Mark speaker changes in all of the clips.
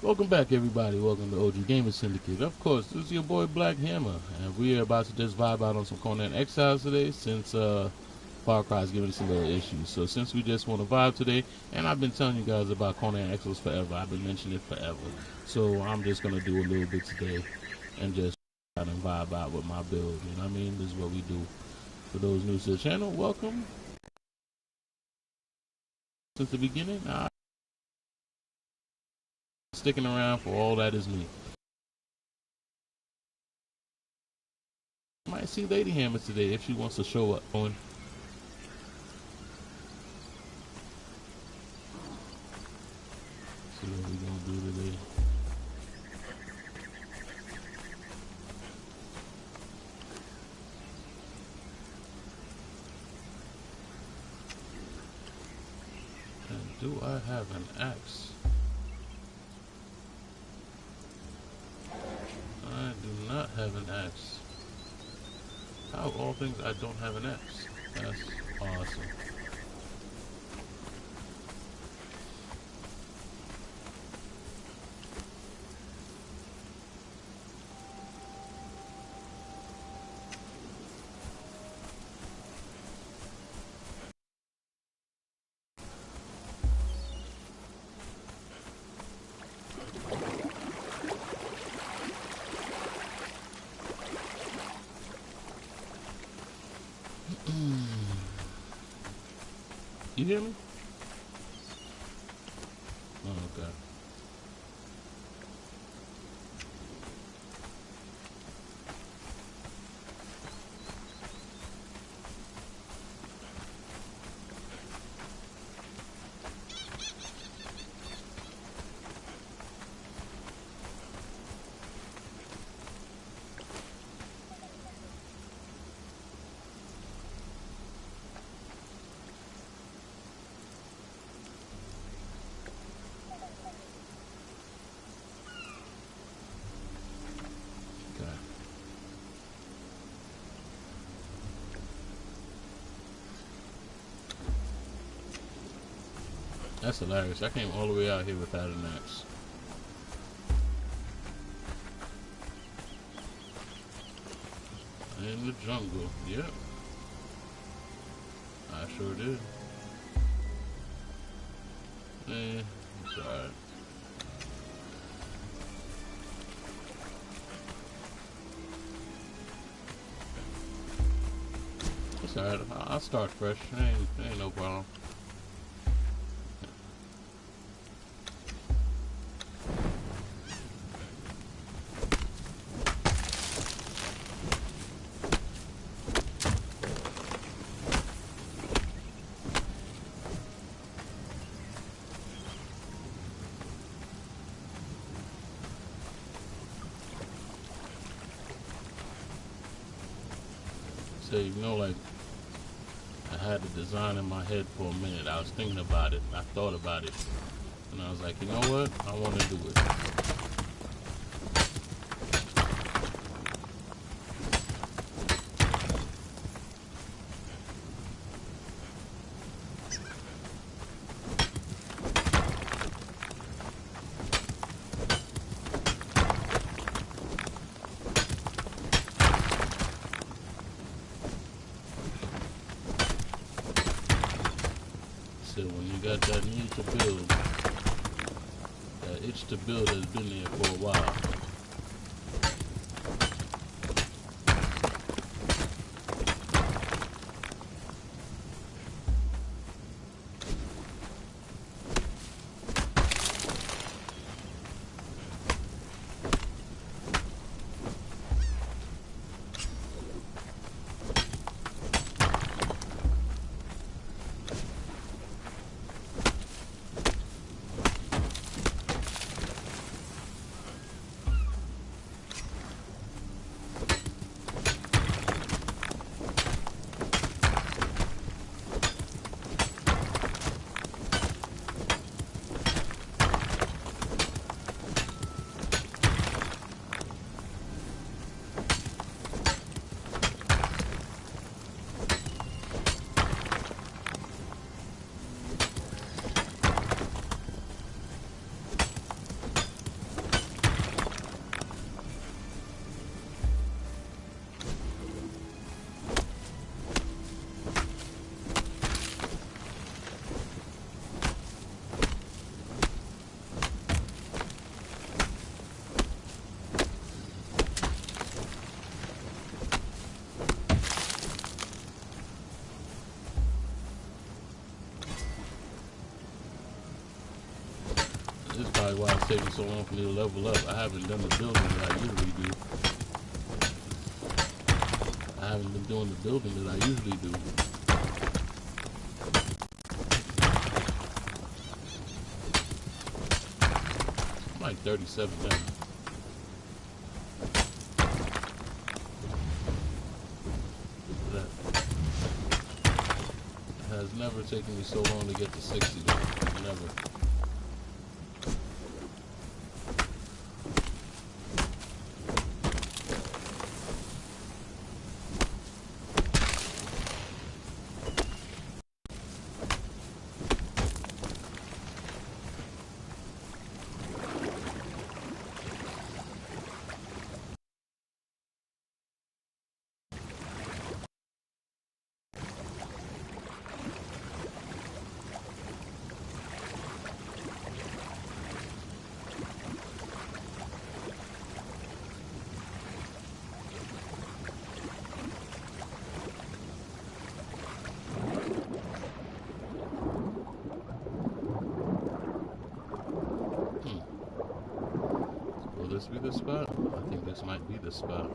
Speaker 1: Welcome back, everybody. Welcome to OG Gamerz Syndicate. Of course, this is your boy Black Hammer, and we are about to just vibe out on some Conan Exiles today, since Far Cry is giving us a little issues. So since we just want to vibe today, and I've been telling you guys about Conan Exiles forever, I've been mentioning it forever. So I'm just gonna do a little bit today, and just try and vibe out with my build. You know what I mean? This is what we do. For those new to the channel, welcome. Since the beginning, sticking around for all that is me. Might see Lady Hammer today if she wants to show up. See what we gonna do today. And do I have an axe? I do not have an axe. How of all things I don't have an axe? That's awesome. You hear me? Oh, okay. That's hilarious. I came all the way out here without an axe. In the jungle. Yep. I sure did. It's alright. It's alright. I'll start fresh. Ain't no problem. So, you know, like, I had the design in my head for a minute. I was thinking about it. I thought about it. And I was like, you know what? I want to do it. So when you got that need to build, that itch to build has been there for a while. why it's taking so long for me to level up. I haven't done the building that I usually do. I haven't been doing the building that I usually do. I'm like 37 now. That has never taken me so long to get to 60 though. Never. Will this be the spot? I think this might be the spot.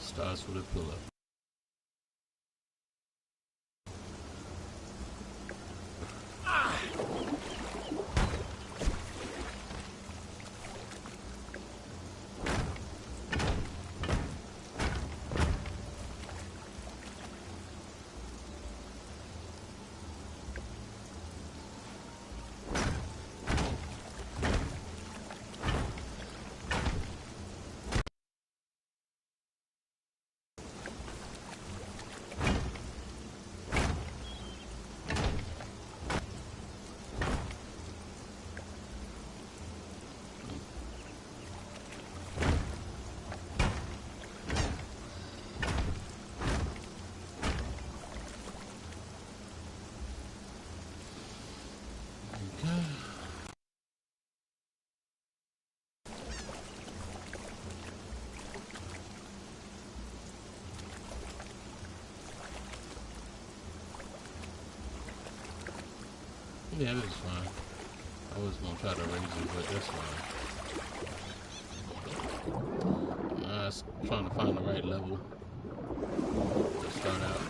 Speaker 1: Starts with a pillar. Yeah, this is fine. I was gonna try to raise it, but that's fine. I was trying to find the right level to start out.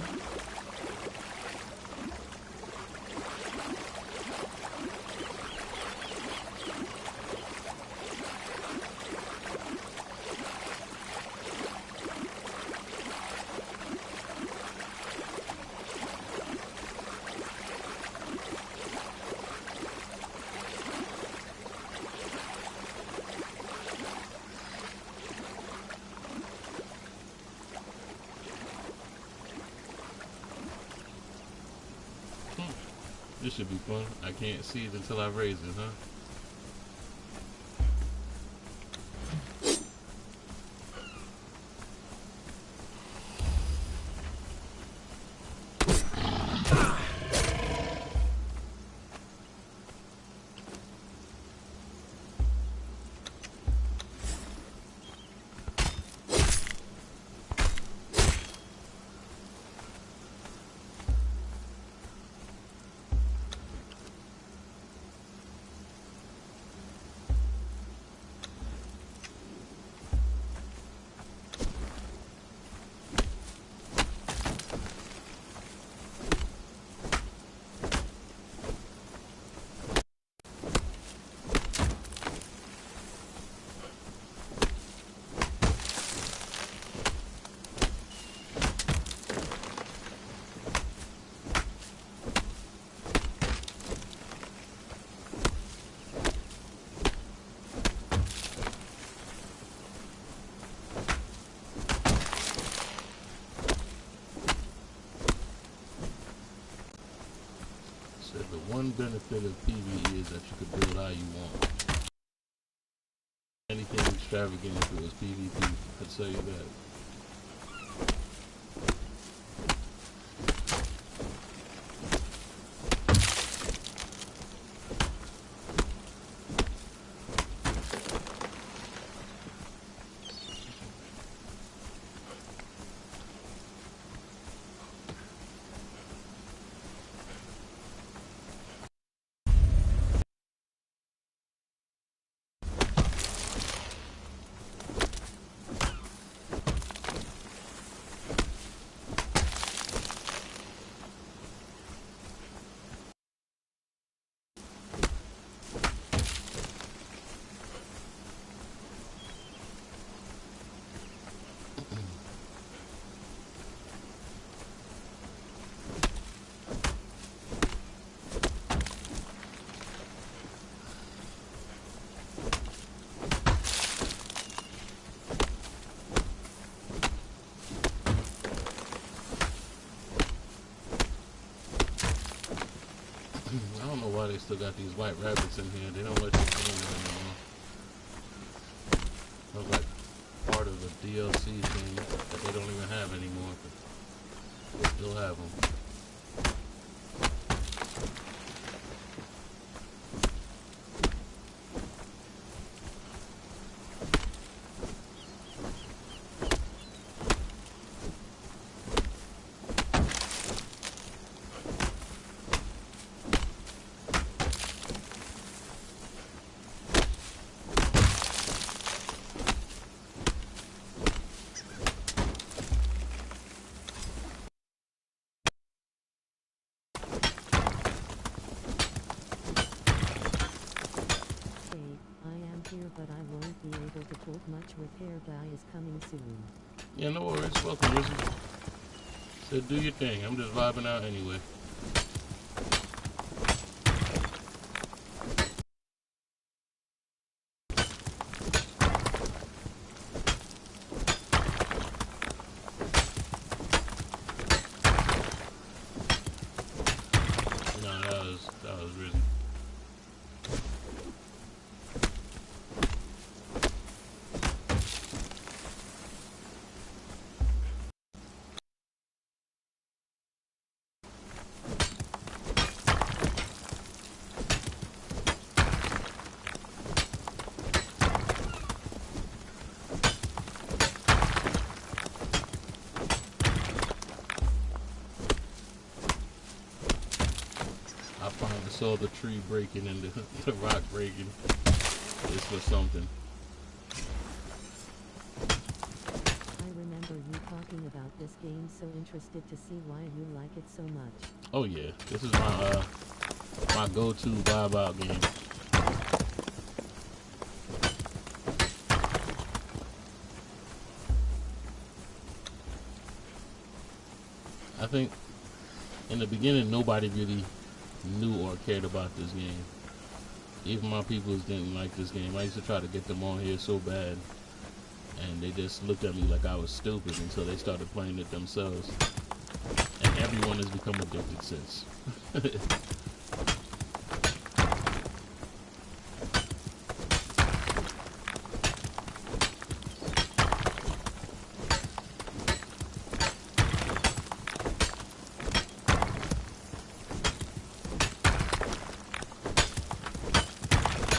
Speaker 1: This should be fun. I can't see it until I raise it, huh? one benefit of PvE is that you can build how you want. Anything extravagant if it was PvP, I'd tell you that. I don't know why they still got these white rabbits in here. They don't let you see them anymore. That was like part of the DLC thing that they don't even have anymore, but they still have them.
Speaker 2: But I won't be able to talk much. Repair guy is coming soon.
Speaker 1: Yeah, no worries. Welcome, Rizzy. So do your thing. I'm just vibing out anyway. No, that was Rizzy. I finally saw the tree breaking and the rock breaking. This was something.
Speaker 2: I remember you talking about this game, so interested to see why you like it so much.
Speaker 1: Oh yeah, this is my go-to vibe out game. I think in the beginning nobody really knew or cared about this game. Even my peoples didn't like this game. I used to try to get them on here so bad, and they just looked at me like I was stupid until they started playing it themselves. And everyone has become addicted since.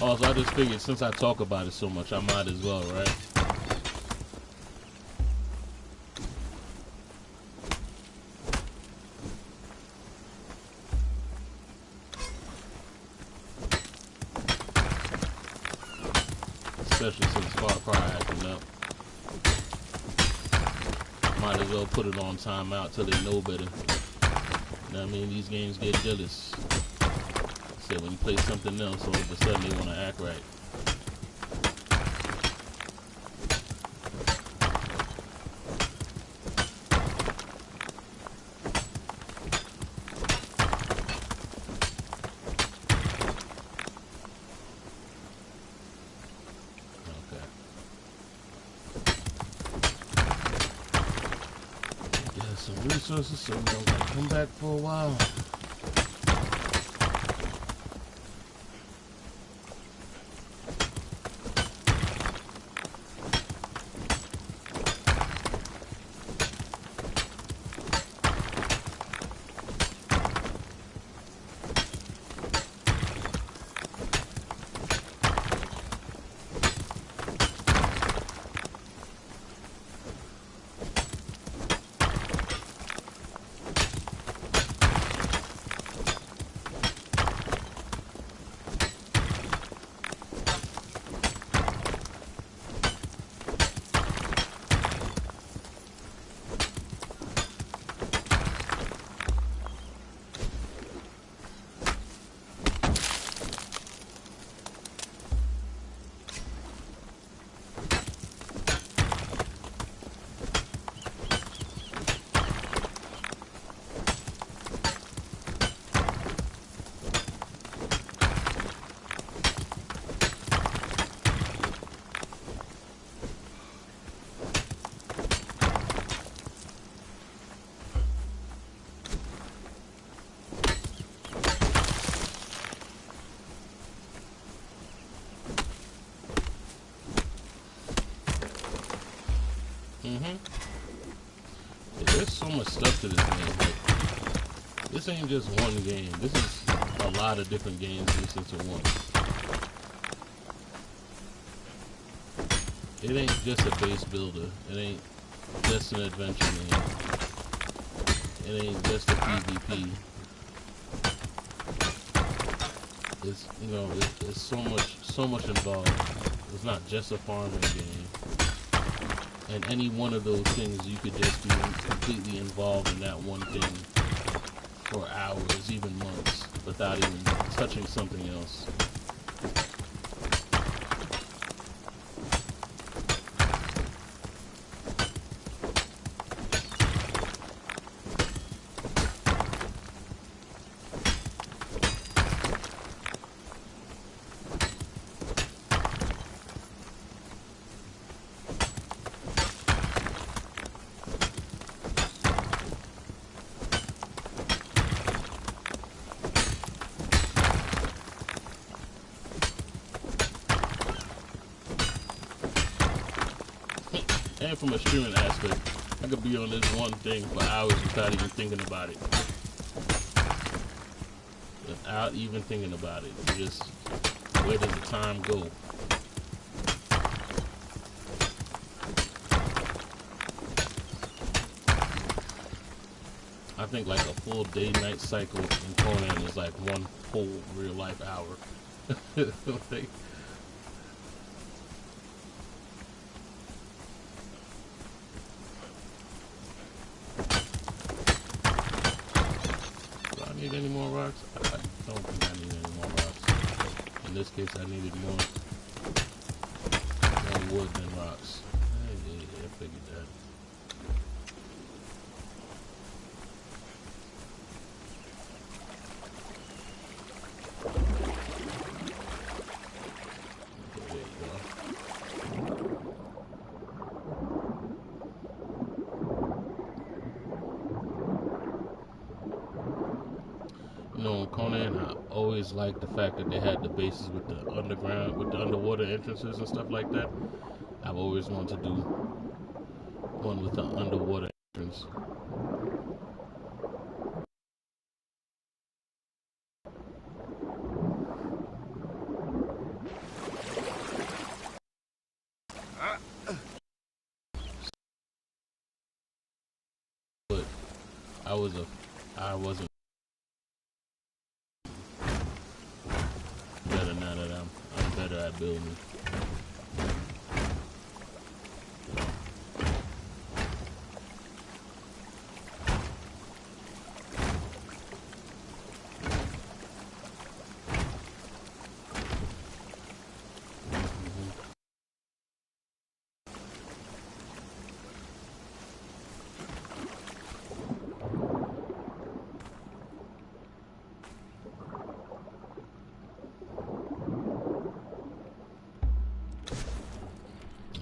Speaker 1: Also, I just figured since I talk about it so much, I might as well, right? Especially since Far Cry acting up. Might as well put it on timeout till they know better. You know what I mean? These games get jealous. So when you play something else, all of a sudden they want to act right. Okay. Got some resources, so we don't gotta come back for a while. Mm-hmm. There's so much stuff to this game. Like, this ain't just one game. This is a lot of different games mixed into one. It ain't just a base builder. It ain't just an adventure game. It ain't just a PvP. It's, you know, it's so much involved. It's not just a farming game. And any one of those things, you could just be completely involved in that one thing for hours, even months, without even touching something else. And from a streaming aspect, I could be on this one thing for hours without even thinking about it. Without even thinking about it. Just, where does the time go? I think like a full day-night cycle in Conan is like one whole real-life hour. Like, need any more rocks? I don't think I need any more rocks. In this case, I needed more wood than rocks. Yeah, I figured that. Okay, there you go. You know, Conan, I always liked the fact that they had the bases with the underground, with the underwater entrances and stuff like that. I've always wanted to do one with the underwater entrance. But I wasn't better now that I'm better at building.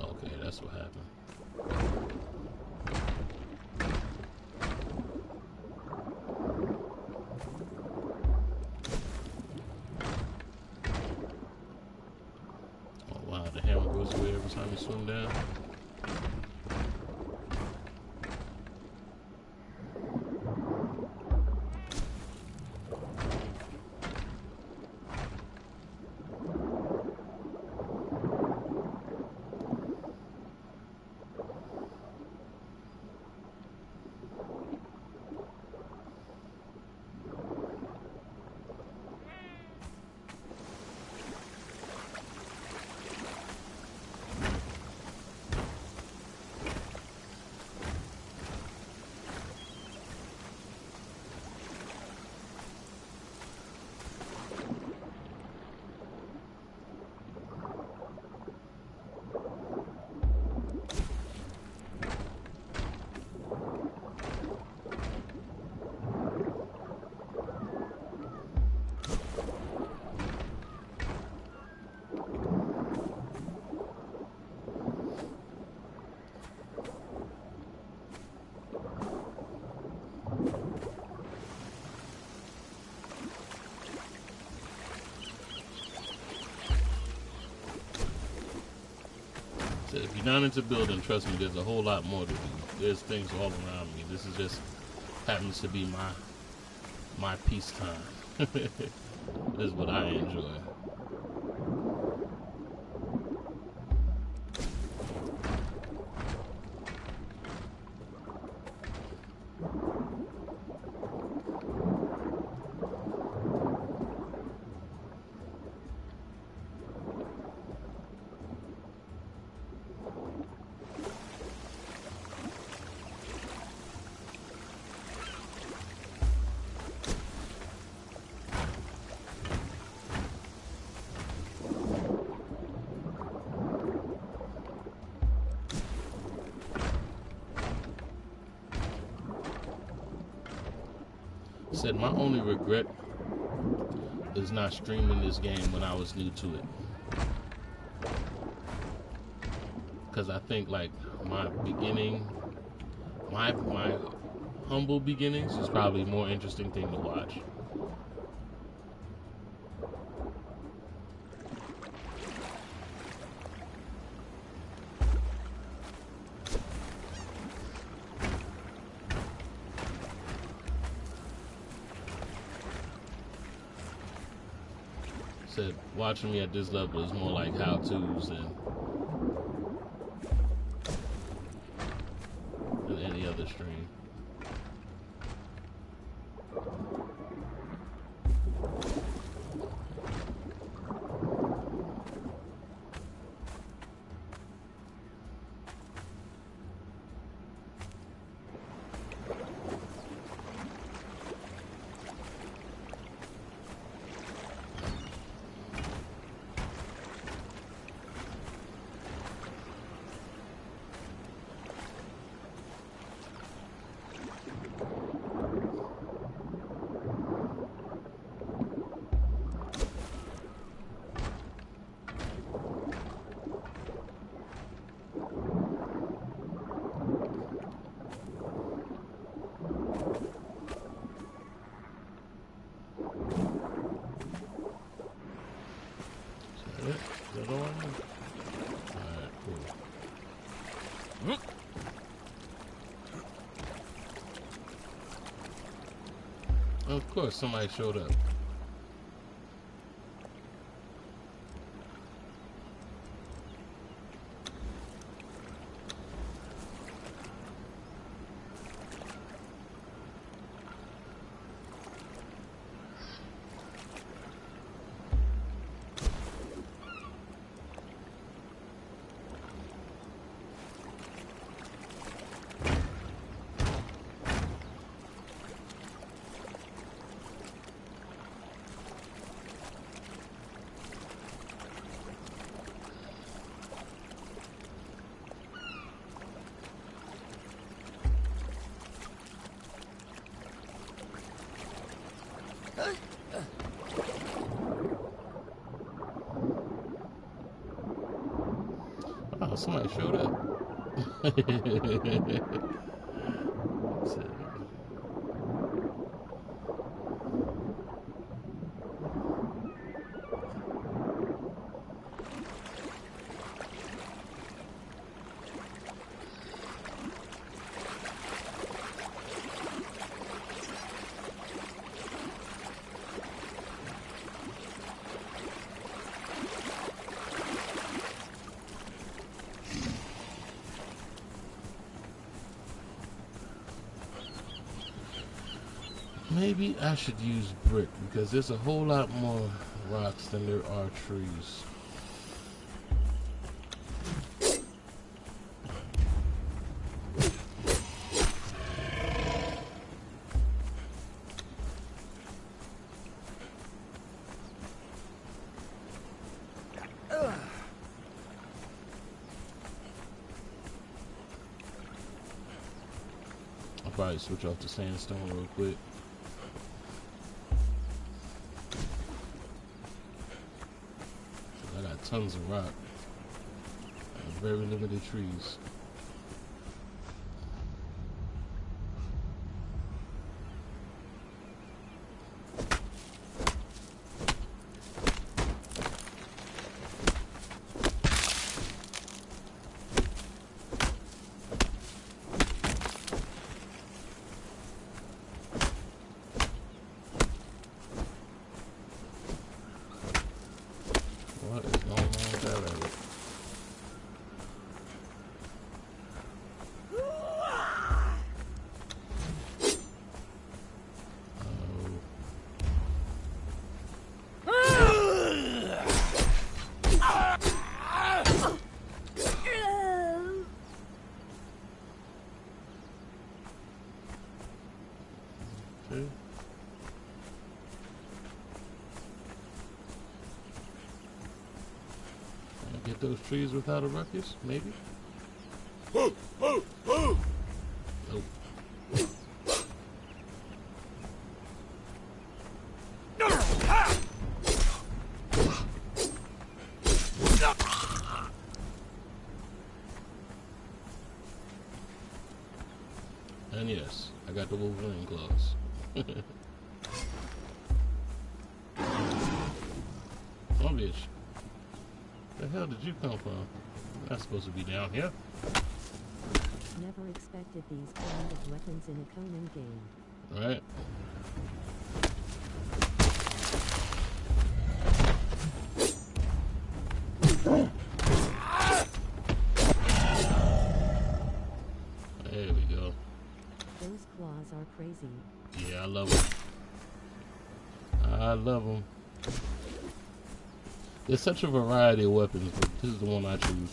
Speaker 1: Okay, that's what happened. Oh wow, the hammer goes away every time you swim down. you're not into building, trust me, there's a whole lot more to do. There's things all around me. This is just happens to be my peace time. This is what I enjoy. Said my only regret is not streaming this game when I was new to it, because I think like my beginning, my humble beginnings is probably a more interesting thing to watch. Said watching me at this level is more like how-tos than any other stream. Of course, somebody showed up. Oh, somebody showed up. Maybe I should use brick because there's a whole lot more rocks than there are trees. I'll probably switch off to sandstone real quick. I got tons of rock and very limited trees. Okay. Can I get those trees without a ruckus? Maybe? Nope. And yes, I got the Wolverine claws. Oh, bitch. The hell did you come from? Not supposed to be down here.
Speaker 2: Never expected these kind of weapons in a Conan game.
Speaker 1: Right. There we go.
Speaker 2: Those claws are crazy.
Speaker 1: Yeah, I love them. I love them. There's such a variety of weapons, but this is the one I choose.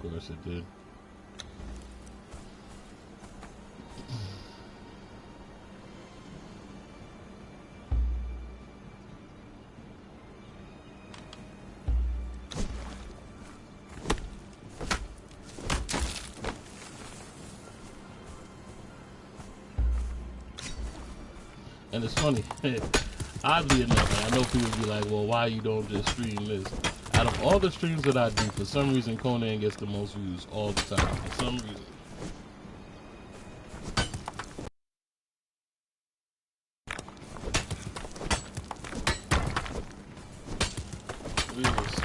Speaker 1: Of course it did. And it's funny, oddly enough, and I know people be like, well, why you don't just stream this? Out of all the streams that I do, for some reason, Conan gets the most views all the time. For some reason. We will see.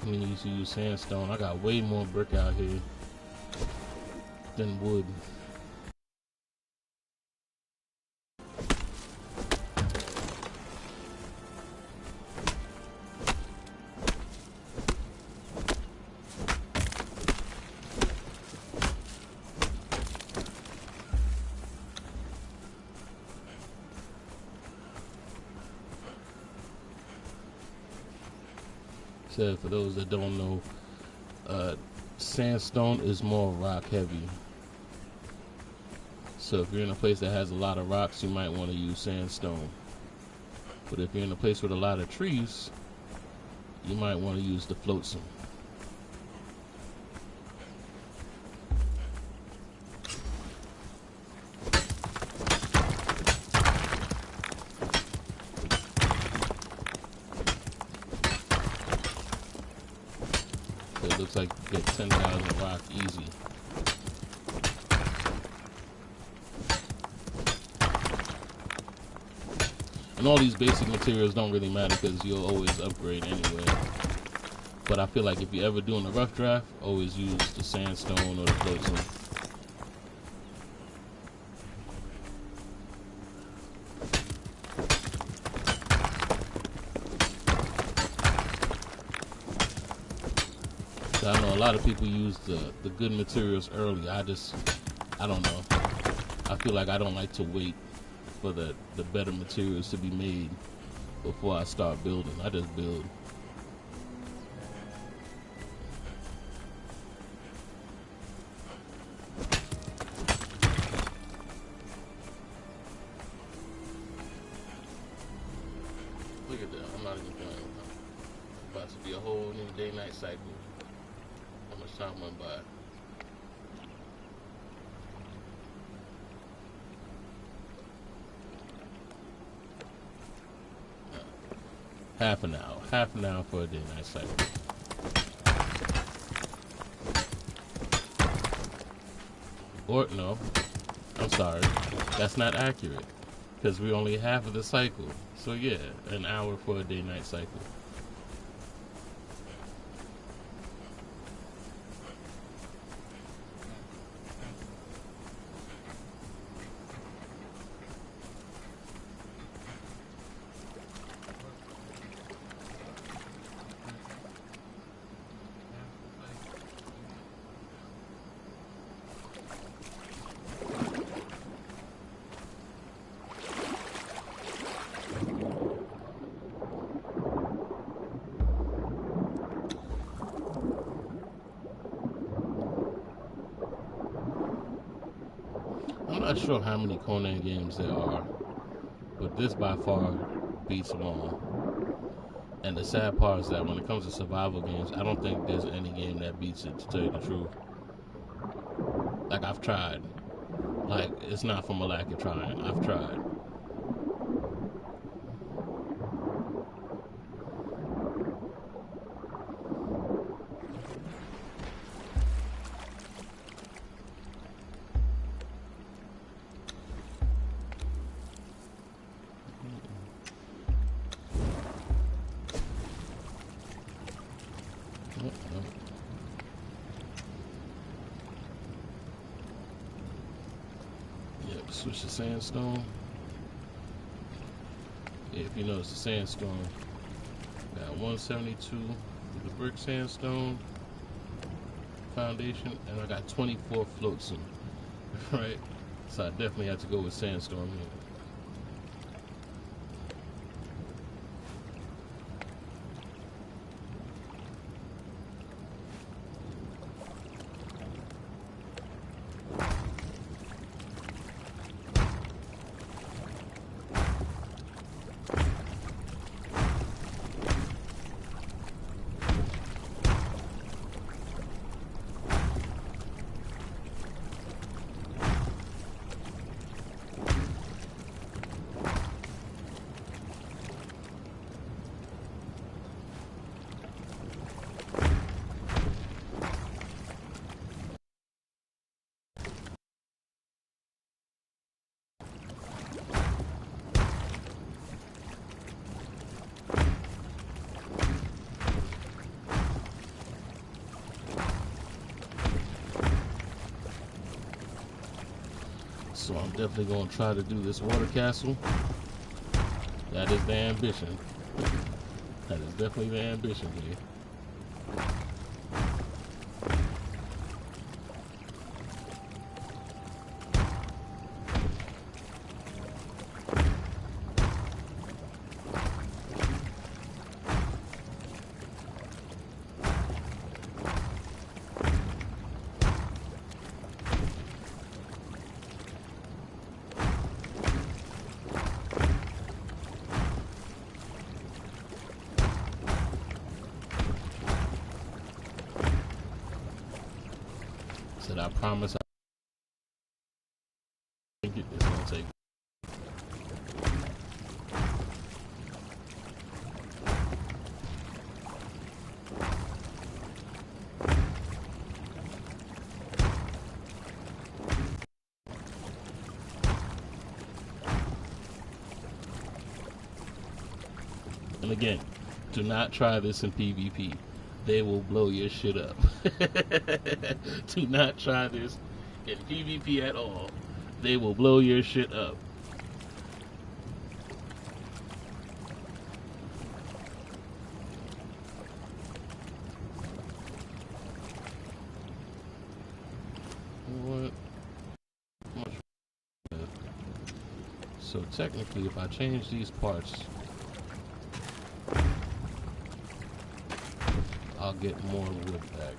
Speaker 1: We need to use sandstone. I got way more brick out here than wood. So for those that don't know, sandstone is more rock heavy. So if you're in a place that has a lot of rocks, you might want to use sandstone. But if you're in a place with a lot of trees, you might want to use the flotsam. It looks like you get 10,000 rock easy. And all these basic materials don't really matter because you'll always upgrade anyway. But I feel like if you're ever doing a rough draft, always use the sandstone or the flotsam. I know a lot of people use the good materials early. I don't know. I feel like I don't like to wait for the better materials to be made before I start building. I just build. Look at that. I'm not even playing. About to be a whole new day-night cycle. How much time went by? Half an hour for a day-night cycle. Or no, I'm sorry, that's not accurate because we're only half of the cycle. So yeah, an hour for a day-night cycle. not sure how many Conan games there are, but this by far beats them all. And the sad part is that when it comes to survival games, I don't think there's any game that beats it, to tell you the truth. Like, I've tried. Like, it's not from a lack of trying. I've tried. Yep, switch to sandstone. Yeah, if you notice the sandstone, got 172 with the brick sandstone foundation, and I got 24 floats in, right? So I definitely have to go with sandstone here. So I'm definitely going to try to do this water castle. That is the ambition. That is definitely the ambition here. Said I promise I think it's gonna take. And again, do not try this in PvP. They will blow your shit up. Do not try this in PvP at all. They will blow your shit up. What? So technically, if I change these parts, I'll get more wood back.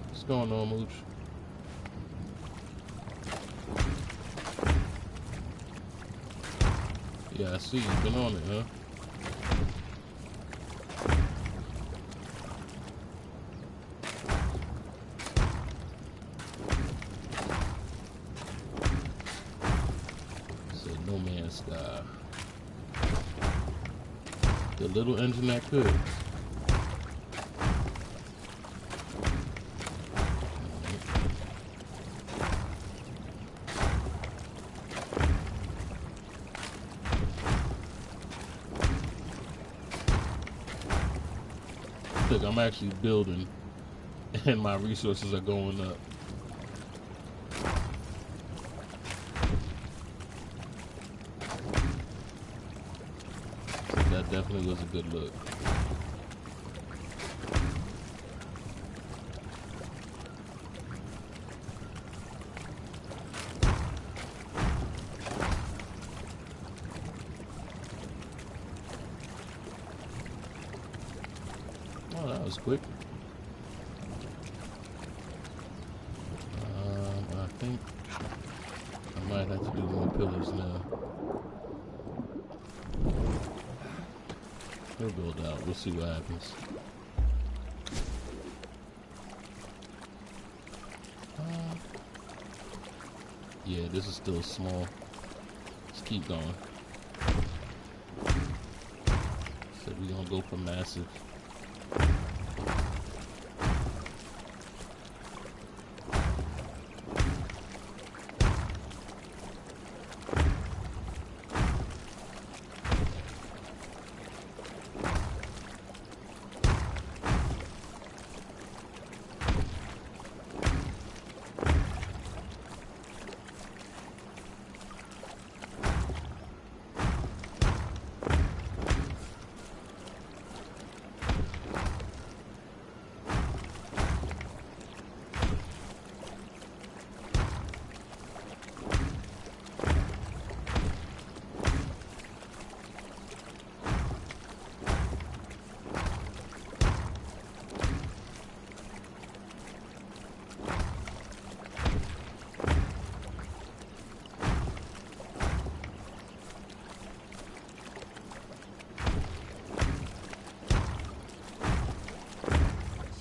Speaker 1: What's going on, Mooch? Yeah, I see you've been on it, huh? No Man's Sky. The little engine that could. Look, I'm actually building and my resources are going up. That definitely was a good look. That was quick. I think I might have to do more pillars now. We'll build out. We'll see what happens. Yeah, this is still small. Let's keep going. So we're gonna go for massive.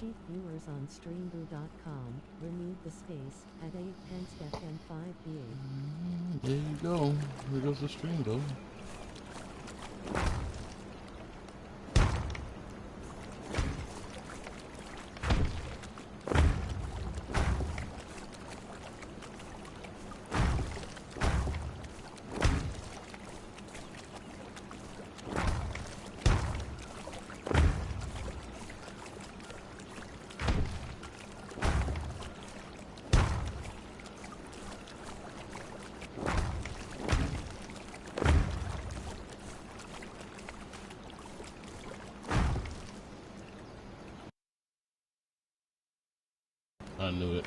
Speaker 2: Chief viewers on streamboo.com, remove the space at 8 pence FM 5B.
Speaker 1: There you go. Here goes the stream though. I knew it.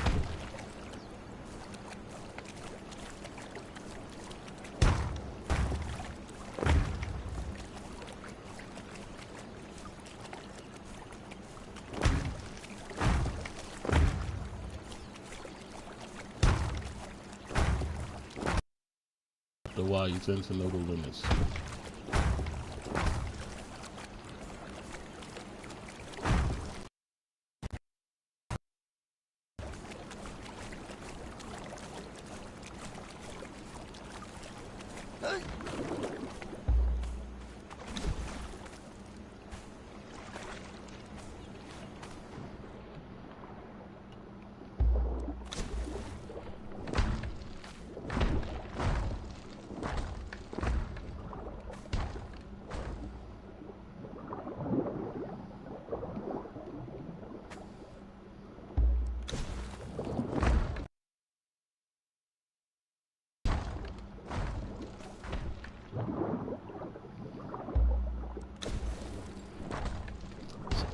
Speaker 1: After a while, you tend to know the limits.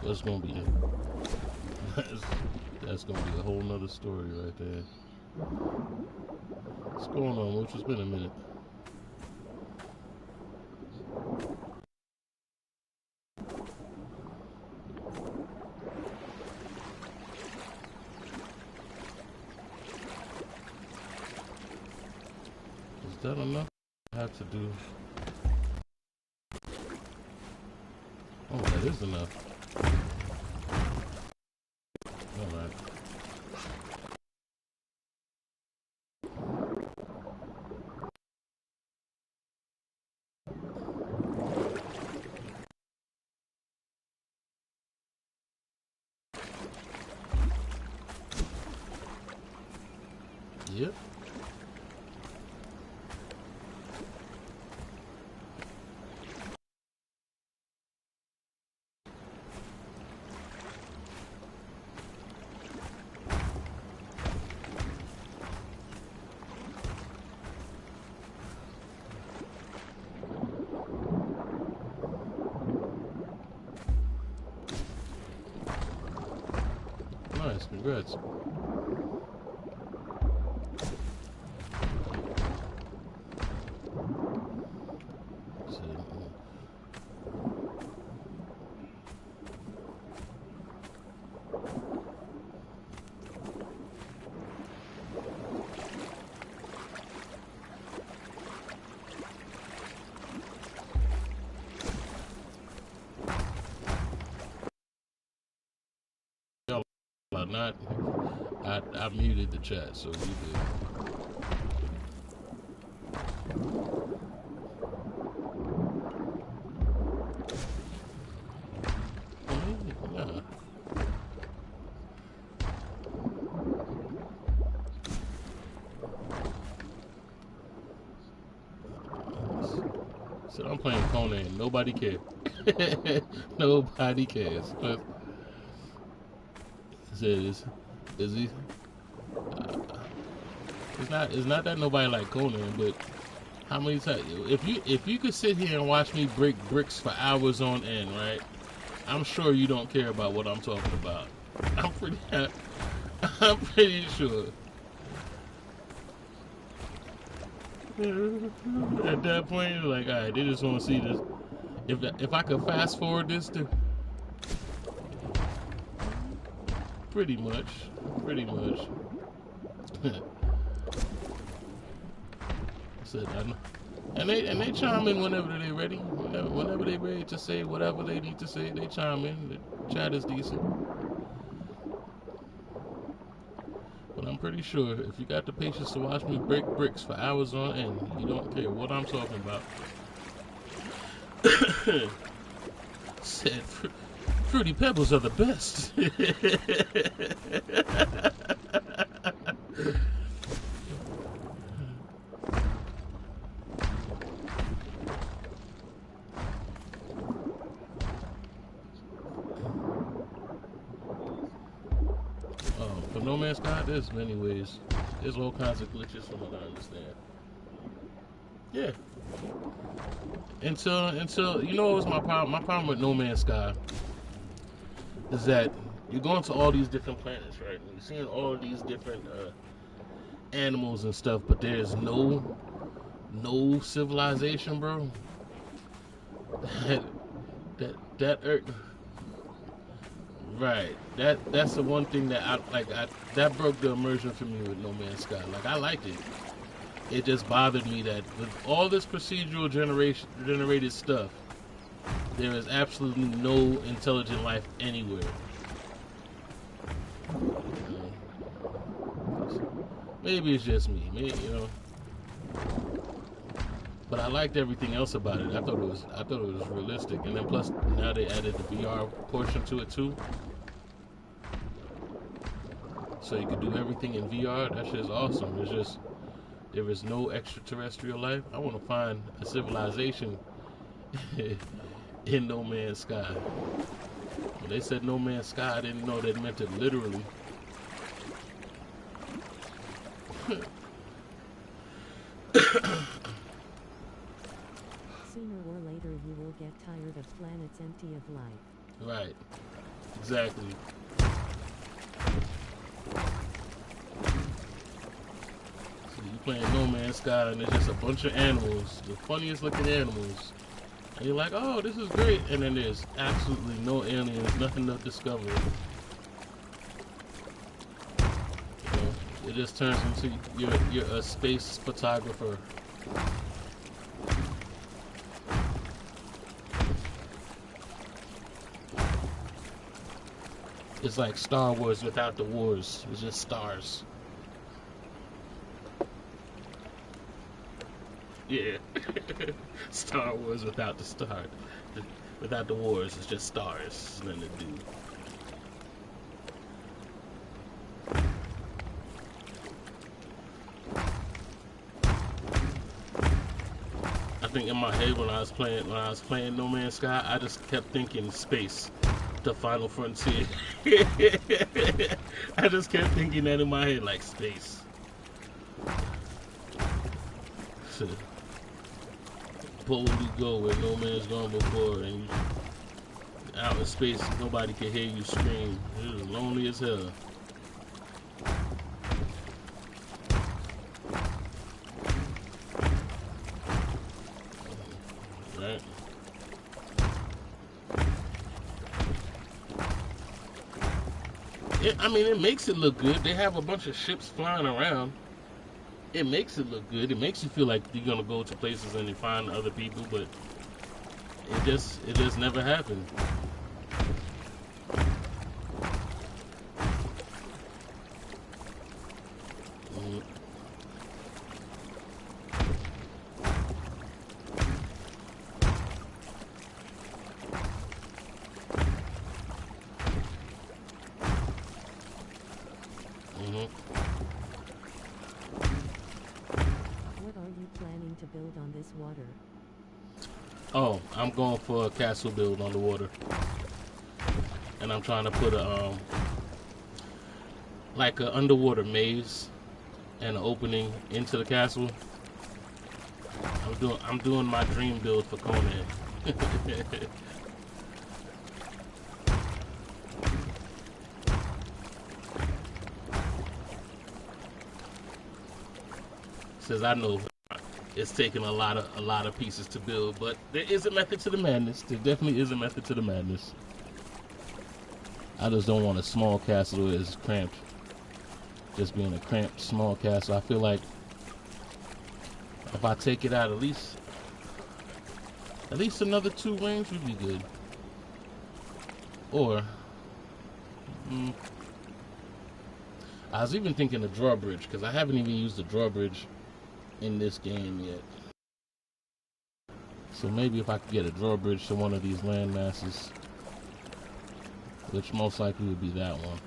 Speaker 1: That's gonna be that's gonna be a whole nother story right there. What's going on, Mooch? It's been a minute. Is that enough? I have to do. Oh, that is enough. Alright. Yep. Nice, congrats. not, I muted the chat, so you good. Nah. So I'm playing Conan. Nobody cares. Nobody cares. Is he? It's not that nobody like Conan, but how many times? If you could sit here and watch me break bricks for hours on end, right? I'm sure you don't care about what I'm talking about. I'm pretty sure. At that point, like, all right, they just want to see this. If I could fast forward this to, pretty much. Said I know. And they chime in whenever they're ready. Whenever they're ready to say whatever they need to say, they chime in. The chat is decent. But I'm pretty sure if you got the patience to watch me break bricks for hours on end, you don't care what I'm talking about. Said Fruity Pebbles are the best. For No Man's Sky, there's many ways. There's all kinds of glitches from what I understand. Yeah. Until you know what was my problem? My problem with No Man's Sky is that you're going to all these different planets, right? And you're seeing all of these different animals and stuff, but there's no civilization, bro. that Earth, right? That's the one thing that that broke the immersion for me with No Man's Sky. Like, I liked it. It just bothered me that with all this procedural generated stuff, there is absolutely no intelligent life anywhere. Maybe it's just me, But I liked everything else about it. I thought it was realistic, and then plus now they added the VR portion to it too, so you could do everything in VR. That shit's awesome. It's just there is no extraterrestrial life. I want to find a civilization in No Man's Sky. When they said No Man's Sky, I didn't know they meant it literally.
Speaker 2: Sooner or later you will get tired of planets empty of life.
Speaker 1: Right. Exactly. So you playing No Man's Sky and there's just a bunch of animals, the funniest looking animals. And you're like, oh, this is great. And then there's absolutely no aliens, nothing to discover. It just turns into you're a space photographer. It's like Star Wars without the wars. It's just stars. Yeah. Star Wars without the star. Without the wars, it's just stars. Nothing to do. I think in my head when I was playing No Man's Sky, I just kept thinking space. The final frontier. I just kept thinking that in my head, like space. So, boldly go where no man's gone before, and out in space, nobody can hear you scream. It was lonely as hell. Right? I mean, it makes it look good. They have a bunch of ships flying around. It makes it look good. It makes you feel like you're gonna go to places and you find other people, but it just never happened. Mm-hmm.
Speaker 2: What are you planning to build on this water?
Speaker 1: Oh, I'm going for a castle build on the water, and I'm trying to put a like an underwater maze and an opening into the castle. I'm doing my dream build for Conan. Says I know it's taking a lot of pieces to build, but there is a method to the madness. There definitely is a method to the madness. I just don't want a small castle that is cramped. Just being a cramped small castle. I feel like if I take it out at least another 2 rings would be good. Or I was even thinking the drawbridge, because I haven't even used the drawbridge in this game yet. So maybe if I could get a drawbridge to one of these land masses, which most likely would be that one.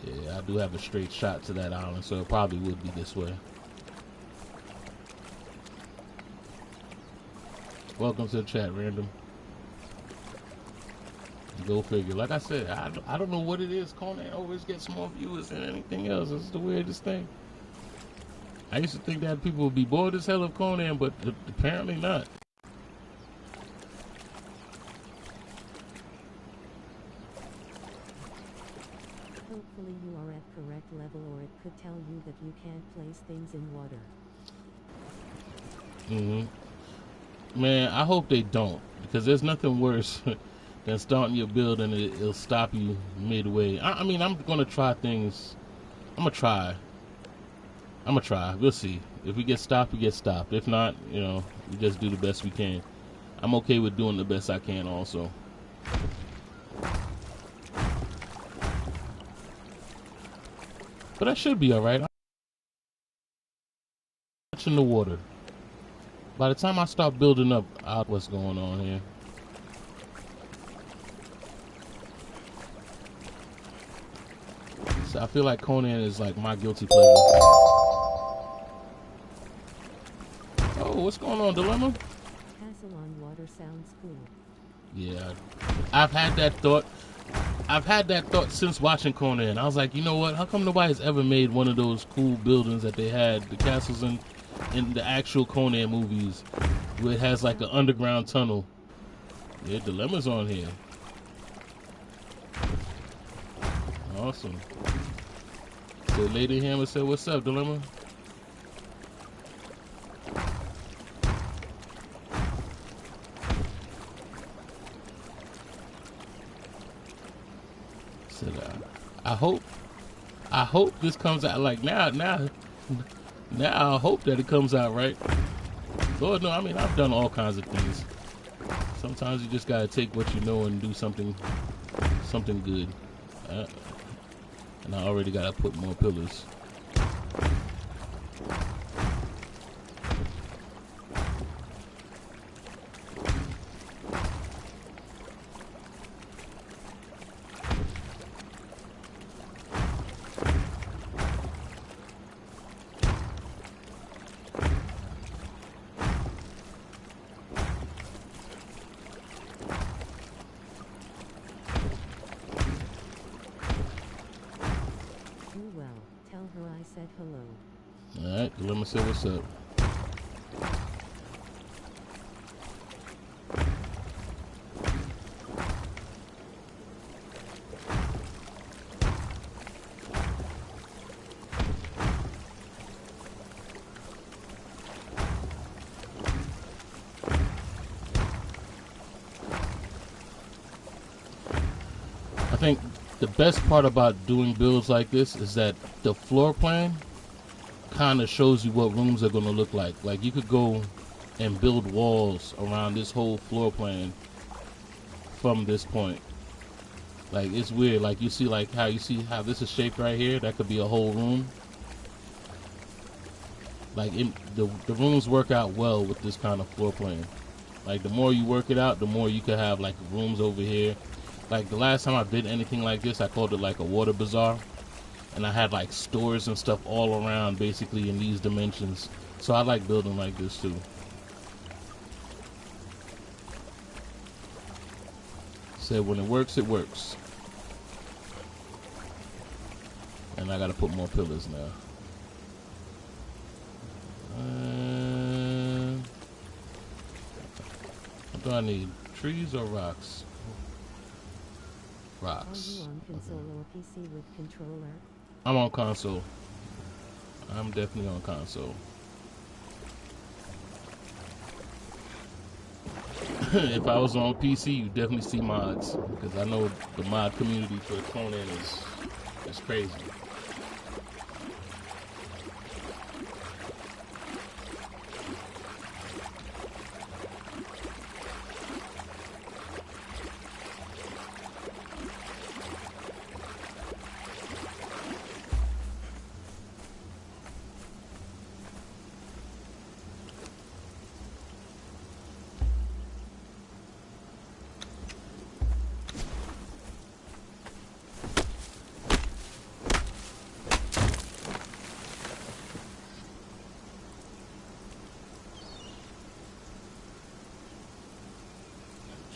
Speaker 1: Yeah, I do have a straight shot to that island, so it probably would be this way. Welcome to the chat, Random. Go figure. Like I said, I don't know what it is. Conan always gets more viewers than anything else. It's the weirdest thing. I used to think that people would be bored as hell of Conan, but apparently not.
Speaker 2: Hopefully you are at correct level, or it could tell you that you can't place things in water.
Speaker 1: Man, I hope they don't, because there's nothing worse than starting your build and it'll stop you midway. I mean, I'm gonna try things. I'm gonna try. We'll see. If we get stopped, we get stopped. If not, we just do the best we can. I'm okay with doing the best I can also. But I should be alright. I'm touching the water. By the time I start building up, what's going on here. So I feel like Conan is like my guilty pleasure. Oh, what's going on, Dilemma?
Speaker 2: Castle on water sounds cool.
Speaker 1: Yeah, I've had that thought. Since watching Conan. I was like, you know what? How come nobody's ever made one of those cool buildings that they had, the castles in the actual Conan movies, where it has like an underground tunnel? Yeah, Dilemma's on here. Awesome. So Lady Hammer said, "What's up, Dilemma?" I hope this comes out like now I hope that it comes out right. Lord, no, I mean, I've done all kinds of things. Sometimes you just gotta take what you know and do something good. And I already gotta put more pillars. Alright, Dilemma said what's up. I think the best part about doing builds like this is that the floor plan kind of shows you what rooms are going to look like. Like, you could go and build walls around this whole floor plan from this point. Like, it's weird. Like, you see how this is shaped right here? That could be a whole room. Like, the rooms work out well with this kind of floor plan. Like, the more you work it out, the more you could have like rooms over here, Like the last time I did anything like this, I called it like a water bazaar, and I had like stores and stuff all around, basically in these dimensions. So I like building like this too. Said when it works, it works. And I gotta put more pillars now. What do I need? Trees or rocks? Rocks.
Speaker 2: Are you on console or PC with controller?
Speaker 1: I'm on console. I'm definitely on console. If I was on PC, you definitely see mods, because I know the mod community for Conan is crazy.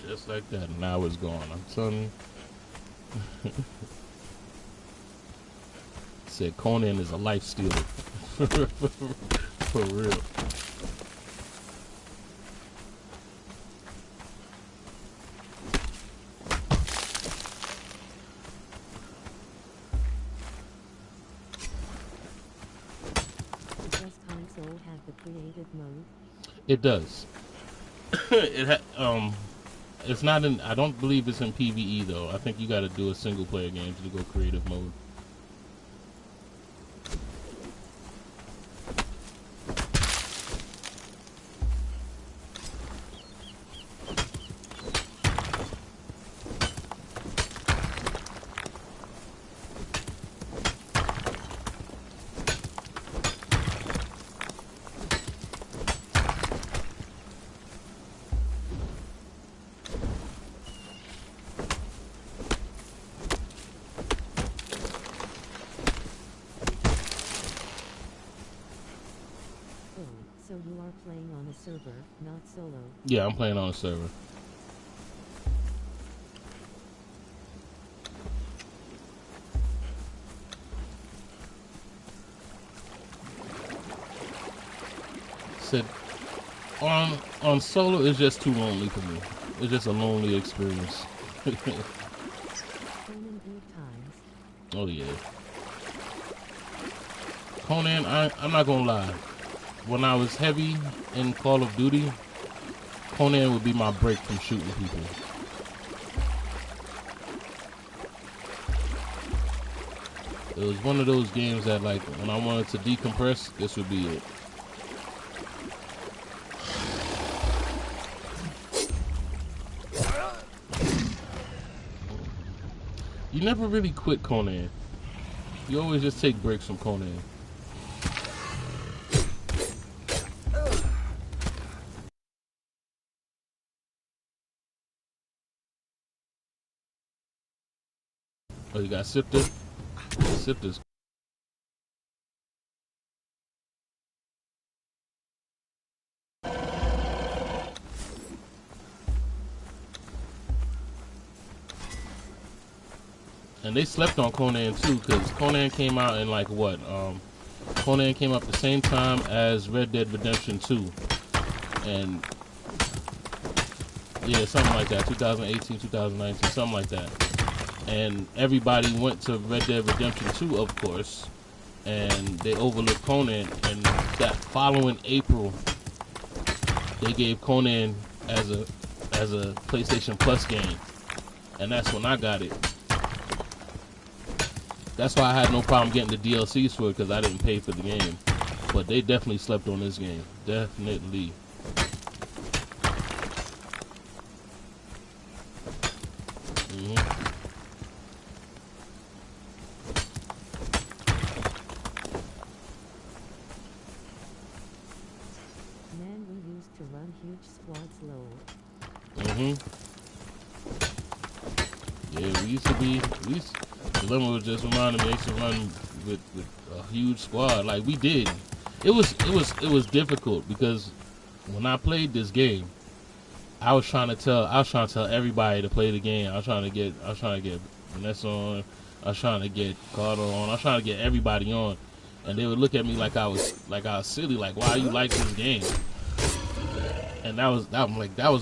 Speaker 1: Just like that, and now it's gone. I'm telling you. Said Conan is a life stealer. For real.
Speaker 2: Does console have the creative mode?
Speaker 1: It does. It's not in. I don't believe it's in PvE though. I think you got to do a single player game to go creative mode.
Speaker 2: So you are playing on a server, not solo.
Speaker 1: Yeah, I'm playing on a server. Said on solo, it's just too lonely for me. It's just a lonely experience.
Speaker 2: Conan good times.
Speaker 1: Oh yeah. Conan, I'm not gonna lie. When I was heavy in Call of Duty, Conan would be my break from shooting people. It was one of those games that, like, when I wanted to decompress, this would be it. You never really quit Conan. You always just take breaks from Conan. Oh, you got Sifter? Sifter's. And they slept on Conan too, because Conan came out in like what? Conan came out the same time as Red Dead Redemption 2. And yeah, something like that. 2018, 2019, something like that. And everybody went to Red Dead Redemption 2, of course, and they overlooked Conan. And that following April, they gave Conan as a PlayStation Plus game, and that's when I got it. That's why I had no problem getting the DLCs for it, because I didn't pay for the game. But they definitely slept on this game. Definitely.
Speaker 2: Man, we used to run huge squads low.
Speaker 1: Yeah, Dilemma was just reminding me, I used to run with a huge squad. Like we did. It was difficult because when I played this game, I was trying to tell everybody to play the game. I was trying to get Vanessa on. I was trying to get Carter on. I was trying to get everybody on, and they would look at me like I was silly. Like, why you like this game? And that was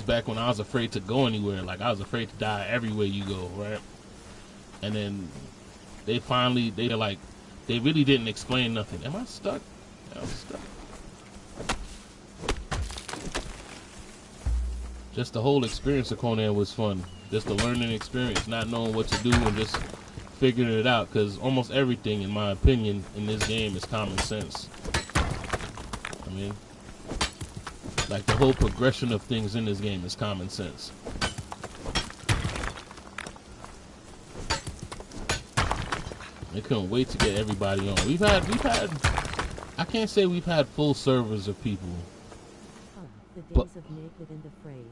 Speaker 1: back when I was afraid to go anywhere. Like I was afraid to die everywhere you go, right? And then they really didn't explain nothing. Am I stuck? I'm stuck. Just the whole experience of Conan was fun. Just the learning experience, not knowing what to do and just figuring it out. Because almost everything, in my opinion, in this game is common sense. I mean, like the whole progression of things in this game is common sense. I couldn't wait to get everybody on. We've had. I can't say we've had full servers of people.
Speaker 2: The days of Naked and Afraid.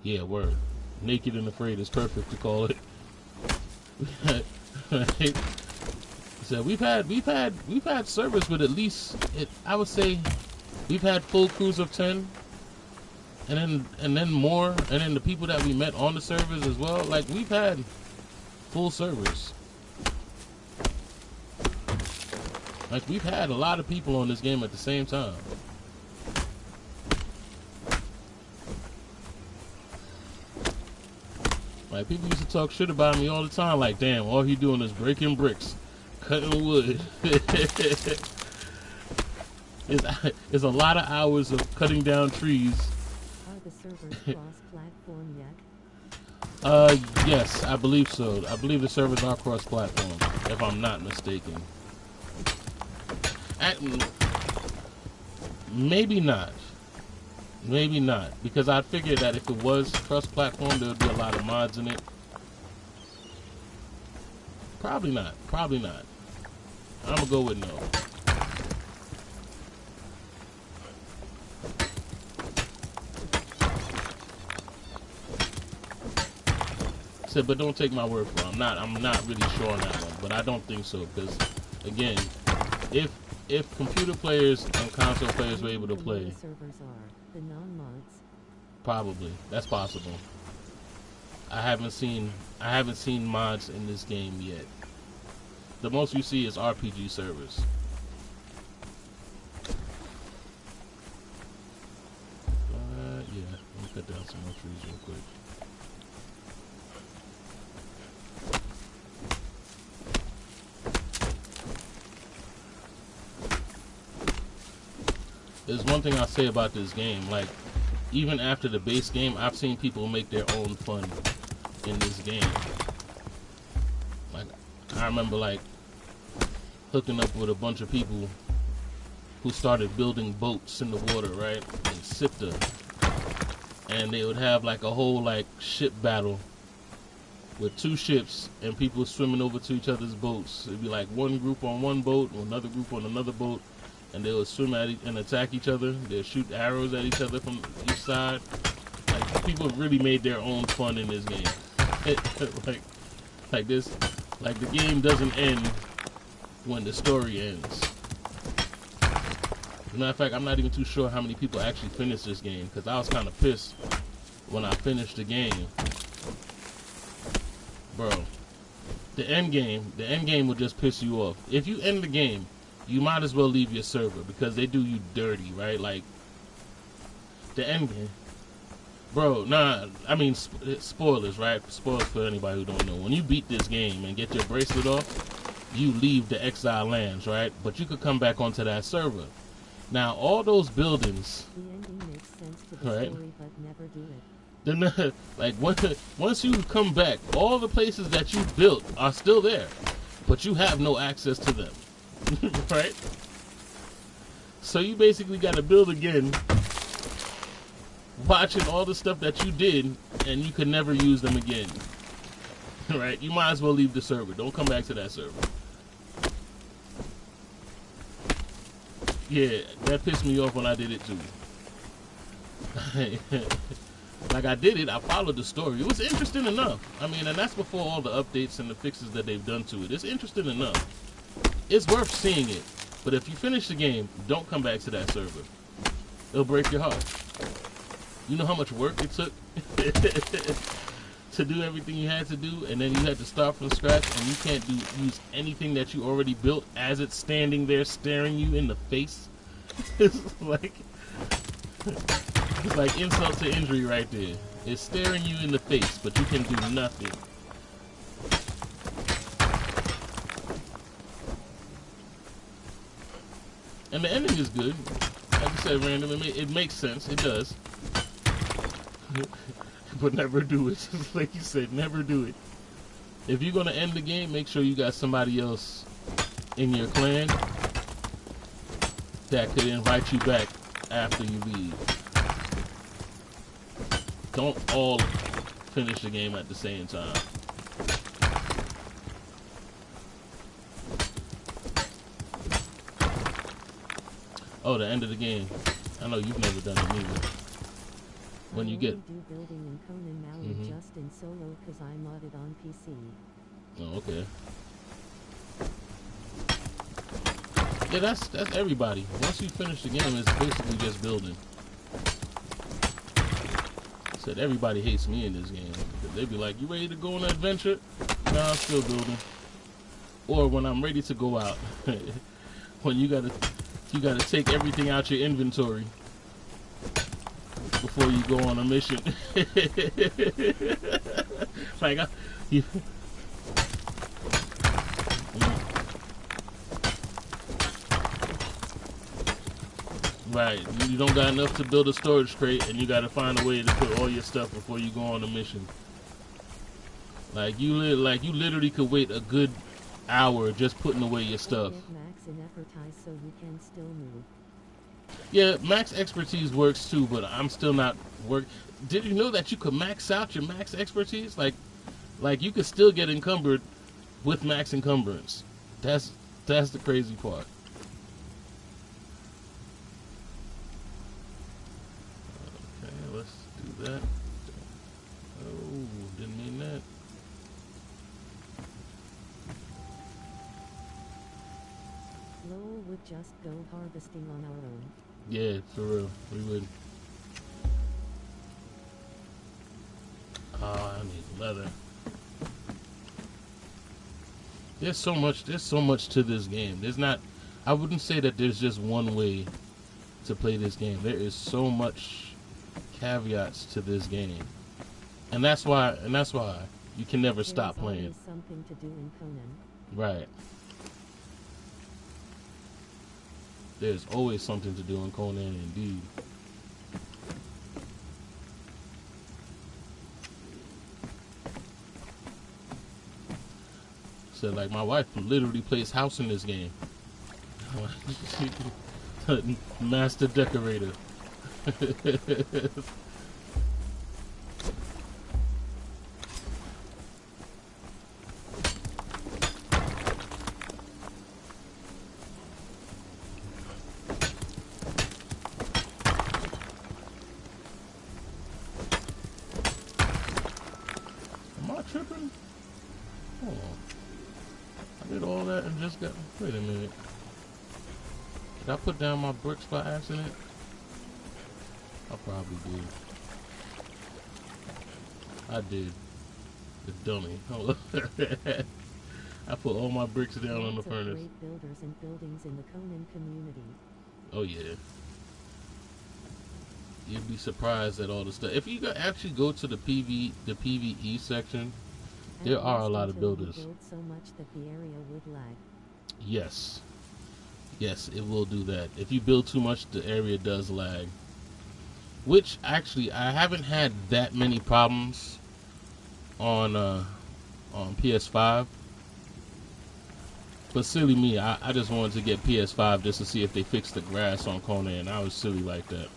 Speaker 1: Yeah, word. Naked and Afraid is perfect to call it. Right? So we've had servers with at least I would say we've had full crews of 10, and then more, and then the people that we met on the servers as well. Like we've had full servers. Like we've had a lot of people on this game at the same time. Like people used to talk shit about me all the time. Like, damn, all he doing is breaking bricks, cutting wood. It's a lot of hours of cutting down trees.
Speaker 2: Are the servers cross-platform yet?
Speaker 1: Yes, I believe so. I believe the servers are cross-platform, if I'm not mistaken. Maybe not. Maybe not, because I figured that if it was cross-platform, there would be a lot of mods in it. Probably not. Probably not. I'm gonna go with no. Said, but don't take my word for it. I'm not really sure on that one, but I don't think so, because again, if computer players and console players were able to play,
Speaker 2: servers are the non-mods.
Speaker 1: Probably. That's possible. I haven't seen mods in this game yet. The most you see is RPG servers. Yeah, let me cut down some more trees real quick. There's one thing I'll say about this game, like, even after the base game, I've seen people make their own fun in this game. Like, I remember, like, hooking up with a bunch of people who started building boats in the water, right, in Sipta. And they would have, like, a whole, like, ship battle with two ships and people swimming over to each other's boats. It'd be, like, one group on one boat and another group on another boat. And they would swim at and attack each other. They'd shoot arrows at each other from each side. Like, people really made their own fun in this game. like the game doesn't end when the story ends. As a matter of fact, I'm not even too sure how many people actually finished this game, because I was kind of pissed when I finished the game. Bro, the end game will just piss you off. If you end the game, you might as well leave your server, because they do you dirty, right? Like, the end game. Bro, nah, I mean, spoilers, right? Spoilers for anybody who don't know. When you beat this game and get your bracelet off, you leave the Exile lands, right? But you could come back onto that server. Now, all those buildings... The ending makes sense to the story, but never do it. Then, like, once you come back, all the places that you built are still there, but you have no access to them. Right? So you basically got to build again, watching all the stuff that you did, and you could never use them again. Right? You might as well leave the server. Don't come back to that server. Yeah, that pissed me off when I did it too. Like, I did it, I followed the story. It was interesting enough. I mean, and that's before all the updates and the fixes that they've done to it. It's interesting enough. It's worth seeing it. But if you finish the game, don't come back to that server. It'll break your heart. You know how much work it took to do everything you had to do, and then you had to start from scratch, and you can't use anything that you already built as it's standing there staring you in the face? It's like insult to injury right there. It's staring you in the face, but you can do nothing. And the ending is good. Like I said, random. It makes sense. It does. But never do it. Like you said, never do it. If you're gonna end the game, make sure you got somebody else in your clan that could invite you back after you leave. Don't all finish the game at the same time. Oh, the end of the game. I know you've never done it either. When you get...
Speaker 2: do building in Conan now just in solo because I modded on PC.
Speaker 1: Oh, okay. Yeah, that's everybody. Once you finish the game, it's basically just building. Said everybody hates me in this game. They'd be like, "You ready to go on an adventure?" No, I'm still building. Or when I'm ready to go out, when you gotta take everything out your inventory before you go on a mission. Like, right, you don't got enough to build a storage crate, and you got to find a way to put all your stuff before you go on a mission. Like you literally could wait a good hour just putting away your stuff.
Speaker 2: Max in expertise so you can still move.
Speaker 1: Yeah, max expertise works too, but I'm still not work. Did you know that you could max out your max expertise? Like you could still get encumbered with max encumbrance. That's the crazy part. Okay, let's do that. Oh, didn't mean that.
Speaker 2: Lowell would just go harvesting on our own.
Speaker 1: Yeah, for real, we would. Oh, I need leather. There's so much to this game. I wouldn't say that there's just one way to play this game. There is so much caveats to this game. And that's why you can never stop playing.
Speaker 2: There's something to do in Conan.
Speaker 1: Right. There's always something to do in Conan, indeed. So, like, my wife literally plays house in this game. Master decorator. Tripping? Hold on. I did all that and just got... Wait a minute. Did I put down my bricks by accident? I probably did. I did. The dummy. Hold on. I put all my bricks down on the furnace.
Speaker 2: Great builders and buildings in the Conan community.
Speaker 1: Oh yeah. You'd be surprised at all the stuff. If you actually go to the PvE section, there are a lot of builders.
Speaker 2: Build so much that the area would lag.
Speaker 1: Yes. Yes, it will do that. If you build too much, the area does lag. Which, actually, I haven't had that many problems on PS5. But silly me, I just wanted to get PS5 just to see if they fixed the grass on Conan. I was silly like that.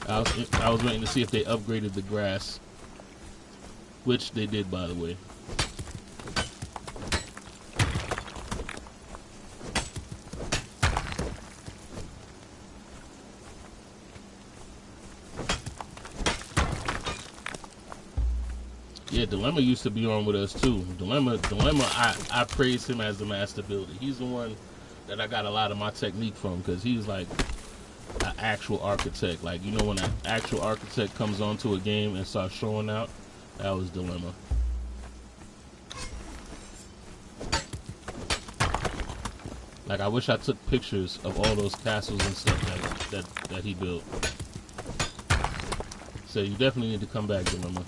Speaker 1: I was waiting to see if they upgraded the grass, which they did, by the way. Yeah, Dilemma used to be on with us too. Dilemma. I praise him as the master builder. He's the one that I got a lot of my technique from because he's like an actual architect. Like, you know, when an actual architect comes onto a game and starts showing out, that was Dilemma. Like, I wish I took pictures of all those castles and stuff that he built. So you definitely need to come back, Dilemma.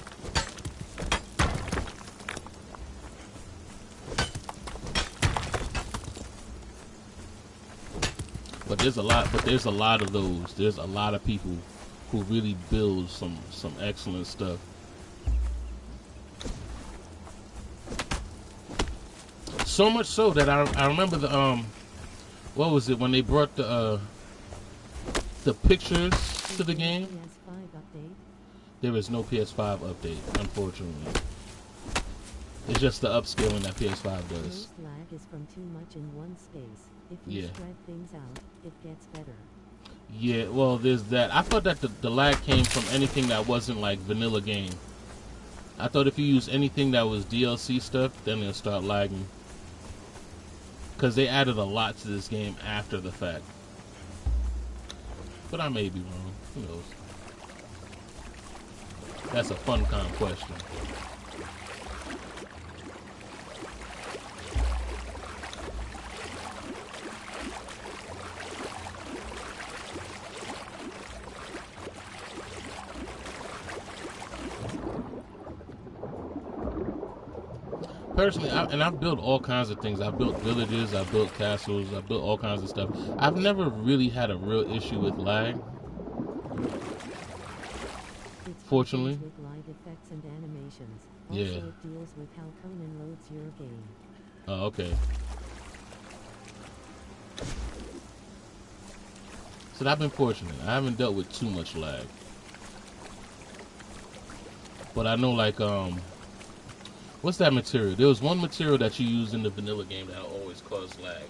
Speaker 1: But there's a lot of those. There's a lot of people who really build some excellent stuff. So much so that I remember the what was it when they brought the pictures to the game? There is no PS5 update, unfortunately. It's just the upscaling that PS5 does.
Speaker 2: Most lag is from too much in one space. If you spread things out, it gets better.
Speaker 1: Yeah, well, there's that. I thought that the lag came from anything that wasn't like vanilla game. I thought if you use anything that was DLC stuff, then it'll start lagging. Because they added a lot to this game after the fact. But I may be wrong. Who knows? That's a fun kind of question. Personally, I've built all kinds of things. I've built villages, I've built castles, I've built all kinds of stuff. I've never really had a real issue with lag. Fortunately.
Speaker 2: With light effects and animations.
Speaker 1: Yeah.
Speaker 2: Also, it deals with how Conan loads your game.
Speaker 1: Oh, okay. So I've been fortunate. I haven't dealt with too much lag. But I know, like, what's that material? There was one material that you used in the vanilla game that always caused lag.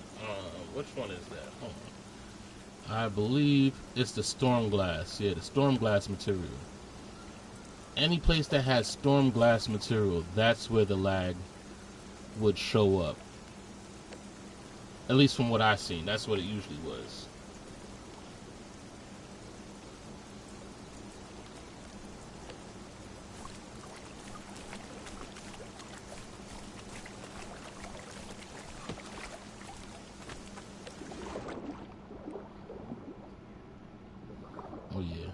Speaker 1: Which one is that? Hold on. I believe it's the storm glass. Yeah, the storm glass material. Any place that has storm glass material, that's where the lag would show up. At least from what I've seen, that's what it usually was. Oh yeah,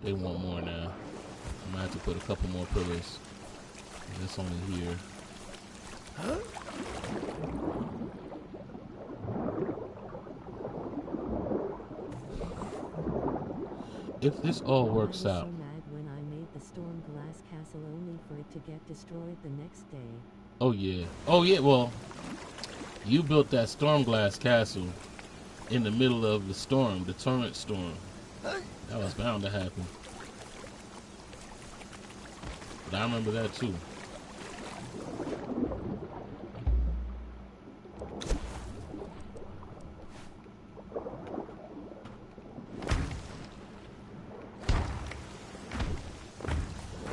Speaker 1: they want more now. I might have to put a couple more pillars. That's only here. Huh? If this all works out.
Speaker 2: I was so mad when I made the storm glass castle only for it to get destroyed the next day.
Speaker 1: Oh yeah. Oh yeah, well, you built that storm glass castle in the middle of the storm, the torrent storm. That was bound to happen. But I remember that too.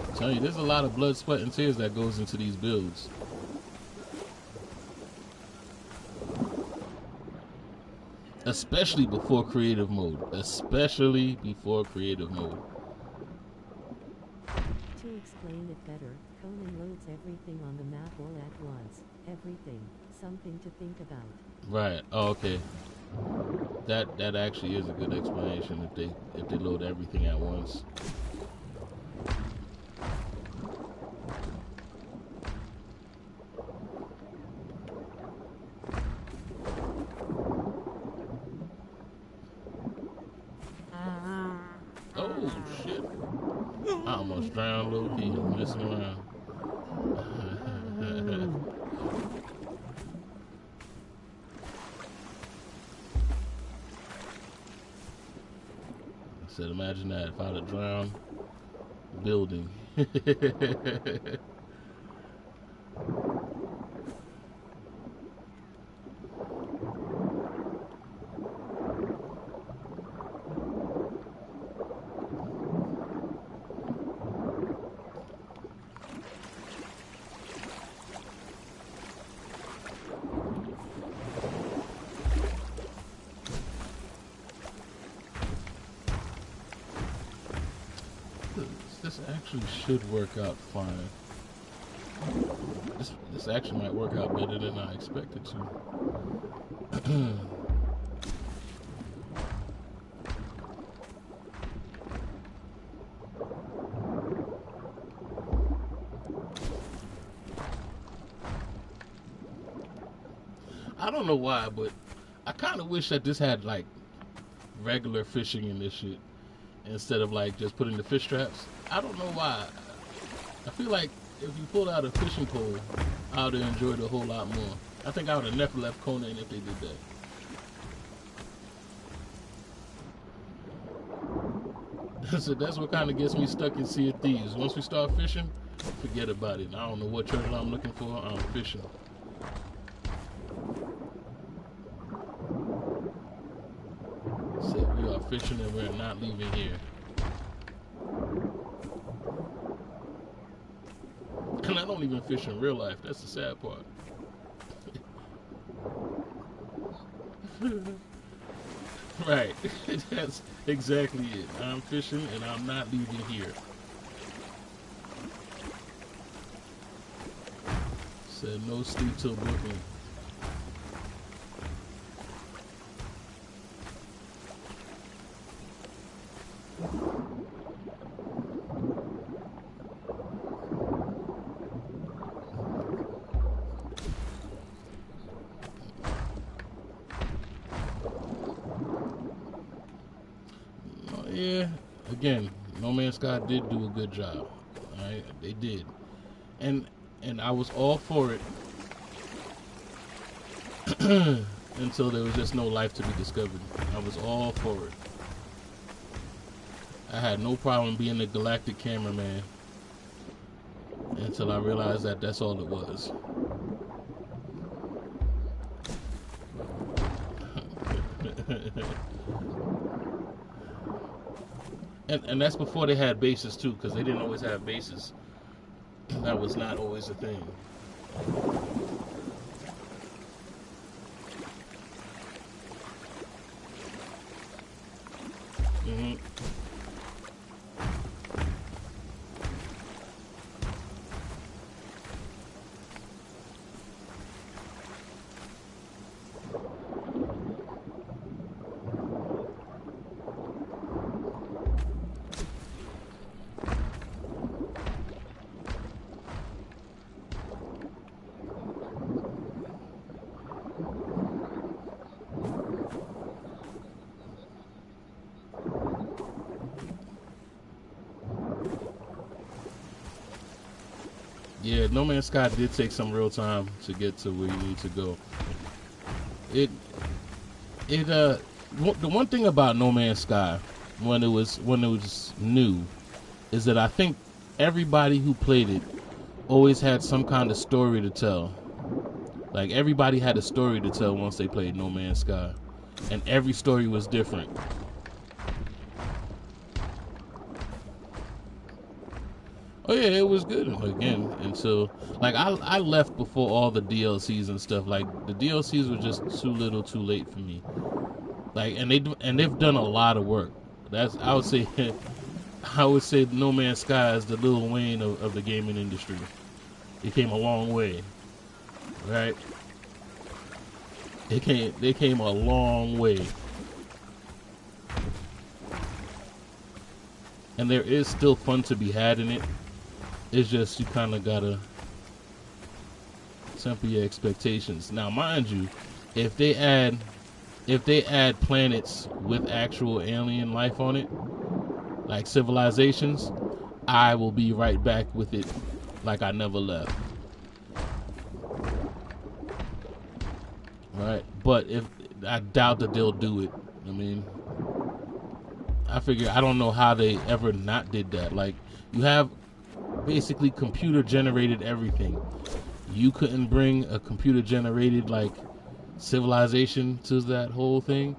Speaker 1: I tell you, there's a lot of blood, sweat, and tears that goes into these builds. Especially before creative mode. Especially before creative mode.
Speaker 2: To explain it better, Conan loads everything on the map all at once. Everything. Something to think about.
Speaker 1: Right. Oh, okay. That actually is a good explanation if they load everything at once. Oh shit. I almost drowned low key messing around. I said, imagine that if I'd have drowned building. actually should work out fine. This actually might work out better than I expected to. I don't know why, but I kind of wish that this had like regular fishing in this shit instead of like just putting the fish traps. I don't know why. I feel like if you pulled out a fishing pole, I would have enjoyed it a whole lot more. I think I would have never left Conan if they did that. So that's what kind of gets me stuck in Sea of Thieves. Once we start fishing, forget about it. I don't know what treasure I'm looking for. I'm fishing. Said we are fishing and we're not leaving here. And I don't even fish in real life. That's the sad part. Right. That's exactly it. I'm fishing and I'm not leaving here. Said no sleep till Brooklyn. Yeah, again, No Man's Sky did do a good job. Alright, they did. And I was all for it until there was just no life to be discovered. I was all for it. I had no problem being the galactic cameraman until I realized that that's all it was. And that's before they had bases too, because they didn't always have bases. That was not always a thing. Mm-hmm. Yeah, No Man's Sky did take some real time to get to where you need to go. The one thing about No Man's Sky when it was new is that I think everybody who played it always had some kind of story to tell. Like everybody had a story to tell once they played No Man's Sky, and every story was different. Oh yeah, it was good again until like I left before all the DLCs and stuff. Like the DLCs were just too little, too late for me. Like they've done a lot of work. That's I would say No Man's Sky is the Lil Wayne of the gaming industry. It came a long way, right? They came a long way, and there is still fun to be had in it. It's just you kind of gotta temper your expectations. Now, mind you, if they add planets with actual alien life on it, like civilizations, I will be right back with it like I never left. Right? But I doubt that they'll do it. I mean, I don't know how they ever not did that. Like, you have basically computer generated everything. You couldn't bring a computer generated like civilization to that whole thing.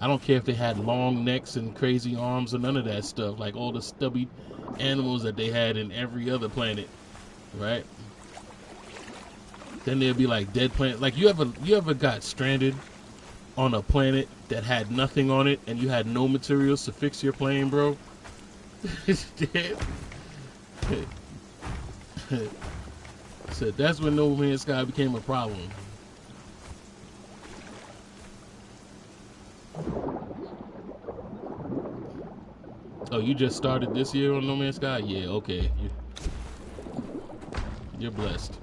Speaker 1: I don't care if they had long necks and crazy arms or none of that stuff, like all the stubby animals that they had in every other planet, right? Then there'd be like dead planet. Like you ever got stranded on a planet that had nothing on it and you had no materials to fix your plane, bro? So that's when No Man's Sky became a problem. Oh, you just started this year on No Man's Sky? Yeah, okay. You're blessed.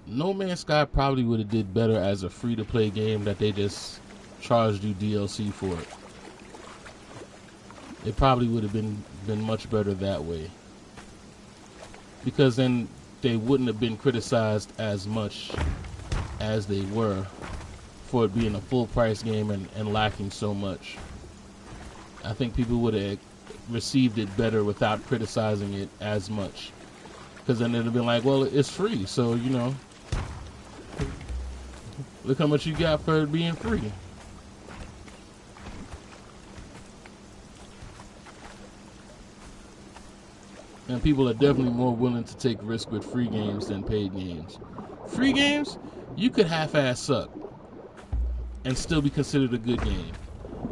Speaker 1: No Man's Sky probably would have did better as a free-to-play game that they just charged you DLC for it. It probably would have been much better that way. Because then they wouldn't have been criticized as much as they were for it being a full-price game and lacking so much. I think people would have received it better without criticizing it as much. Because then it'd have been like, well, it's free, so, you know, look how much you got for it being free. And people are definitely more willing to take risk with free games than paid games. Free games, you could half-ass suck and still be considered a good game.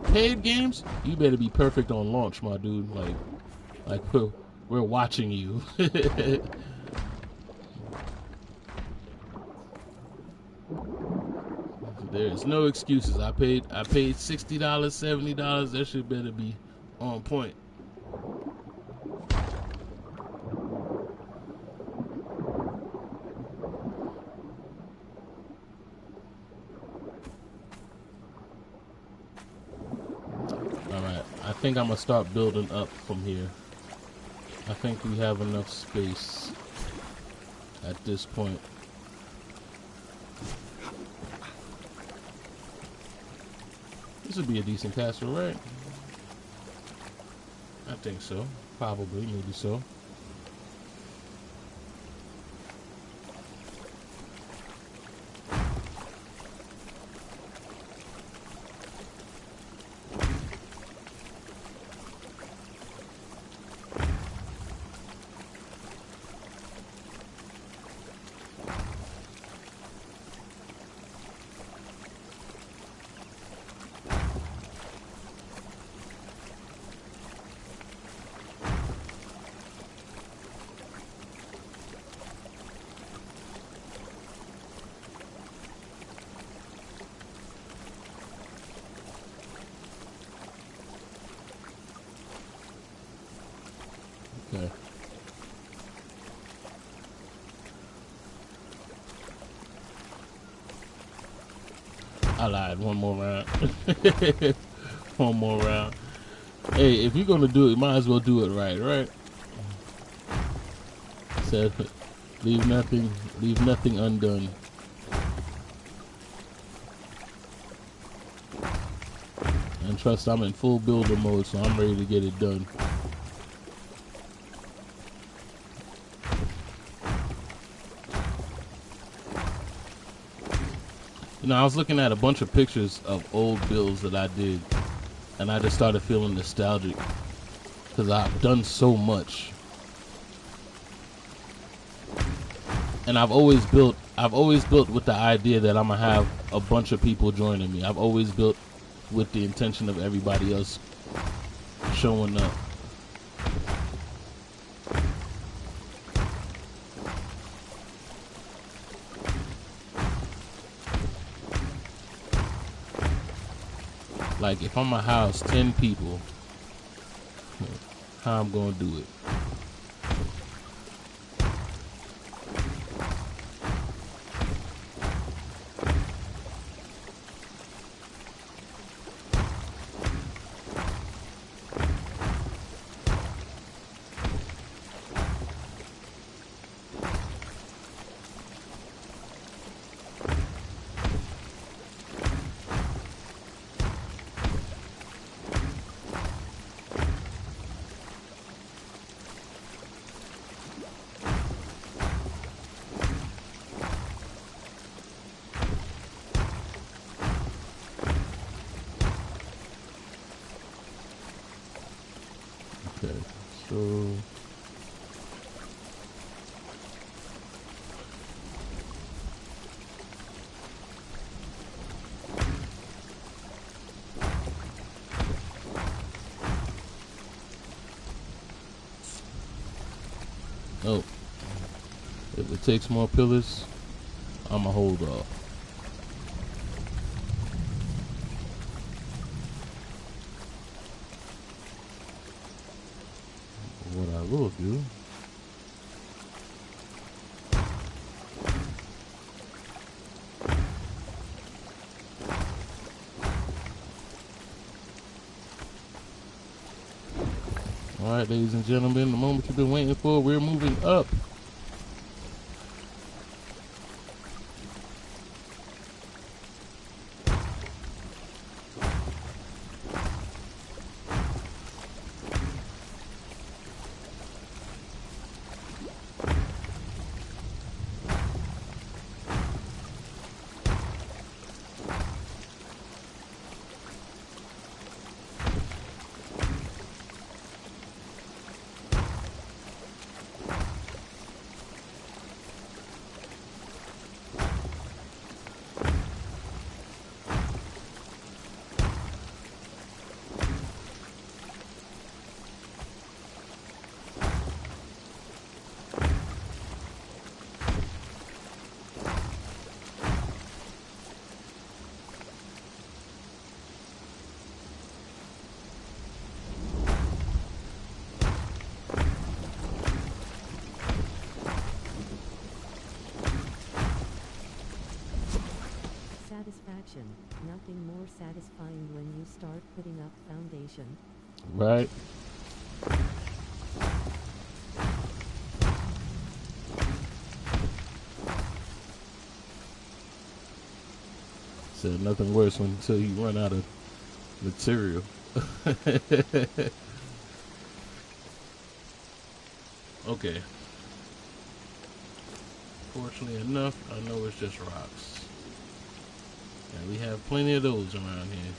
Speaker 1: Paid games, you better be perfect on launch, my dude. Like we're watching you. There's no excuses. I paid $60, $70. That shit better be on point. Alright, I think I'm gonna start building up from here. I think we have enough space at this point. This would be a decent castle, right? I think so. Probably, maybe so. Okay. I lied. One more round. One more round. Hey, if you're gonna do it, you might as well do it right? Said, leave nothing undone. And trust, I'm in full builder mode, so I'm ready to get it done. You know, I was looking at a bunch of pictures of old builds that I did, and I just started feeling nostalgic because I've done so much, and I've always built with the idea that I'm gonna have a bunch of people joining me. I've always built with the intention of everybody else showing up. Like, if I'm gonna house 10 people, how I'm gonna do it? Oh, if it takes more pillars, I'ma hold off. What I will do, alright, ladies and gentlemen, the moment you've been waiting for, we're moving up.
Speaker 2: Satisfaction. Nothing more satisfying when you start putting up foundation.
Speaker 1: Right? Said nothing worse until you run out of material. Okay. Fortunately enough, I know it's just rocks. And we have plenty of those around here.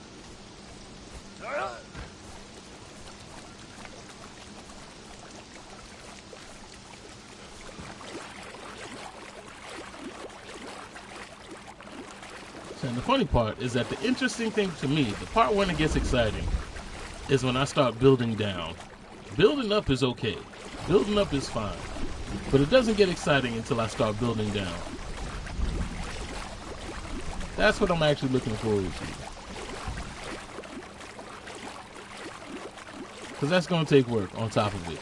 Speaker 1: And the funny part is that the interesting thing to me, the part when it gets exciting, is when I start building down. Building up is okay. Building up is fine. But it doesn't get exciting until I start building down. That's what I'm actually looking forward to. Because that's going to take work on top of it.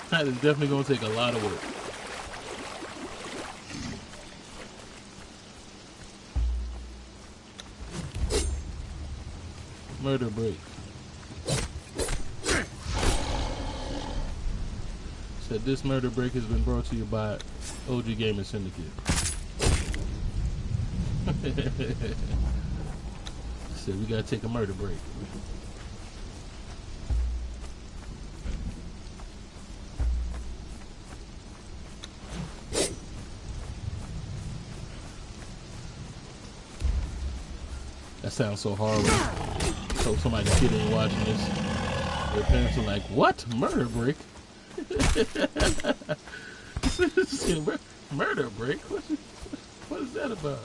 Speaker 1: That is definitely going to take a lot of work. Murder break. Said this murder break has been brought to you by OG Gamerz Syndicate. Said we gotta take a murder break. That sounds so horrible. So somebody kidding watching this. Their parents are like, what? Murder break? Murder break? What is that about?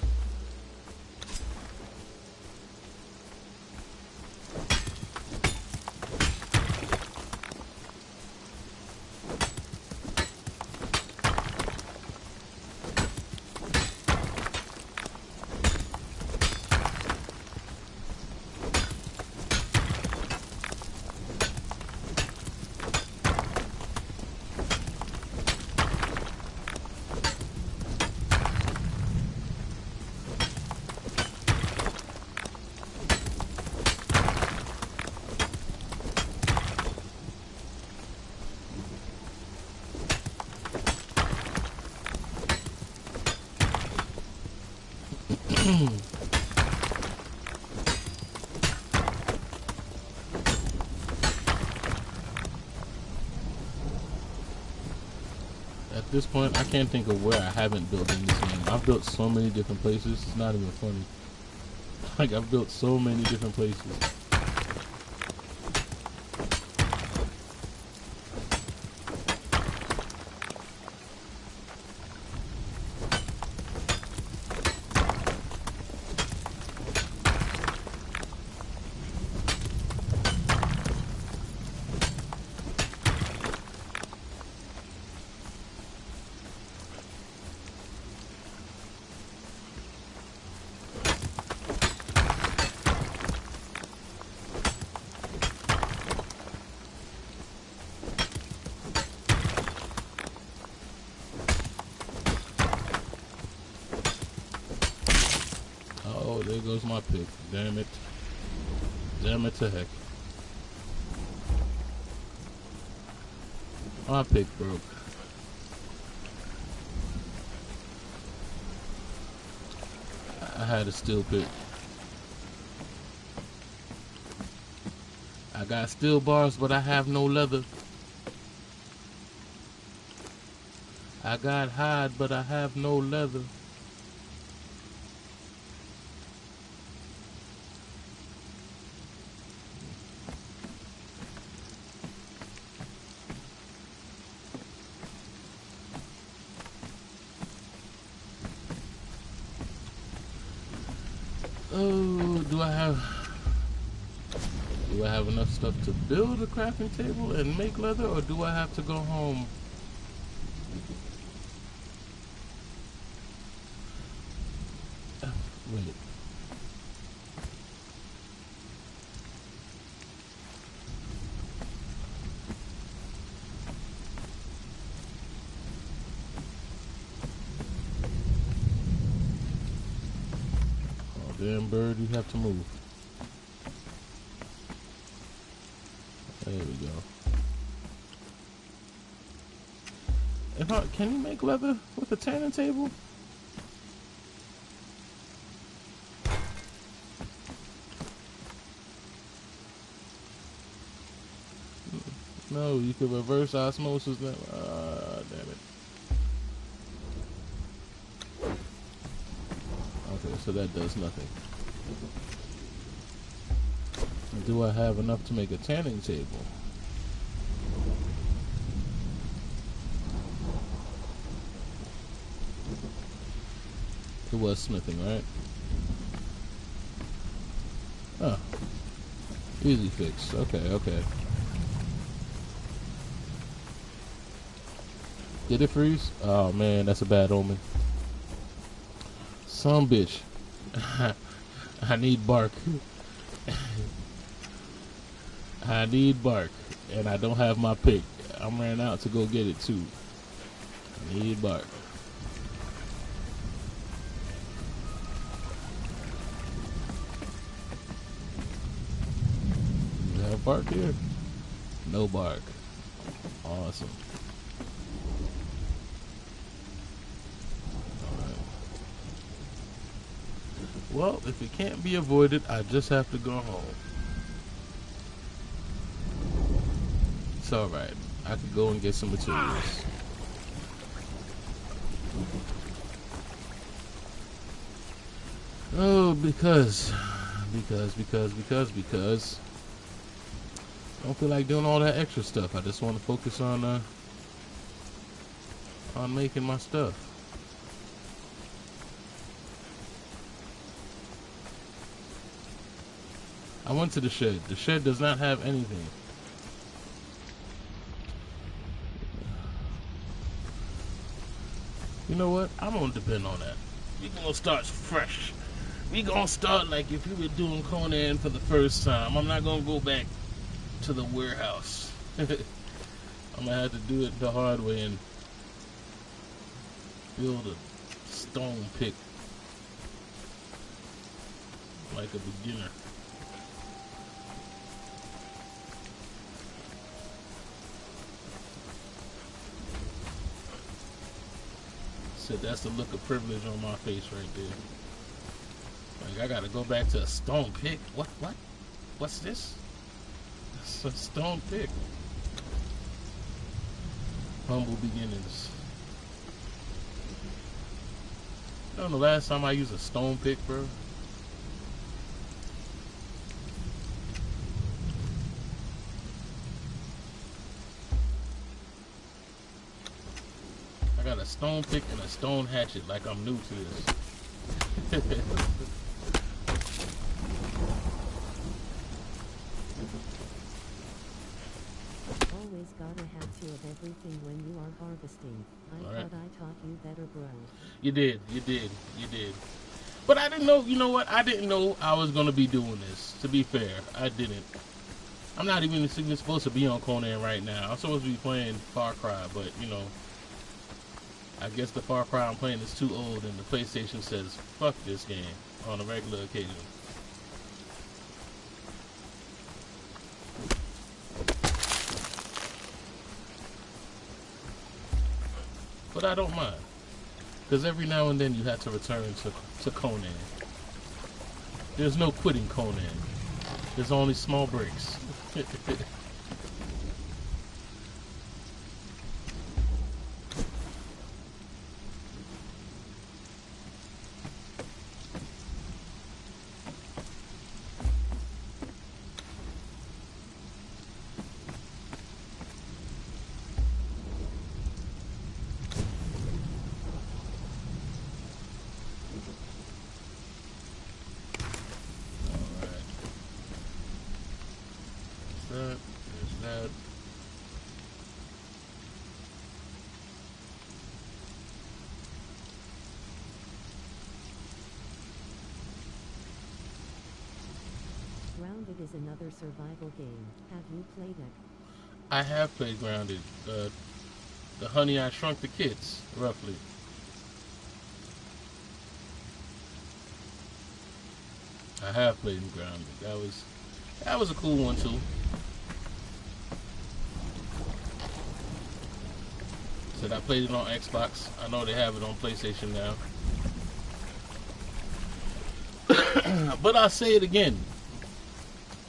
Speaker 1: At this point, I can't think of where I haven't built in this game. I've built so many different places, it's not even funny. Like, I've built so many different places. goes my pick. Damn it. Damn it to heck. My pick broke. I had a steel pick. I got steel bars, but I have no leather. I got hide, but I have no leather. Oh, do I have enough stuff to build a crafting table and make leather, or do I have to go home? Wait. Oh, damn bird, you have to move. There we go. Can you make leather with a tanning table? No, you could reverse osmosis. Damn it. Okay, so that does nothing. Do I have enough to make a tanning table? It was smithing, right? Oh. Easy fix. Okay, okay. Did it freeze? Oh man, that's a bad omen. Some bitch. I need bark. I need bark. And I don't have my pick. I'm ran out to go get it too. I need bark. You have bark here? No bark. Awesome. Well, if it can't be avoided, I just have to go home. It's alright. I could go and get some materials. Oh, because I don't feel like doing all that extra stuff. I just want to focus on making my stuff. I went to the shed. The shed does not have anything. You know what? I'm gonna depend on that. We gonna start fresh. We gonna start like if we were doing Conan for the first time. I'm not gonna go back to the warehouse. I'm gonna have to do it the hard way and build a stone pick like a beginner. So that's the look of privilege on my face right there. Like I gotta go back to a stone pick. What? What's this? It's a stone pick. Humble beginnings. You know the last time I used a stone pick, bro? I got a stone pick and a stone hatchet, like I'm new to this.
Speaker 2: Always gotta have two of everything when you are harvesting. I thought I taught you better, bro.
Speaker 1: You did. But I didn't know, you know what? I didn't know I was gonna be doing this. To be fair, I didn't. I'm not even supposed to be on Conan right now. I'm supposed to be playing Far Cry, but you know, I guess the Far Cry I'm playing is too old and the PlayStation says, fuck this game. on a regular occasion. But I don't mind, because every now and then you have to return to Conan. There's no quitting Conan. There's only small breaks. There's that.
Speaker 2: Grounded is another survival game. Have you played it?
Speaker 1: I have played Grounded. The Honey I Shrunk the Kids, roughly. I have played Grounded. That was a cool one too. Said I played it on Xbox. I know they have it on PlayStation now. But I'll say it again.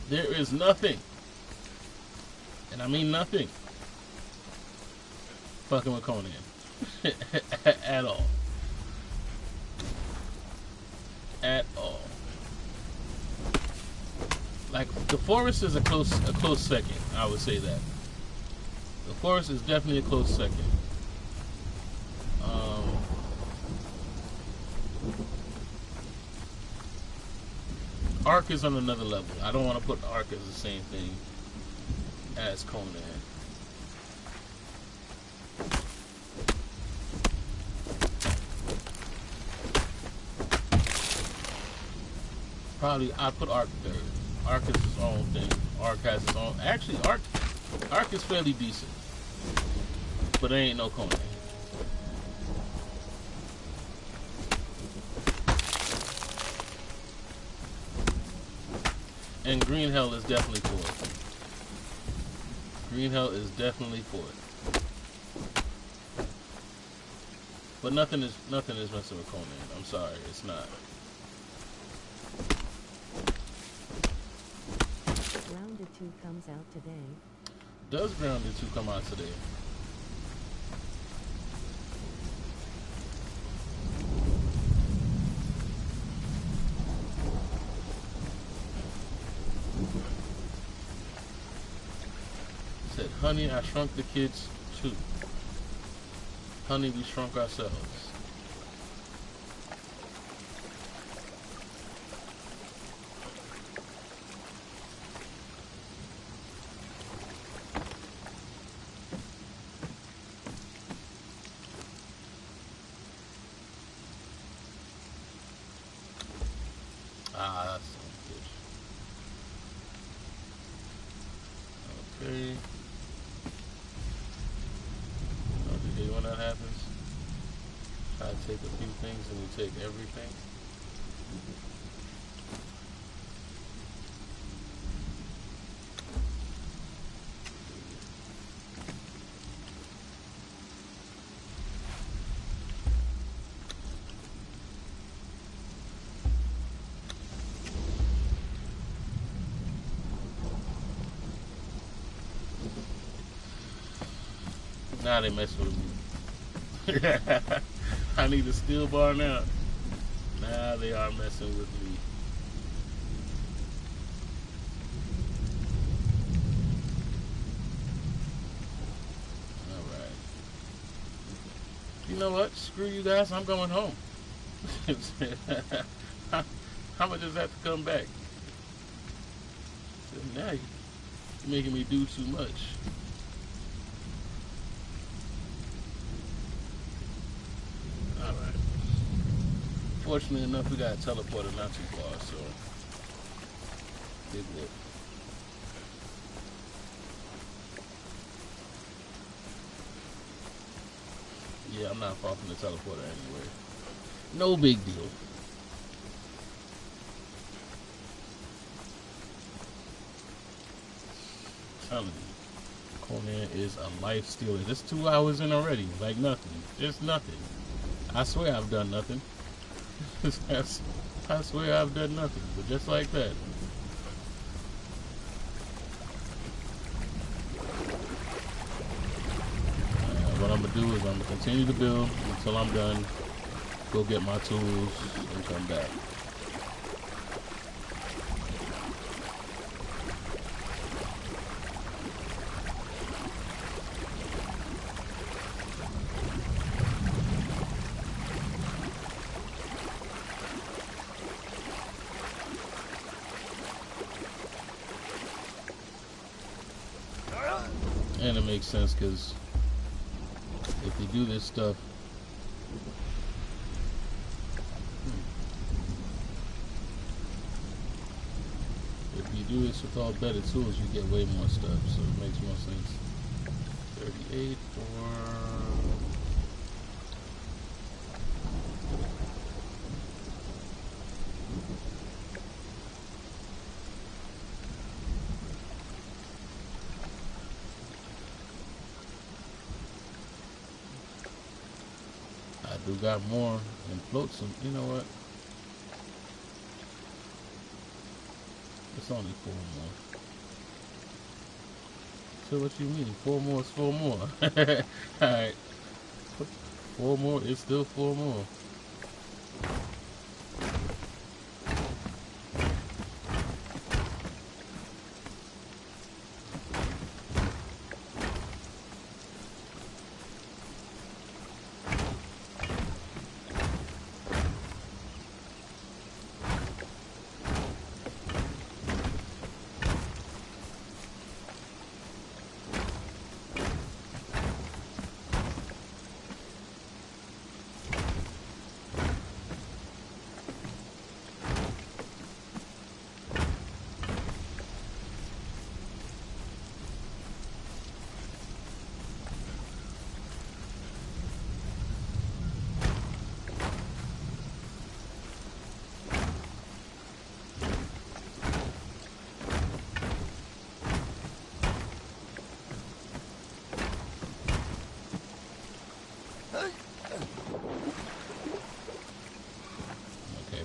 Speaker 1: There is nothing, and I mean nothing, fucking with Conan at all. At all. Like, the Forest is a close second. I would say that. The Forest is definitely a close second. Ark is on another level. I don't want to put Ark as the same thing as Conan. Probably I put Ark third. Ark is its own thing. Ark has its own. Actually, Ark is fairly decent, but it ain't no Conan. And Green Hell is definitely for it. Green Hell is definitely for it. But nothing is messing with Conan. I'm sorry, it's not.
Speaker 2: Grounded 2 comes out today.
Speaker 1: Does Grounded 2 come out today? Said, Honey, I Shrunk the Kids 2. Honey, we shrunk ourselves. Ah, that's so good. Okay. Okay, when that happens, try to take a few things and we take everything. Now they messing with me. I need a steel bar now. Now they are messing with me. Alright. You know what? Screw you guys, I'm going home. How much does that to come back? Now you're making me do too much. Fortunately enough, we got a teleporter not too far, so big whoop. Yeah, I'm not far from the teleporter anyway. No big deal. telling you, Conan is a life stealer. This 2 hours in already, like nothing, just nothing. I swear I've done nothing. I swear I've done nothing, but just like that. What I'm gonna do is I'm gonna continue to build until I'm done. Go get my tools and come back. And it makes sense because if you do this stuff, if you do this with all better tools, you get way more stuff, so it makes more sense. 38 for... I do got more and floats some, you know what? It's only 4 more. So what you mean? 4 more is 4 more. Alright. 4 more is still 4 more.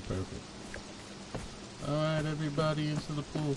Speaker 1: Perfect. Alright, everybody into the pool.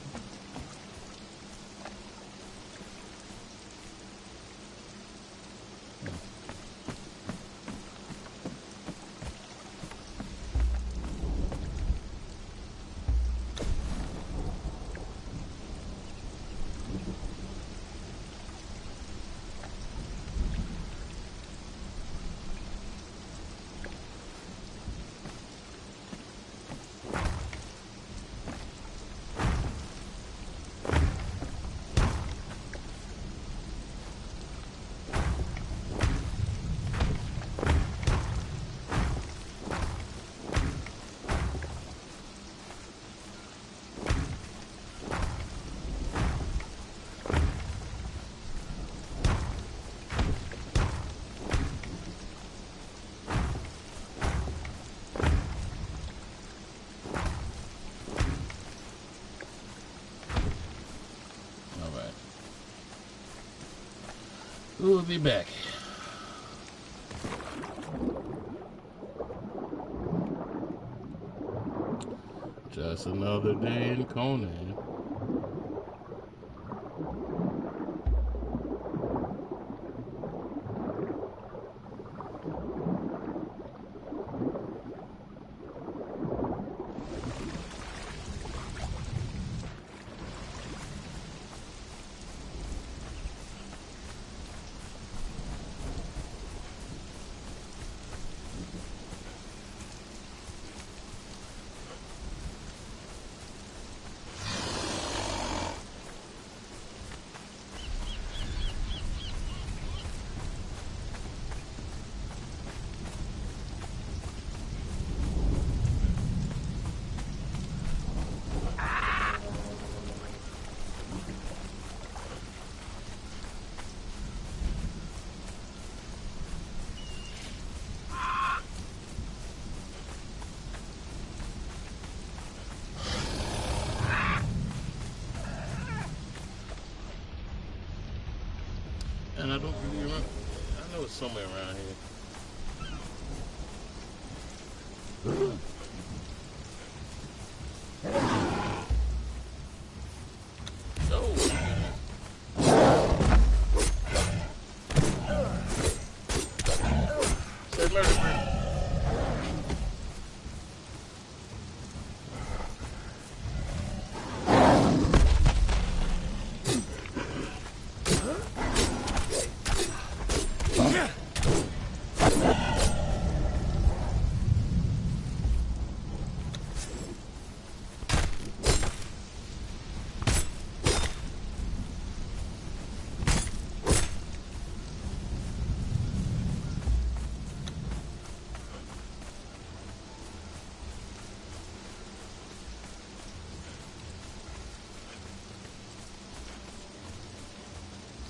Speaker 1: We'll be back. Just another day in Conan. I don't really remember. I know it's somewhere around here.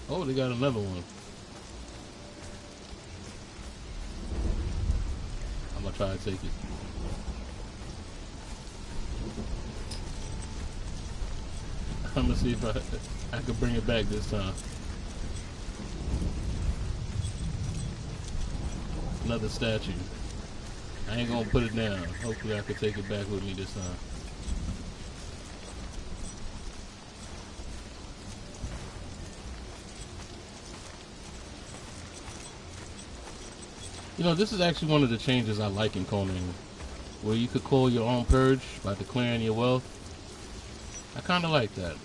Speaker 1: Oh, they got another one. I'm gonna try to take it. I'm gonna see if I can bring it back this time. Another statue. I ain't gonna put it down. Hopefully I can take it back with me this time. You know, this is actually one of the changes I like in Conan, where you could call your own purge by declaring your wealth. I kind of like that.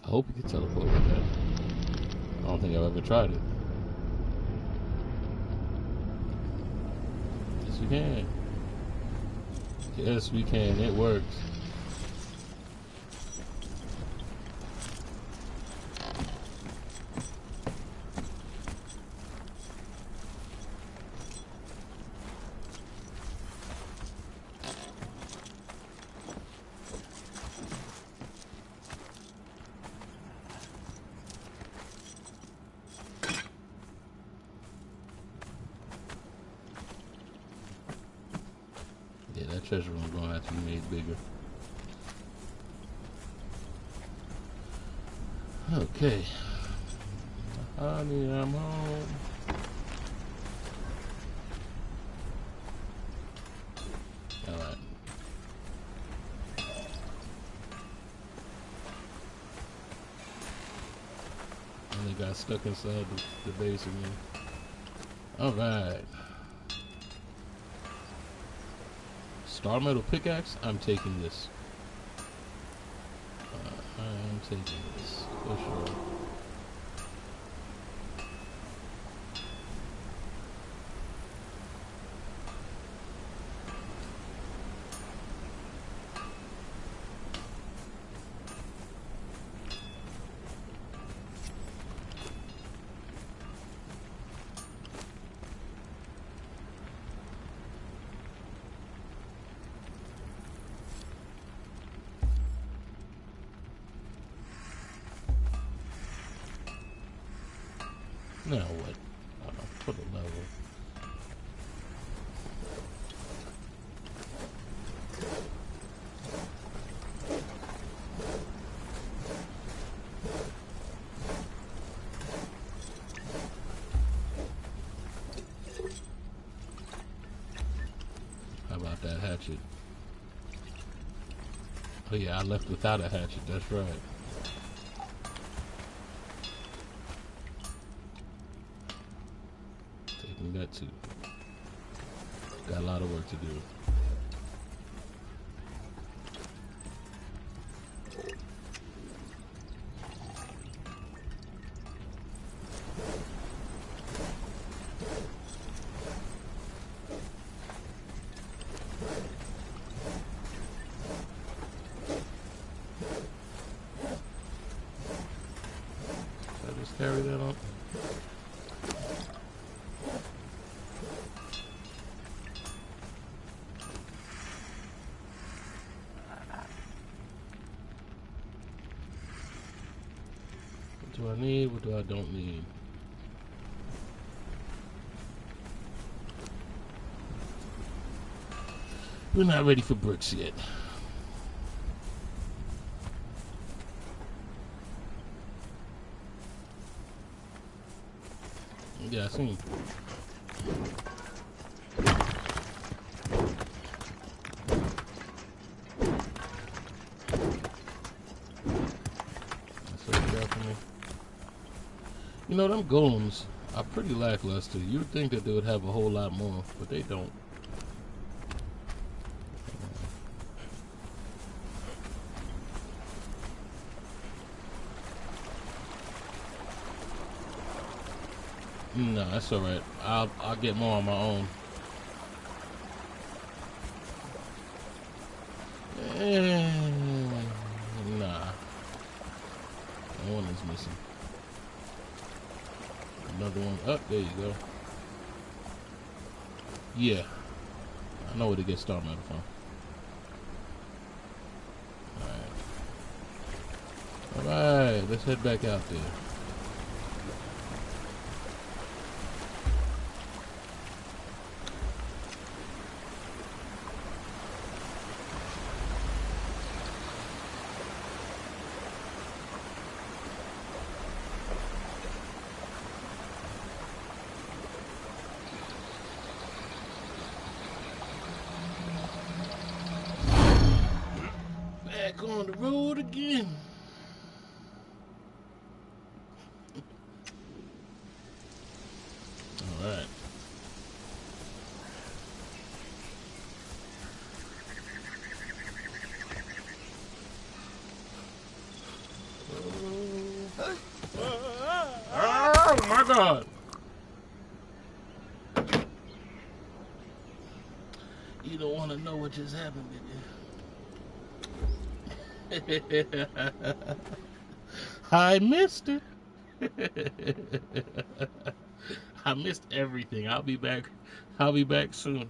Speaker 1: I hope you can teleport with that. I don't think I've ever tried it. Yes, we can. Yes, we can. It works. Yeah, that treasure room is gonna have to be made bigger. Okay. Honey, I'm home. Alright. And they got stuck inside the base again. Alright. Star metal pickaxe? I'm taking this. I'm taking this for sure. Now what? For the level. How about that hatchet? Oh yeah, I left without a hatchet, that's right. That too. Got a lot of work to do. carry that on? What do I need? What do I don't need? We're not ready for bricks yet. Yeah, I seen. That's what you got for me. You know, them golems are pretty lackluster. You'd think that they would have a whole lot more, but they don't. No, that's all right. I'll get more on my own. Nah, one is missing. Another one. Up there you go. Yeah, I know where to get star metal from. All right, let's head back out there. Back on the road again. All right. Oh my God. You don't want to know what just happened, baby. I missed it. I missed everything. I'll be back. I'll be back soon.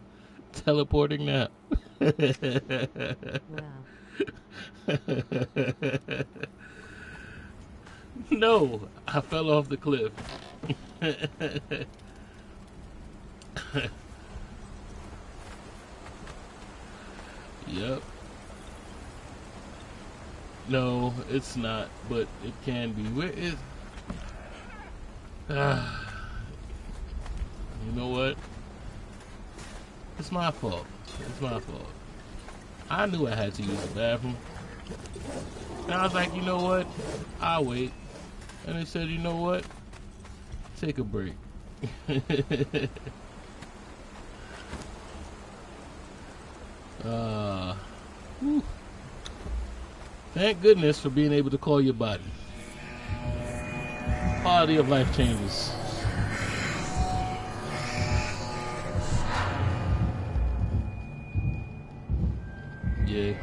Speaker 1: Teleporting now.
Speaker 2: Wow.
Speaker 1: No, I fell off the cliff. Yep. No, it's not, but it can be. Where is... You know what? It's my fault. It's my fault. I knew I had to use the bathroom. And I was like, you know what? I'll wait. And they said, you know what? Take a break. Whew. Thank goodness for being able to call your body. Quality of life changes. Yeah.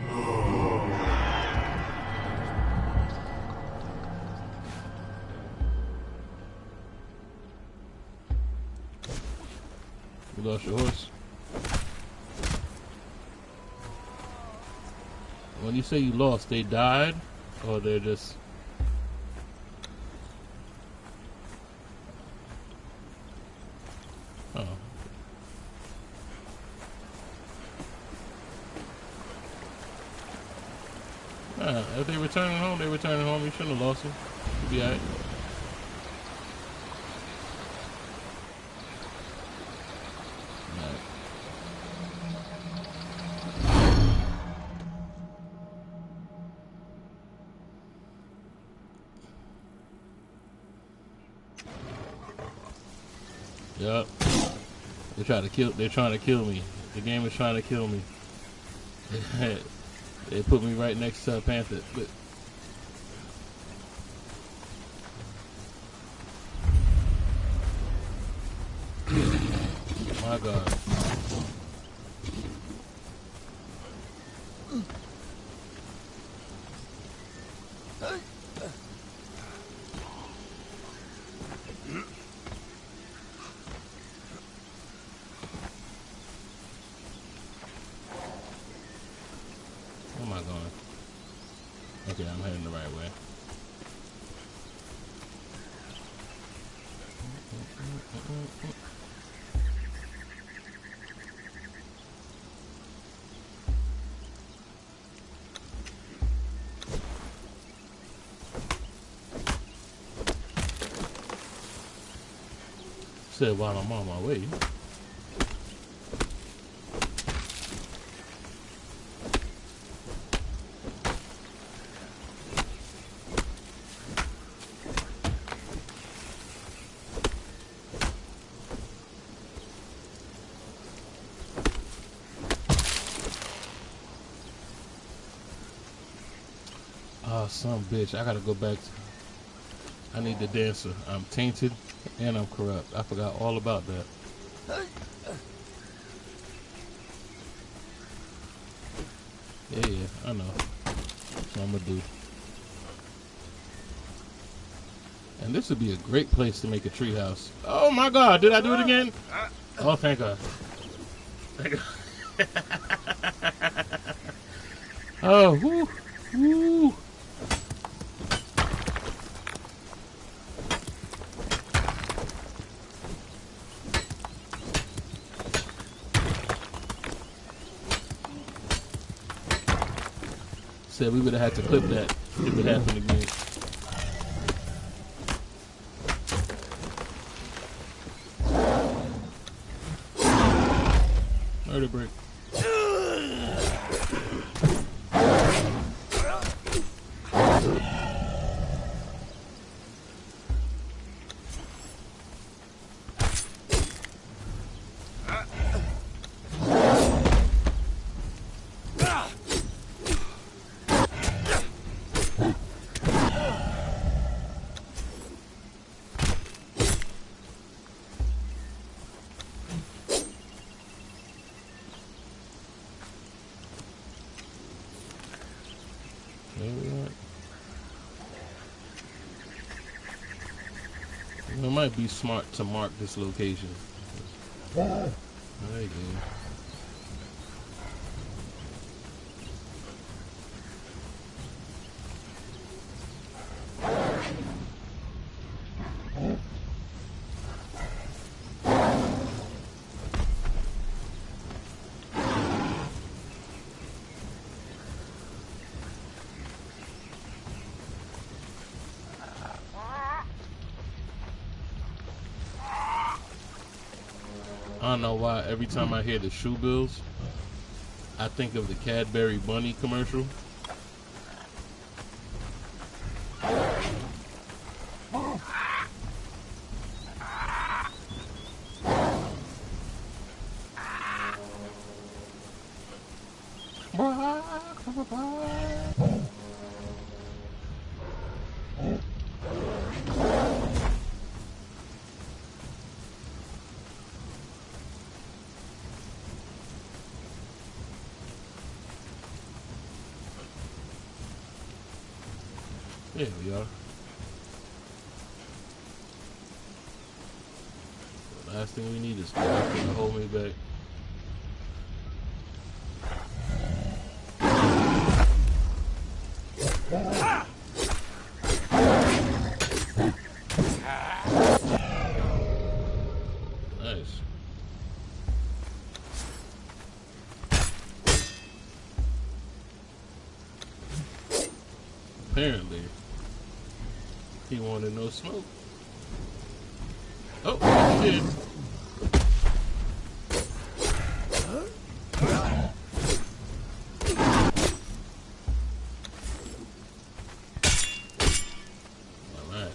Speaker 1: You lost your horse? When you say you lost, they died? Or they're just... Oh. Nah, if they returning home, they returning home. You shouldn't have lost them. You'll be alright. Yep. They're trying to kill me. The game is trying to kill me. They put me right next to a panther. But my God. am I going? Okay, I'm heading the right way. Said while I'm on my way. Oh, son of a bitch. I gotta go back to... I need the dancer. I'm tainted and I'm corrupt. I forgot all about that. Yeah, I know. That's what I'm gonna do. And this would be a great place to make a treehouse. Oh my god, did I do it again? Oh, thank god. Thank god. Oh, whoo, whoo. Said we would have had to clip that if it happened again. Murder break. It might be smart to mark this location. There you go. I don't know why every time I hear the shoe bills, I think of the Cadbury Bunny commercial. There we are. The last thing we need is nothing to hold me back. Nice. Apparently, he wanted no smoke. Oh, he did. Alright.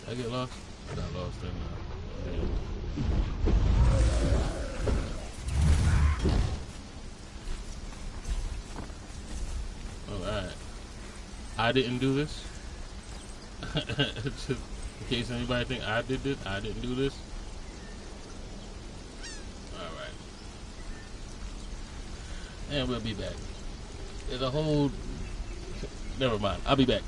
Speaker 1: Did I get lost? I got lost in Alright. I didn't do this. In case anybody think I did this, I didn't do this. Alright. And we'll be back. There's a whole... Never mind. I'll be back.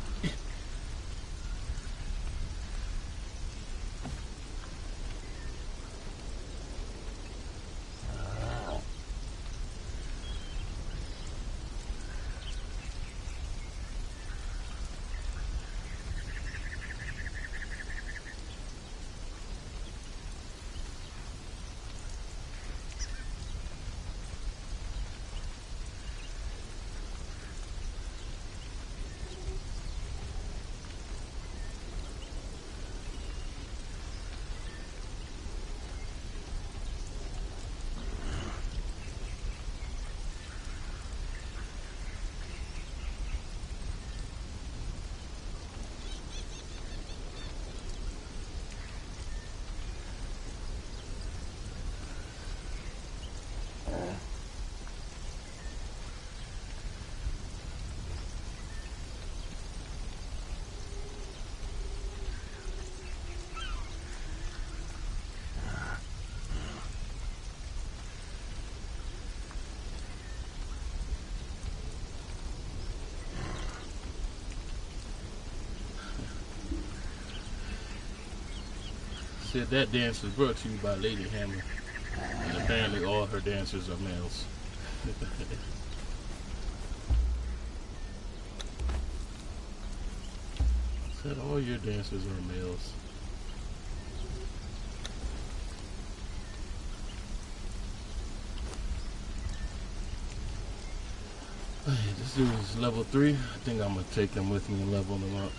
Speaker 1: Said that dance was brought to you by Lady Hammer, and apparently all her dancers are males. Said all your dancers are males. This dude is level 3. I think I'm gonna take him with me and level him up.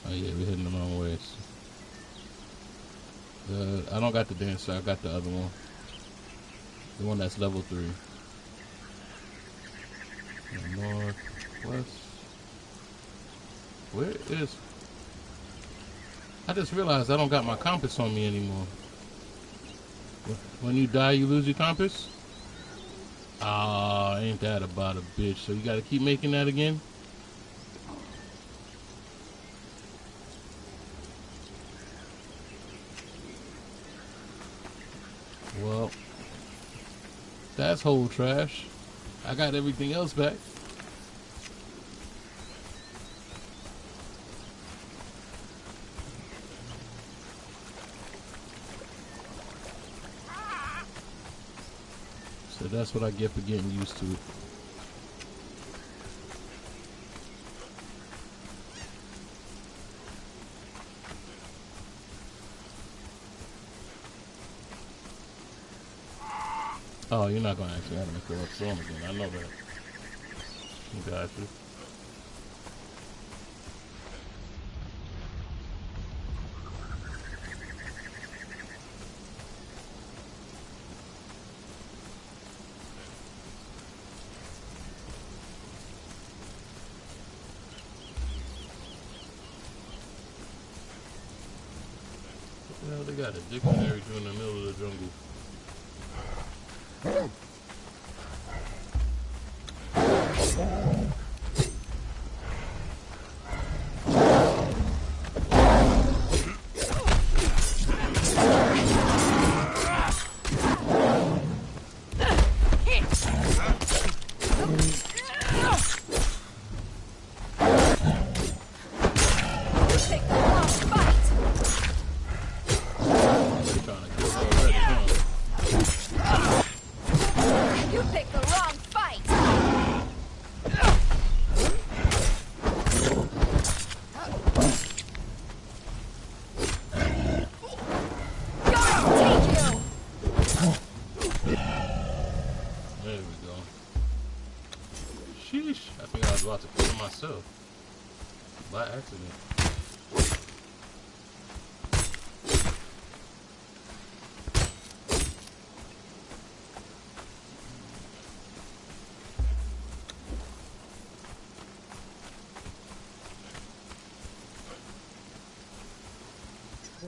Speaker 1: Oh yeah, we're heading the wrong way. I don't got the dancer, I got the other one. The one that's level 3. North, west. Where is... I just realized I don't got my compass on me anymore. When you die, you lose your compass? Ah, ain't that about a bitch. So you gotta keep making that again? Well, that's whole trash. I got everything else back. So that's what I get for getting used to it. Oh, you're not going to actually have me fill up storm again. I know that. Got you. Well, they got a dictionary in the middle of the jungle. About to kill myself by accident.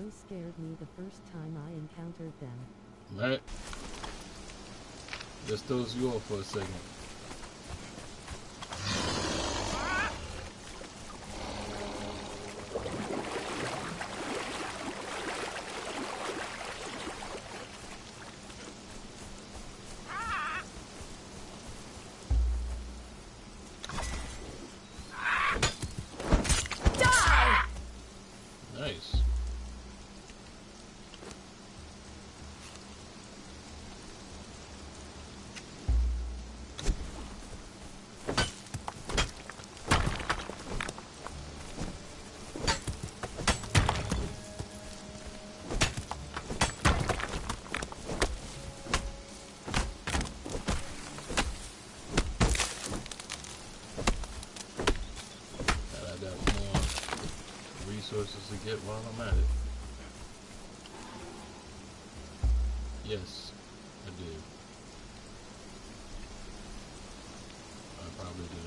Speaker 2: Those scared me the first time I encountered them.
Speaker 1: Right? Just throws you off for a second. Nice. And I got more resources to get while I'm at it. Yes, I did. I probably did.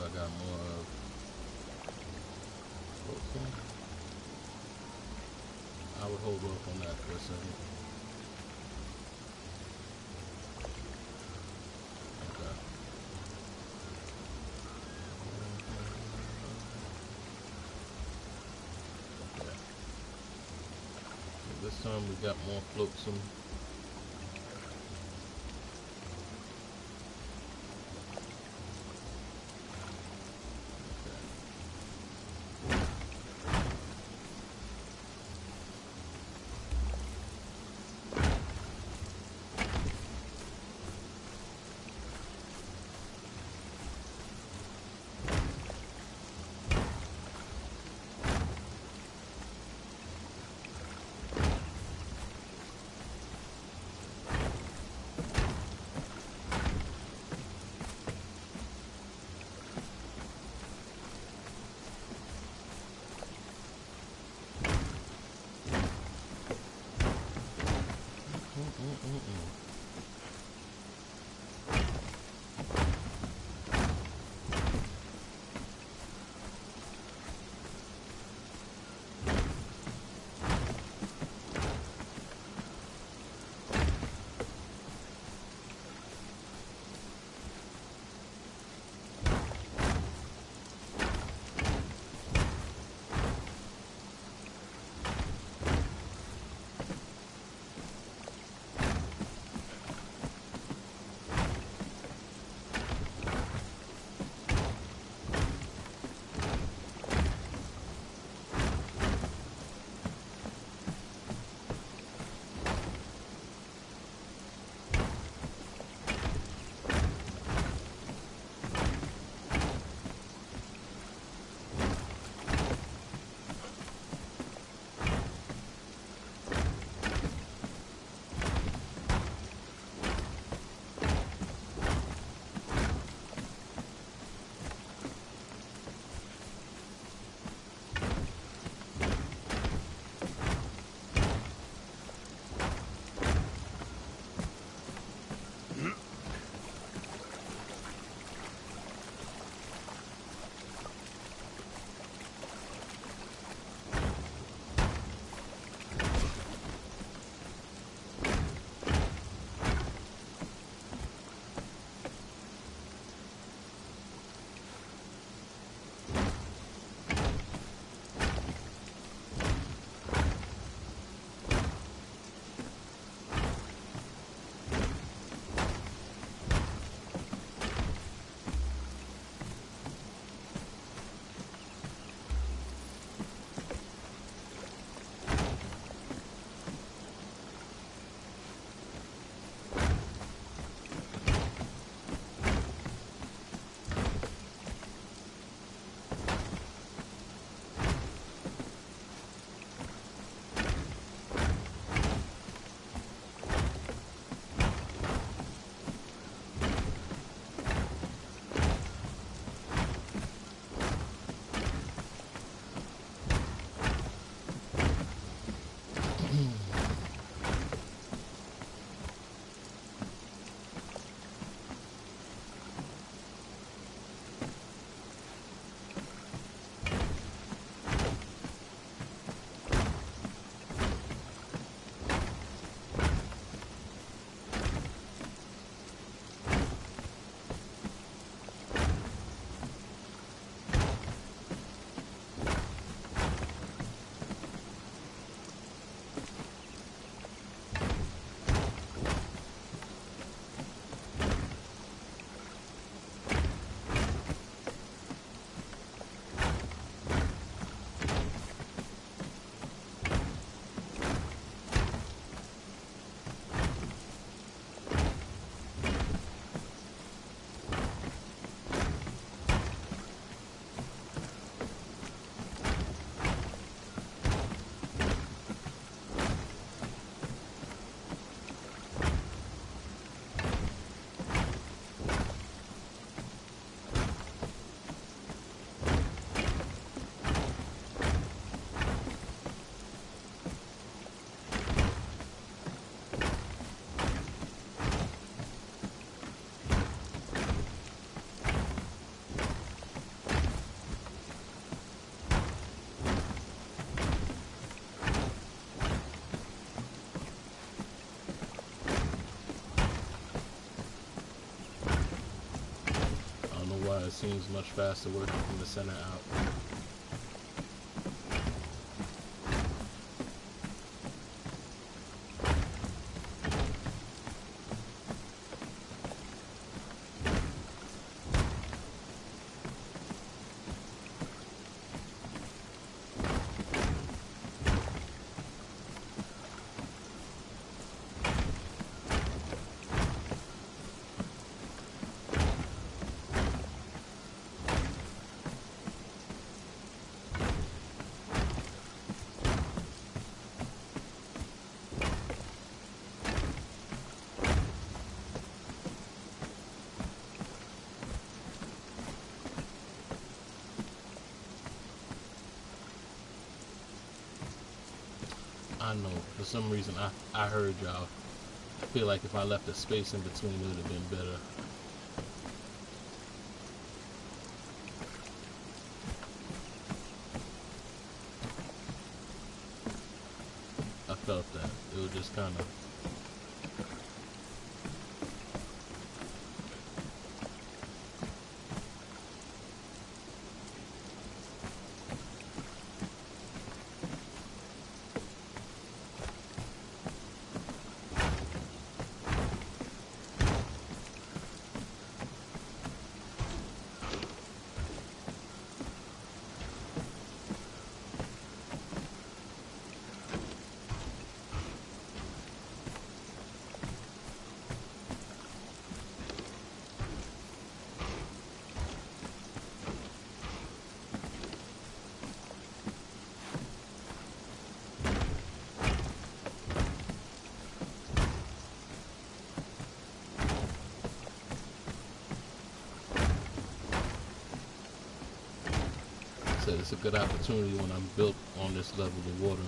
Speaker 1: I got more of. Okay. I would hold off on that for a second. Okay. Okay. So this time we got more flotsam. it seems much faster working from the center out. I know, for some reason I heard y'all. I feel like if I left a space in between, it would have been better. I felt that. It was just kind of... It's a good opportunity when I'm built on this level of water.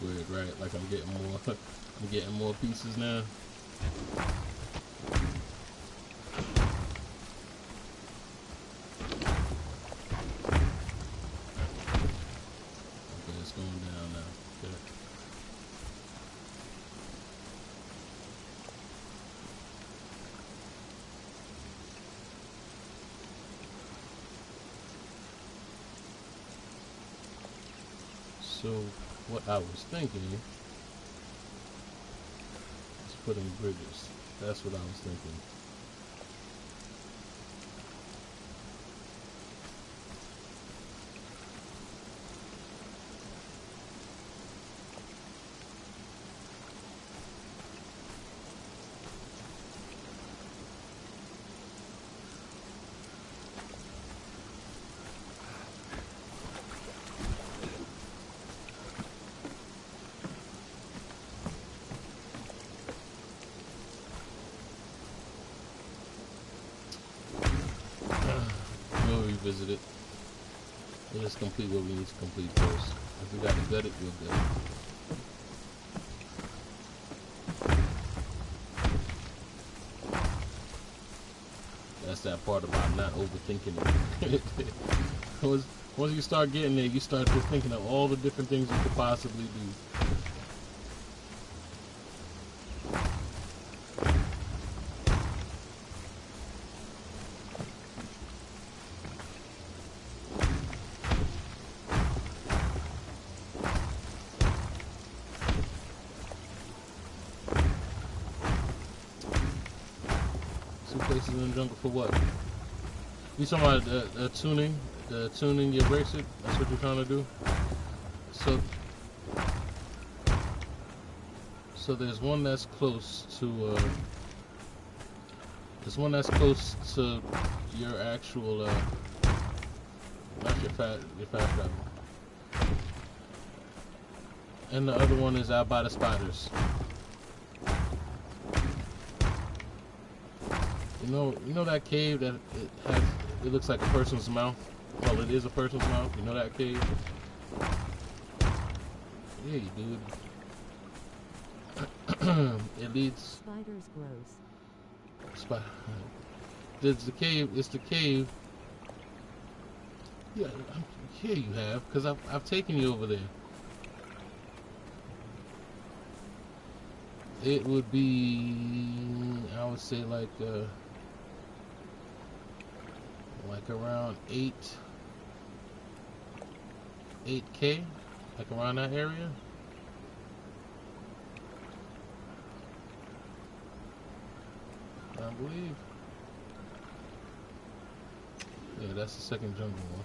Speaker 1: Weird, right? Like I'm getting more, I'm getting more pieces now. Okay, it's going down now. Okay. So what I was thinking is putting bridges. That's what I was thinking. revisit it. Let's complete what we need to complete first. If we got to gut it, we'll gut it. That's that part about not overthinking it. Once you start getting there, you start just thinking of all the different things you could possibly do. Places in the jungle for what? You talking about the tuning your brakes? That's what you're trying to do. So there's one that's close to your actual not your fast travel, and the other one is out by the spiders. You know that cave that it looks like a person's mouth? Well, it is a person's mouth. You know that cave? Yeah, you do. It leads.
Speaker 2: Spiders gross.
Speaker 1: It's the cave. Yeah, here you have, because I've taken you over there. It would be, I would say, like around 8K, like around that area. I believe. Yeah, that's the second jungle one.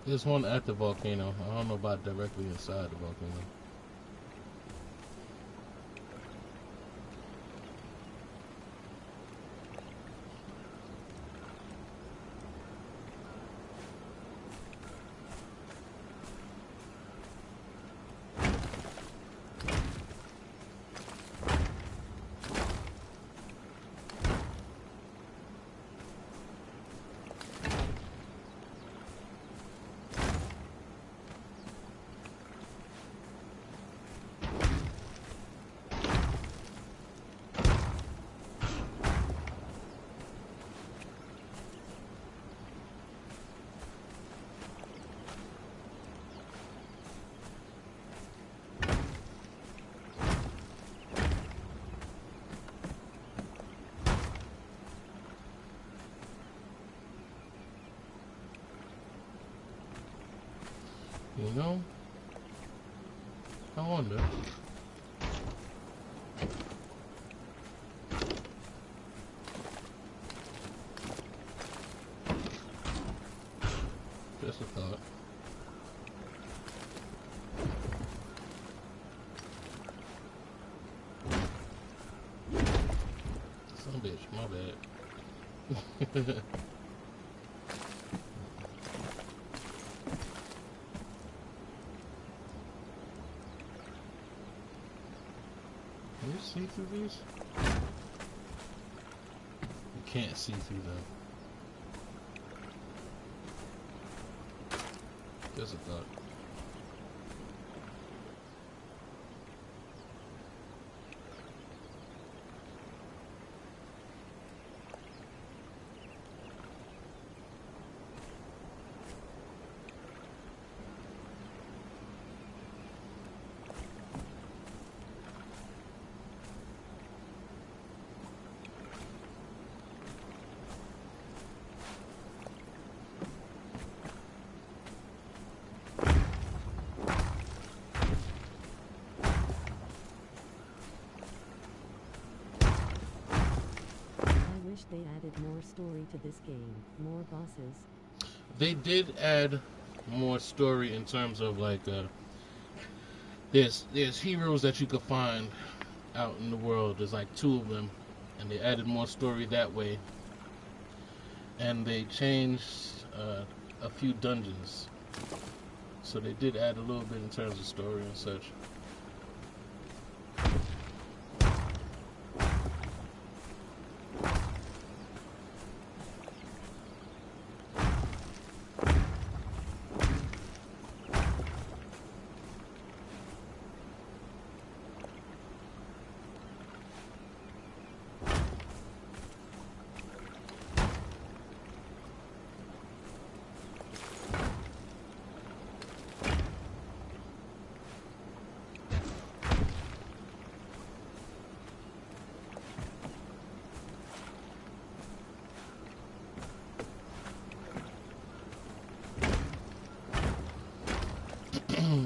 Speaker 1: There's one at the volcano. I don't know about directly inside the volcano. You know? I wonder. Just a thought. Some bitch, my bad. Can you see through these? You can't see through them. Just a thought.
Speaker 2: they added more story to this game, more bosses.
Speaker 1: They did add more story in terms of like there's heroes that you could find out in the world. There's like 2 of them, and they added more story that way. And they changed a few dungeons, so they did add a little bit in terms of story and such.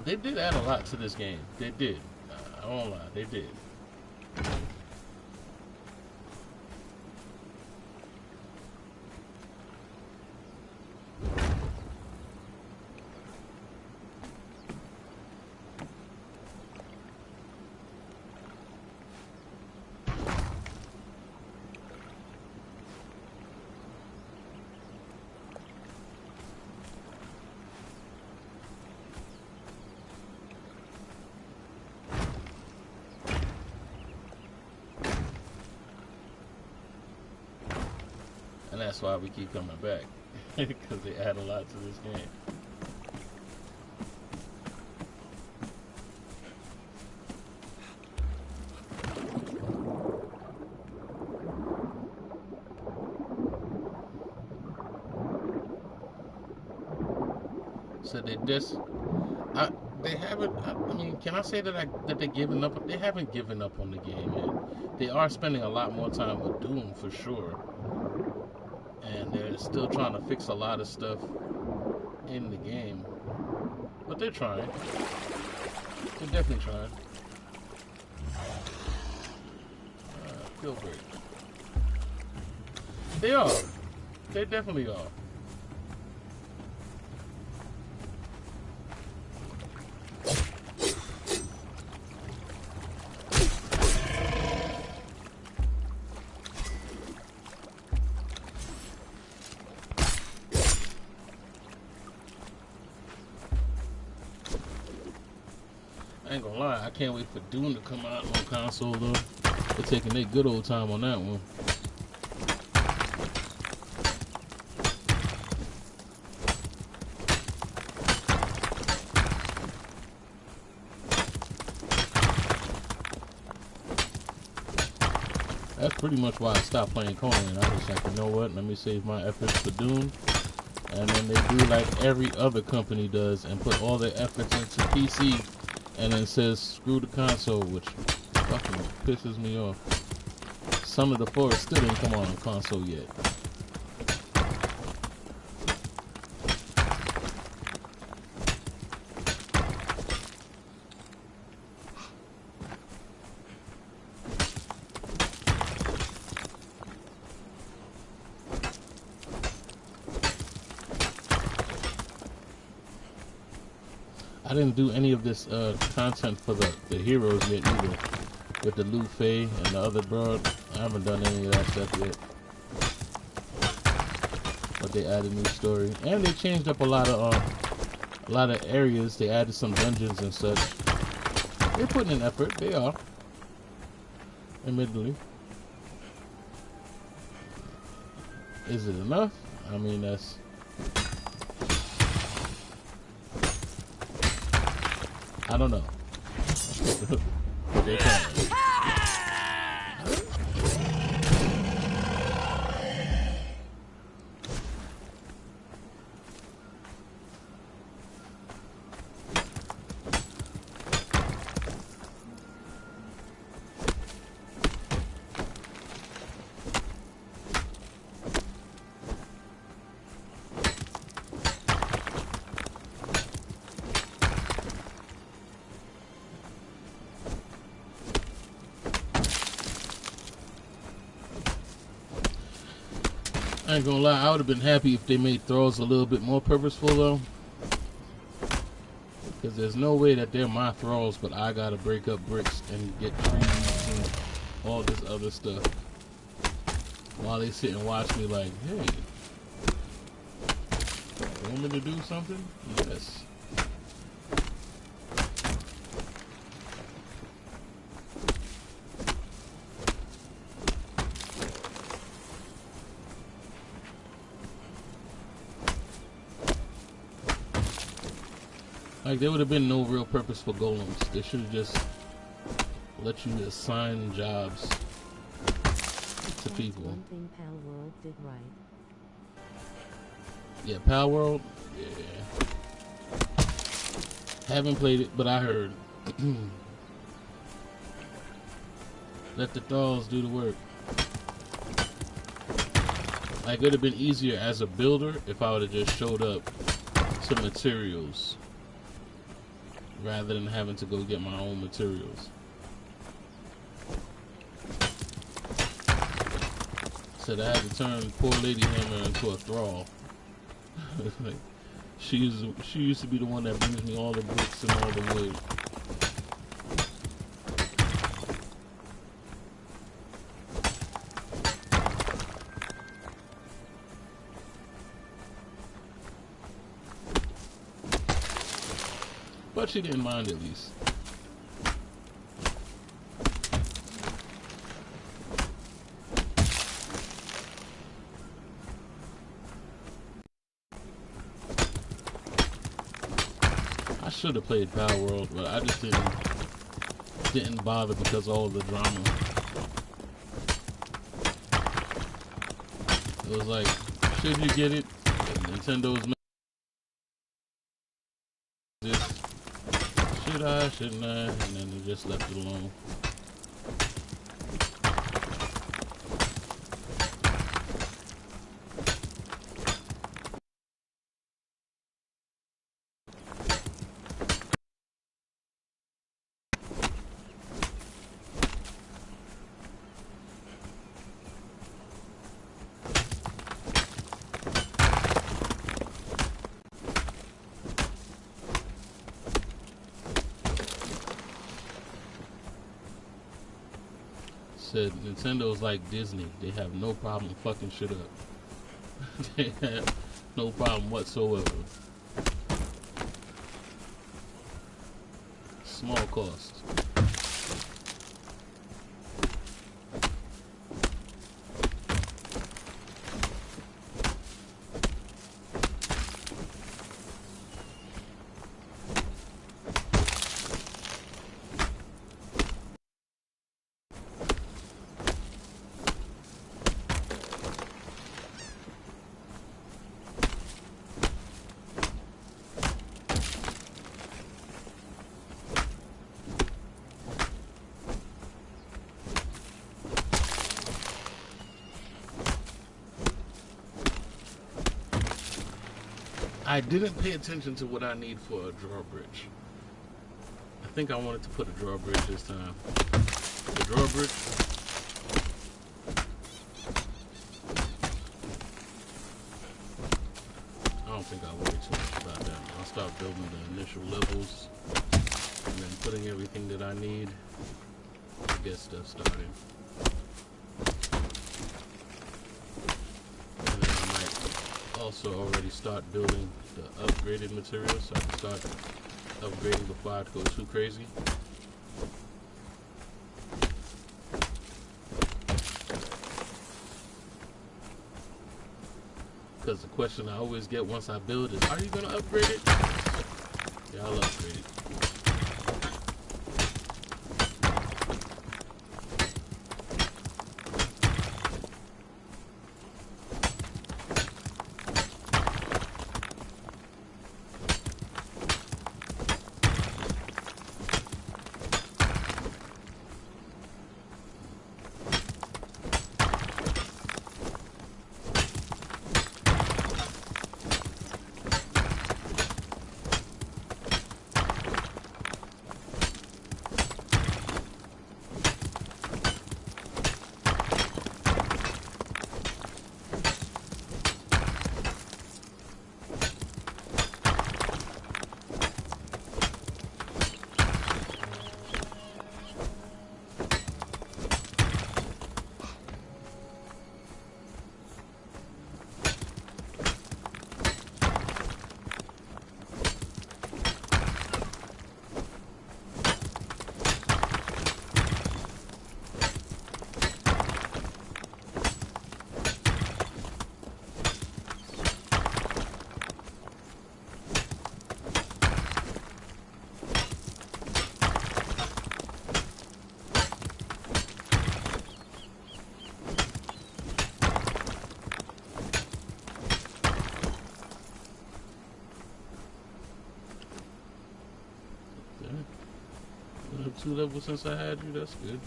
Speaker 1: They did add a lot to this game. They did. I won't lie. They did. And that's why we keep coming back, because they add a lot to this game. So they haven't. I mean, can I say that they're giving up? They haven't given up on the game, man. They are spending a lot more time with Doom for sure. And they're still trying to fix a lot of stuff in the game. But they're trying. They're definitely trying. Feel great. They are. They definitely are. I ain't gonna lie, I can't wait for Doom to come out on console though. They're taking their good old time on that one. That's pretty much why I stopped playing Conan. I was like, you know what, let me save my efforts for Doom. And then they do like every other company does and put all their efforts into PC. And then says screw the console, which fucking pisses me off. Some of the Forest still didn't come on console yet. I didn't do any of this content for the heroes yet either. With the Lu Fei and the other broad. I haven't done any of that stuff yet. But they added new story. And they changed up a lot of areas. They added some dungeons and such. They're putting in effort. They are. Admittedly. Is it enough? I mean, that's... I don't know. They can. I ain't gonna lie, I would have been happy if they made throws a little bit more purposeful though. Because there's no way that they're my throws, but I gotta break up bricks and get trees and all this other stuff. While they sit and watch me like, hey, you want me to do something? Yes. Like, there would have been no real purpose for golems. They should have just let you assign jobs to people.
Speaker 2: One thing Pal World did right.
Speaker 1: Yeah, Pal World? Yeah. Haven't played it, but I heard. Let the thaws do the work. Like, it would have been easier as a builder if I would have just showed up to materials rather than having to go get my own materials. Said I had to turn poor Lady Hammer into a thrall. Like, she used to be the one that brings me all the bricks and all the wood. But she didn't mind at least. I should have played Power World, but I just didn't bother because of all the drama. It was like, should you get it? Nintendo's this. Should I? Shouldn't I? And then they just left it alone. Said Nintendo's like Disney. They have no problem fucking shit up. They have no problem whatsoever. Small cost. I didn't pay attention to what I need for a drawbridge. I think I wanted to put a drawbridge this time. The drawbridge. I don't think I'll worry too much about that. I'll start building the initial levels and then putting everything that I need to get stuff started. Also already start building the upgraded materials so I can start upgrading before I go too crazy. Because the question I always get once I build is, are you going to upgrade it? Yeah, I'll upgrade it. 2 levels since I had you. That's good.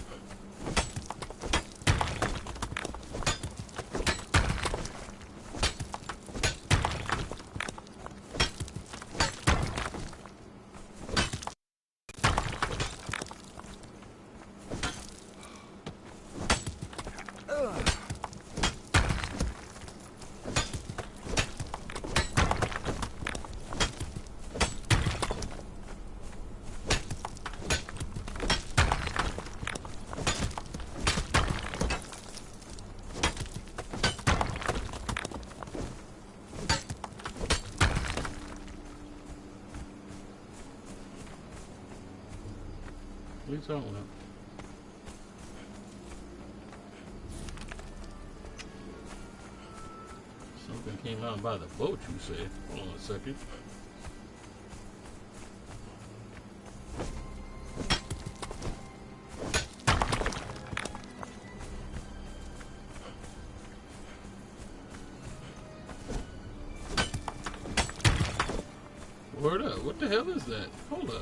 Speaker 1: What are you talking about? Something came out by the boat, you say? Hold on a second. Word up. What the hell is that? Hold up.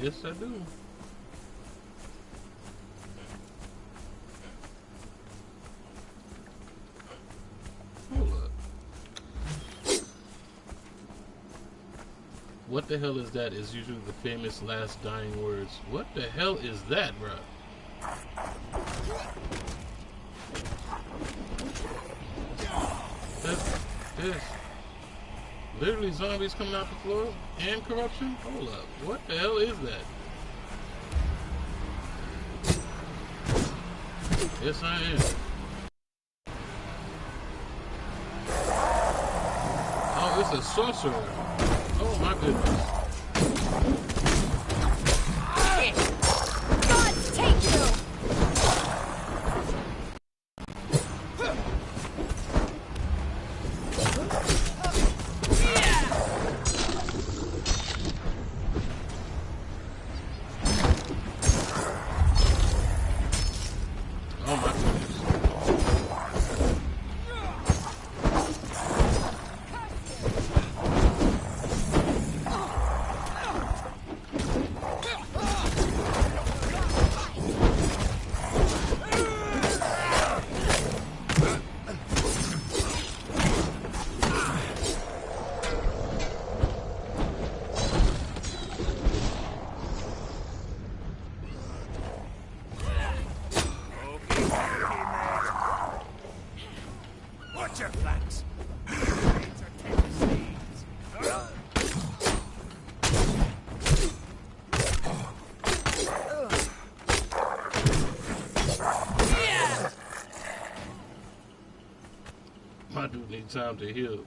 Speaker 1: Yes, I do. Hold up. What the hell is that? Is usually the famous last dying words. What the hell is that, bro? This. Literally zombies coming out the floor and corruption? Hold up. What the hell is that? Yes, I am. Oh, it's a sorcerer. Oh, my goodness.
Speaker 3: God, take you!
Speaker 4: Watch your flanks.
Speaker 1: My dude needs time to heal.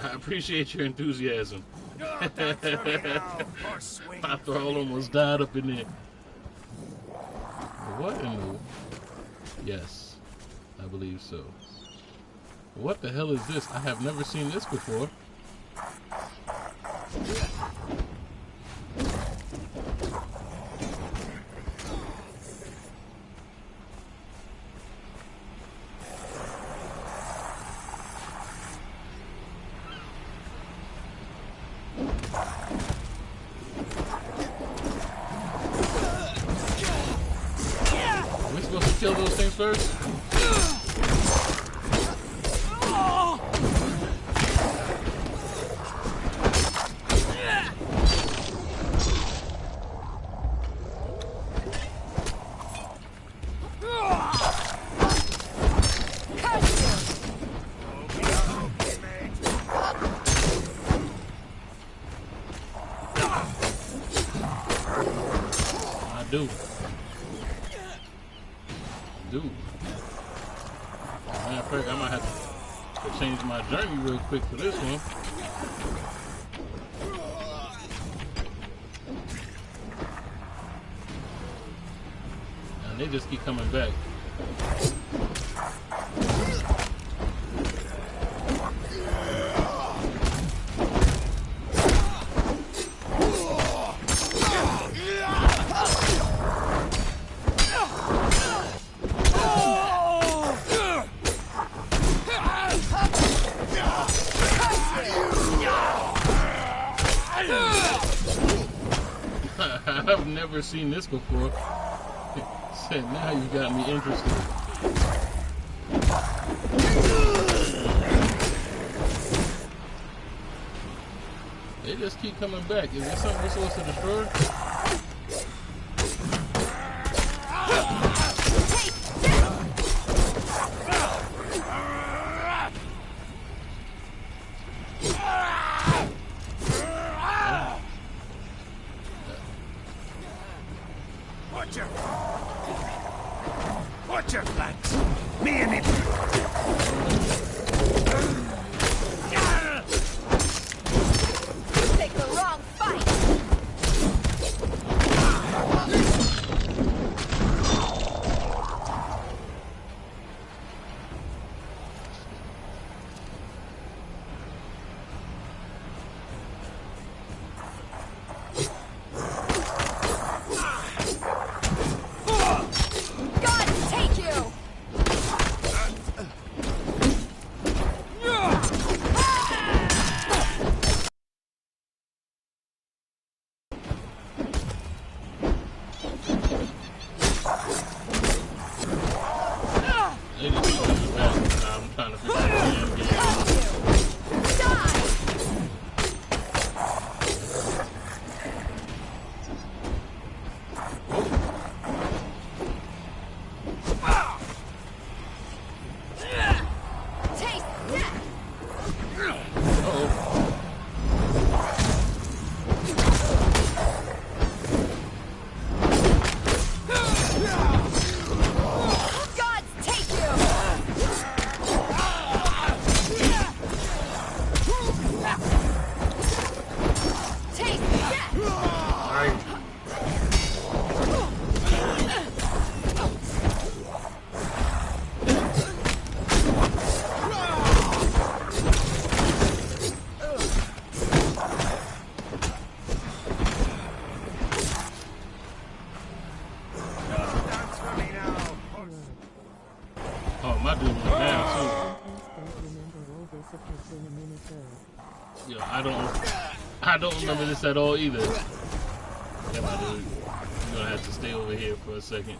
Speaker 1: I appreciate your enthusiasm. My thrall almost died up in there. What in the... Yes, I believe so. What the hell is this? I have never seen this before. Are we supposed to kill those things first? Dude. Matter of fact, I might have to change my journey real quick for this one. And they just keep coming back. I've never seen this before. Said, now you got me interested. They just keep coming back. Is there something we're supposed to destroy?
Speaker 4: Watch your flanks. Me and him.
Speaker 3: Take the wrong fight.
Speaker 1: Yo, I don't remember this at all either. Yeah, my dude. You're gonna have to stay over here for a second.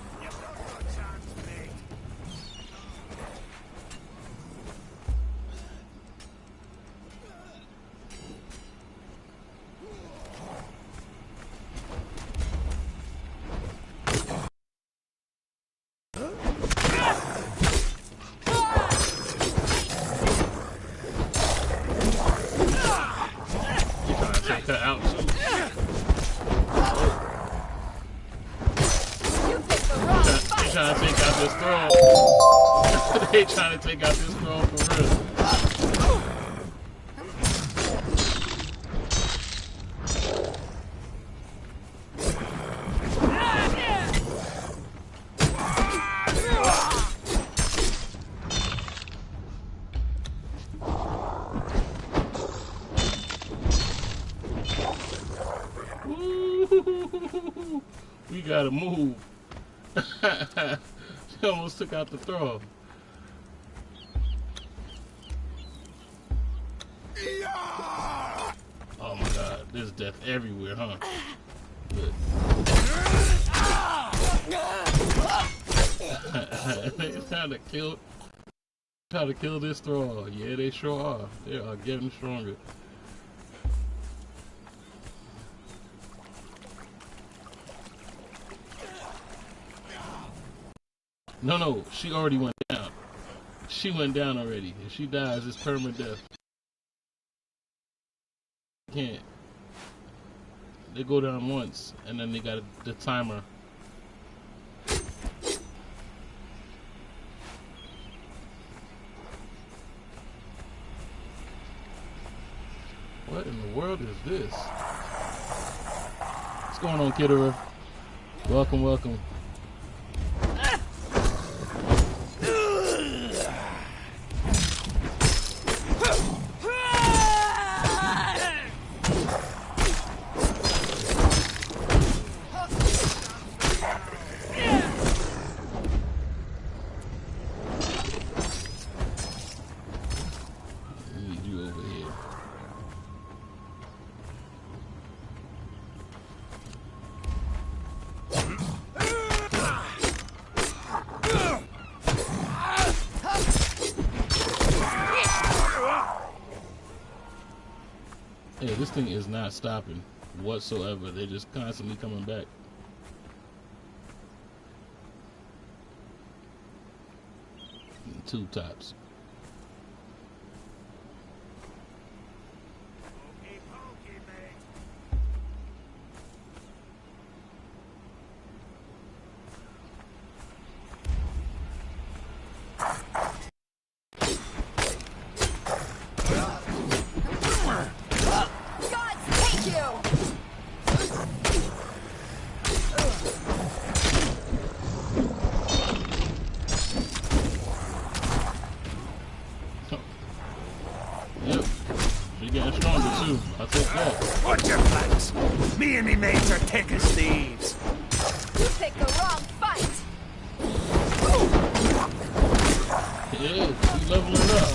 Speaker 1: They trying to take out this throne for real. We gotta move. She almost took out the throne. Oh my god, there's death everywhere, huh? Good. They trying to kill this thrall. Yeah, they sure are. They are getting stronger. No, she already went down. She went down already. If she dies, it's permanent death. Can't. They go down once, and then they got the timer. What in the world is this? What's going on, Kidder? Welcome, welcome. Hey, this thing is not stopping whatsoever. They're just constantly coming back. Two tops.
Speaker 4: Pokey, pokey, mate.
Speaker 3: Gods take you!
Speaker 1: Yep. She getting stronger too. I'll take that.
Speaker 4: Watch your flanks. Me and me mates are thick as thieves.
Speaker 3: You picked the wrong fight!
Speaker 1: Yeah, she's leveling up.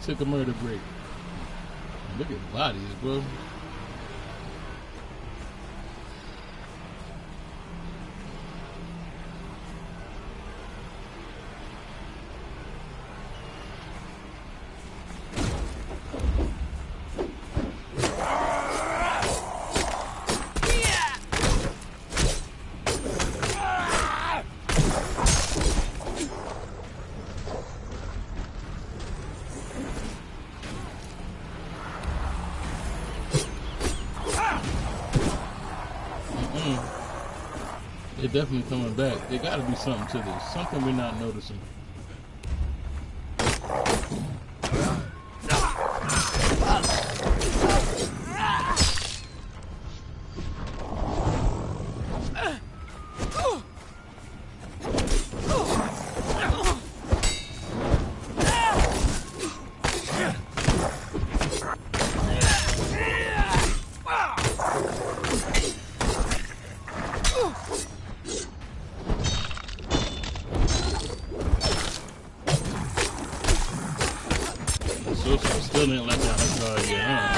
Speaker 1: took a murder break. Look at bodies, bro. They're definitely coming back. There gotta be something to this. Something we're not noticing. So still didn't let that guard get, huh?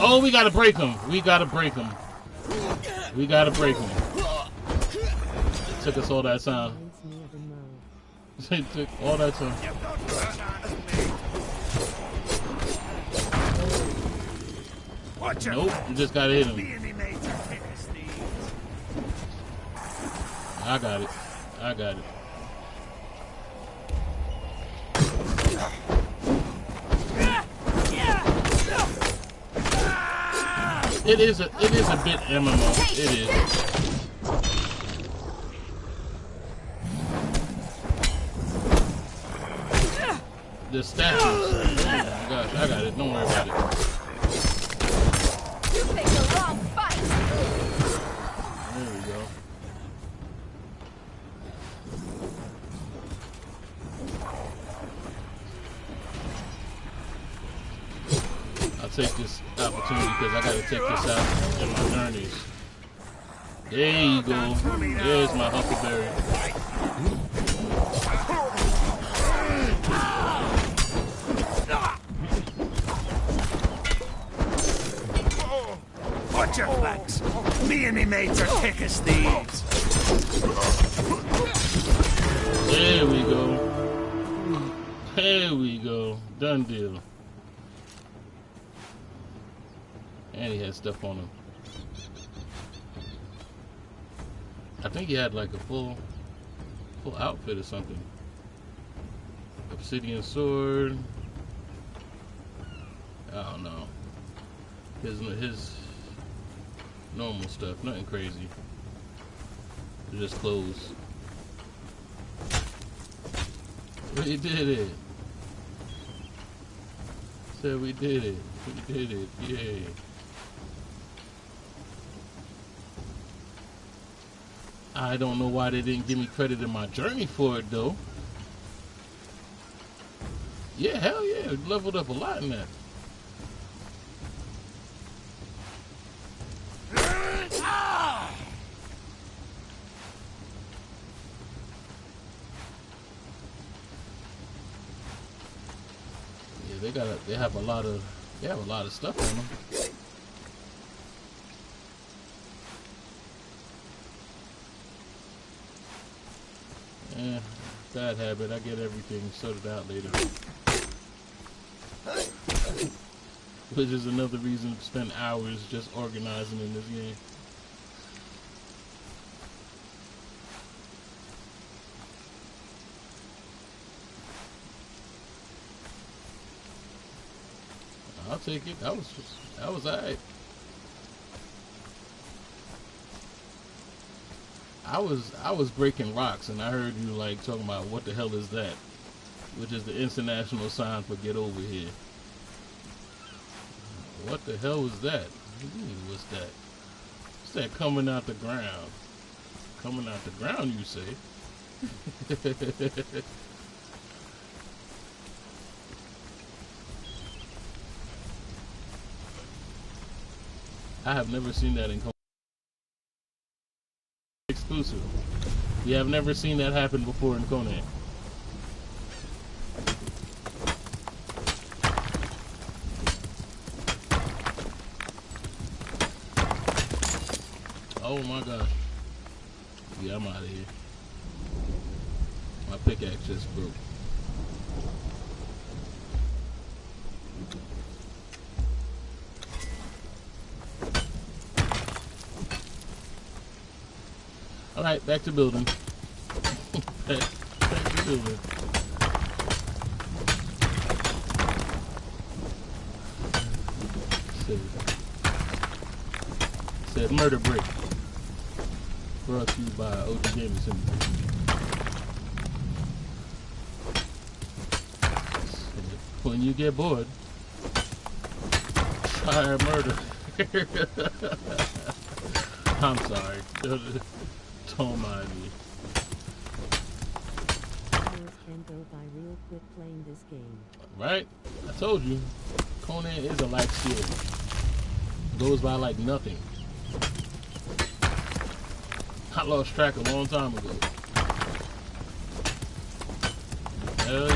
Speaker 1: Oh, we gotta break him. We gotta break him. We gotta break him. It took us all that time.
Speaker 2: Reminds me of a mo.
Speaker 1: It took all that time.
Speaker 4: Watch your
Speaker 1: Nope, you just gotta hit
Speaker 4: Me
Speaker 1: him.
Speaker 4: and me mates are thick as thieves.
Speaker 1: I got it. I got it. It is a bit MMO. It is. The statues. Oh my gosh, I got it. Don't worry about it.
Speaker 3: You picked the wrong fight!
Speaker 1: There we go. I'll take this opportunity because I gotta check this out in my journeys. There you go. There's my huckleberry.
Speaker 4: Watch your flanks. Me and me mates are thick as thieves.
Speaker 1: There we go. There we go. Done deal. And he had stuff on him. I think he had like a full outfit or something. Obsidian sword. I don't know. His normal stuff, nothing crazy. Just clothes. We did it. Said we did it. We did it. Yay. I don't know why they didn't give me credit in my journey for it though. Yeah, hell yeah, leveled up a lot in that. they have a lot of stuff on them. Eh, bad habit. I get everything sorted out later. Which is another reason to spend hours just organizing in this game. I'll take it. That was alright. I was breaking rocks and I heard you like talking about what the hell is that? Which is the international sign for get over here. What the hell was that? What's that? What's that coming out the ground? Coming out the ground, you say? I have never seen that in Conan. Exclusive. We have never seen that happen before in Conan. Oh my gosh. Yeah, I'm out of here. My pickaxe just broke. Alright, back to building. back to building. Said murder break. Brought to you by OG Gamerz. When you get bored, try murder. I'm sorry. Don't mind me.
Speaker 2: Hours can go by real quick playing this game.
Speaker 1: Right? I told you. Conan is a life skill. Goes by like nothing. I lost track a long time ago. Hell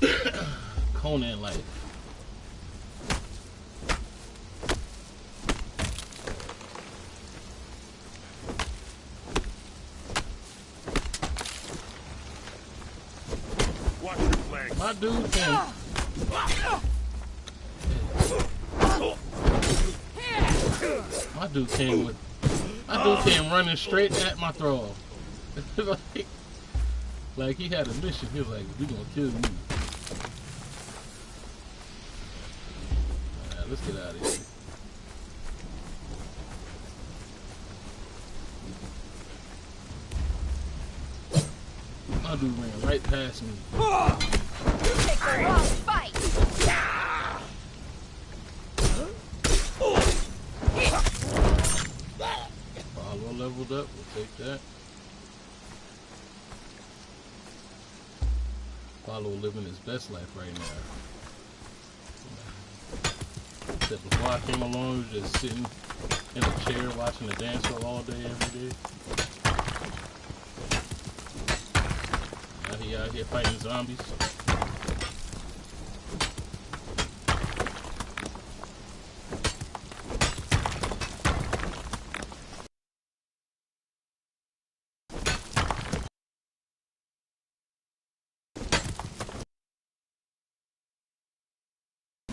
Speaker 1: yeah. Conan life.
Speaker 4: Watch your flanks.
Speaker 1: My dude can. My dude came running straight at my throw. like he had a mission. He was like, "We gonna kill you." Alright, let's get out of here. My dude ran right past me.
Speaker 3: You picked the wrong fight.
Speaker 1: Follow leveled up. We'll take that. Follow living his best life right now. Except before I came along, he was just sitting in a chair watching the dance show all day, every day. Now he out here fighting zombies.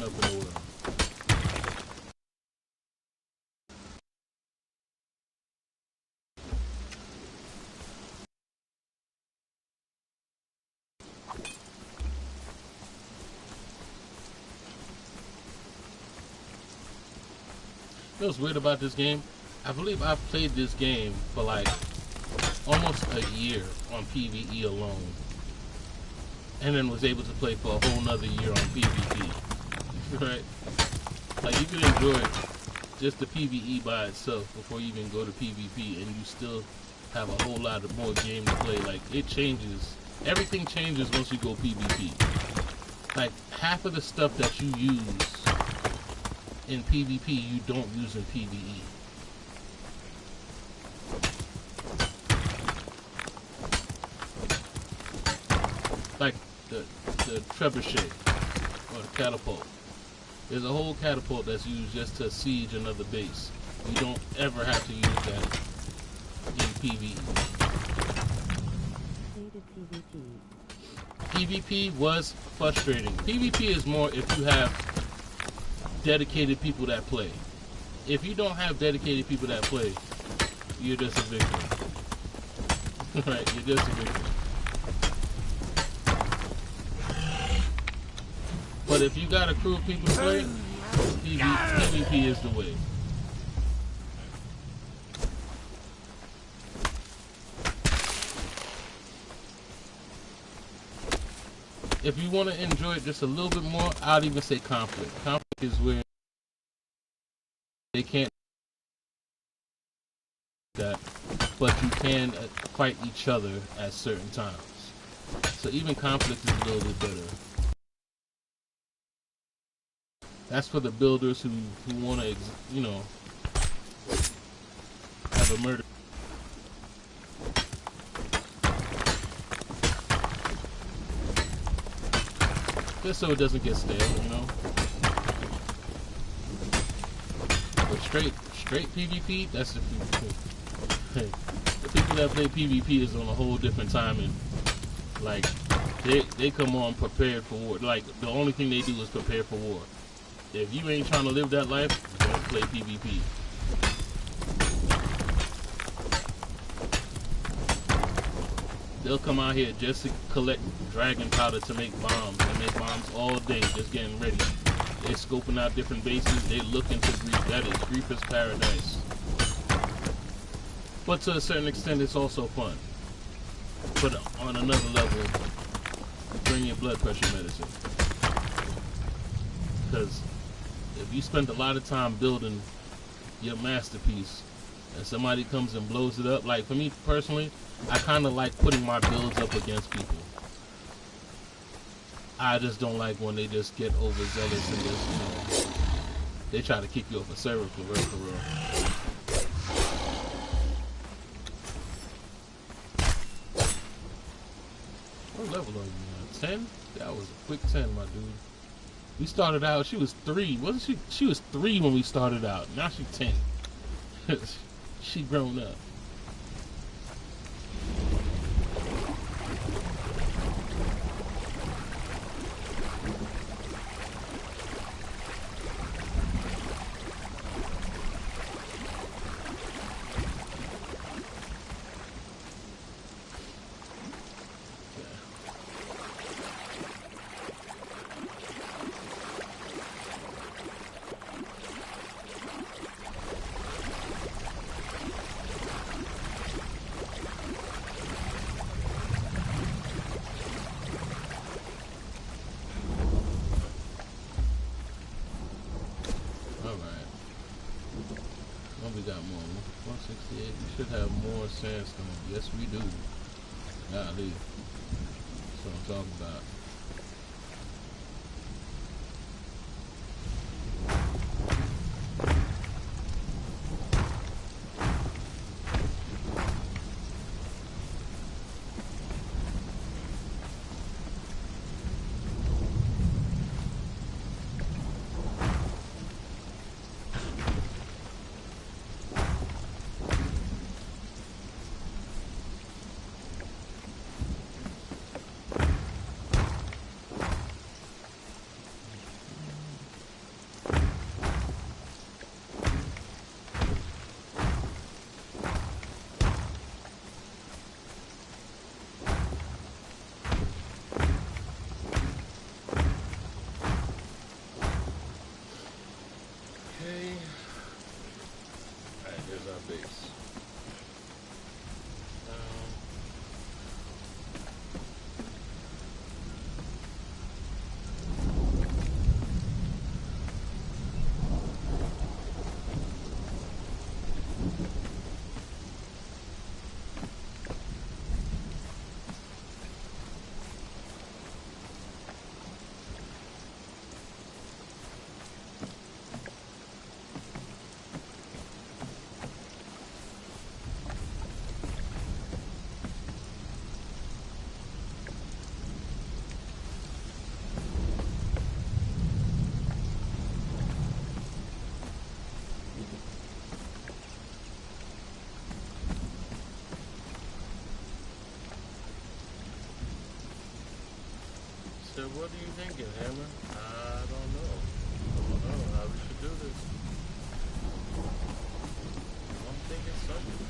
Speaker 1: Up in the world. You know what's weird about this game? I believe I've played this game for like almost a year on PvE alone. And then was able to play for a whole nother year on PvP. Right? Like you can enjoy just the PvE by itself before you even go to PvP, and you still have a whole lot of more game to play. Like it changes. Everything changes once you go PvP. Like half of the stuff that you use in PvP you don't use in PvE. Like the trebuchet or the catapult. There's a whole catapult that's used just to siege another base. You don't ever have to use that in PvE.
Speaker 2: Hated PvP.
Speaker 1: PvP was frustrating. PvP is more if you have dedicated people that play. If you don't have dedicated people that play, you're just a victim. Right, you're just a victim. But if you got a crew of people to play, PvP is the way. If you want to enjoy it just a little bit more, I'd even say conflict. Conflict is where they can't that, but you can fight each other at certain times. So even conflict is a little bit better. That's for the builders who want to, you know, have a murder. Just so it doesn't get stale, you know. But straight PvP, that's the PvP. The people that play PvP is on a whole different time, and like they come on prepared for war. Like the only thing they do is prepare for war. If you ain't trying to live that life, don't play PvP. They'll come out here just to collect dragon powder to make bombs. They make bombs all day, just getting ready. They're scoping out different bases. They look into grief. That is Grief's paradise. But to a certain extent, it's also fun. But on another level, bring your blood pressure medicine. Because if you spend a lot of time building your masterpiece, and somebody comes and blows it up, like for me personally, I kind of like putting my builds up against people. I just don't like when they just get overzealous and just, you know, they try to kick you off a server for real, for real. What level are you now? 10? That was a quick 10, my dude. We started out, she was 3. Wasn't she? She was 3 when we started out. Now she's 10. She grown up. We got more. 168. We should have more sandstone. Yes, we do. Golly. That's what I'm talking about. what are you thinking, Hammer? I don't know. I don't know how we should do this. I'm thinking something.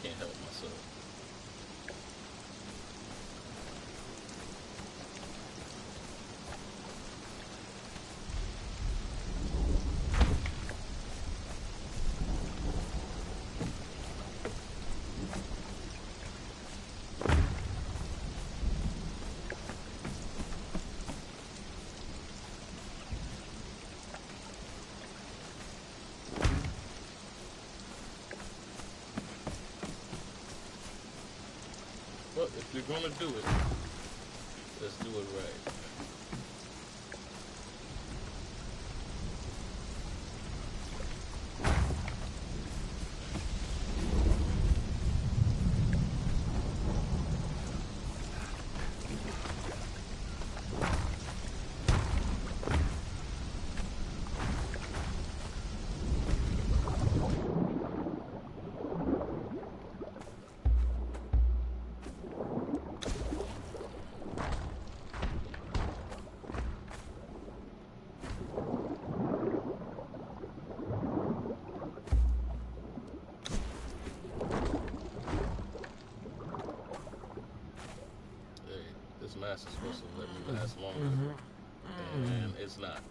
Speaker 1: Can't help myself. Well, if you're gonna do it, let's do it right. This mask is supposed to let me last longer, and it's not.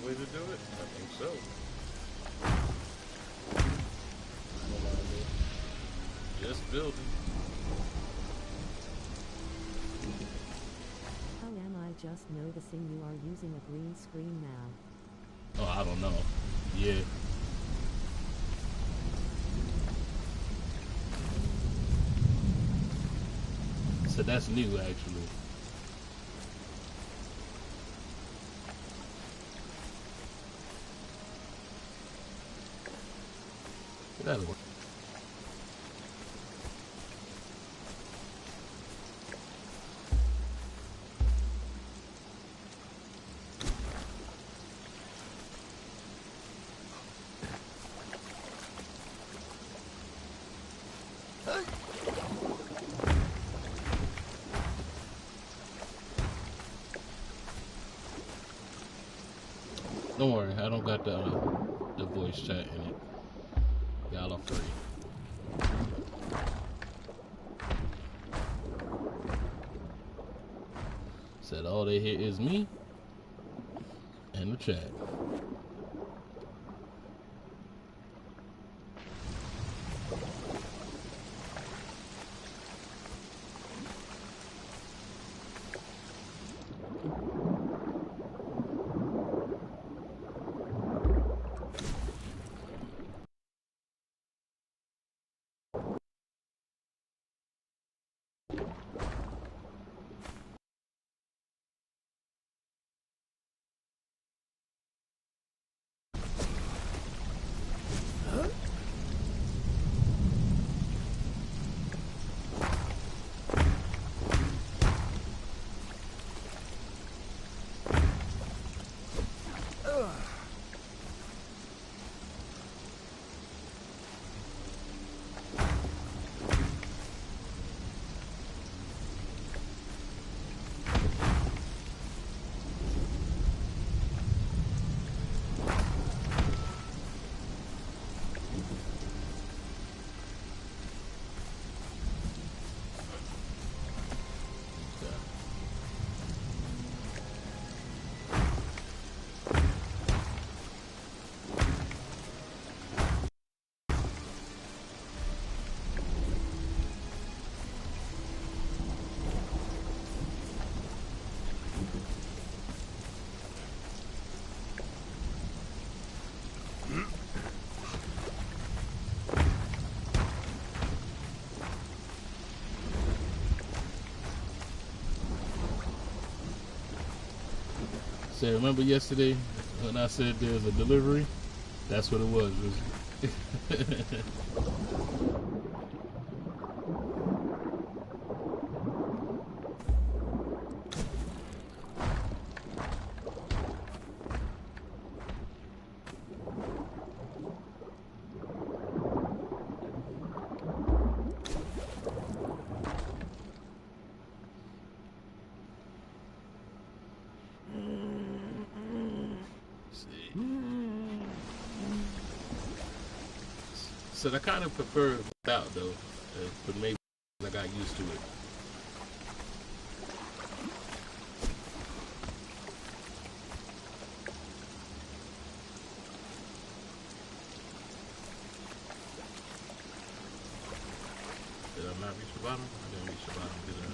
Speaker 1: Way to do it? I think so. Just building.
Speaker 2: How am I just noticing you are using a green screen now?
Speaker 1: Oh, I don't know. Yeah. So that's new, actually. That'll work. Don't worry, I don't got the voice chat in it. Y'all are free. Said all they hear is me and the chat. So remember yesterday when I said there's a delivery? That's what it was. So I kind of prefer it without though, but maybe I got used to it. Did I not reach the bottom? I didn't reach the bottom, did I?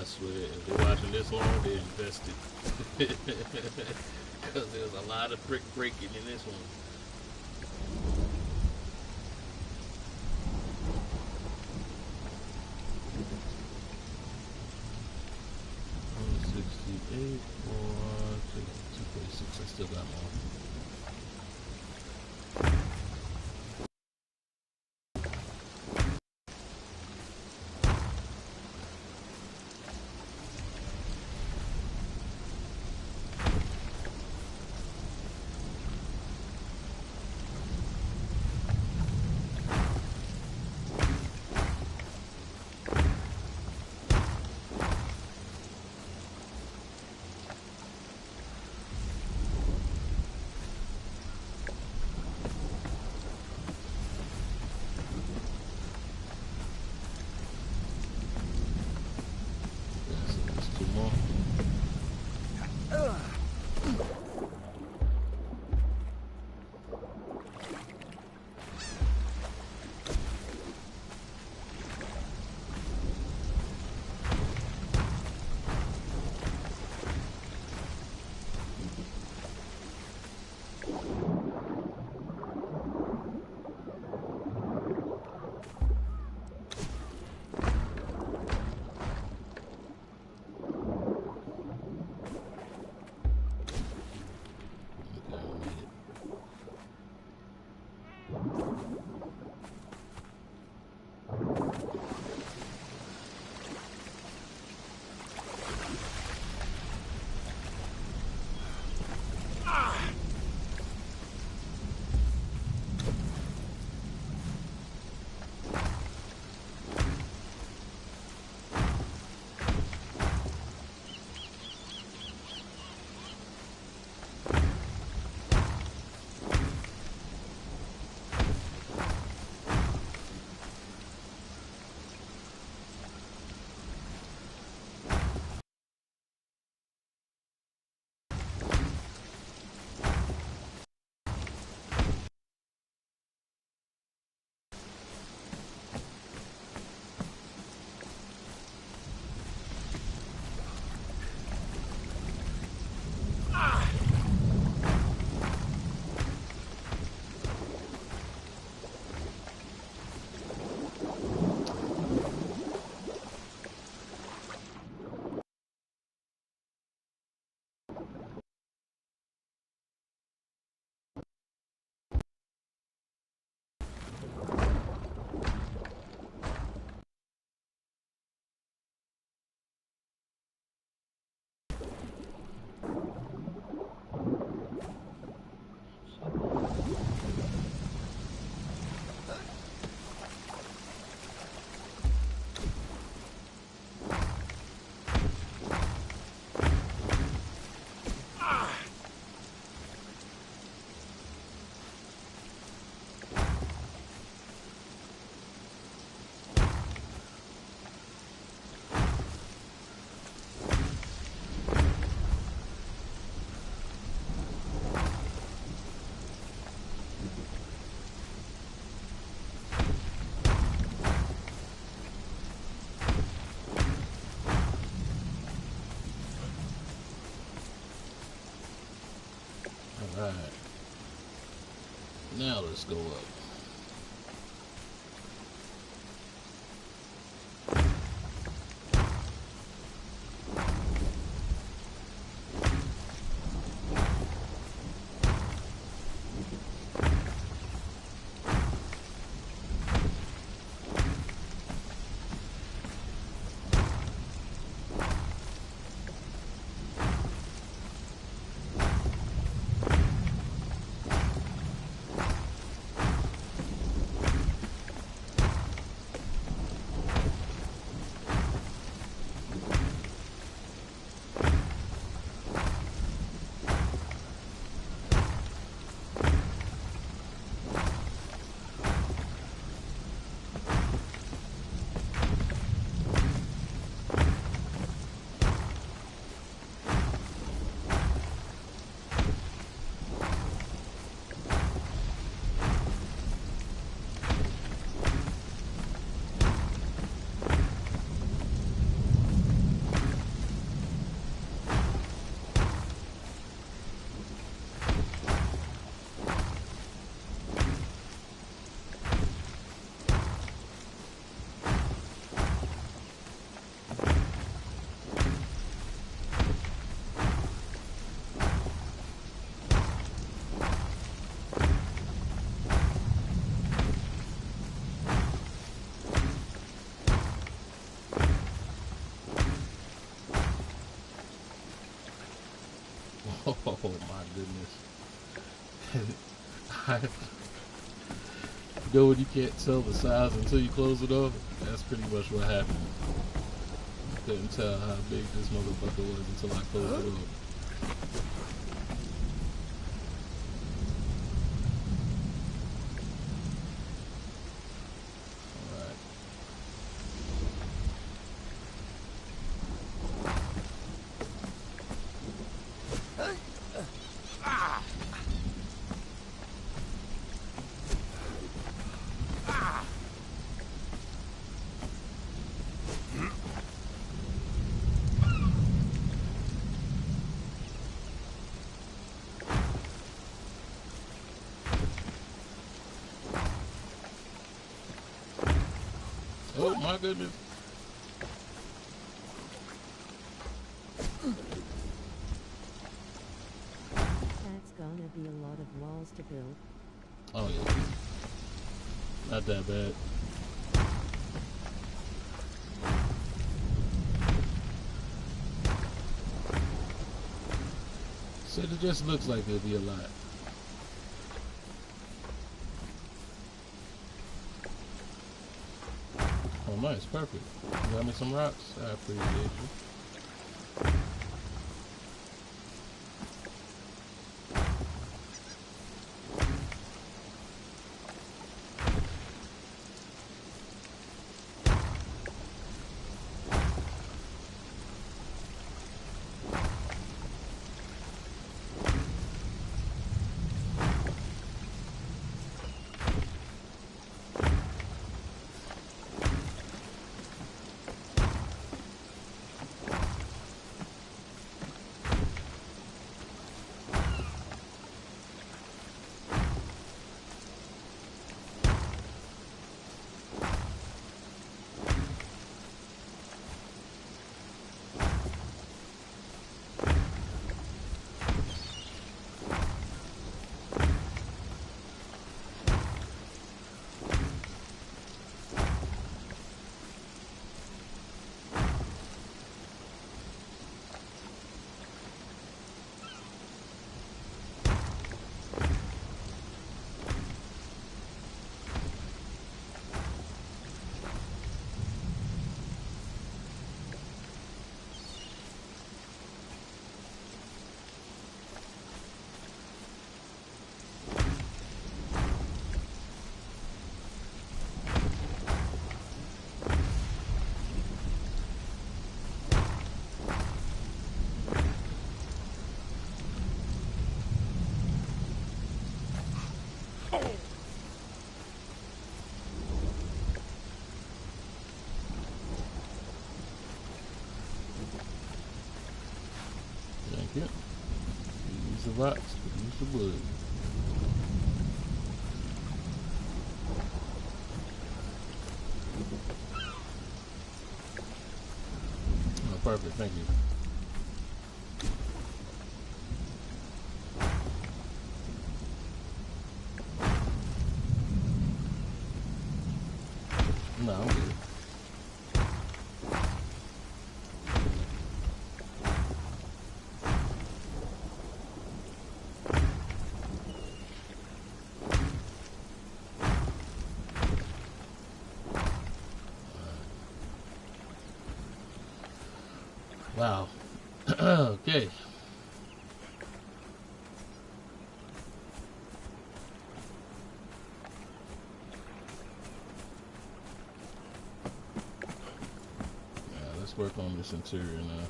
Speaker 1: I swear, if they're watching this long, they're invested. Because there's a lot of brick breaking in this one. Oh my goodness. You know when you can't tell the size until you close it off? That's pretty much what happened. Couldn't tell how big this motherfucker was until I closed it off. Oh my goodness.
Speaker 2: That's gonna be a lot of walls to build.
Speaker 1: Oh yeah. Not that bad. Said it just looks like there'll be a lot. Oh nice, perfect. You got me some rocks? I appreciate you. Thank you. Use the rocks, use the wood. Oh, perfect, thank you. No, I'm good. Wow. Okay. Let's work on this interior now.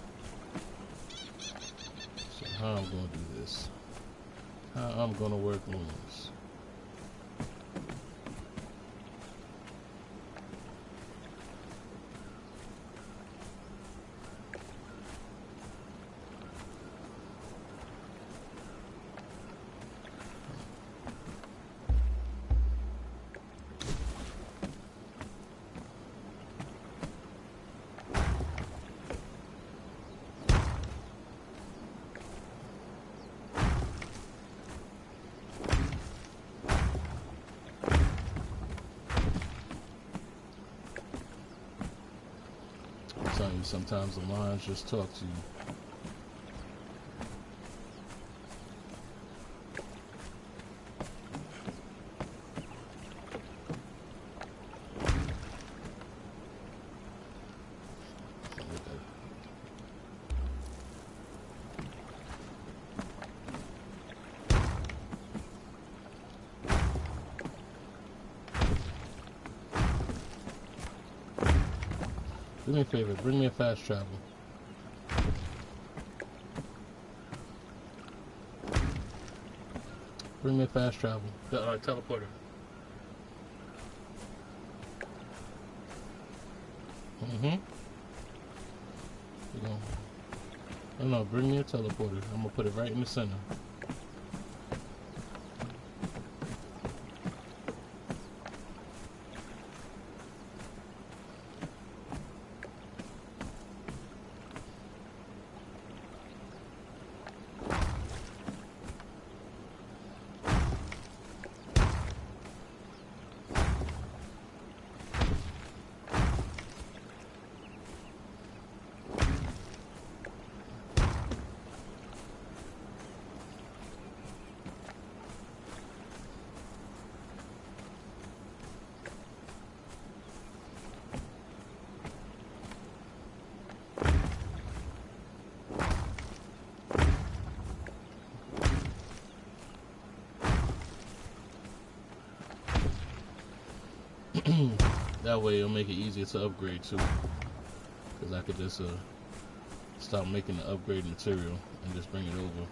Speaker 1: So how I'm going to do this? How I'm going to work on this? Sometimes the lines just talk to you. Do me a favor, bring me a fast travel. Bring me a fast travel. Teleporter. Mm-hmm. No, bring me a teleporter. I'm gonna put it right in the center. That way it'll make it easier to upgrade too. Because I could just start making the upgrade material and just bring it over.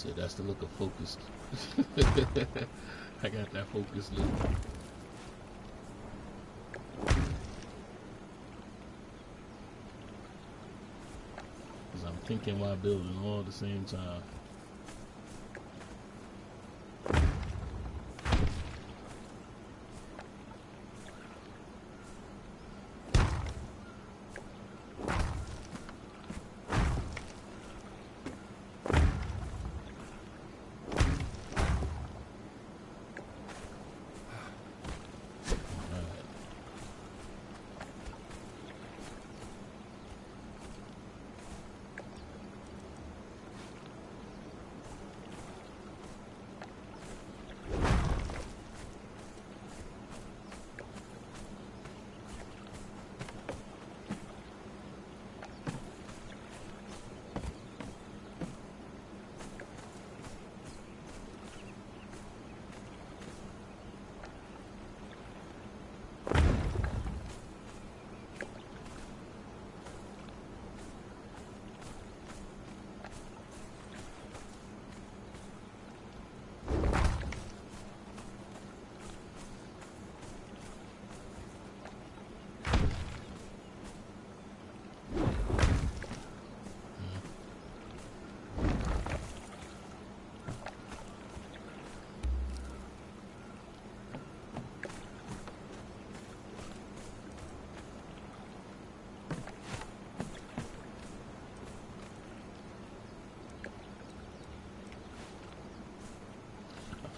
Speaker 1: So that's the look of focused. I got that focused look. Cause I'm thinking while building all at the same time.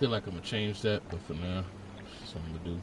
Speaker 1: feel like I'm gonna change that, but for now, it's something to do.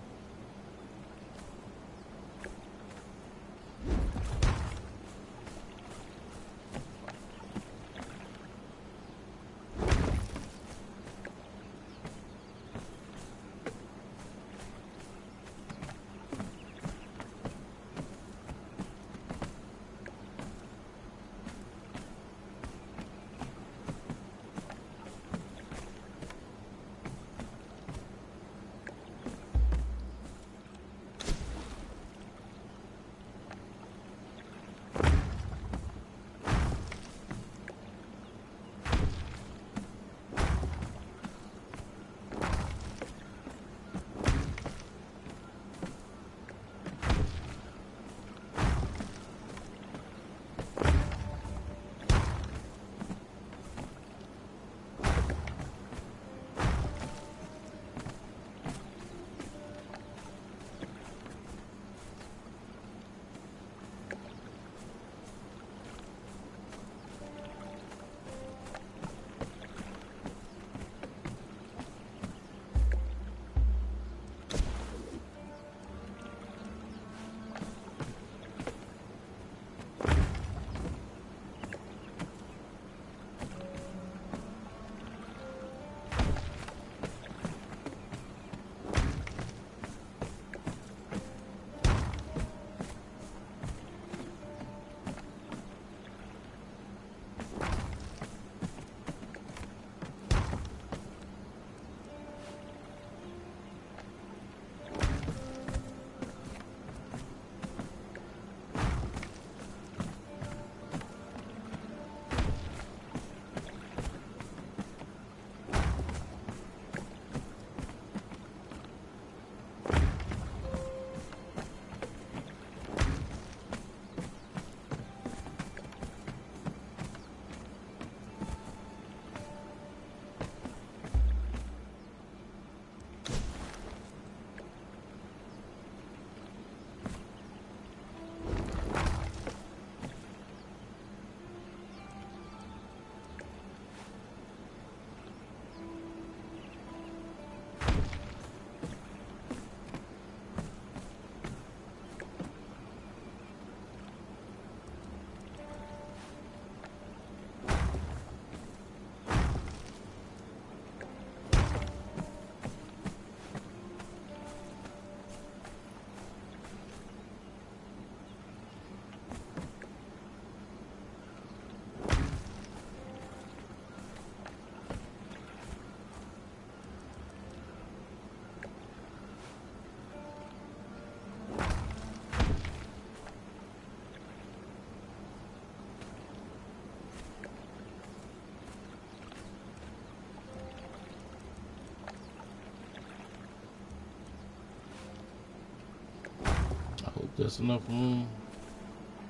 Speaker 1: There's enough room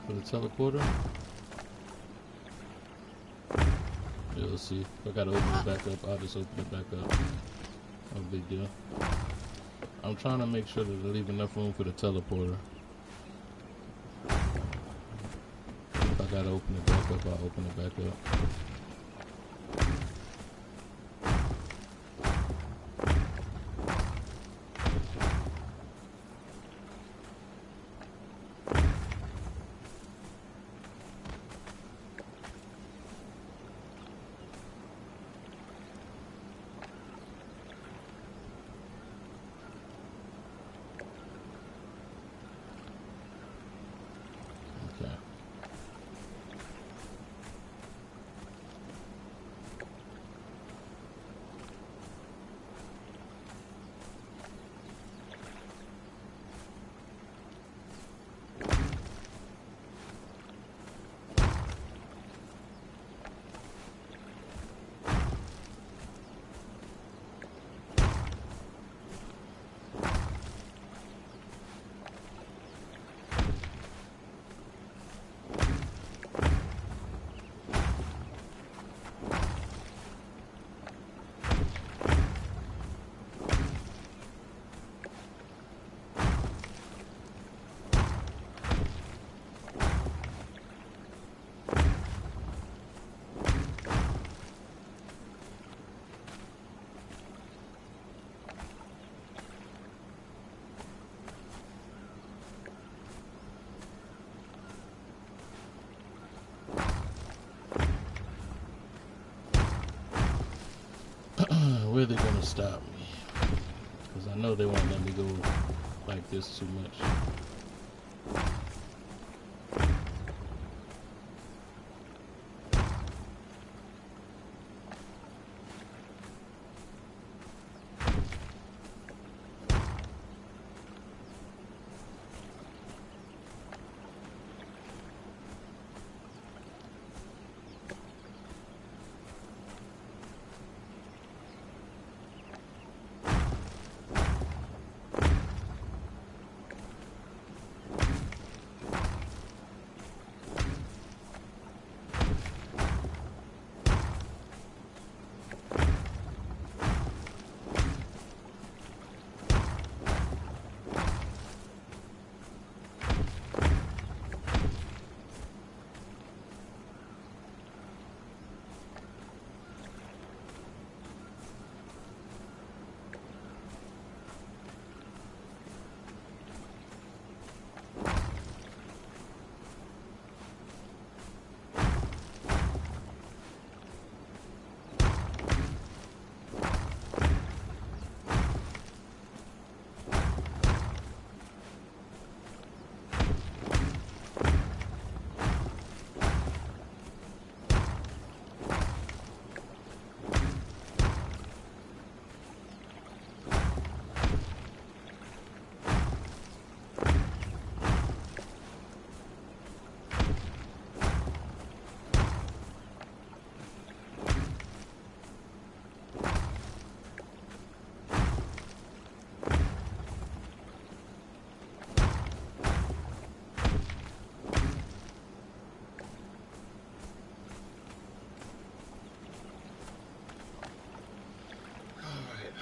Speaker 1: for the teleporter. Yeah, let's see. If I gotta open it back up, I'll just open it back up. No big deal. I'm trying to make sure that I leave enough room for the teleporter. If I gotta open it back up, I'll open it back up. where they're gonna stop me, because I know they won't let me go like this too much.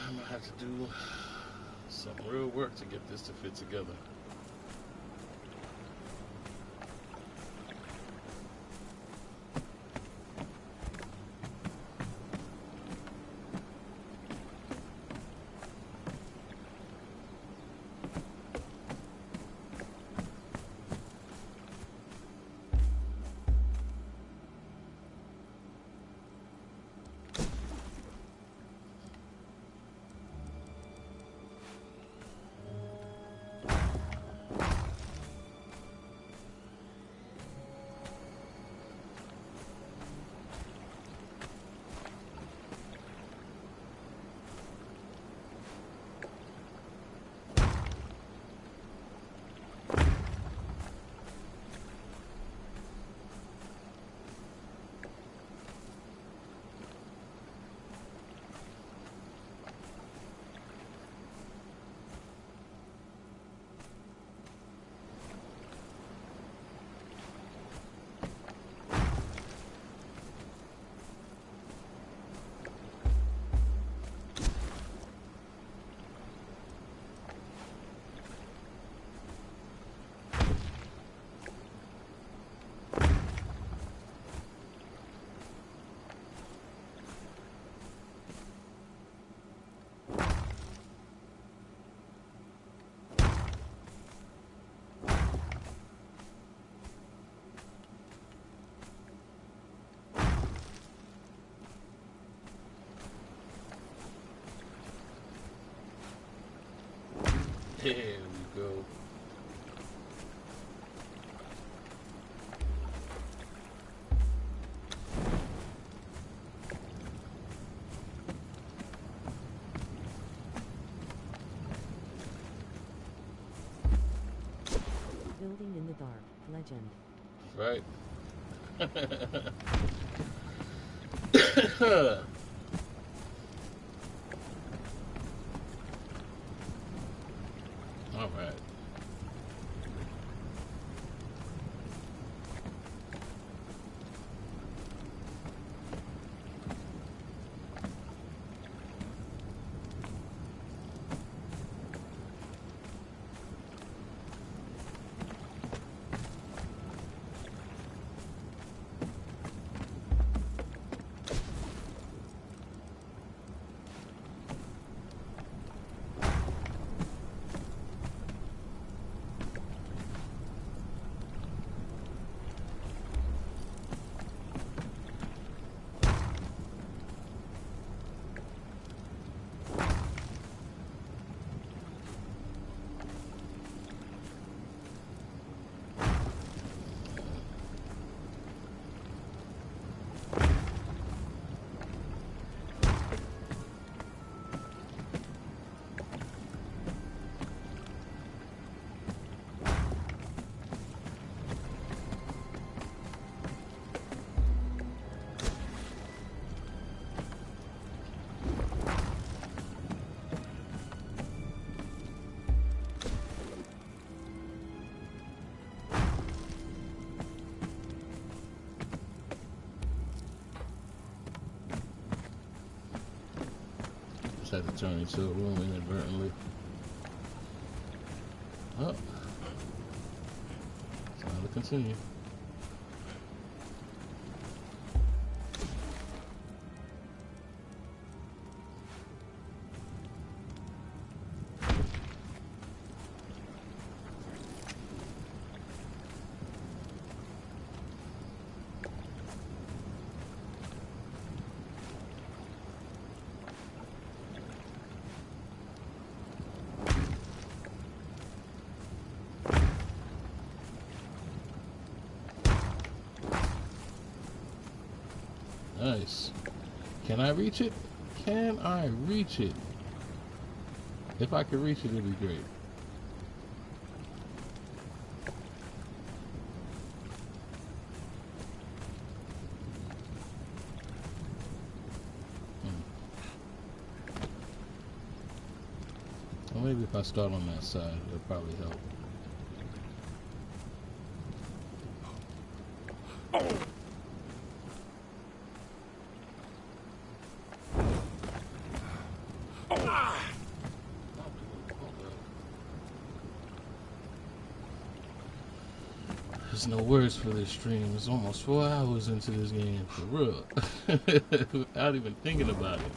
Speaker 1: I'm gonna have to do some real work to get this to fit together. There we go.
Speaker 2: Building in the dark, legend.
Speaker 1: Right. All right. Just had to turn into a room inadvertently. Oh. It's time to continue. Nice. Can I reach it? Can I reach it? If I could reach it, it'd be great. Well, maybe if I start on that side, it'll probably help. There's no words for this stream. It's almost 4 hours into this game, for real. Without even thinking about it.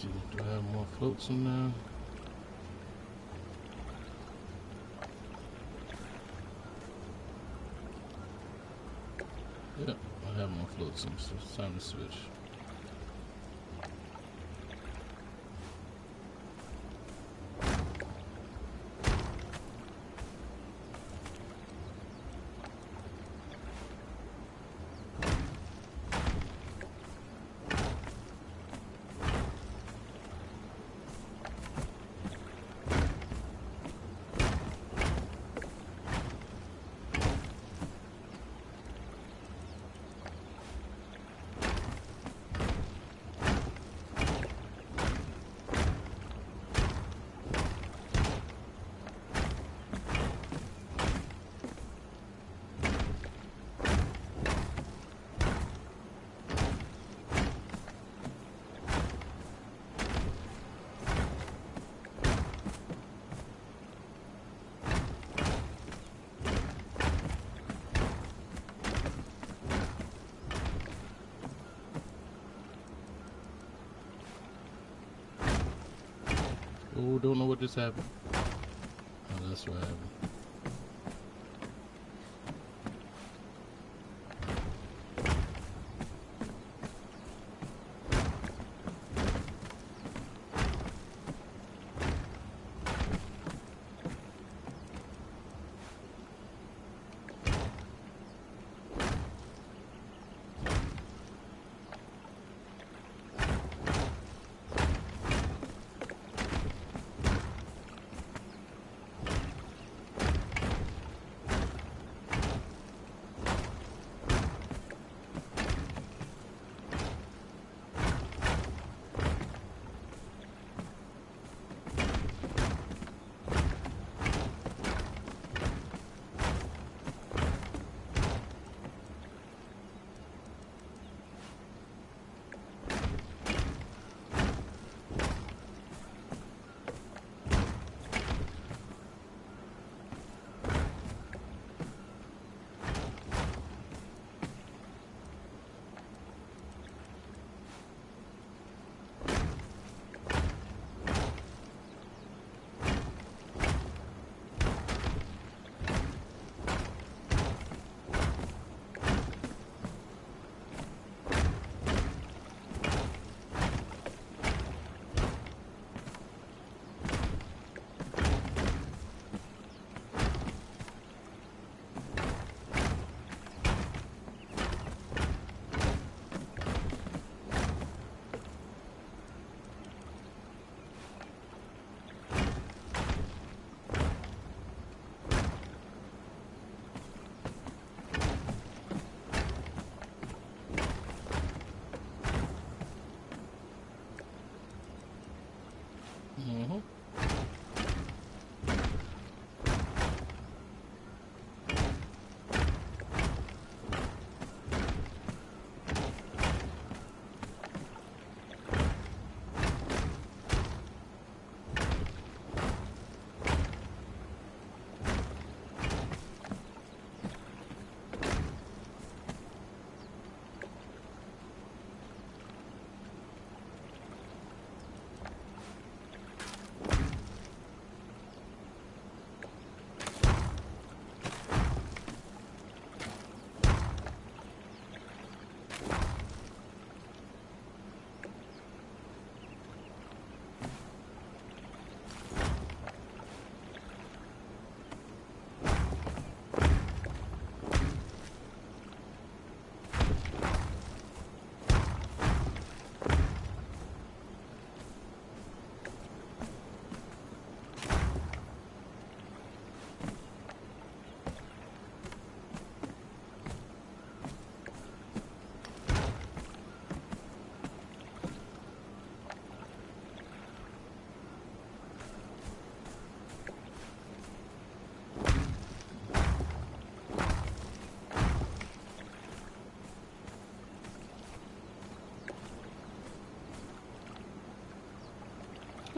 Speaker 1: Do I have more floats in there? Yep, I have more floats in, so it's time to switch. Oh, don't know what just happened. Oh, that's what happened.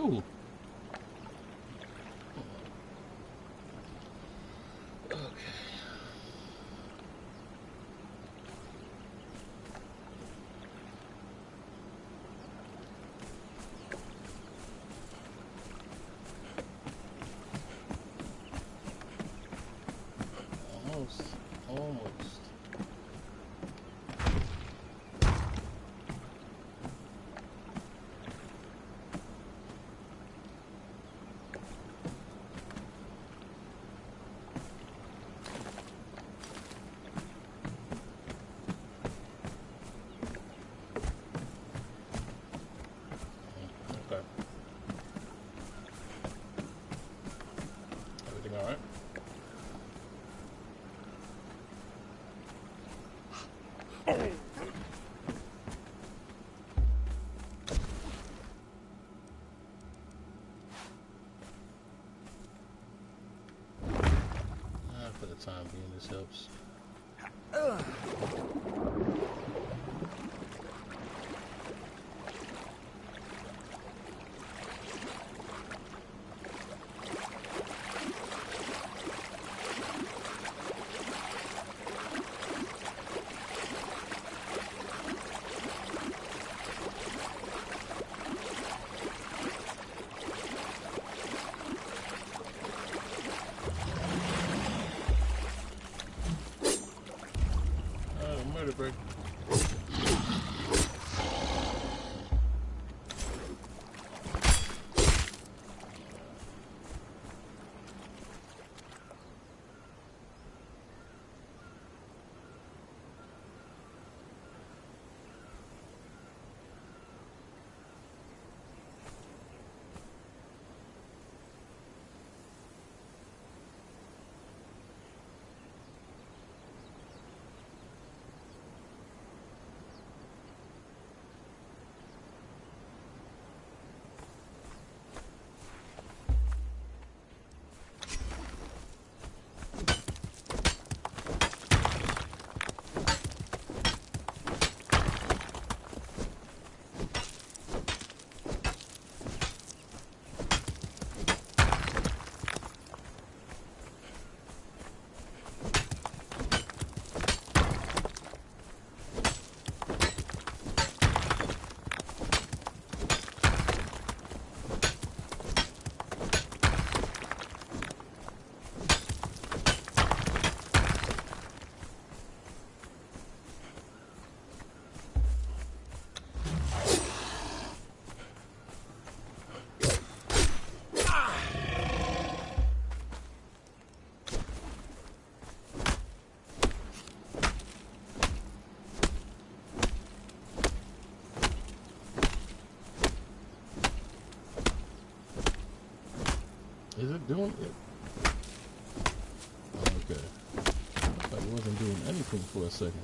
Speaker 1: Ooh. Almost. Okay. Everything all right? For the time being, this helps. Murder break. Is it doing it? Okay. I thought it wasn't doing anything for a second.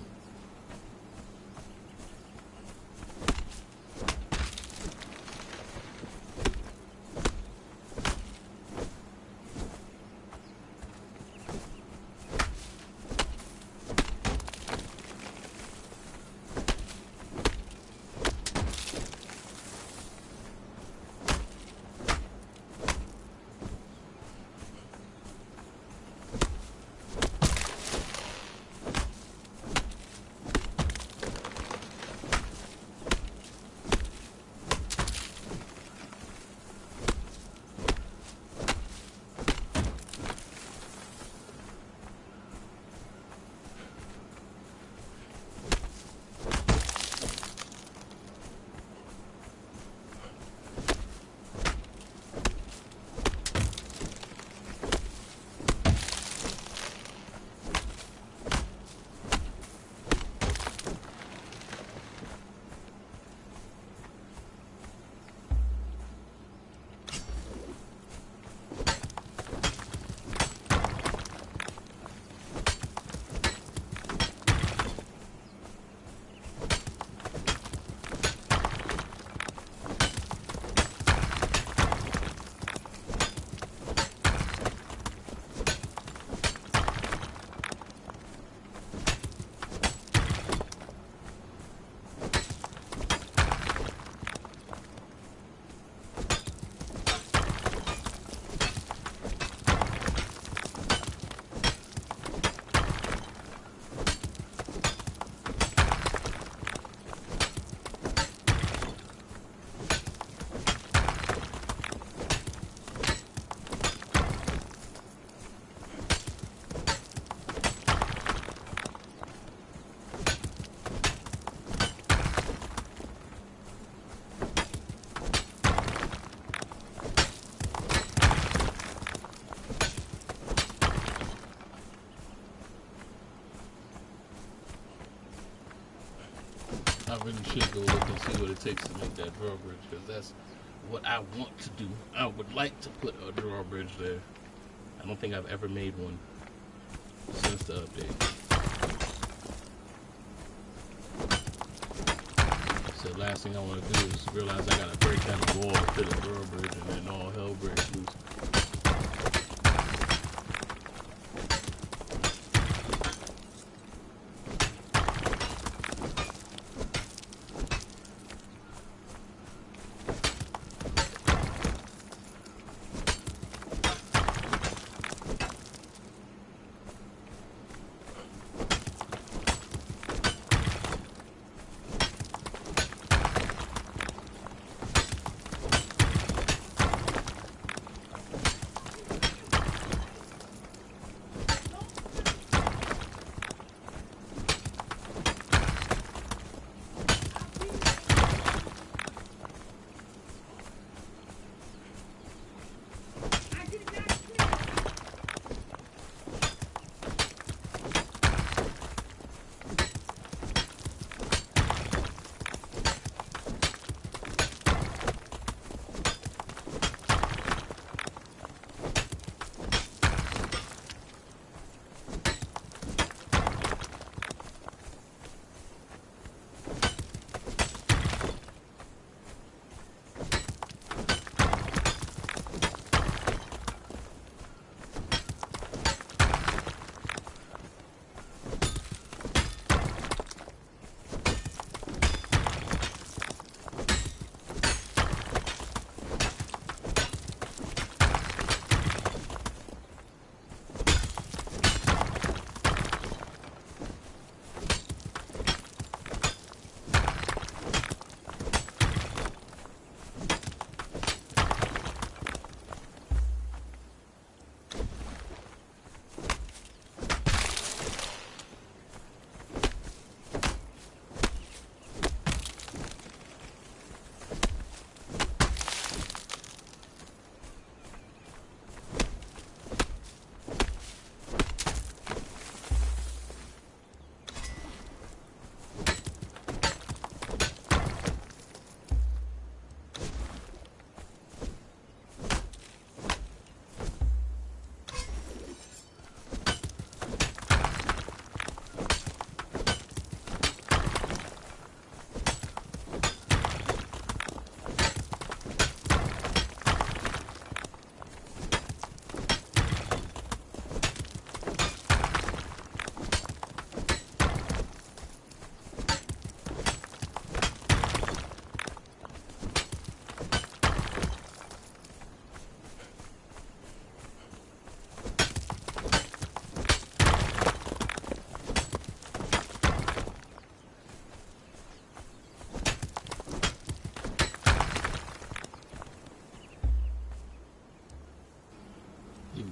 Speaker 1: I really should go look and see what it takes to make that drawbridge, because that's what I want to do. I would like to put a drawbridge there. I don't think I've ever made one since the update. So the last thing I want to do is realize I gotta break down the wall to fit a drawbridge, and then all hell breaks loose.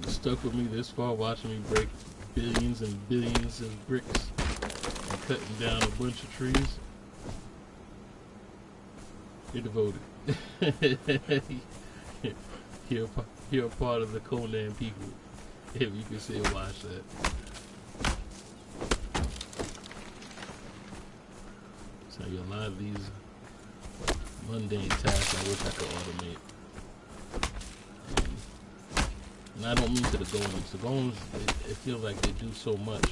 Speaker 1: Stuck with me this far, watching me break billions and billions of bricks and cutting down a bunch of trees. You're devoted. you're a part of the Conan people, if you can say watch that. So a lot of these mundane tasks I wish I could automate. And I don't mean to the golems. The golems, it feels like they do so much,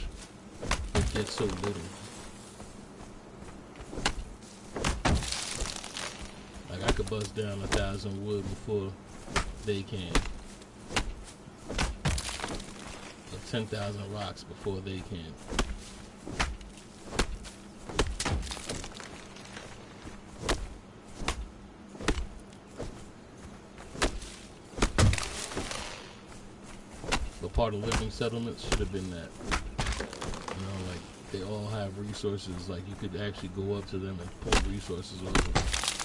Speaker 1: but get so little. Like I could bust down 1,000 wood before they can. Or 10,000 rocks before they can. Part of living settlements should have been that. You know, like they all have resources. Like you could actually go up to them and pull resources off them.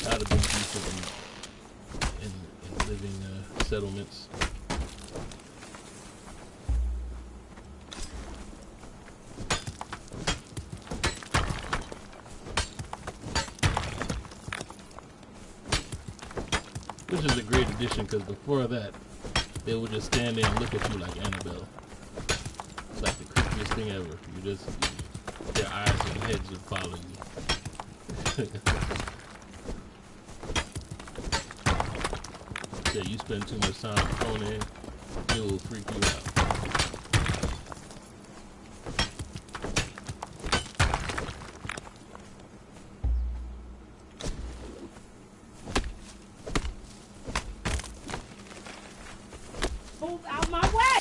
Speaker 1: That would have been decent in living settlements. Which is a great addition, because before that, they would just stand there and look at you like Annabelle. It's like the creepiest thing ever. Their eyes and heads would follow you. Yeah, you spend too much time with Conan, it will freak you out.
Speaker 3: Move out my way!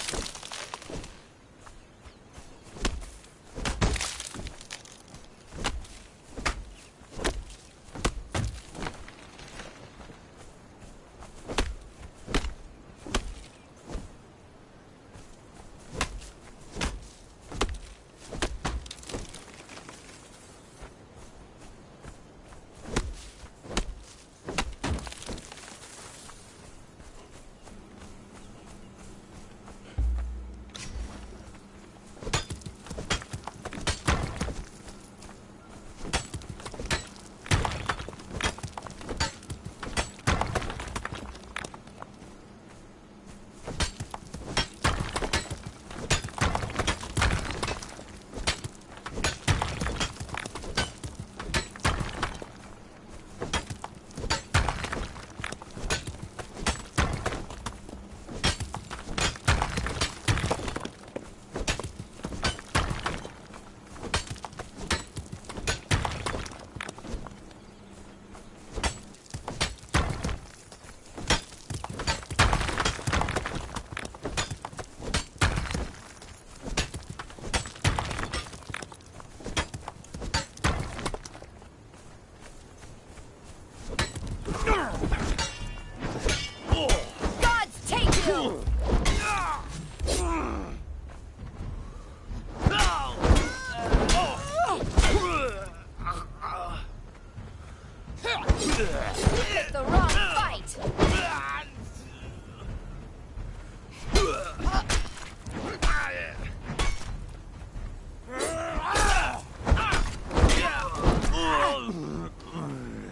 Speaker 3: Gods take you! Pick the wrong fight!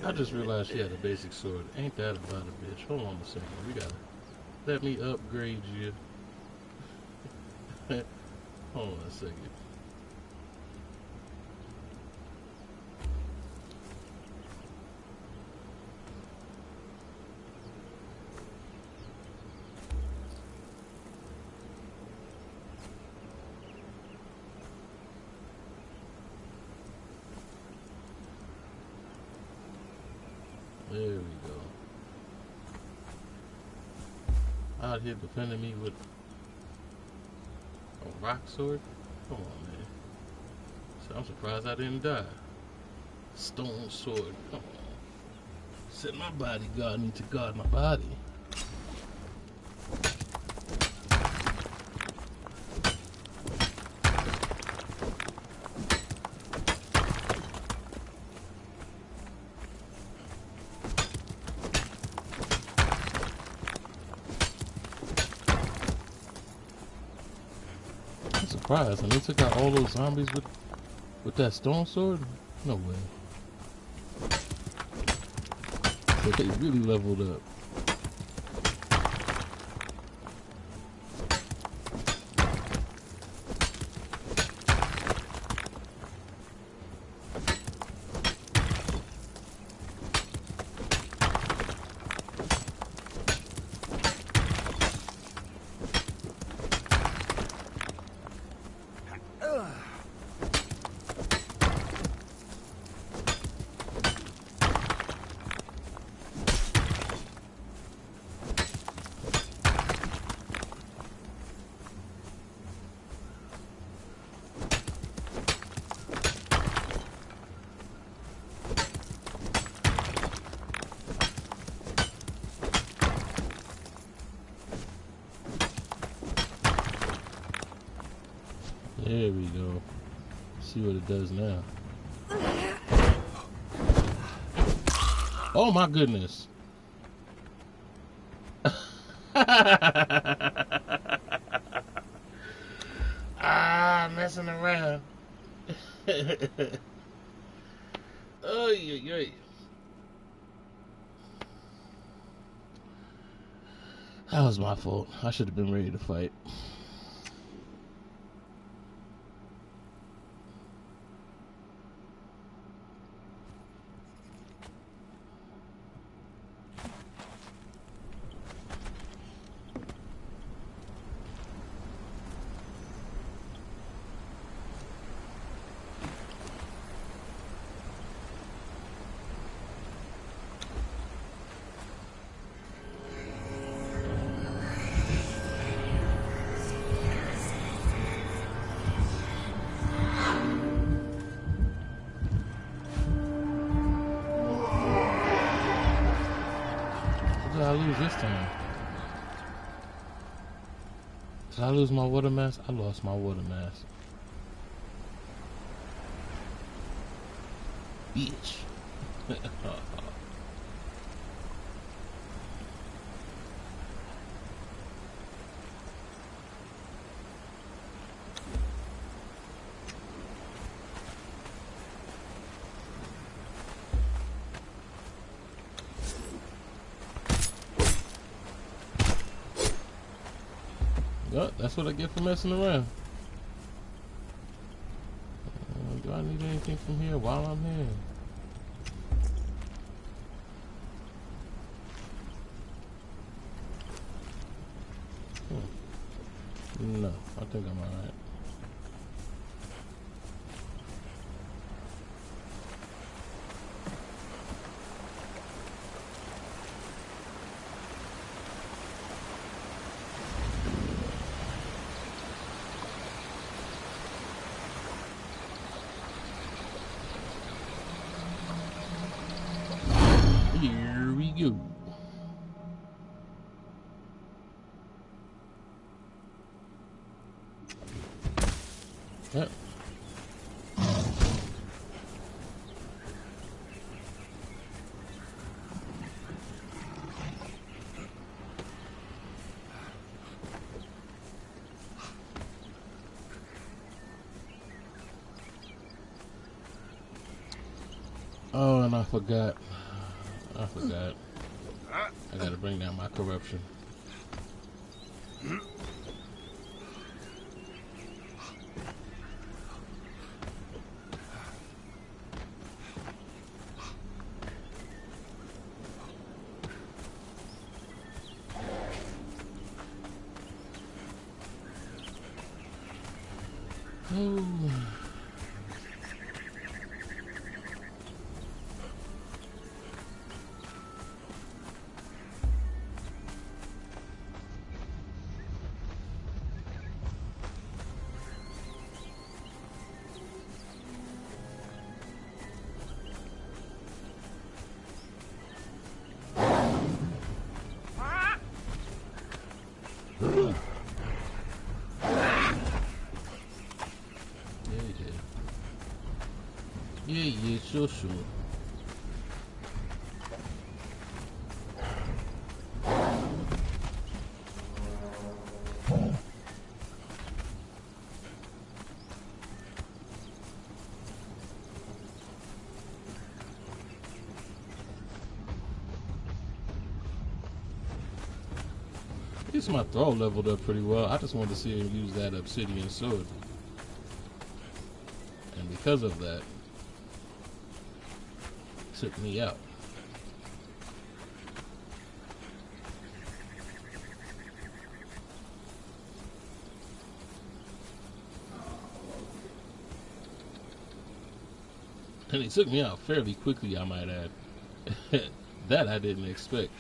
Speaker 1: I just realized she had a basic sword. Ain't that about a bitch? Hold on a second. We gotta let me upgrade you. Hold on a second. There we go. Out here defending me with a rock sword? Come on, man. So I'm surprised I didn't die. Stone sword. Come on. Said my bodyguard need to guard my body. I'm surprised. And they took out all those zombies with that stone sword? No way. So they really leveled up. There we go. See what it does now. Oh my goodness. Messing around. Oh, yeah. That was my fault. I should have been ready to fight. last time. Did I lose my water mask? I lost my water mask. Bitch. Yep, that's what I get for messing around. Do I need anything from here while I'm here? No, I think I'm alright. Here we go. Yep. Oh, and I forgot. I gotta bring down my corruption. Oh. Yeah, sure. At least my throw leveled up pretty well. I just wanted to see him use that obsidian sword. And because of that, took me out. And he took me out fairly quickly, I might add. That I didn't expect.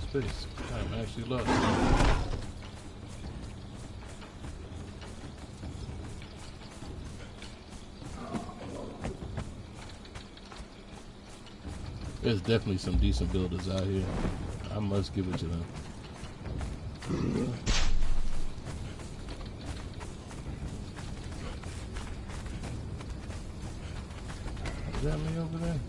Speaker 1: Space. I'm actually lost. There's definitely some decent builders out here. I must give it to them. Is that me over there?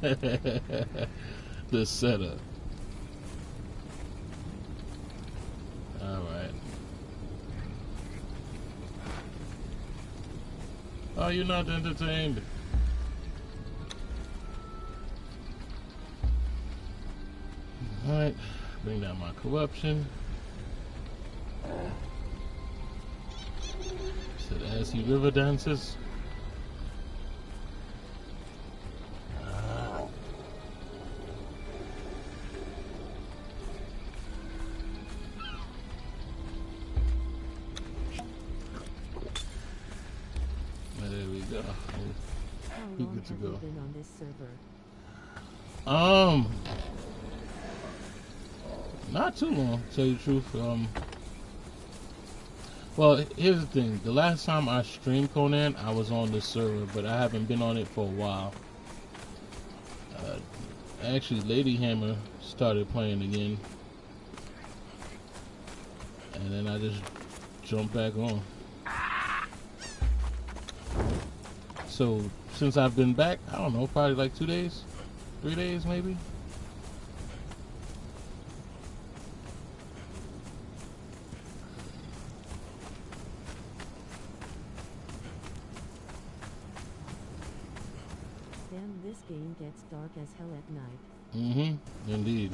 Speaker 1: The setup. Alright. Oh, you're not entertained. Alright. Bring down my corruption. Said as he river dances. There we go.
Speaker 2: How
Speaker 1: We
Speaker 2: long
Speaker 1: good to
Speaker 2: have
Speaker 1: go.
Speaker 2: you been on this server?
Speaker 1: Not too long, to tell you the truth. Well, here's the thing. The last time I streamed Conan, I was on this server, but I haven't been on it for a while. Actually, Lady Hammer started playing again, and then I just jumped back on. So, since I've been back, I don't know, probably like 2 days, 3 days maybe.
Speaker 2: Damn, this game gets dark as hell at night.
Speaker 1: Indeed.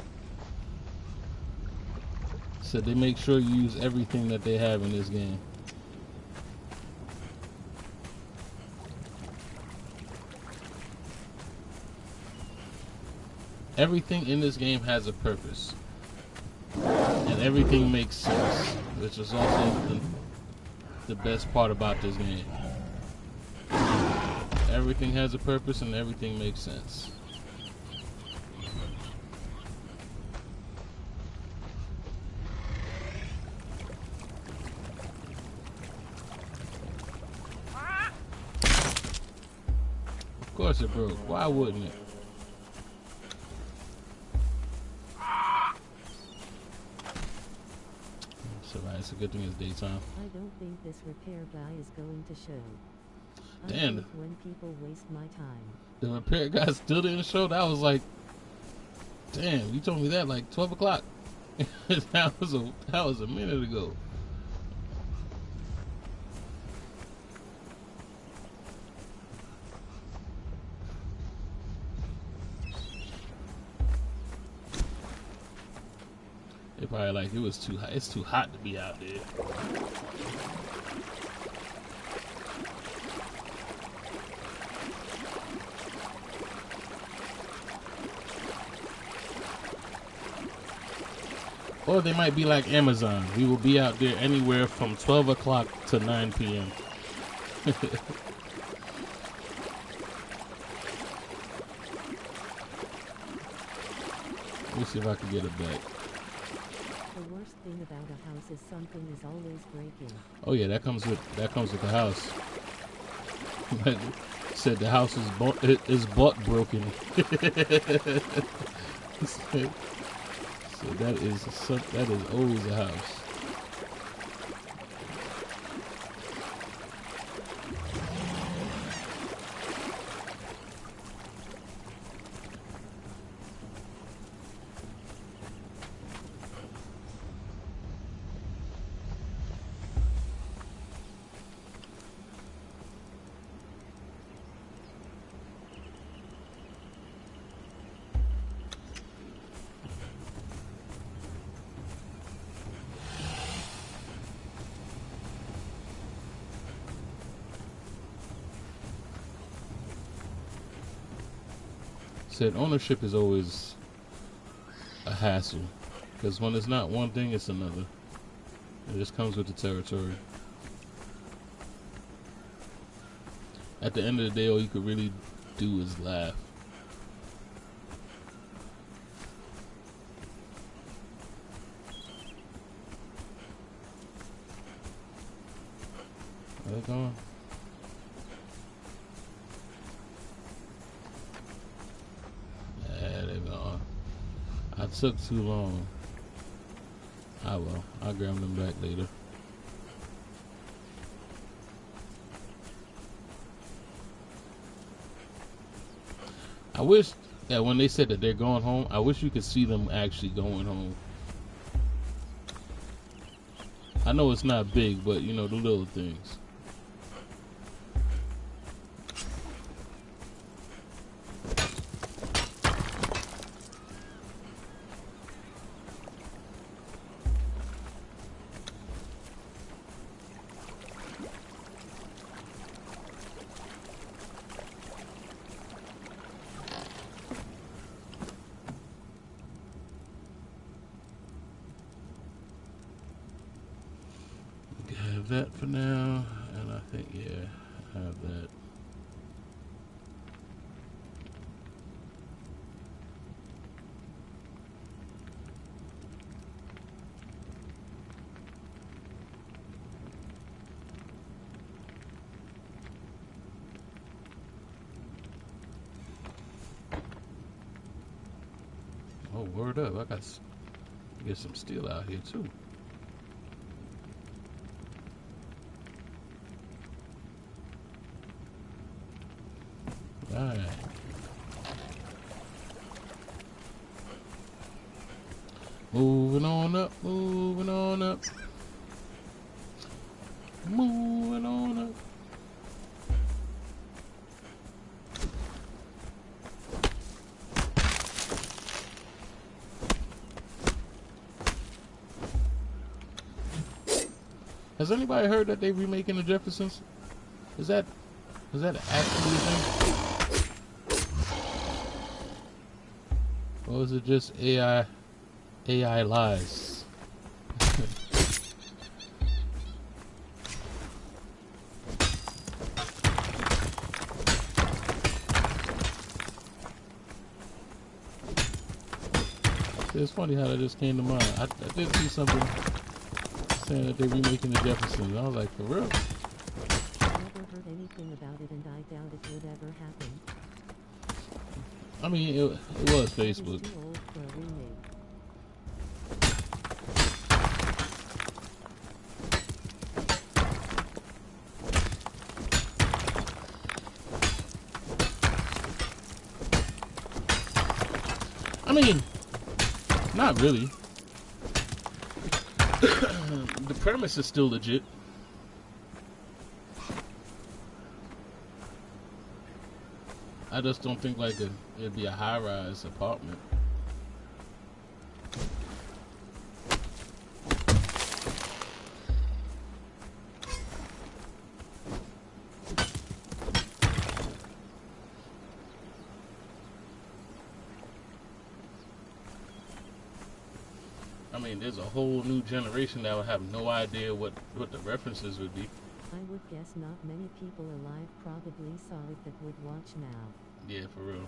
Speaker 1: So they make sure you use everything that they have in this game. Everything in this game has a purpose. And everything makes sense, which is also the best part about this game. Everything has a purpose and everything makes sense. Of course it broke. Why wouldn't it? It's alright. It's a good thing it's daytime.
Speaker 2: I don't think this repair guy is going to show. I
Speaker 1: Damn.
Speaker 2: hate when people waste my time.
Speaker 1: The repair guy still didn't show. That was like, damn, you told me that like 12 o'clock. that was a minute ago. They probably like, it was too hot. It's too hot to be out there. Or they might be like Amazon. We will be out there anywhere from 12 o'clock to 9 p.m. Let me see if I can get it back.
Speaker 2: The worst thing about a house is something is always breaking.
Speaker 1: Oh yeah, that comes with the house. Like, said the house is bought broken. So that is always a house. Said ownership is always a hassle, because when it's not one thing, it's another. It just comes with the territory. At the end of the day, all you could really do is laugh. Are they gone? I took too long. I will. I'll grab them back later. I wish Yeah, when they said that they're going home, I wish you could see them actually going home. I know it's not big, but you know, the little things. Have that for now, and I think, yeah, I have that. Oh, word up, I got to get some steel out here too. Alright. Moving on up, moving on up. Moving on up. Has anybody heard that they're remaking the Jeffersons? Is that actually a thing? Or is it just AI lies? It's funny how that just came to mind. I did see something saying that they're remaking the Jeffersons. I was like, for real?
Speaker 2: Never heard anything about it, and I doubt it would ever happen.
Speaker 1: I mean, it was
Speaker 2: It is
Speaker 1: Facebook.
Speaker 2: too old for a remake.
Speaker 1: I mean, not really. The premise is still legit. I just don't think like it'd be a high-rise apartment. I mean, there's a whole new generation that would have no idea what the references would be.
Speaker 2: I would guess not many people alive probably saw it that would watch now.
Speaker 1: Yeah, for real.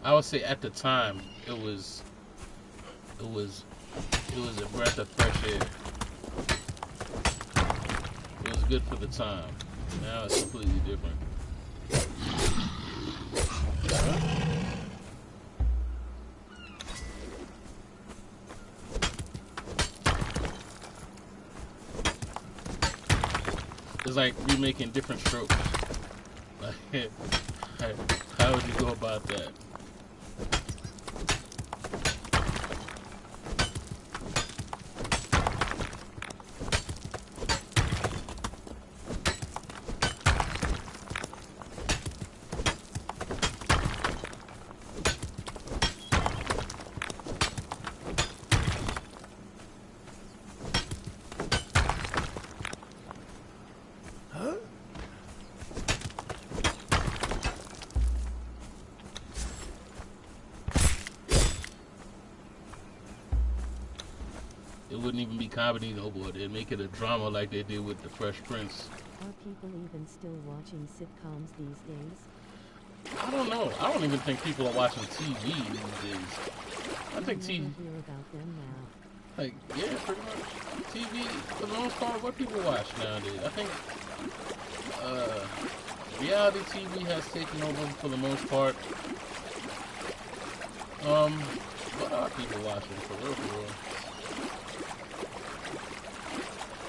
Speaker 1: I would say at the time it was a breath of fresh air. It was good for the time. Now it's completely different. It's like remaking different strokes. Like, how would you go about that? It wouldn't even be comedy no more. They'd make it a drama like they did with the Fresh Prince.
Speaker 2: Are people even still watching sitcoms these days?
Speaker 1: I don't know. I don't even think people are watching TV these days. I think
Speaker 2: never
Speaker 1: TV,
Speaker 2: hear about them now.
Speaker 1: like, yeah, pretty much. TV, for the most part, what people watch nowadays. I think reality TV has taken over for the most part. What are people watching for real? For real?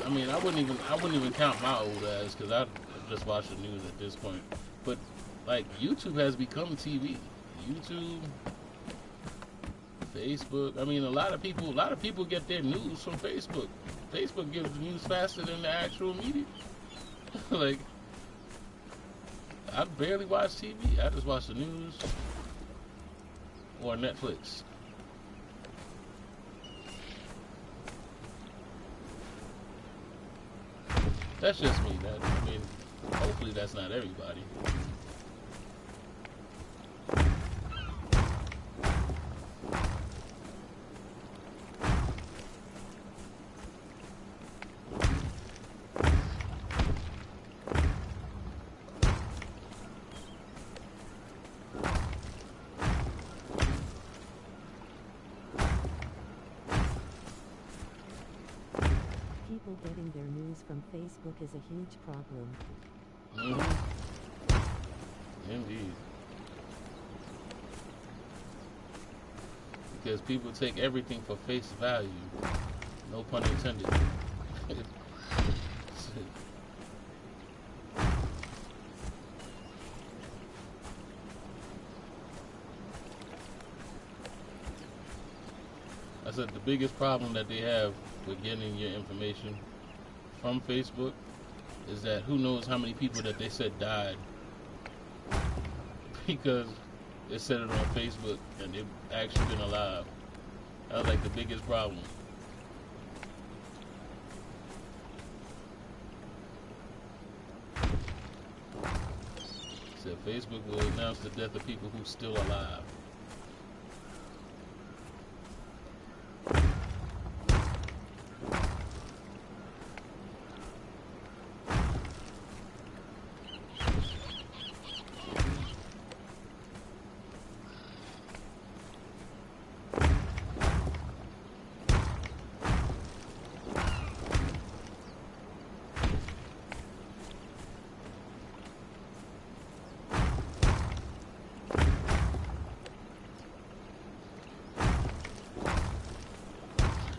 Speaker 1: I mean, I wouldn't even count my old ass because I just watch the news at this point. But like YouTube has become TV. YouTube, Facebook. I mean, a lot of people get their news from Facebook. Facebook gives the news faster than the actual media. Like, I barely watch TV. I just watch the news or Netflix. That's just me. I mean, hopefully that's not everybody.
Speaker 2: People getting their news from Facebook is a huge problem.
Speaker 1: Indeed. Because people take everything for face value. No pun intended. I said the biggest problem that they have with getting your information from Facebook is that who knows how many people that they said died because they said it on Facebook and they've actually been alive. That's like the biggest problem. Said Facebook will announce the death of people who's still alive.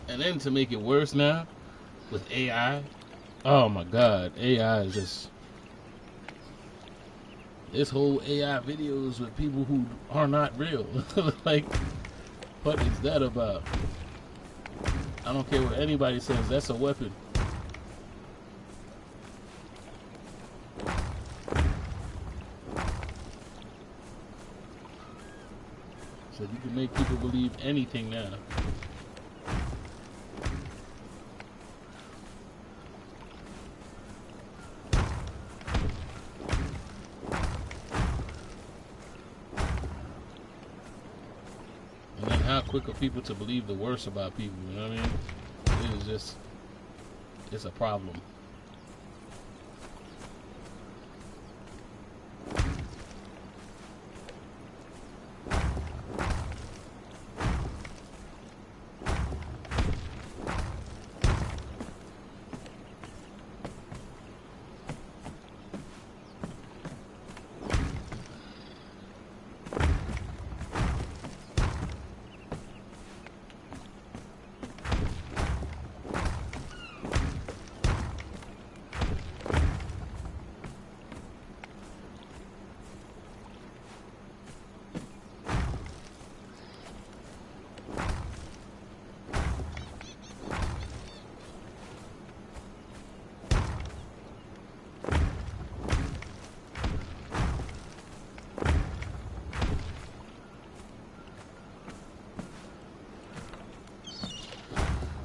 Speaker 1: And then to make it worse now, with AI, oh my God, AI is just, this whole AI videos with people who are not real. Like, what is that about? I don't care what anybody says, that's a weapon. So you can make people believe anything now. How quick are people to believe the worst about people, you know what I mean? It is just, it's a problem.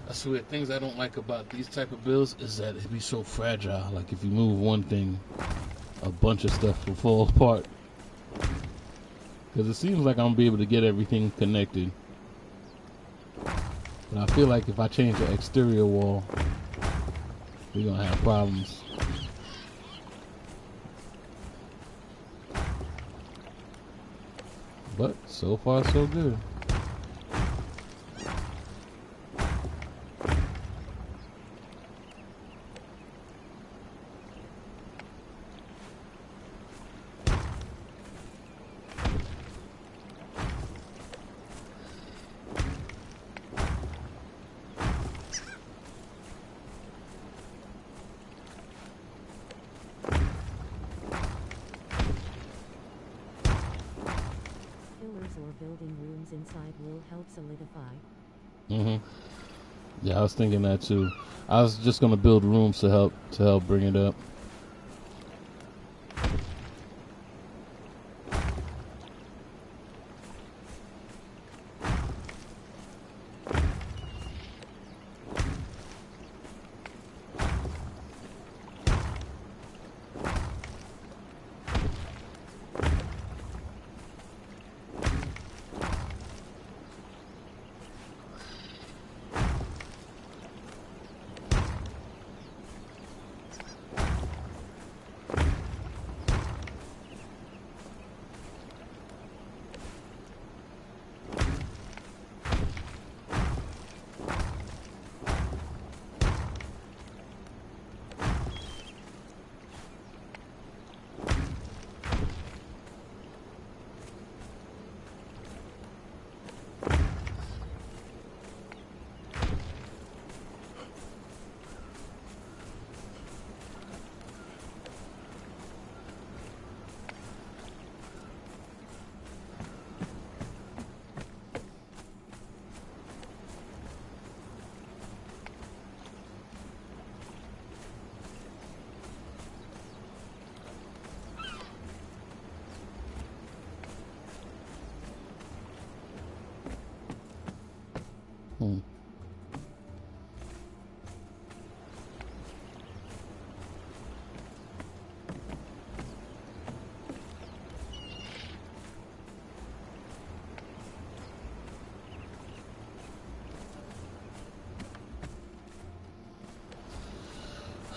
Speaker 1: I swear, things I don't like about these type of bills is that it be so fragile. Like if you move one thing, a bunch of stuff will fall apart. Because it seems like I'm gonna be able to get everything connected, but I feel like if I change the exterior wall, we're gonna have problems. But so far so good.
Speaker 2: building rooms inside will help solidify.
Speaker 1: Yeah, I was thinking that too. I was just gonna build rooms to help bring it up.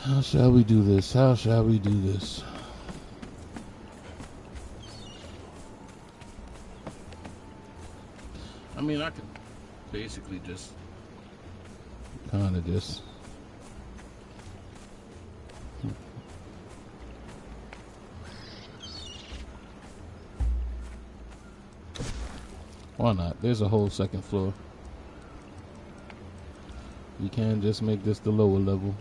Speaker 1: How shall we do this? How shall we do this? I mean, I could basically just kind of just why not? There's a whole second floor. You can just make this the lower level.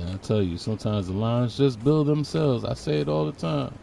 Speaker 1: I tell you, sometimes the lines just build themselves. I say it all the time.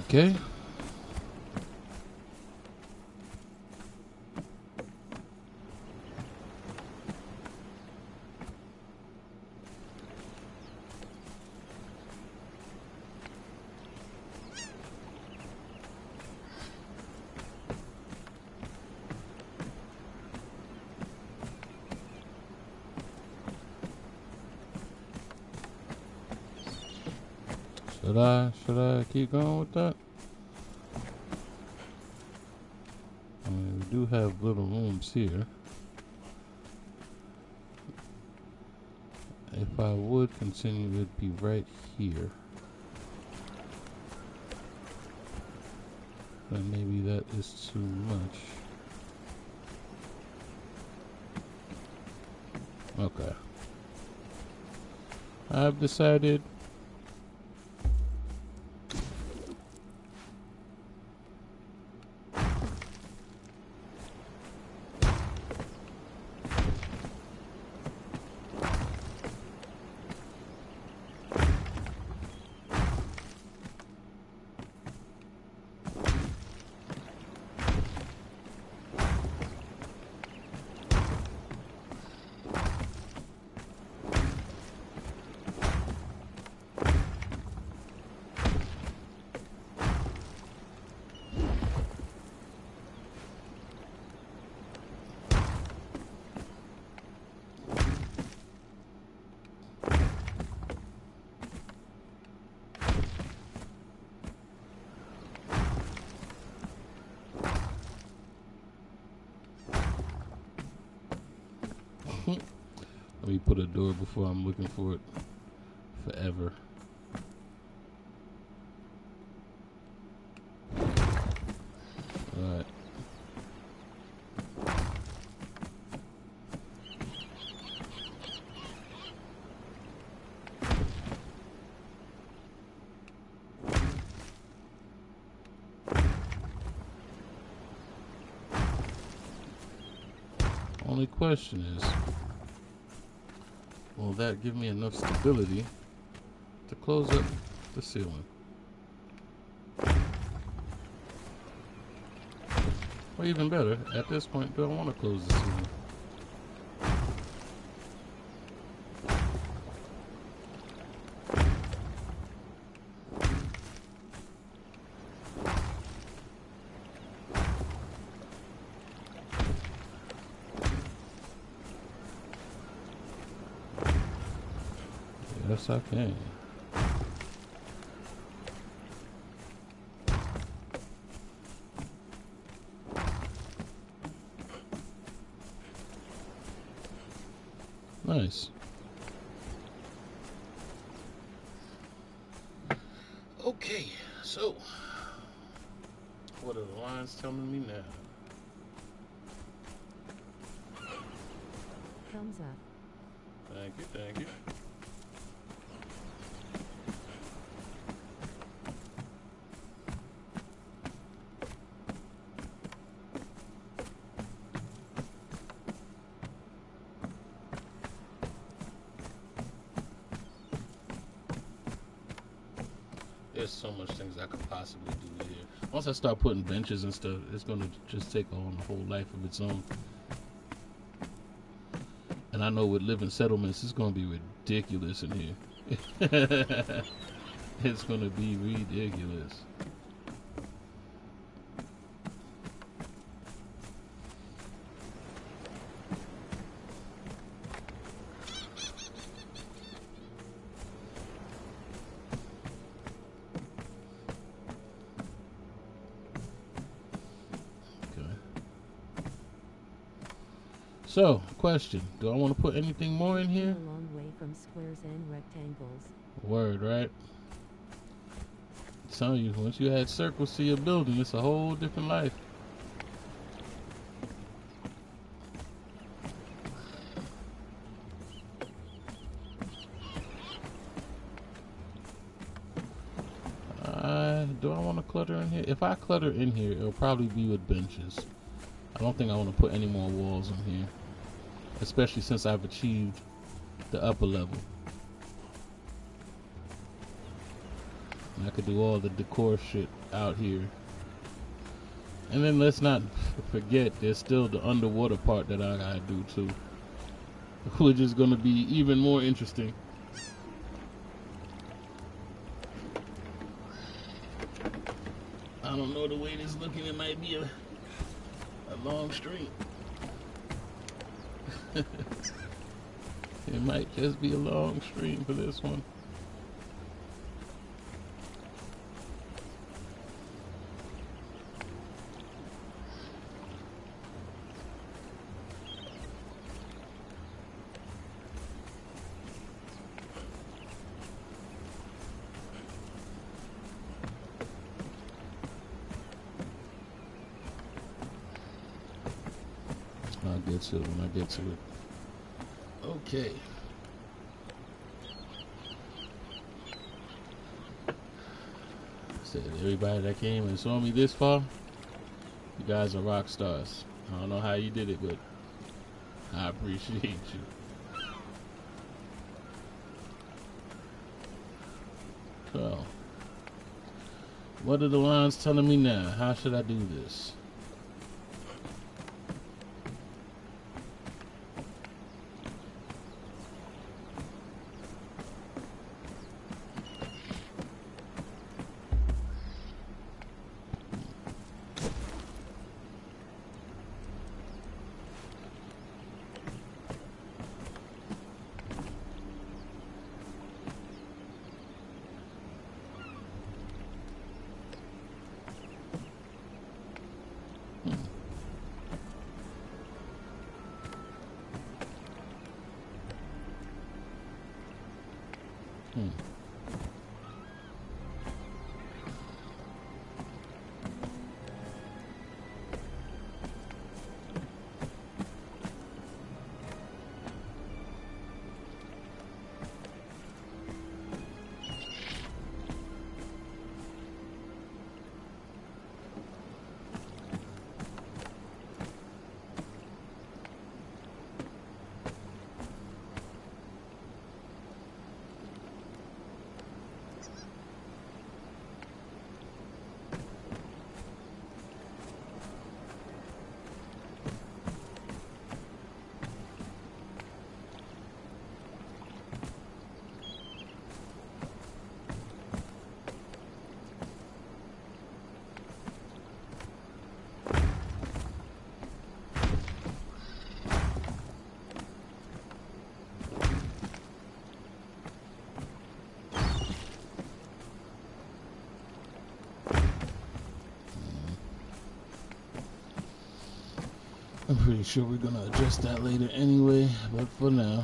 Speaker 1: Okay. Should I keep going with that? I mean, we do have little rooms here. If I would continue, it'd be right here. But maybe that is too much. Okay. I've decided let me put a door before I'm looking for it forever. Alright. Only question is, will that give me enough stability to close up the ceiling? Or even better, at this point, do I want to close the ceiling? Yes, I can. Nice. Okay, so what are the lines telling me now?
Speaker 2: Thumbs up.
Speaker 1: Thank you, thank you. There's so much things I could possibly do here. Once I start putting benches and stuff, it's gonna just take on a whole life of its own. And I know with living settlements, it's gonna be ridiculous in here. It's gonna be ridiculous. So, question, do I want to put anything more in here?
Speaker 2: A long way from squares and rectangles.
Speaker 1: Word, right? I'm telling you, once you add circles to your building, it's a whole different life. Do I want to clutter in here? If I clutter in here, it'll probably be with benches. I don't think I want to put any more walls in here, especially since I've achieved the upper level. I could do all the decor shit out here. And then let's not forget, there's still the underwater part that I gotta do too, which is gonna be even more interesting. I don't know the way this is looking, it might be a long stream. It might just be a long stream for this one. I'll get to it when I get to it. Okay. Said everybody that came and saw me this far, you guys are rock stars. I don't know how you did it, but I appreciate you. So, what are the lines telling me now? How should I do this? I'm pretty sure we're gonna adjust that later anyway, but for now.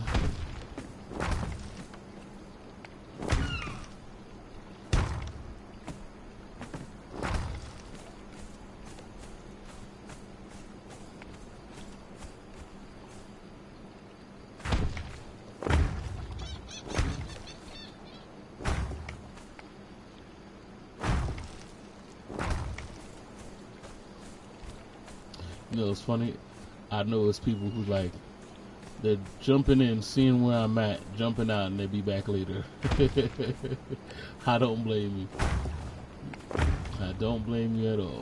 Speaker 1: You know, it's funny. I know it's people who like, they're jumping in, seeing where I'm at, jumping out, and they be back later. I don't blame you. I don't blame you at all.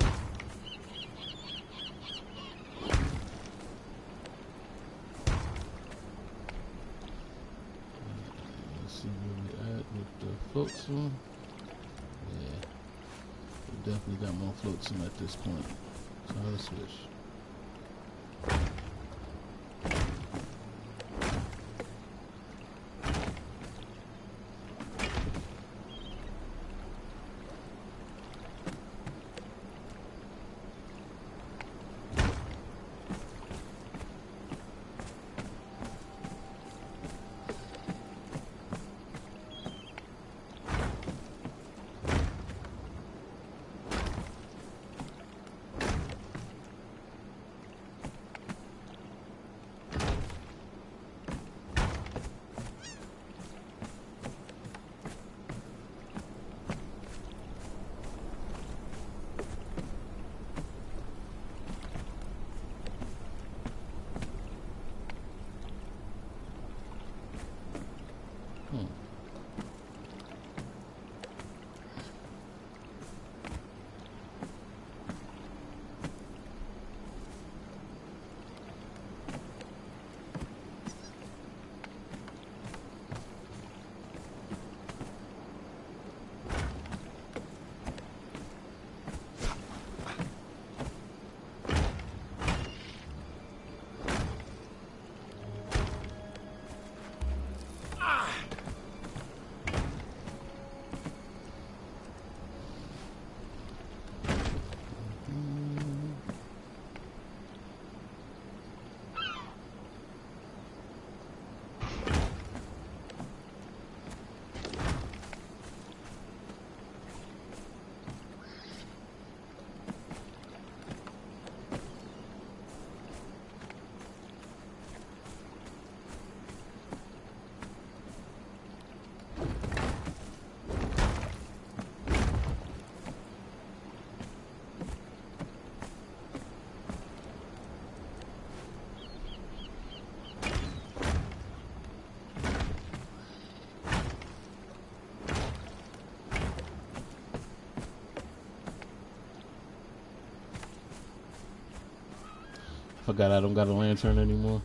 Speaker 1: Let's see where we're at with the flotsam. Yeah, we definitely got more flotsam at this point. So let's switch. Forgot I don't got a lantern anymore.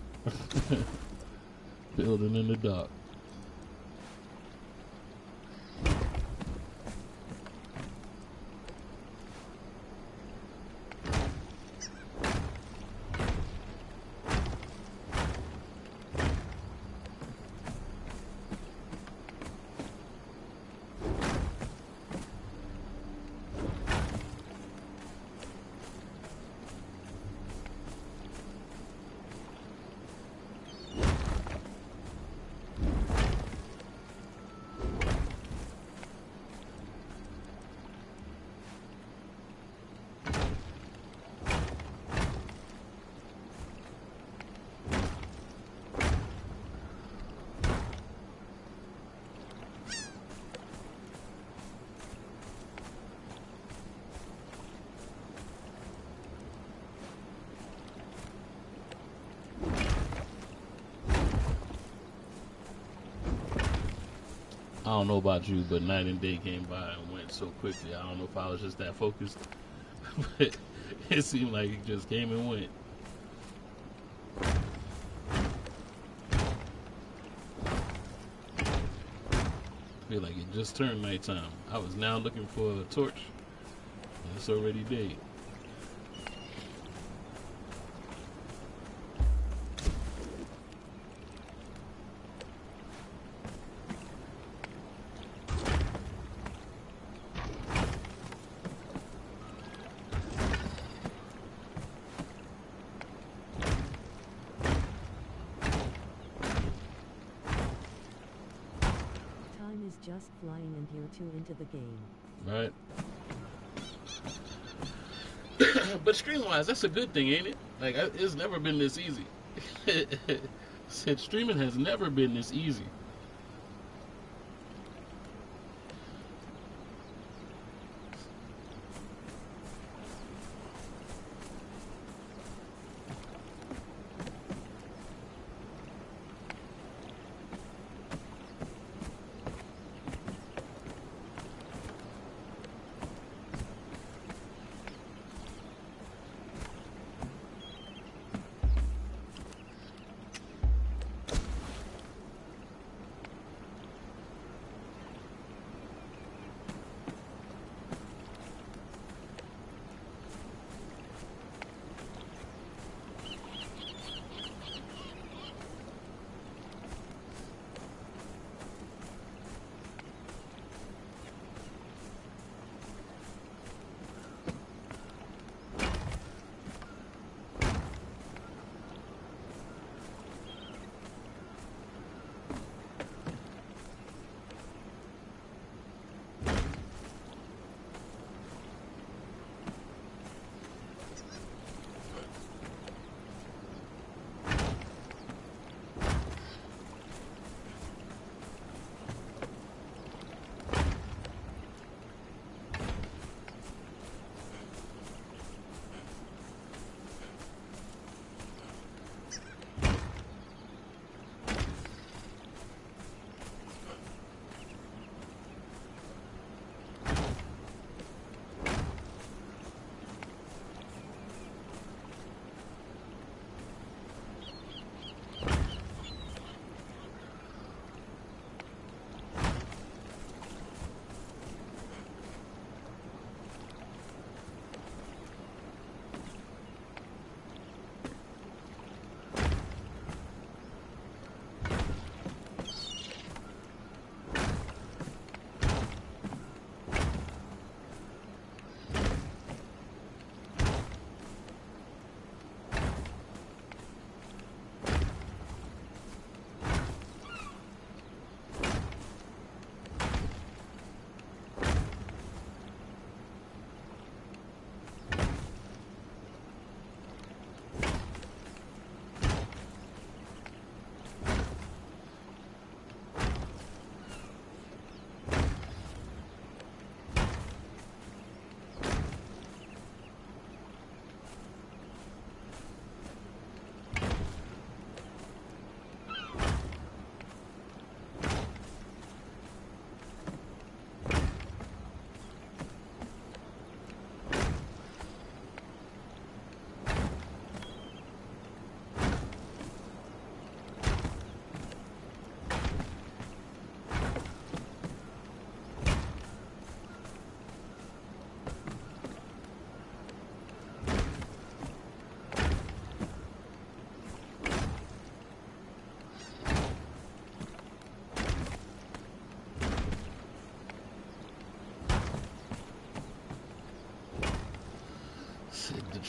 Speaker 1: Building in the dark. I don't know about you, but night and day came by and went so quickly. I don't know if I was just that focused, but it seemed like it just came and went. I feel like it just turned nighttime. I was now looking for a torch, and it's already day.
Speaker 2: Just flying and you're too into the game.
Speaker 1: Right. But stream-wise, that's a good thing, ain't it? Like, it's never been this easy. Said streaming has never been this easy.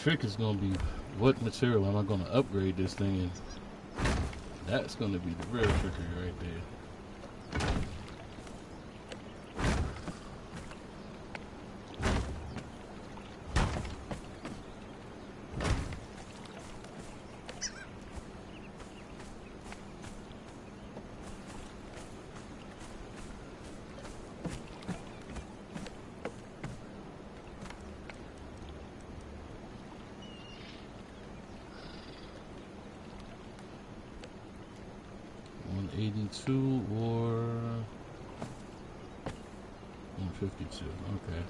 Speaker 1: trick is gonna be, what material am I gonna upgrade this thing in? That's gonna be the real trickery right there. 182 or 152. Okay.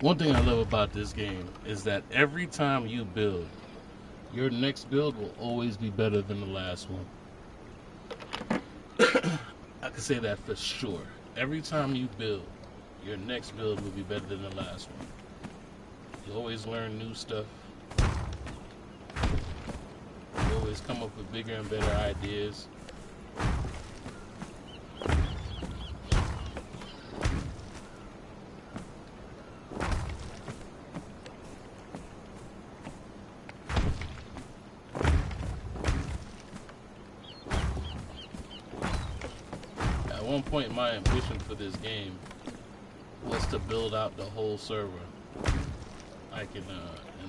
Speaker 1: One thing I love about this game is that every time you build, your next build will always be better than the last one. I can say that for sure. Every time you build, your next build will be better than the last one. You always learn new stuff. You always come up with bigger and better ideas. At one point, my ambition for this game was to build out the whole server, like in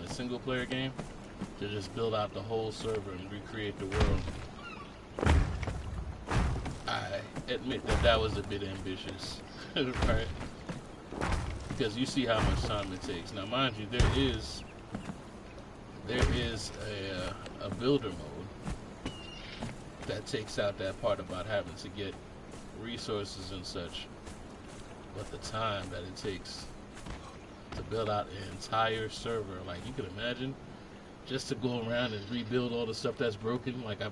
Speaker 1: a single player game, to just build out the whole server and recreate the world. I admit that that was a bit ambitious, right? Because you see how much time it takes. Now, mind you, there is a builder mode that takes out that part about having to get resources and such, but the time that it takes to build out an entire server, like you can imagine, just to go around and rebuild all the stuff that's broken. Like I've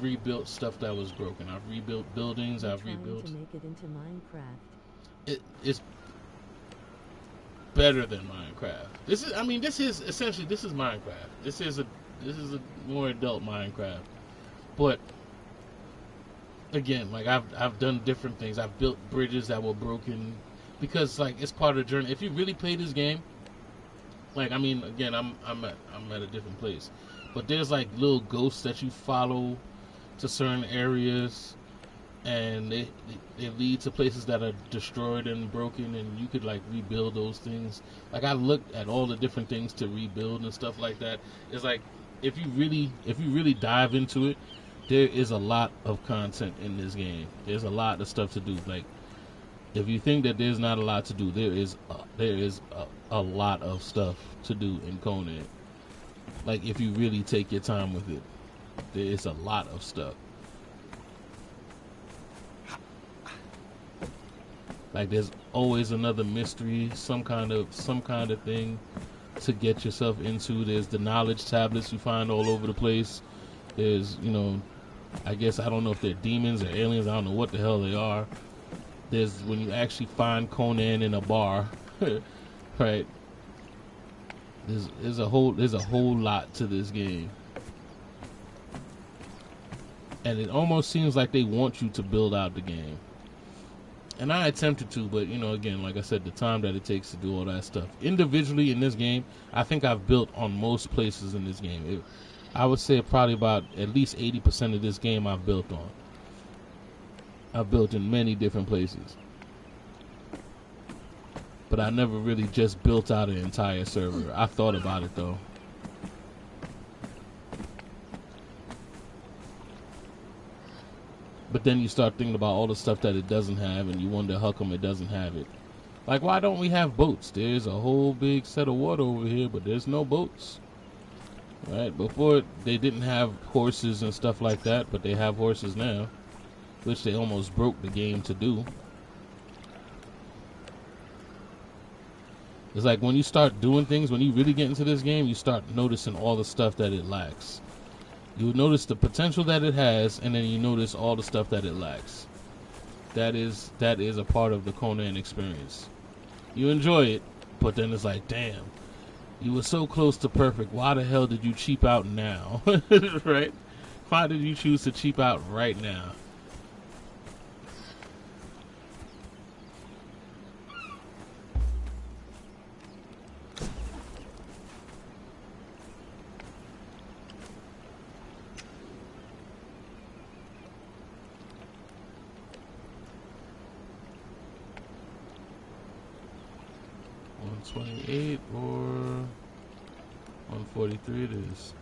Speaker 1: rebuilt stuff that was broken. I've rebuilt buildings. I've rebuilt.
Speaker 2: To make it into Minecraft.
Speaker 1: It's better than Minecraft. This is Minecraft. This is a more adult Minecraft, but again, like I've done different things. I've built bridges that were broken because like it's part of the journey. If you really play this game, like again, I'm at a different place, but there's like little ghosts that you follow to certain areas, and they lead to places that are destroyed and broken, and you could like rebuild those things. Like I looked at all the different things to rebuild and stuff like that. It's like if you really dive into it, there is a lot of content in this game. There's a lot of stuff to do. Like if you think that there's not a lot to do, there is a lot of stuff to do in Conan. Like if you really take your time with it, there is a lot of stuff. Like there's always another mystery, some kind of thing to get yourself into. There's the knowledge tablets you find all over the place. There's, I guess, I don't know if they're demons or aliens, I don't know what the hell they are. There's when you actually find Conan in a bar, right? There's a whole lot to this game. And it almost seems like they want you to build out the game. And I attempted to, but again, like I said, the time that it takes to do all that stuff. Individually in this game, I think I've built on most places in this game. I would say probably about at least 80% of this game I've built on. I've built in many different places. But I never really just built out an entire server. I thought about it though. But then you start thinking about all the stuff that it doesn't have, and you wonder how come it doesn't have it. Like, why don't we have boats? There's a whole big set of water over here, but there's no boats. Right? Before, they didn't have horses and stuff like that, but they have horses now, which they almost broke the game to do. It's like when you start doing things, when you really get into this game, you start noticing all the stuff that it lacks. You notice the potential that it has, and then you notice all the stuff that it lacks. That is a part of the Conan experience. You enjoy it, but then it's like, damn, you were so close to perfect. Why the hell did you cheap out now? Right? Why did you choose to cheap out right now? $128 or $143 it is.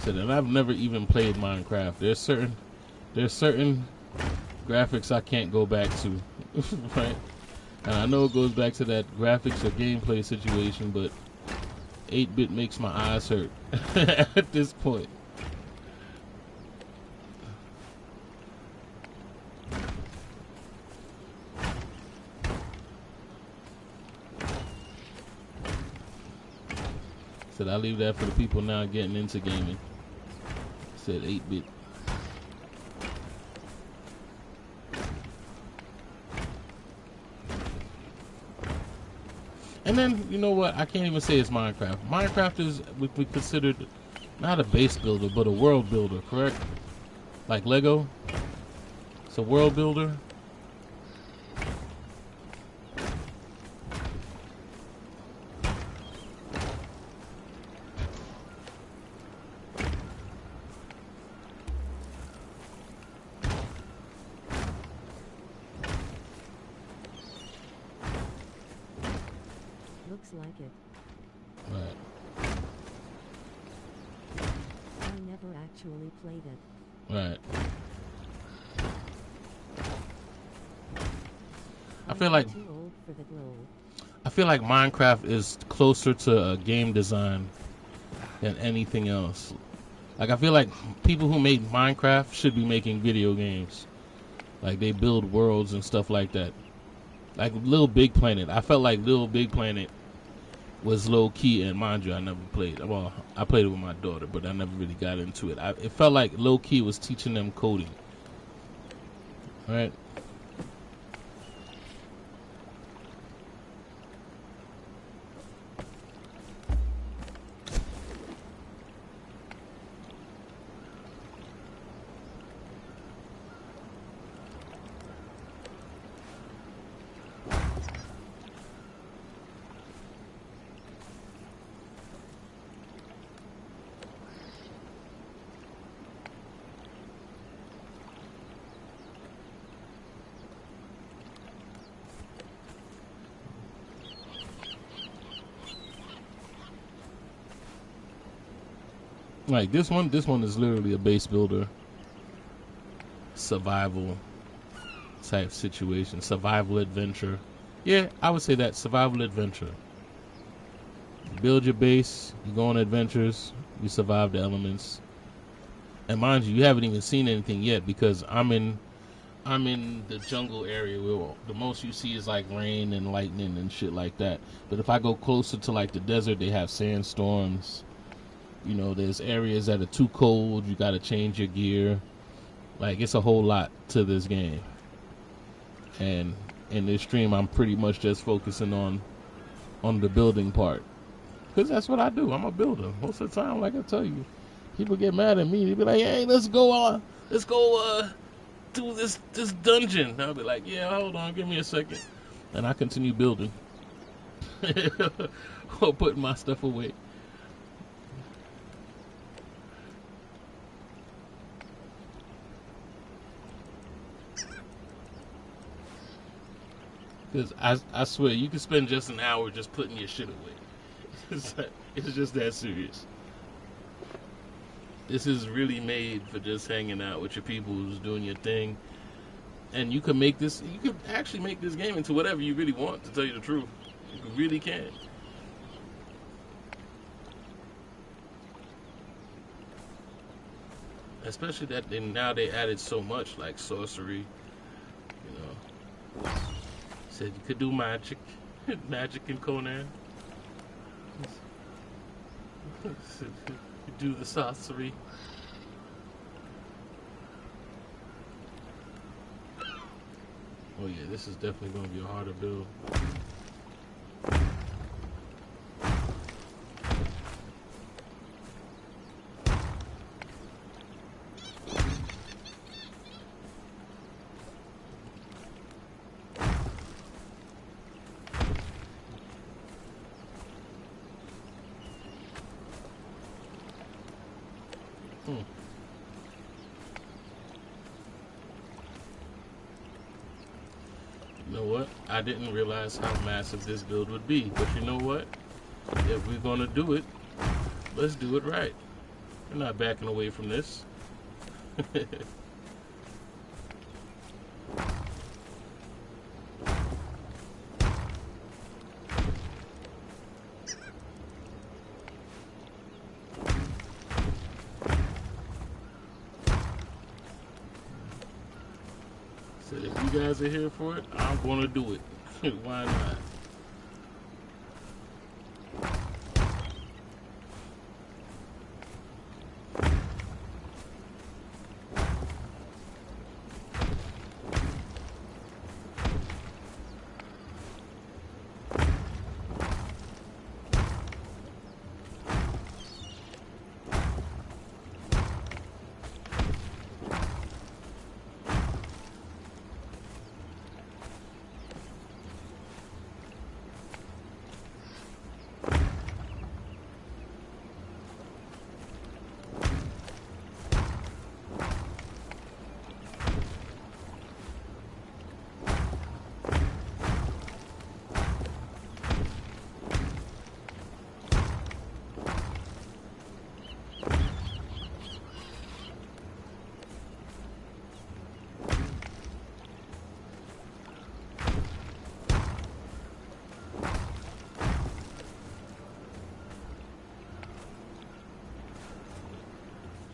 Speaker 1: So then I've never even played Minecraft. There's certain graphics I can't go back to. Right? And I know it goes back to that graphics or gameplay situation, but 8-bit makes my eyes hurt at this point. Said I leave that for the people now getting into gaming. Said 8-bit. And then, you know what? I can't even say it's Minecraft. Minecraft is what we considered not a base builder, but a world builder, correct? Like Lego? It's a world builder.
Speaker 2: Looks like it.
Speaker 1: Right.
Speaker 2: I never actually played it.
Speaker 1: Right. I feel like
Speaker 2: too old for the glow.
Speaker 1: I feel like Minecraft is closer to game design than anything else. Like, I feel like people who made Minecraft should be making video games. Like, they build worlds and stuff like that. Like Little Big Planet. I felt like Little Big Planet was low key, and mind you, I never played. Well, I played it with my daughter, but I never really got into it. It felt like low key was teaching them coding. Right? Like this one is literally a base builder, survival type situation, survival adventure. Yeah, I would say that, survival adventure. You build your base, you go on adventures, you survive the elements. And mind you, you haven't even seen anything yet because I'm in the jungle area where the most you see is like rain and lightning and shit like that. But if I go closer to like the desert, they have sandstorms. You know, there's areas that are too cold. You got to change your gear. Like, it's a whole lot to this game. And in this stream, I'm pretty much just focusing on the building part. Because that's what I do. I'm a builder. Most of the time, like I tell you, people get mad at me. They be like, hey, let's go do this dungeon. And I'll be like, yeah, hold on, give me a second. And I continue building. Or putting my stuff away. Because I swear, you can spend just an hour just putting your shit away. It's just that serious. This is really made for just hanging out with your people who's doing your thing. And you can make this, you could actually make this game into whatever you really want, to tell you the truth. You really can. Especially that now they added so much, like sorcery, you know. Said you could do magic, magic in Conan. You do the sorcery. Oh yeah, this is definitely going to be a harder build. You know what? I didn't realize how massive this build would be. But you know what? If we're going to do it, let's do it right. We're not backing away from this. So if you guys are here for it, I'm going to do it. Why not?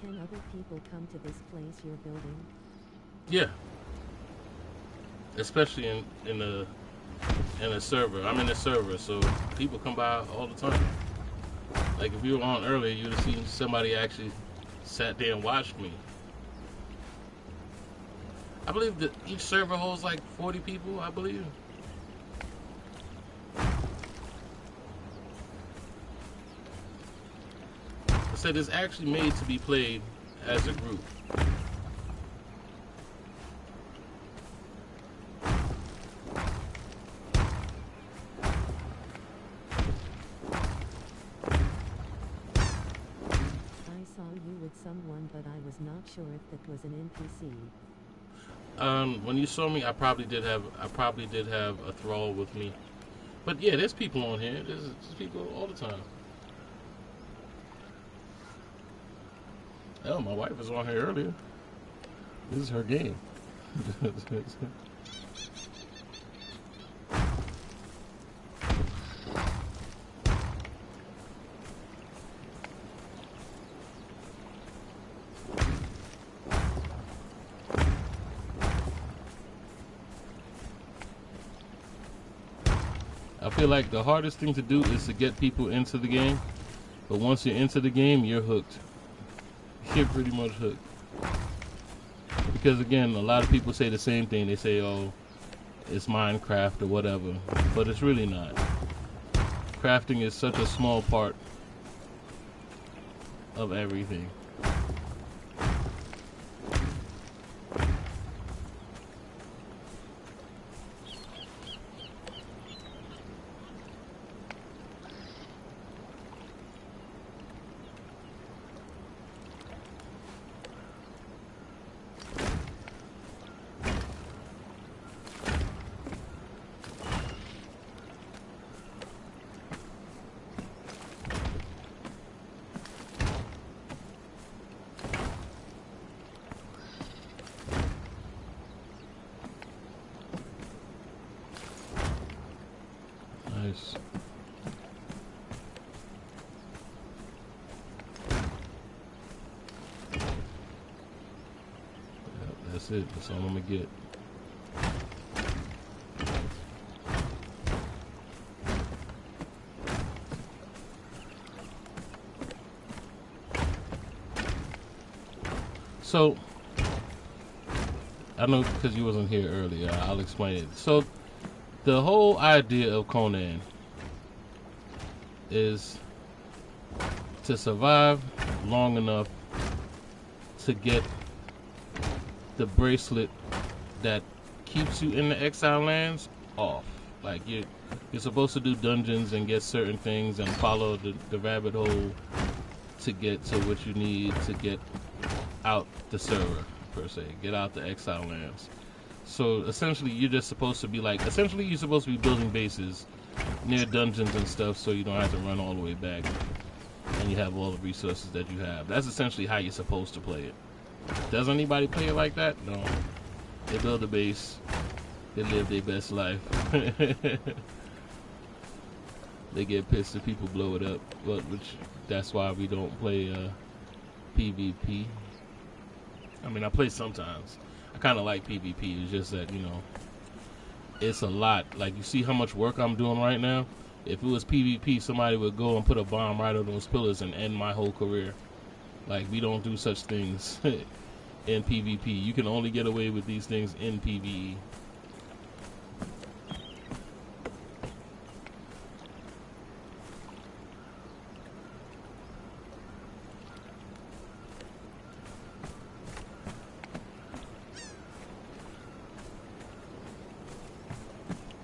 Speaker 2: Can other people come to this place you're building?
Speaker 1: Yeah. Especially in a server. I'm in a server, so people come by all the time. Like if you were on earlier, you'd have seen somebody actually sat there and watched me. I believe that each server holds like 40 people, I believe. I said it's actually made to be played as a group.
Speaker 2: I saw you with someone, but I was not sure if that was an NPC.
Speaker 1: When you saw me, I probably did have a thrall with me. But yeah, there's people on here. There's people all the time. Oh, my wife was on here earlier. This is her game. I feel like the hardest thing to do is to get people into the game. But once you're into the game, you're hooked. You're pretty much hooked. Because again, a lot of people say the same thing. They say, oh, it's Minecraft or whatever. But it's really not. Crafting is such a small part of everything. Nice. Yep, that's it. That's all I'm gonna get. So, I know because you wasn't here earlier, I'll explain it. So, the whole idea of Conan is to survive long enough to get the bracelet that keeps you in the exile lands off. Like you're supposed to do dungeons and get certain things and follow the rabbit hole to get to what you need to get out the server, per se, get out the exile lands. So essentially you're just supposed to be like, you're supposed to be building bases near dungeons and stuff so you don't have to run all the way back and you have all the resources that you have. That's essentially how you're supposed to play it. Does anybody play it like that? No. They build a base, they live their best life. They get pissed if people blow it up, which that's why we don't play PvP. I mean, I play sometimes. I kind of like PvP. It's just that, you know, it's a lot. Like, you see how much work I'm doing right now? If it was PvP, somebody would go and put a bomb right on those pillars and end my whole career. Like, we don't do such things in PvP. You can only get away with these things in PvE.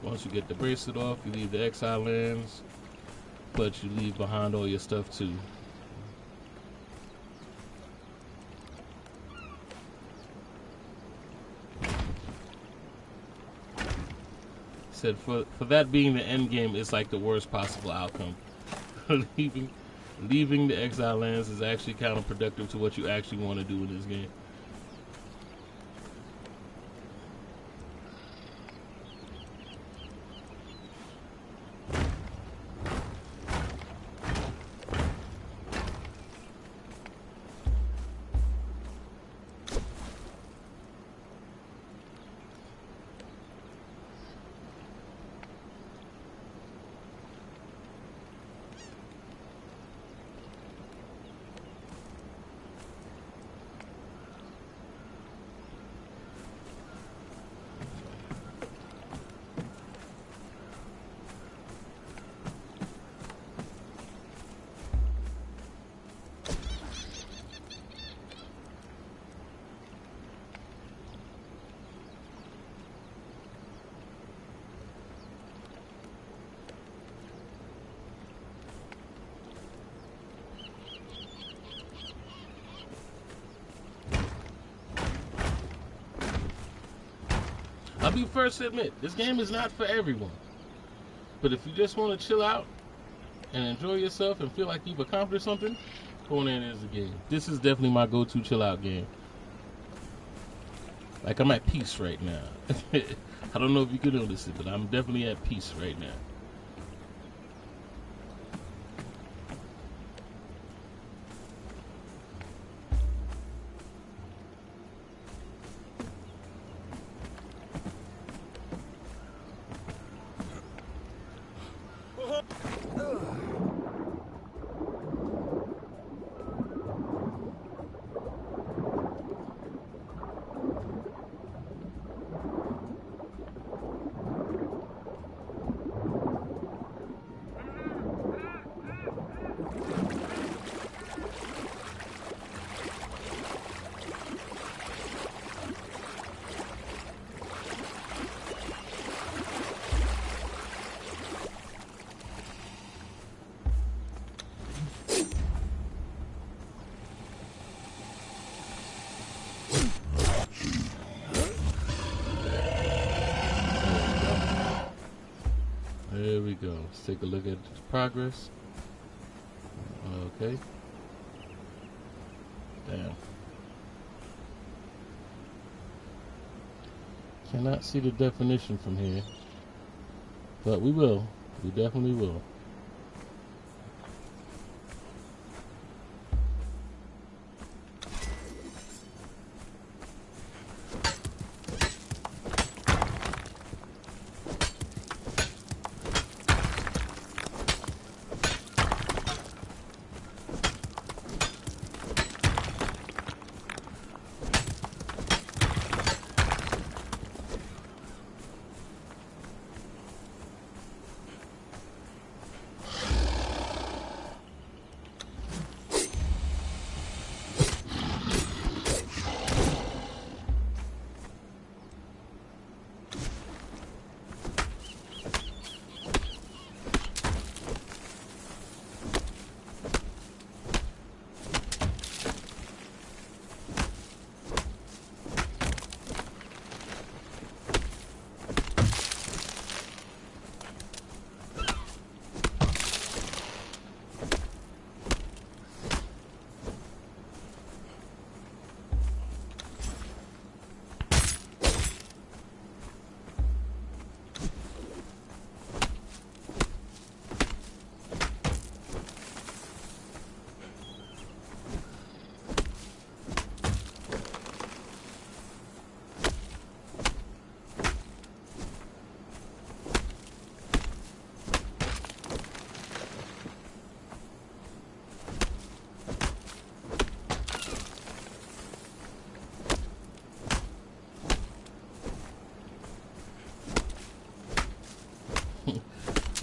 Speaker 1: Once you get the bracelet off, you leave the exile lands, but you leave behind all your stuff too. Said for that being the end game, it's like the worst possible outcome. leaving the exile lands is actually counterproductive to what you actually want to do in this game. I'll be first to admit, this game is not for everyone. But if you just want to chill out and enjoy yourself and feel like you've accomplished something, Conan is the game. This is definitely my go-to chill out game. Like, I'm at peace right now. I don't know if you can notice it, but I'm definitely at peace right now. There we go. Let's take a look at the progress. Okay. Damn. Cannot see the definition from here, but we will. We definitely will.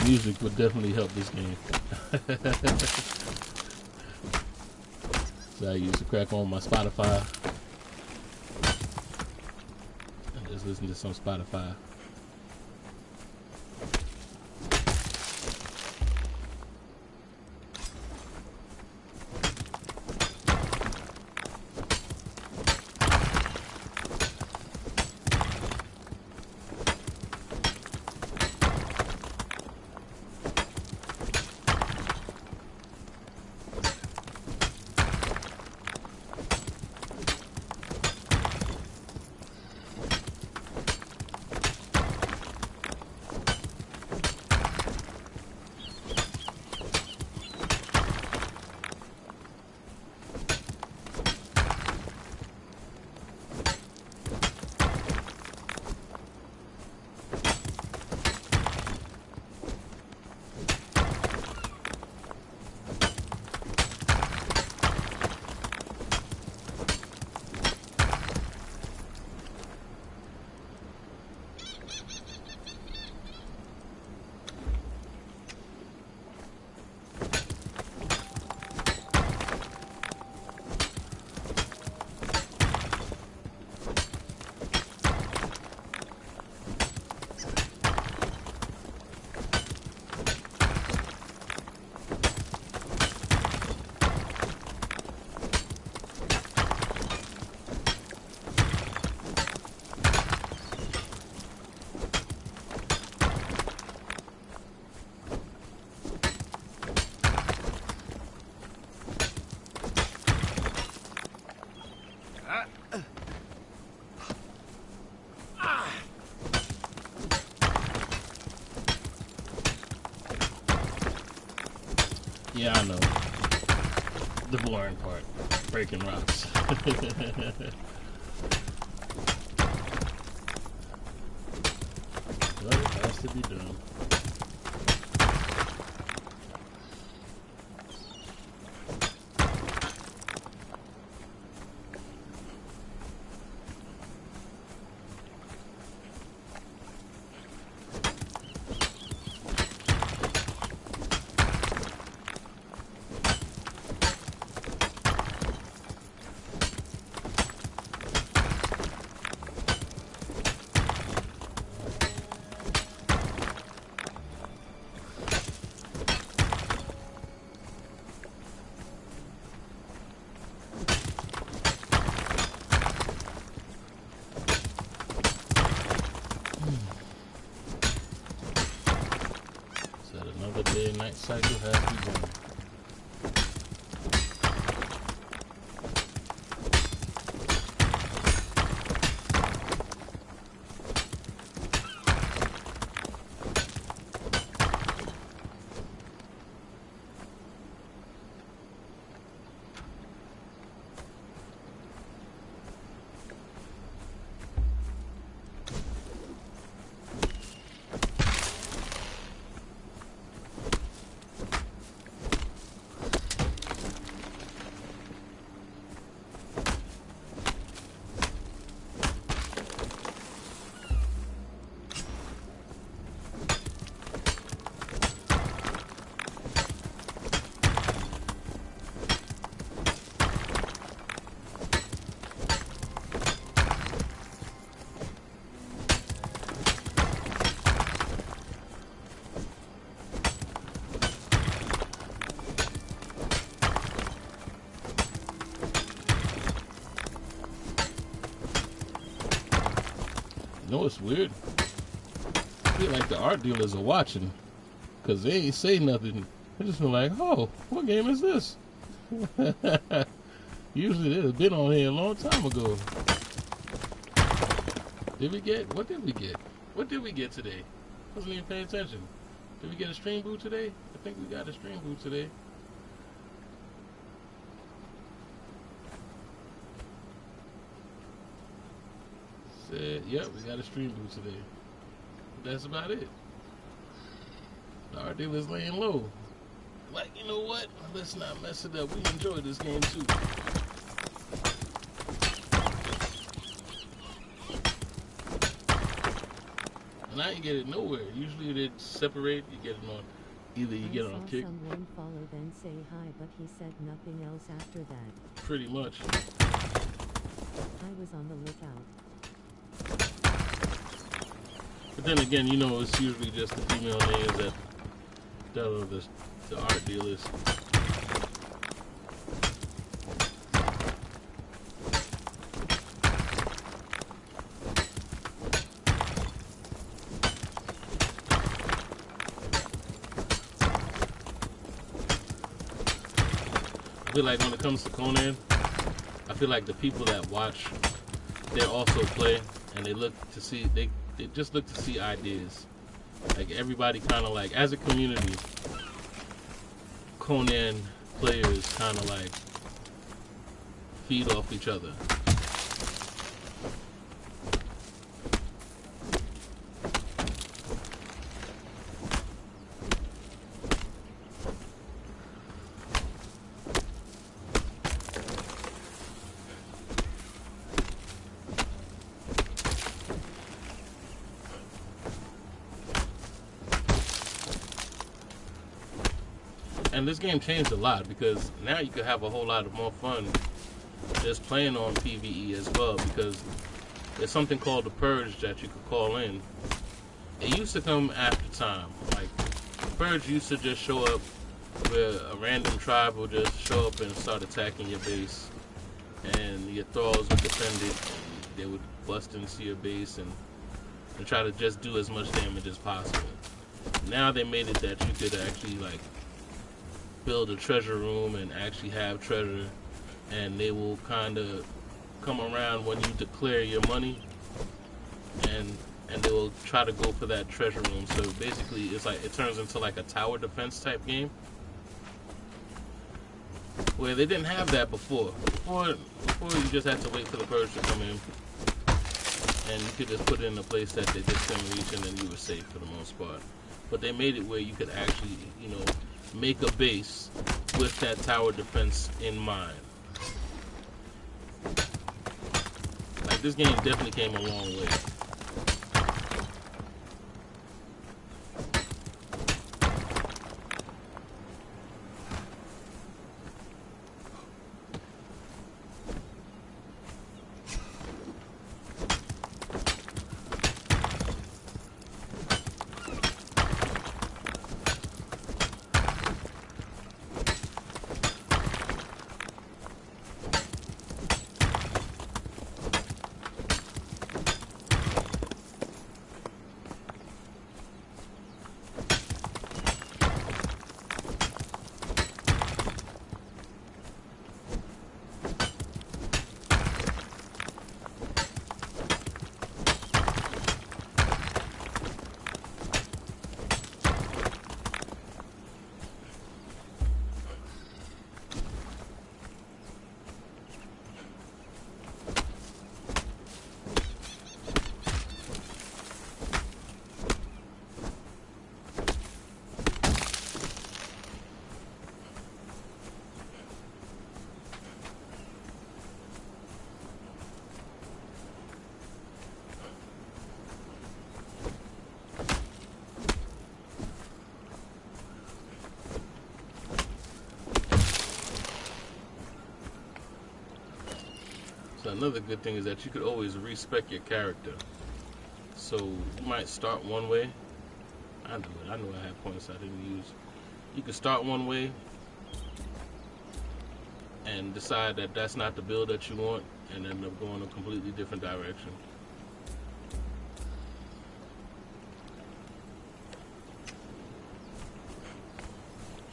Speaker 1: Music would definitely help this game. So I used to crack on my Spotify and just listen to some Spotify. Yeah, I know. The boring part. Breaking rocks. But it has to be done. Night cycle has begun. You know what's weird? I feel like the art dealers are watching, because they ain't say nothing. They just feel like, oh, what game is this? Usually they've been on here a long time ago. What did we get? What did we get today? Wasn't even paying attention. Did we get a stream boot today? I think we got a stream boot today. Said, yep, we got a stream boot today. But that's about it. The art dealer's laying low. Like, you know what? Let's not mess it up. We enjoy this game too. And I ain't get it nowhere. Usually they separate. You get it on, either you get it on kick.
Speaker 2: Someone follow then say hi, but he said nothing else after that.
Speaker 1: Pretty much.
Speaker 2: I was on the lookout.
Speaker 1: But then again, you know, it's usually just the female names that are the art dealers. I feel like when it comes to Conan, I feel like the people that watch, they also play, and they look to see, they just look to see ideas. Like everybody kind of like, as a community, Conan players kind of like feed off each other. And this game changed a lot, because now you can have a whole lot of more fun just playing on PvE as well, because there's something called the Purge that you could call in. It used to come after time. Like, the Purge used to just show up where a random tribe would just show up and start attacking your base, and your thralls would defend it, and they would bust into your base and try to just do as much damage as possible. Now they made it that you could actually like build a treasure room and actually have treasure, and they will kind of come around when you declare your money, and they will try to go for that treasure room. So basically it's like, it turns into like a tower defense type game, where they didn't have that before you just had to wait for the Purge to come in, and you could just put it in a place that they just couldn't reach, and then you were safe for the most part. But they made it where you could actually, you know, make a base with that tower defense in mind. Like, this game definitely came a long way. So another good thing is that you could always respec your character. So you might start one way. I knew it. I knew I had points I didn't use. You could start one way and decide that that's not the build that you want, and end up going a completely different direction.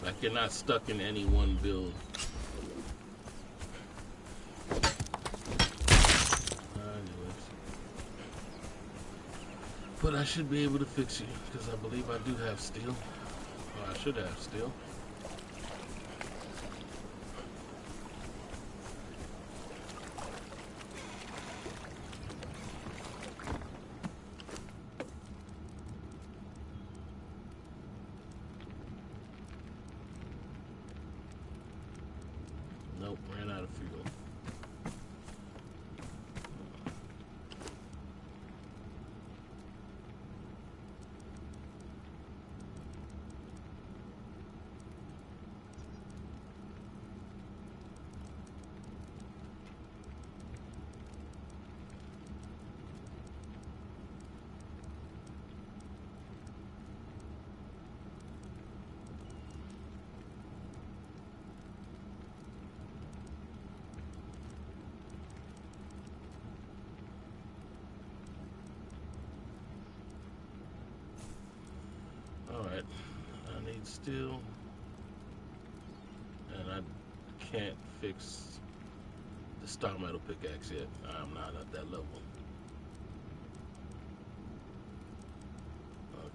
Speaker 1: Like you're not stuck in any one build. Anyways. But I should be able to fix you, because I believe I do have steel. Or I should have steel. Nope, ran out of fuel. Alright, I need steel, and I can't fix the star metal pickaxe yet. I'm not at that level.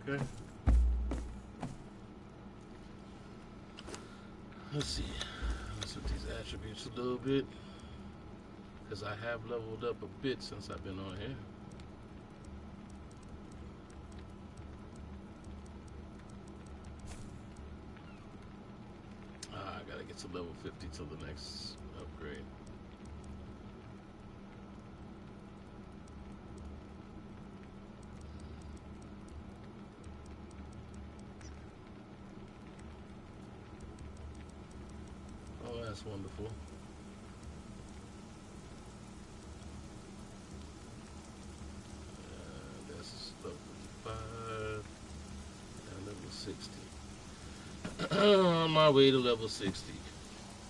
Speaker 1: Okay. Let's see. Let's look at these attributes a little bit, because I have leveled up a bit since I've been on here. I gotta get to level 50 till the next upgrade. Oh, that's wonderful. That's level 5 and level 60. On my way to level 60.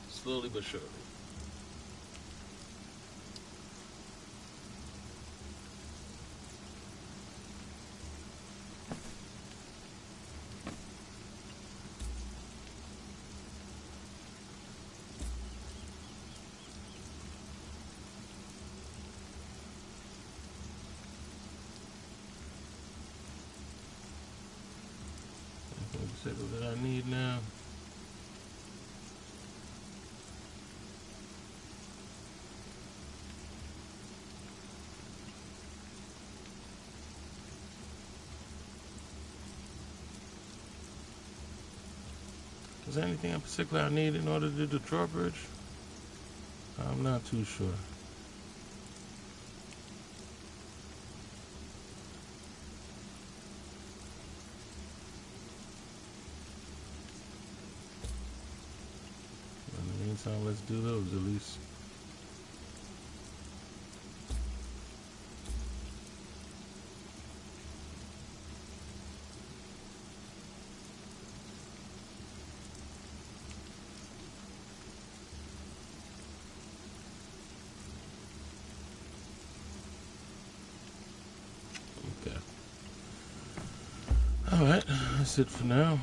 Speaker 1: Slowly but surely. That I need now. Is there anything in particular I need in order to do the drawbridge? I'm not too sure. So let's do those at least. Okay. All right, that's it for now.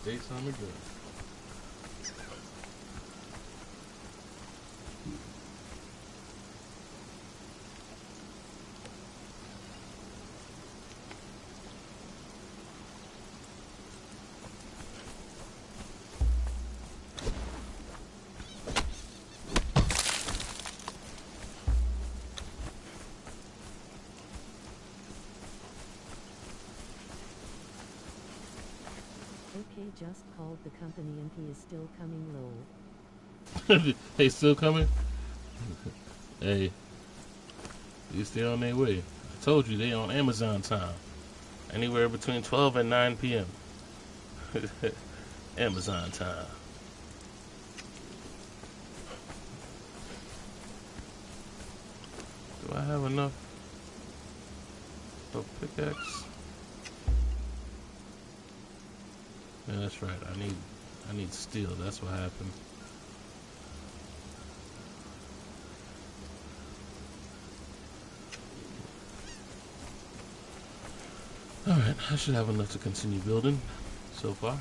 Speaker 1: Daytime again.
Speaker 2: Okay, just called the company and he is still coming low.
Speaker 1: They still coming? Hey, you still on their way. I told you they on Amazon time. Anywhere between 12 and 9 p.m. Amazon time. Do I have enough for pickaxe? Yeah, that's right. I need steel. That's what happened. Alright, I should have enough to continue building so far.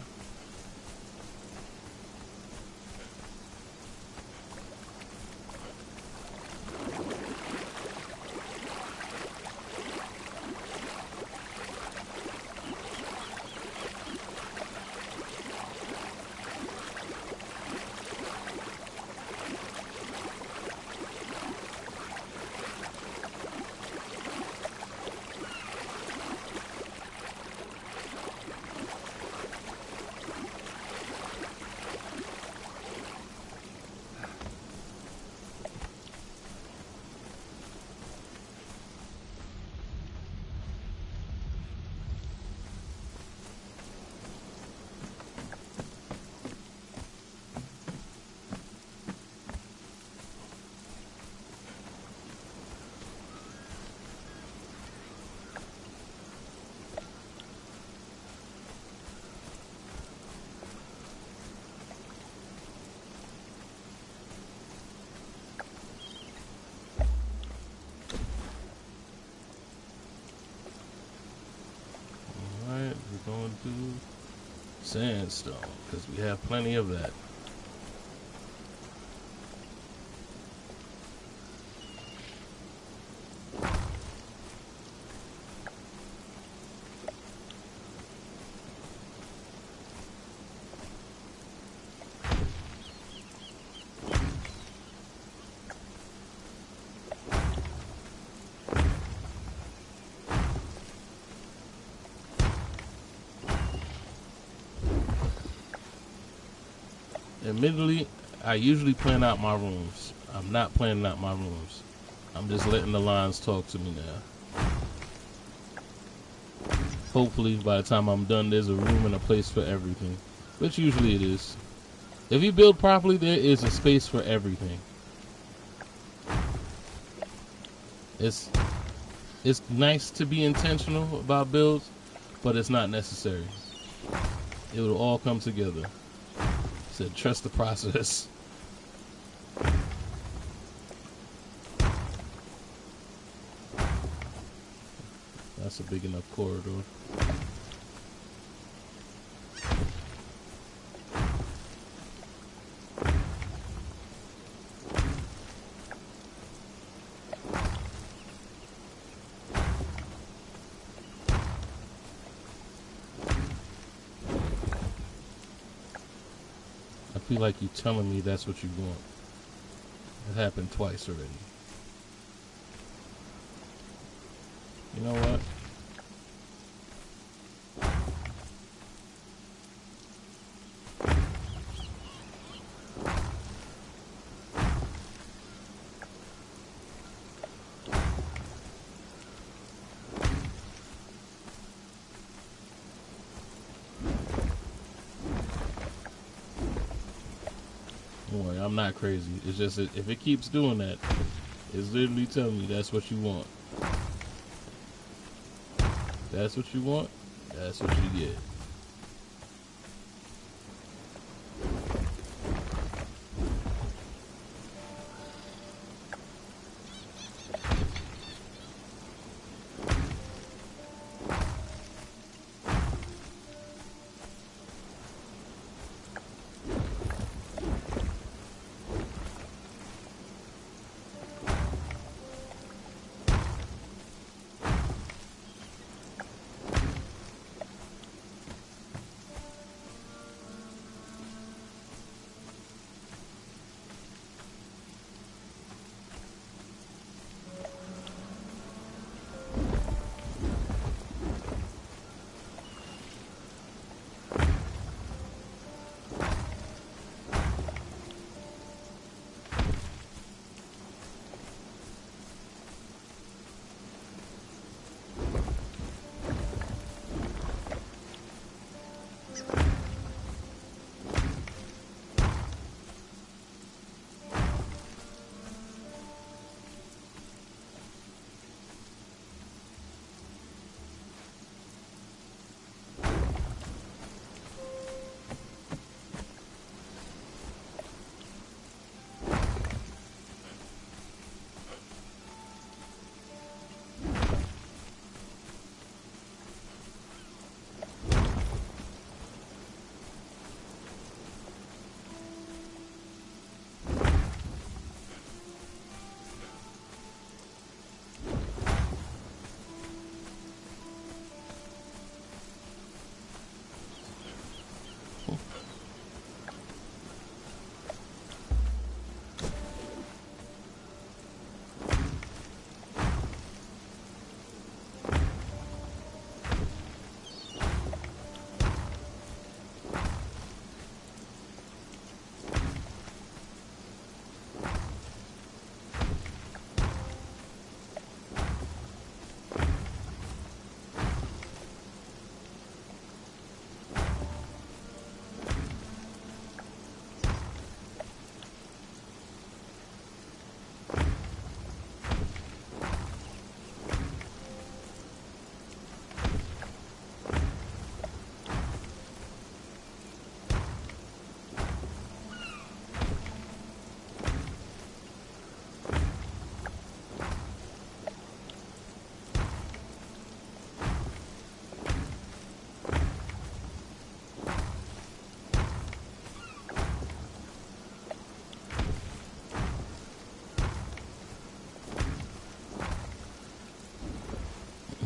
Speaker 1: We're going to sandstone because we have plenty of that. Admittedly, I usually plan out my rooms. I'm not planning out my rooms. I'm just letting the lines talk to me now. Hopefully, by the time I'm done, there's a room and a place for everything. Which usually it is. If you build properly, there is a space for everything. It's nice to be intentional about builds, but it's not necessary. It will all come together. Said trust the process. That's a big enough corridor. I feel like you telling me that's what you want. It happened twice already. You know what? Don't worry, I'm not crazy. It's just that if it keeps doing that, it's literally telling me that's what you want. That's what you want, that's what you get.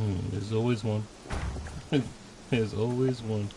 Speaker 1: There's always one. There's always one.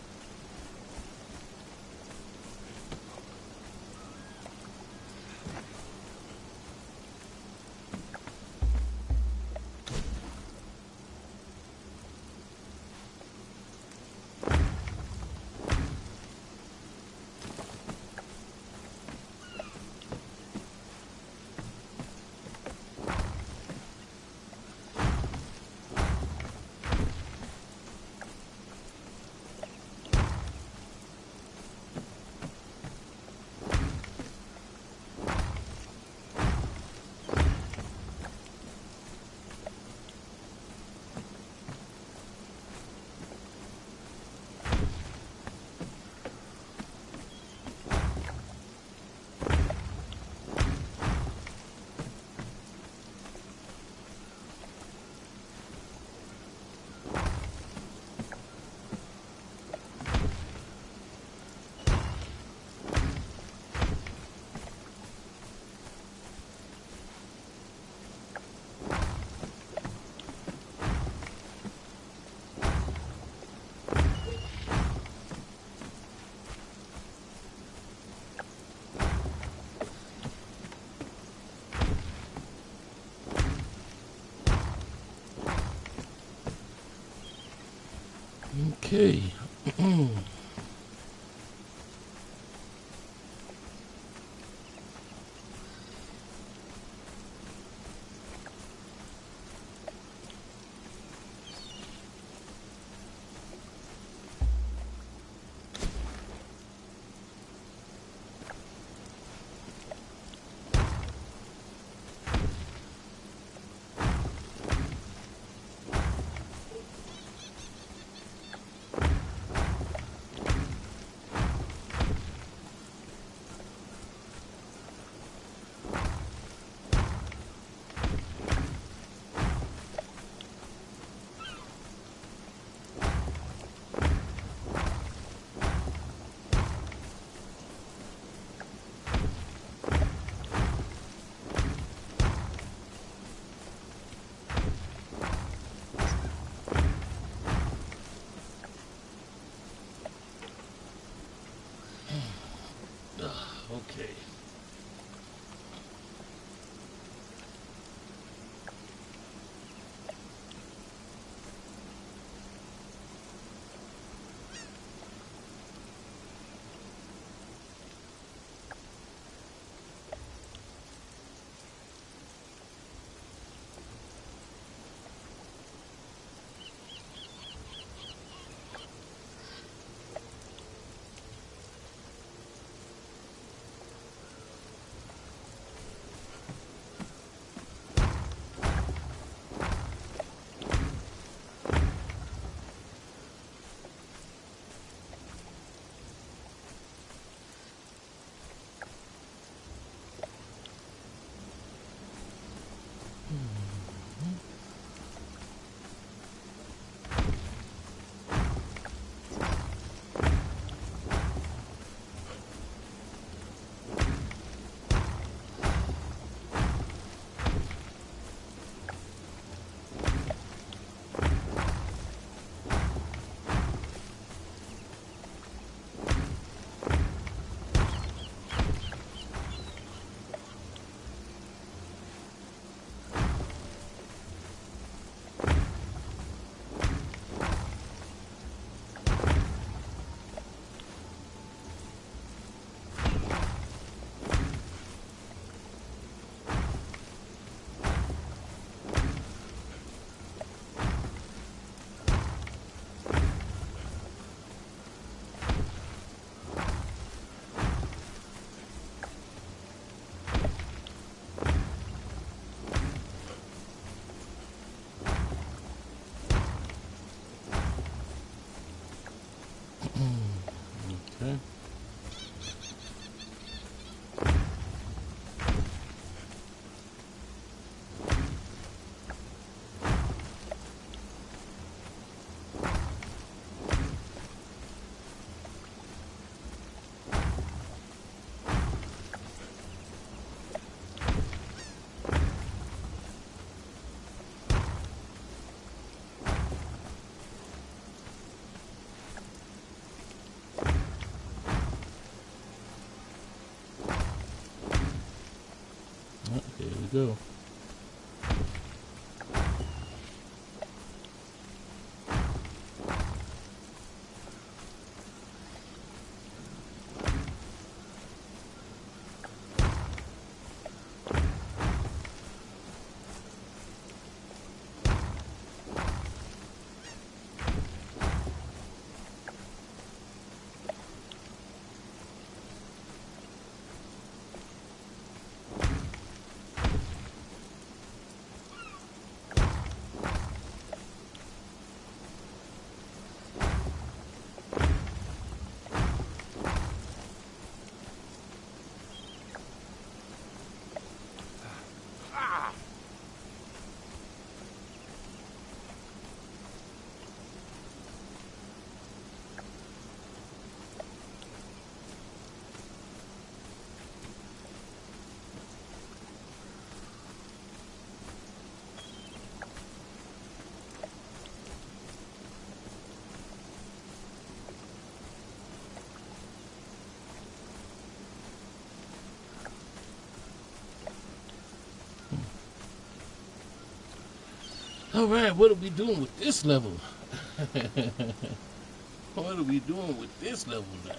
Speaker 1: Okay. go. Alright, what are we doing with this level? What are we doing with this level now?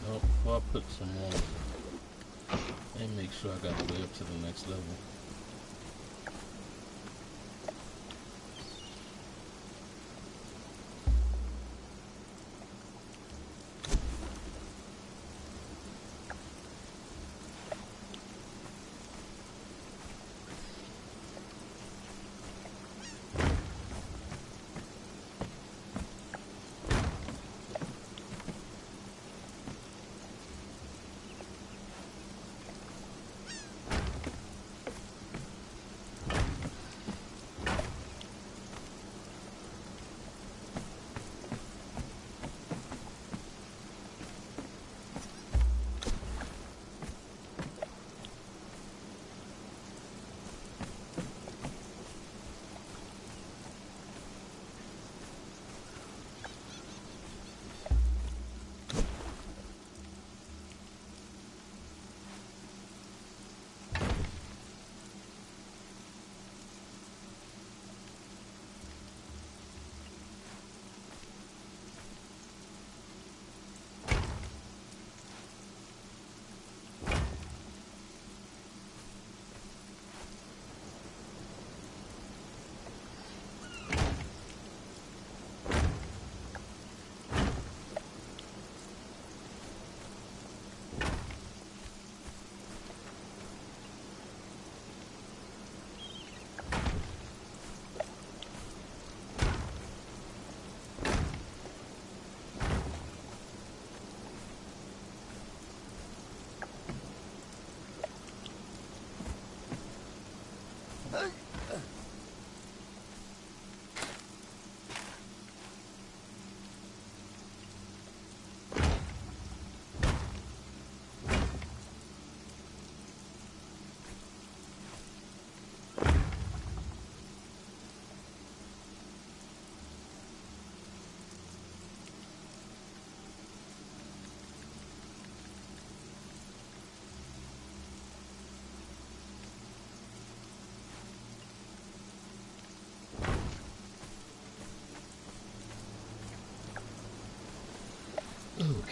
Speaker 1: Nope, I'll put some more and make sure I got the way up to the next level.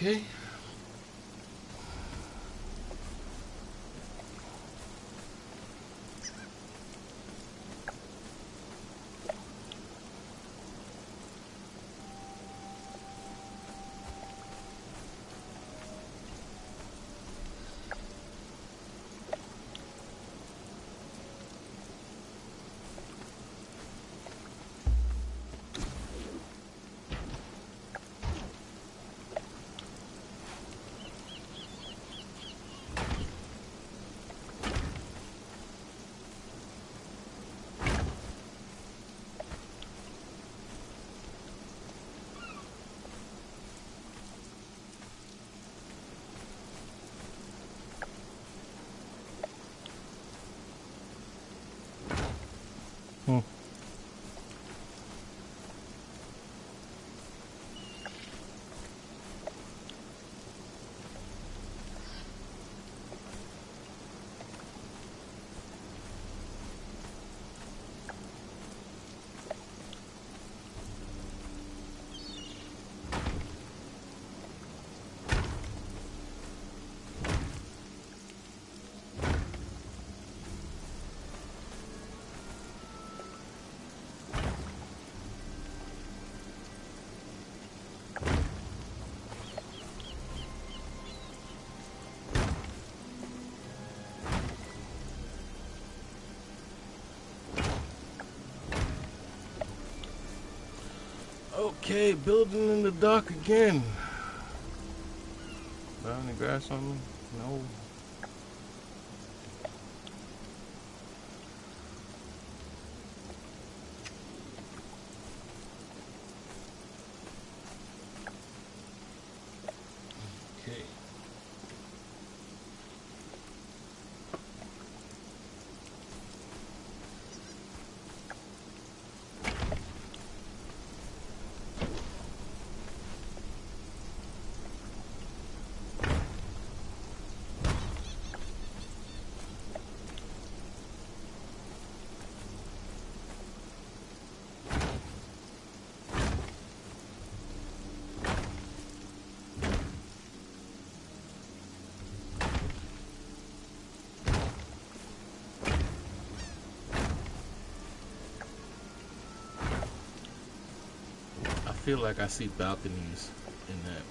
Speaker 1: Okay. Hmm. Okay, building in the dark again. Found any grass on me? No. Okay. I feel like I see balconies in that.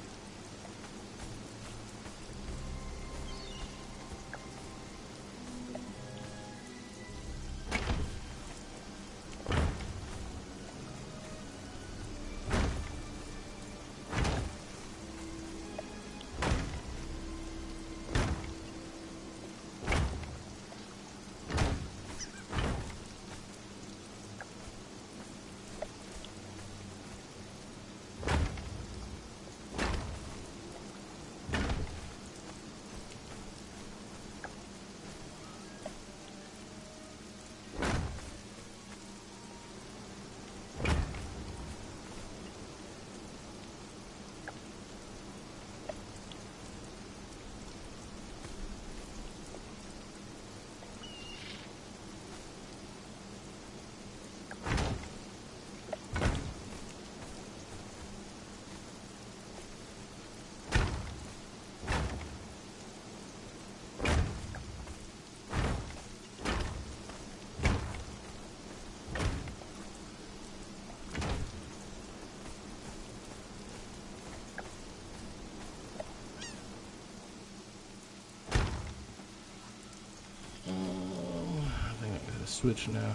Speaker 1: I think I gotta switch now.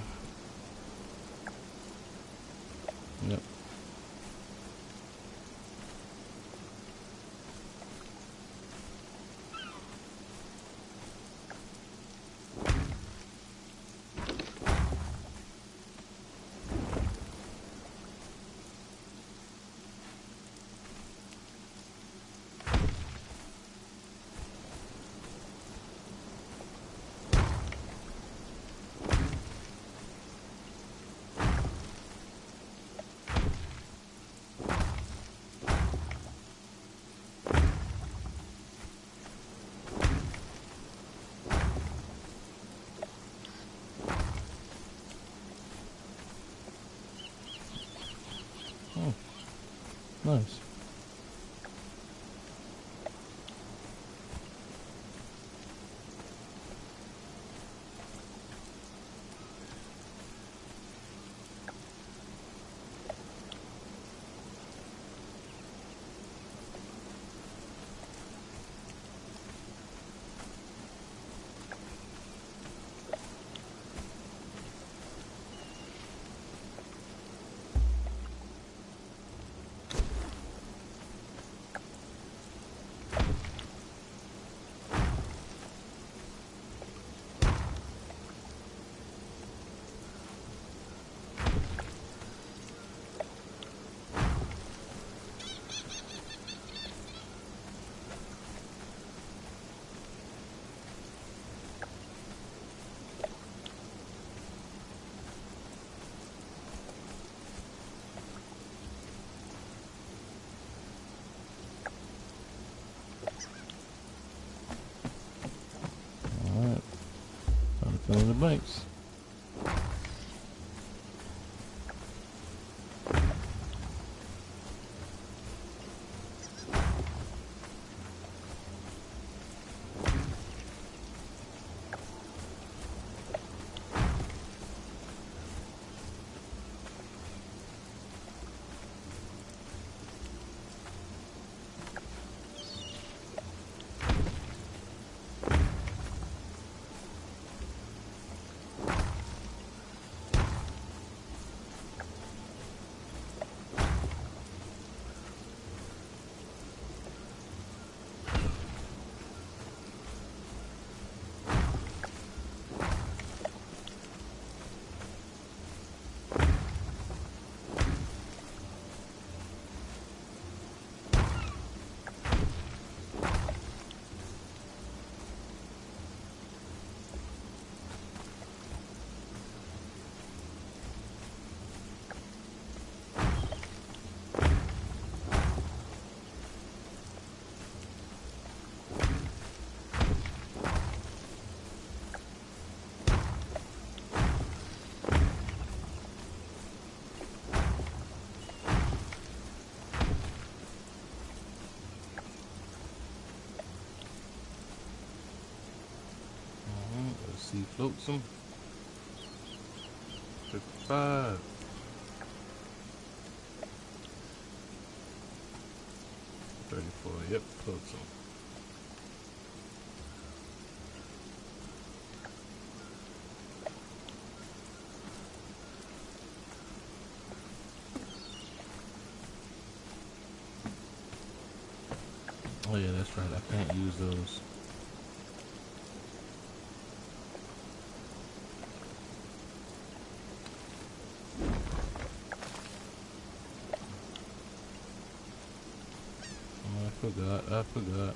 Speaker 1: Yep. Oh, nice. Fill in the blanks. Let's see, flotsam. 55. 34, yep, flotsam. Oh yeah, that's right, I can't use those. I forgot.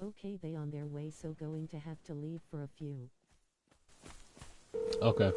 Speaker 2: Okay, they on their way, so going to have to leave for a few.
Speaker 1: Okay.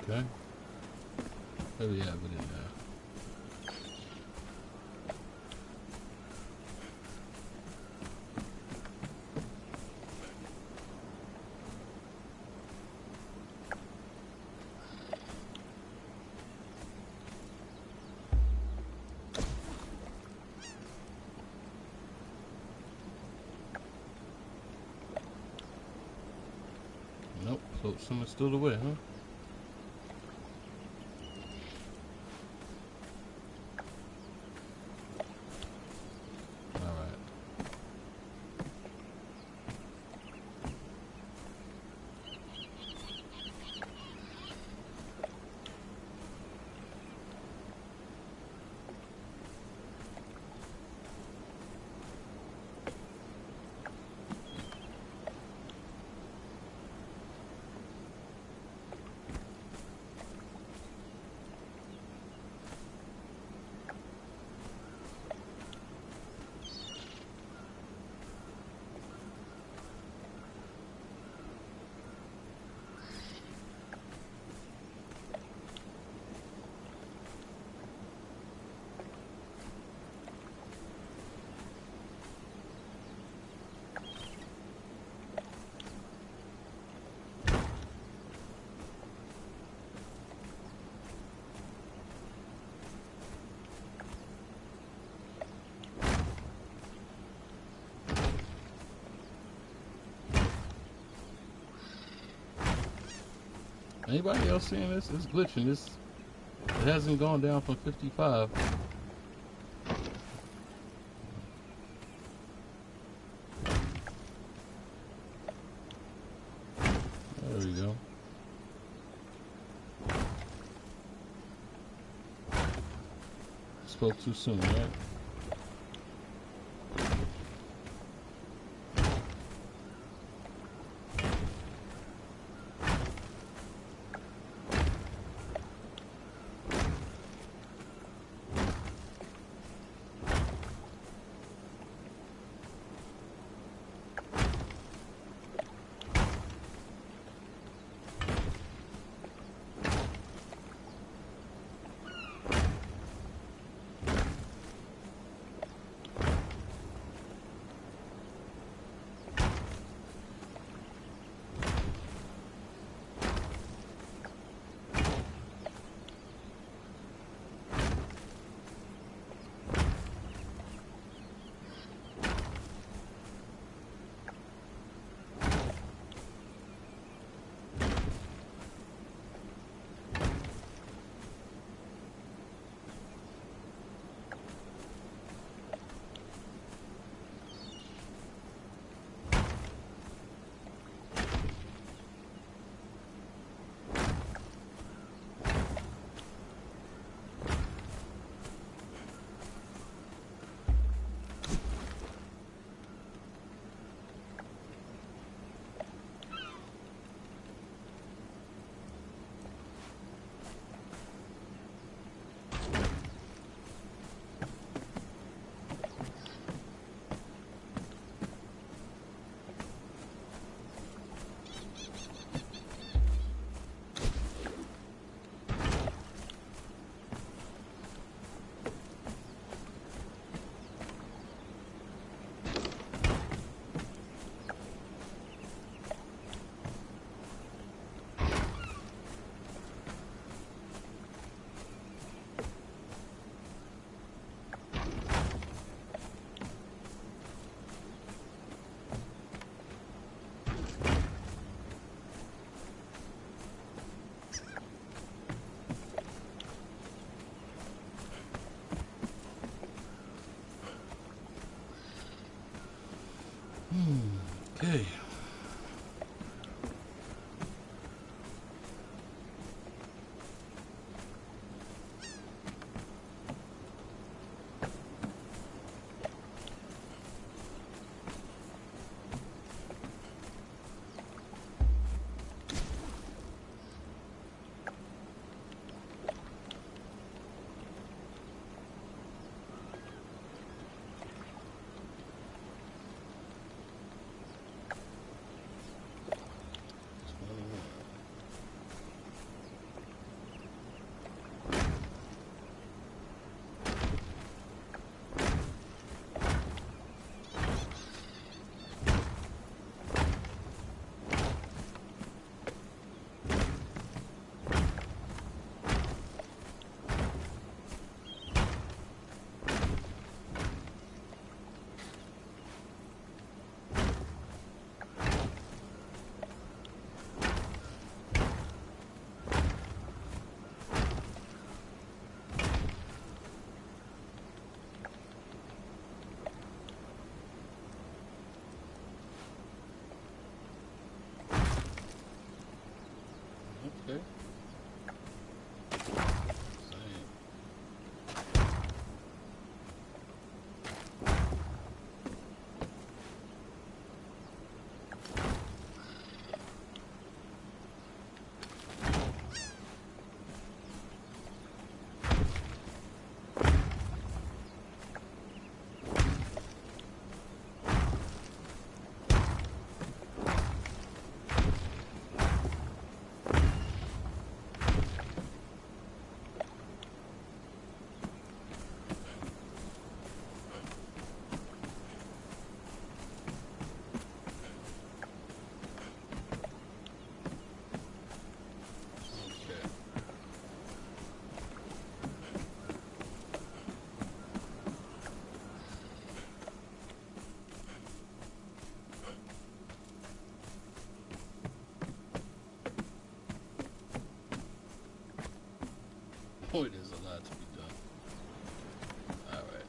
Speaker 1: Okay. There we have it in there. Nope, so someone's still away, huh? Alright. Anybody else seeing this? It's glitching. It hasn't gone down from 55. There we go. Spoke too soon, right? Okay. Okay. Same. Okay. Boy, there's a lot to be done. All right.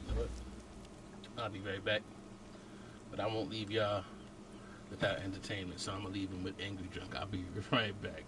Speaker 1: You know what? I'll be right back. But I won't leave y'all without entertainment, so I'm gonna leave them with Angry Drunk. I'll be right back.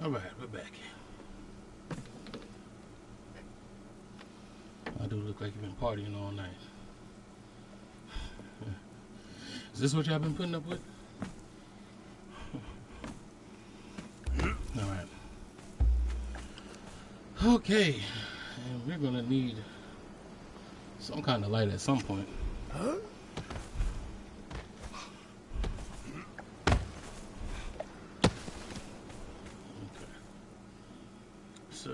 Speaker 1: Alright, we're back. I do look like you've been partying all night. Is this what y'all been putting up with? Alright. Okay. And we're gonna need some kind of light at some point.
Speaker 4: Huh?
Speaker 1: Okay. So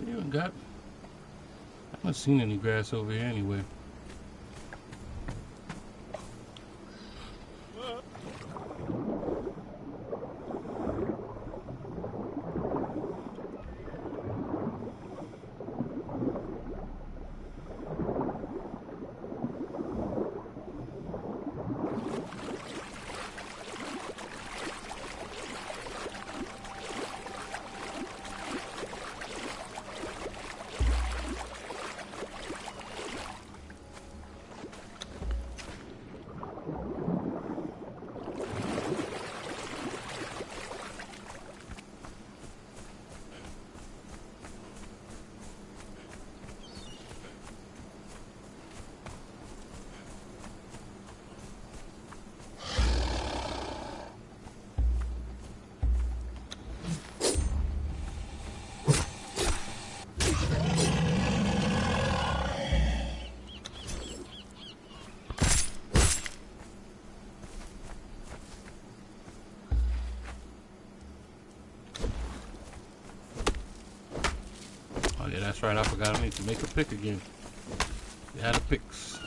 Speaker 1: we even got, I haven't seen any grass over here anyway. Oh yeah, that's right, I forgot I need to make a pick again. You had a picks.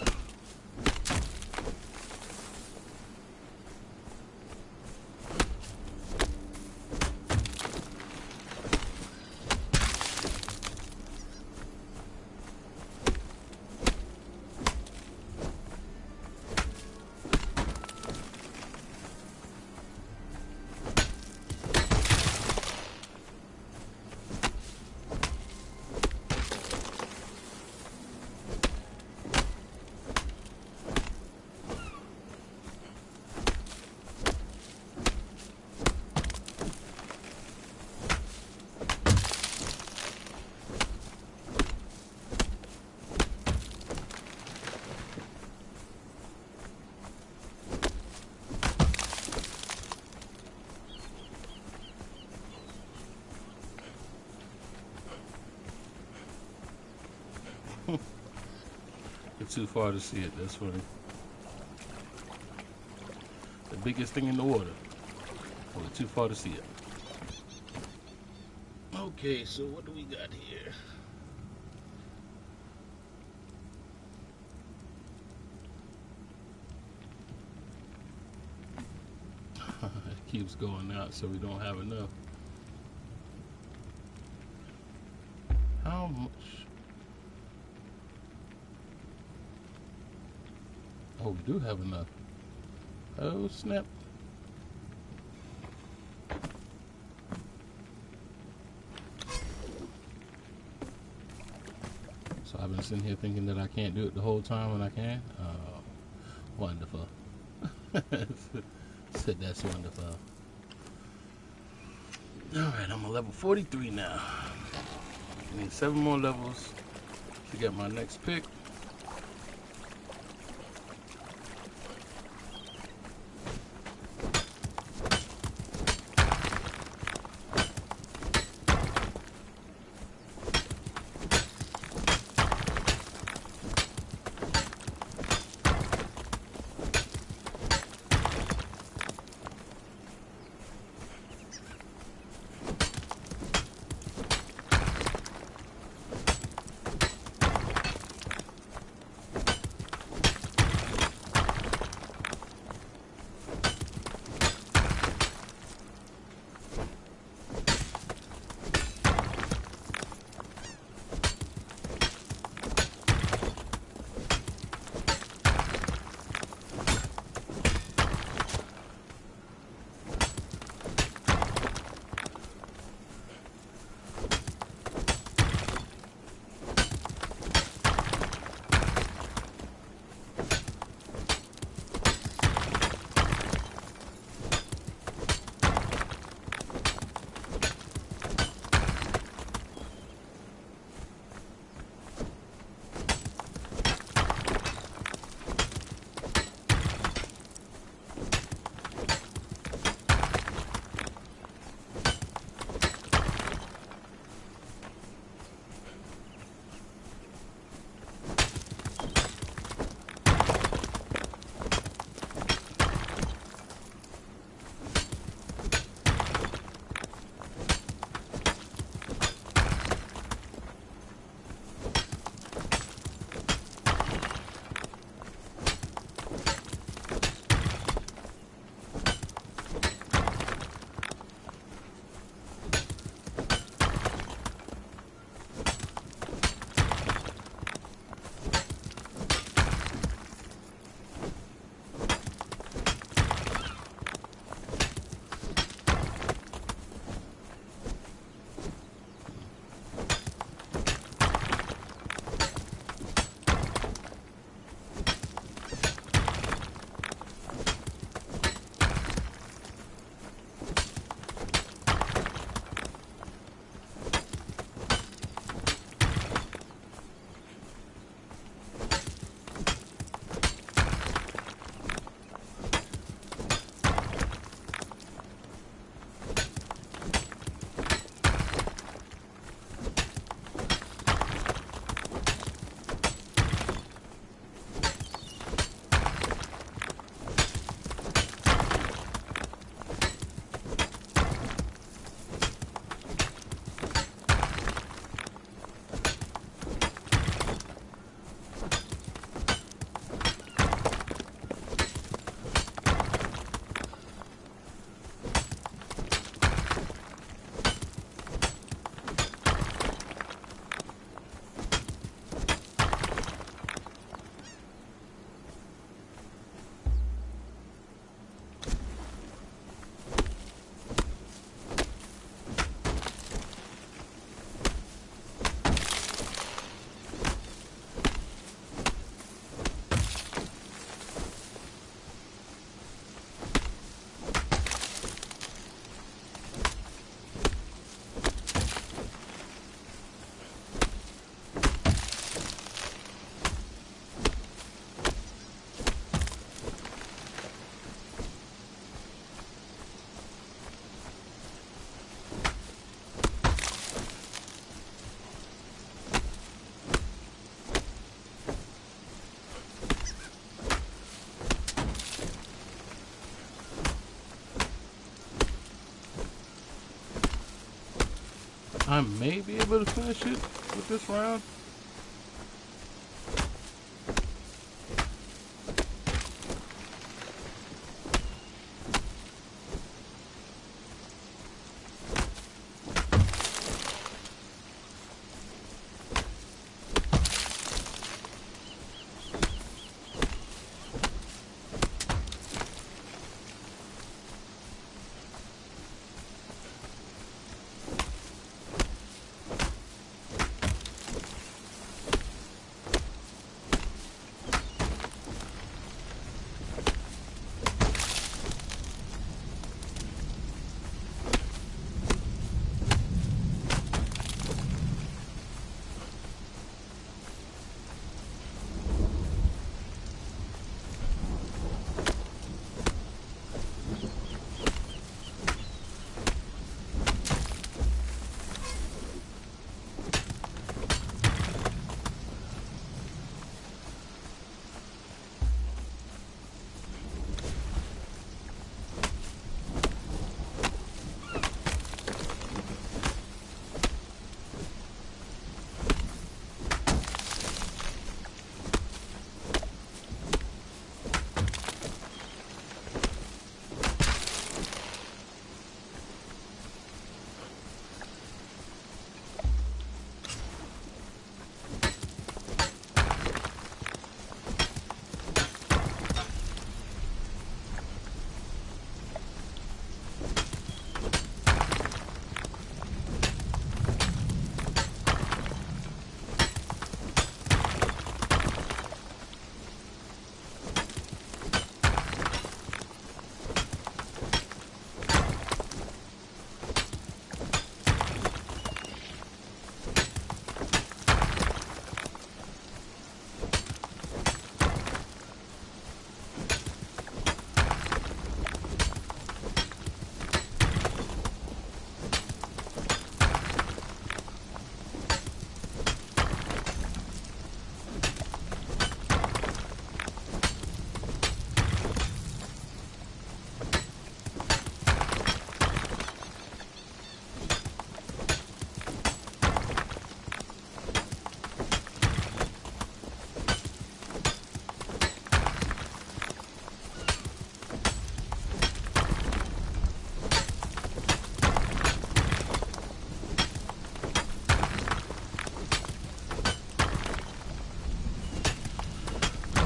Speaker 1: You're too far to see it, that's funny. The biggest thing in the water. We're too far to see it. Okay, so what do we got here? It keeps going out, so we don't have enough. How much? Oh, we do have enough. Oh, snap. So I've been sitting here thinking that I can't do it the whole time when I can. Oh, wonderful. Said that's wonderful. Alright, I'm on level 43 now. I need 7 more levels to get my next pick. I may be able to finish it with this round.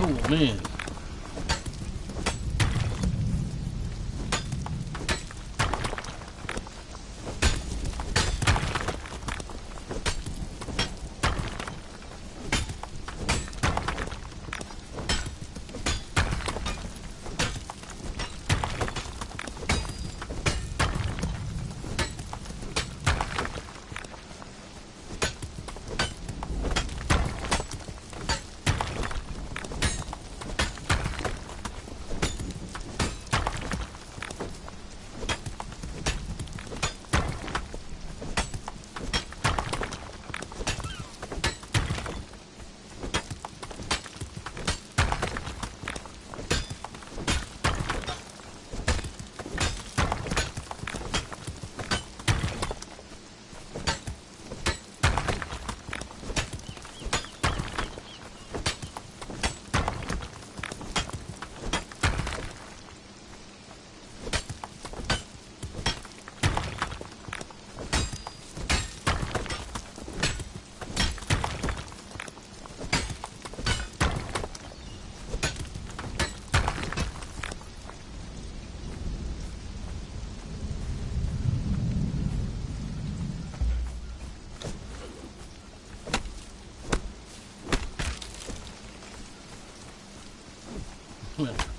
Speaker 1: Oh man.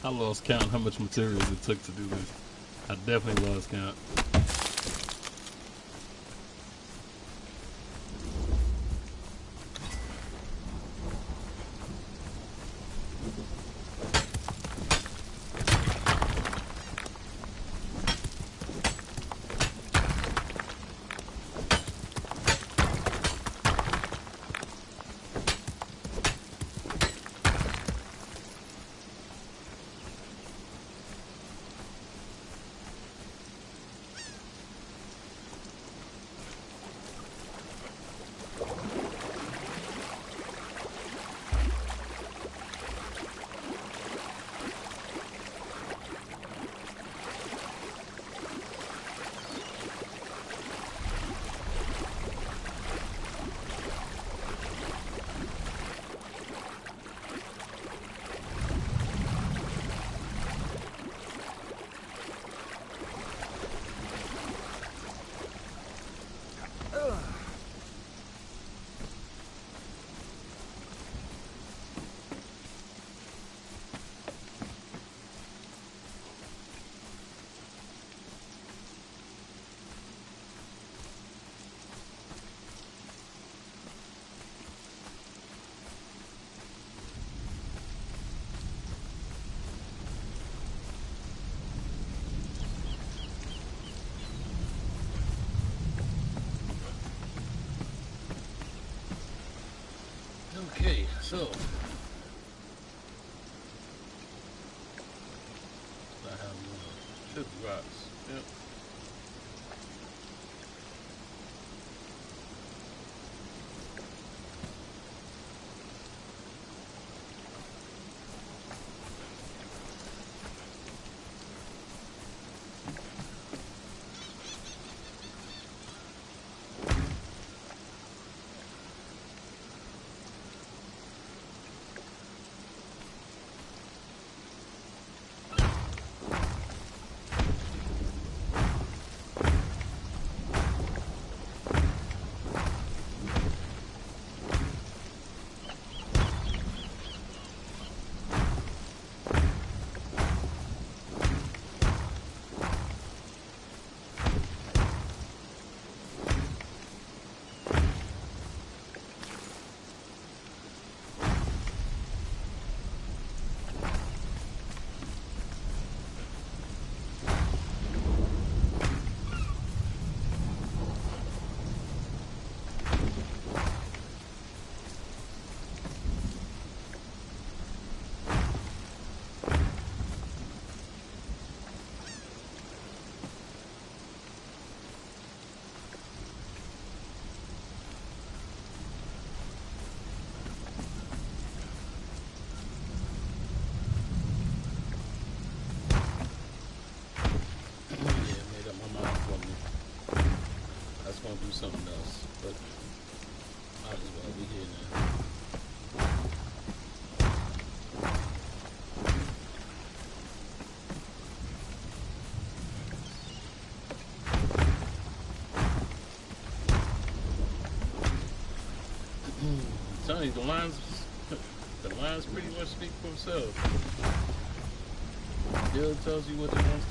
Speaker 1: I lost count how much materials it took to do this. I definitely lost count. gonna do something else, but might as well be here now. I'm telling you, the lines pretty much speak for themselves. Bill tells you what he wants.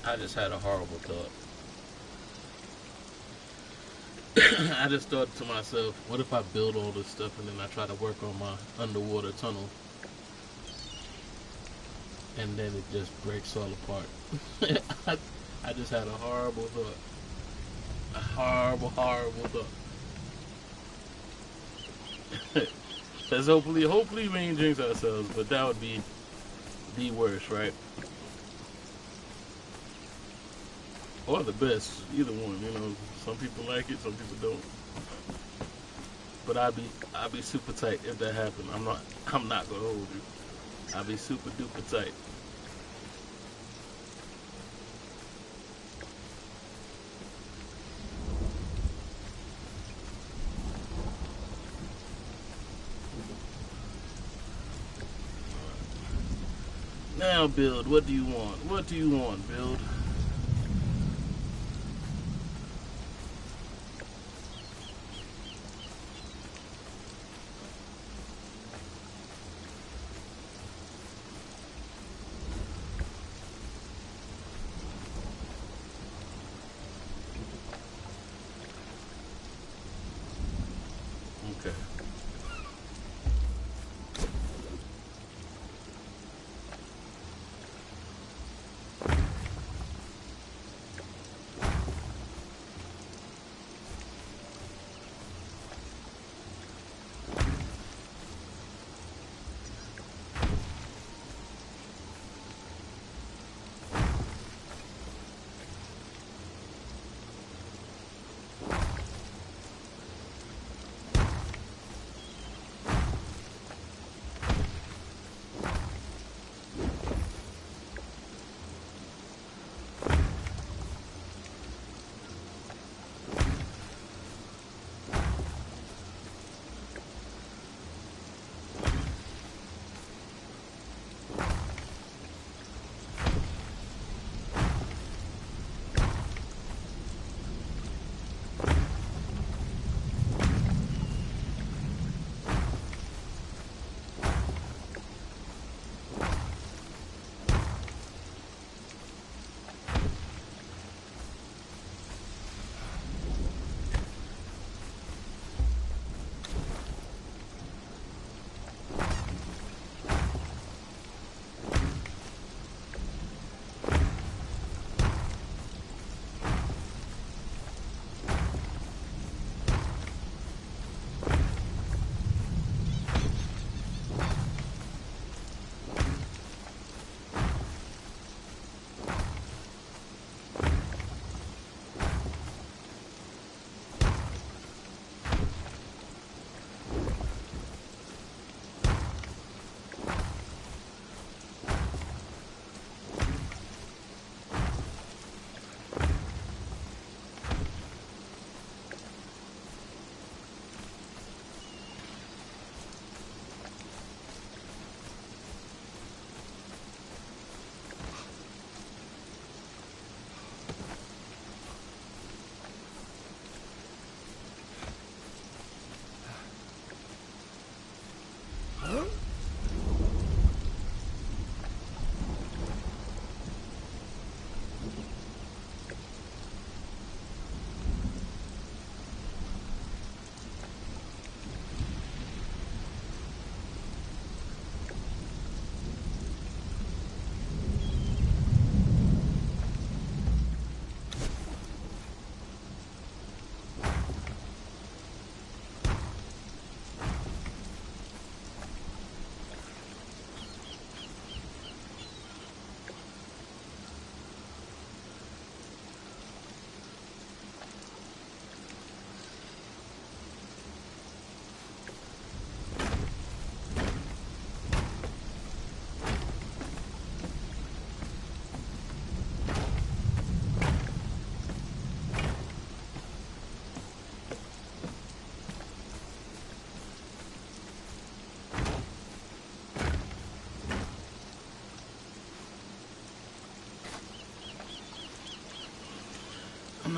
Speaker 1: I just had a horrible thought. I just thought to myself, what if I build all this stuff and then I try to work on my underwater tunnel and then it just breaks all apart? I just had a horrible thought. A horrible thought. Because hopefully we ain't jinx ourselves, but that would be the worst, right? Or the best, either one, you know. Some people like it, some people don't. But I'd be super tight if that happened. I'm not gonna hold you. I'd be super duper tight. Now, Build, what do you want? What do you want, Build? Okay.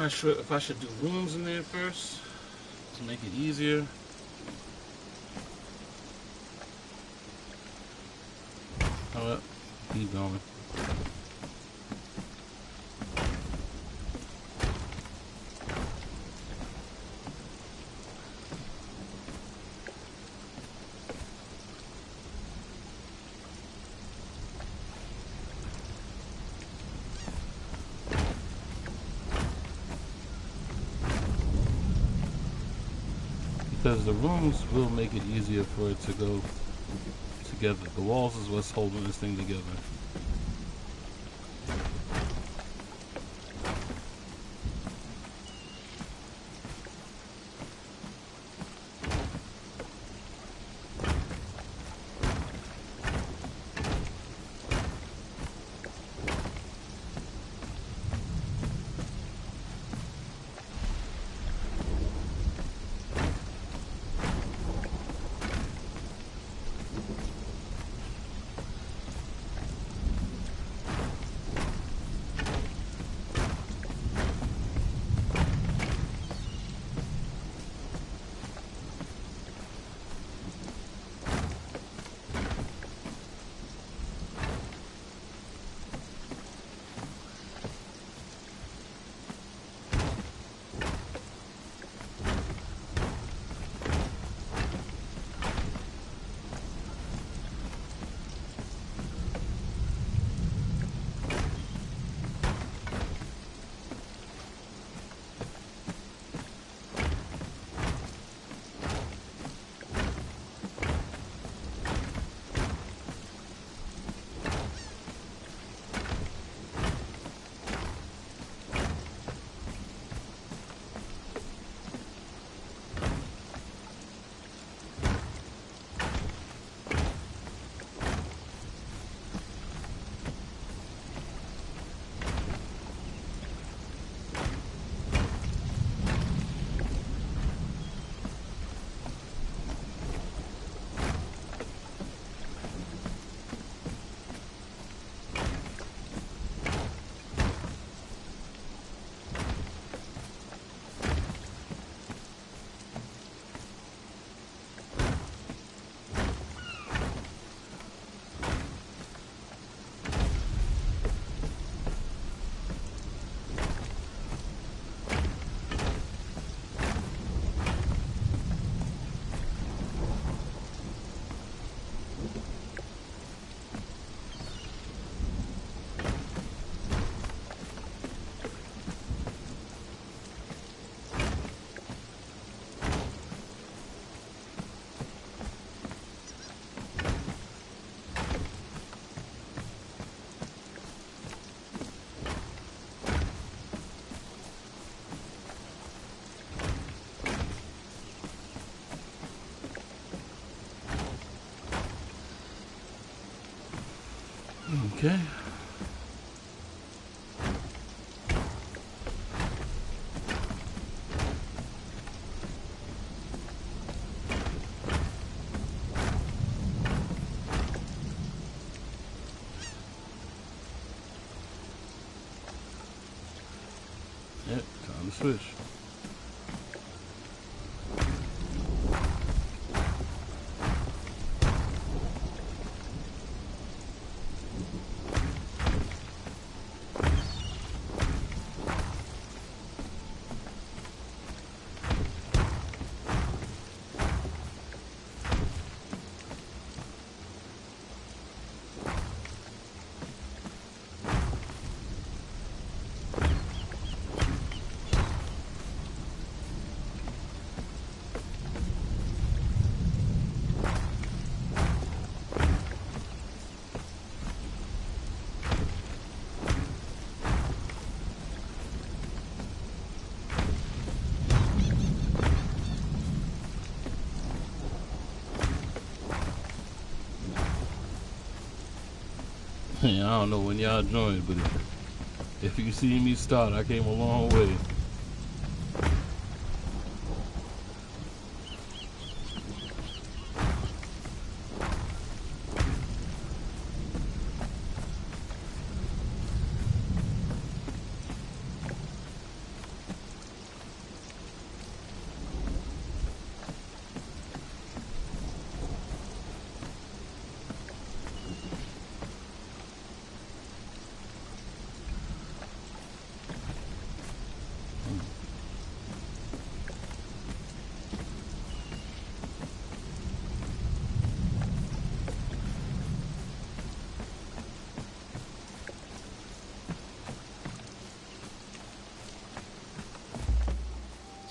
Speaker 1: not sure if I should do rooms in there first to make it easier. Oh well, keep going. Because the rooms will make it easier for it to go together. The walls is what's holding this thing together. Okay. Yep, time to switch. Yeah, I don't know when y'all joined, but if you see me start, I came a long way.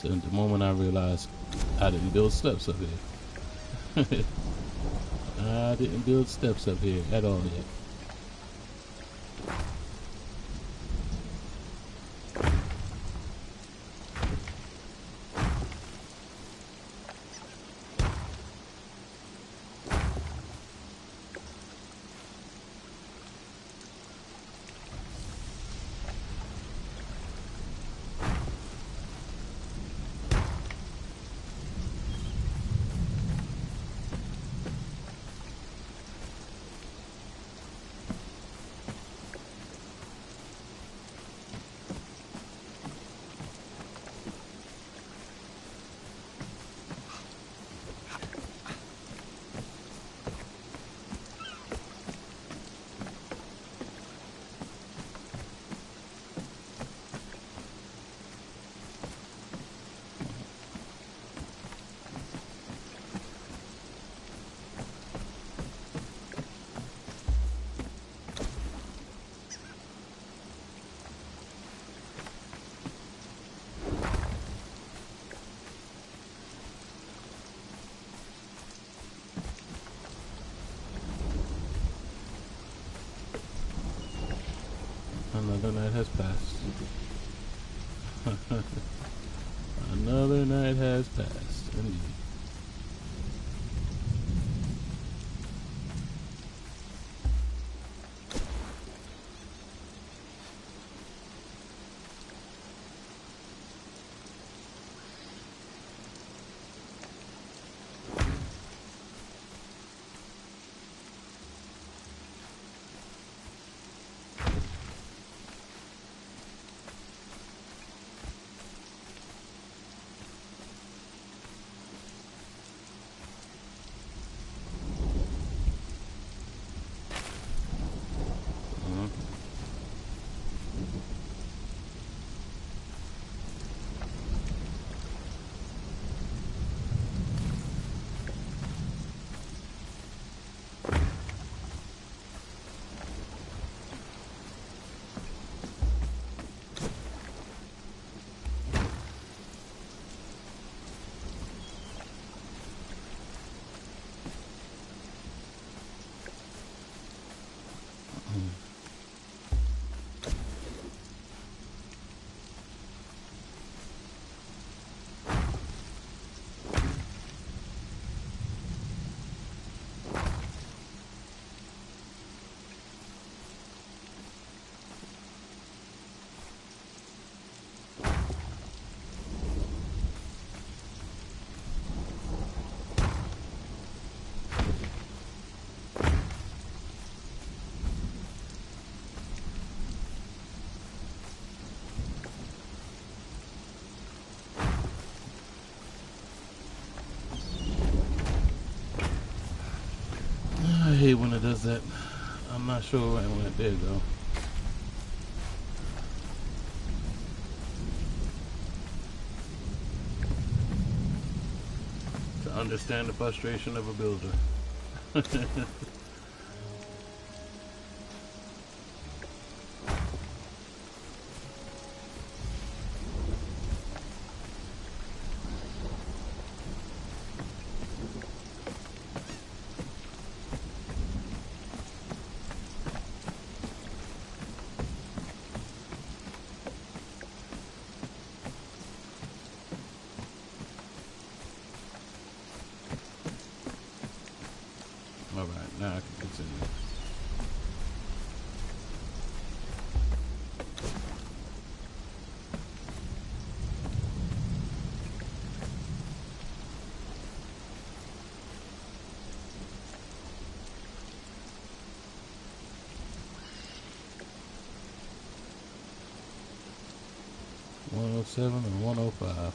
Speaker 1: So at the moment I realized I didn't build steps up here. I didn't build steps up here at all yet. Another night has passed. Another night has passed, indeed. I hate when it does that. I'm not sure where it went. There you go. To understand the frustration of a builder. Alright, now I can continue. $107 and $105.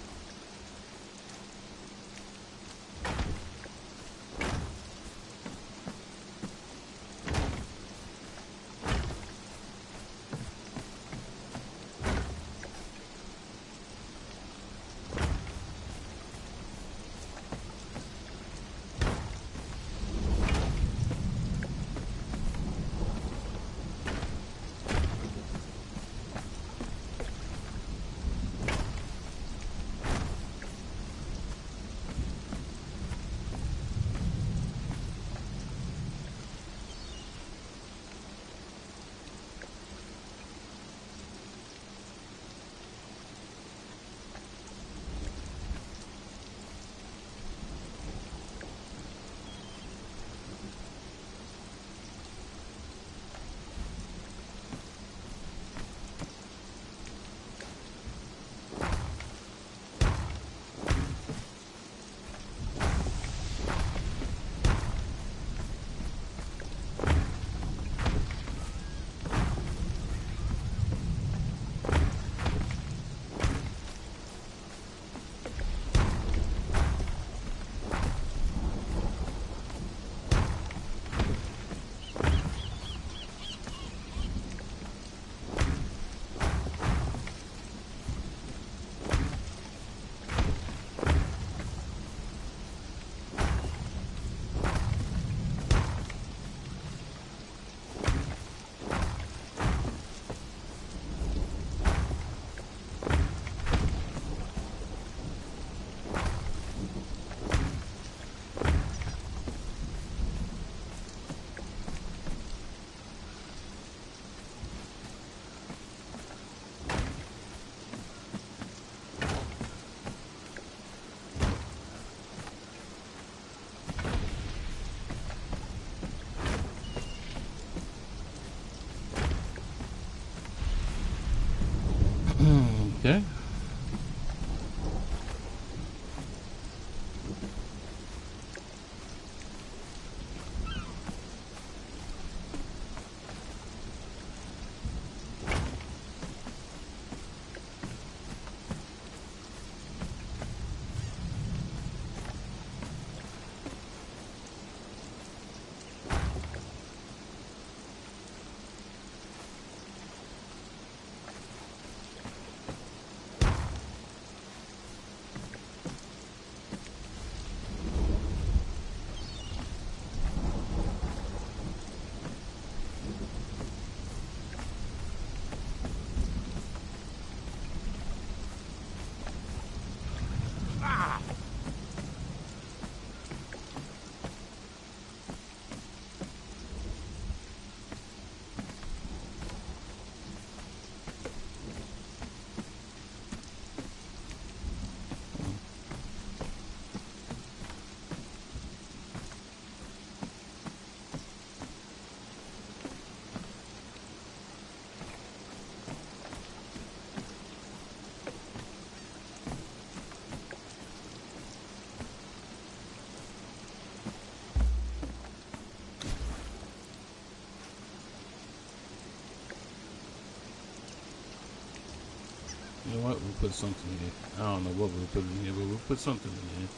Speaker 1: put something in here. I don't know what we'll put in here, but we'll put something in here.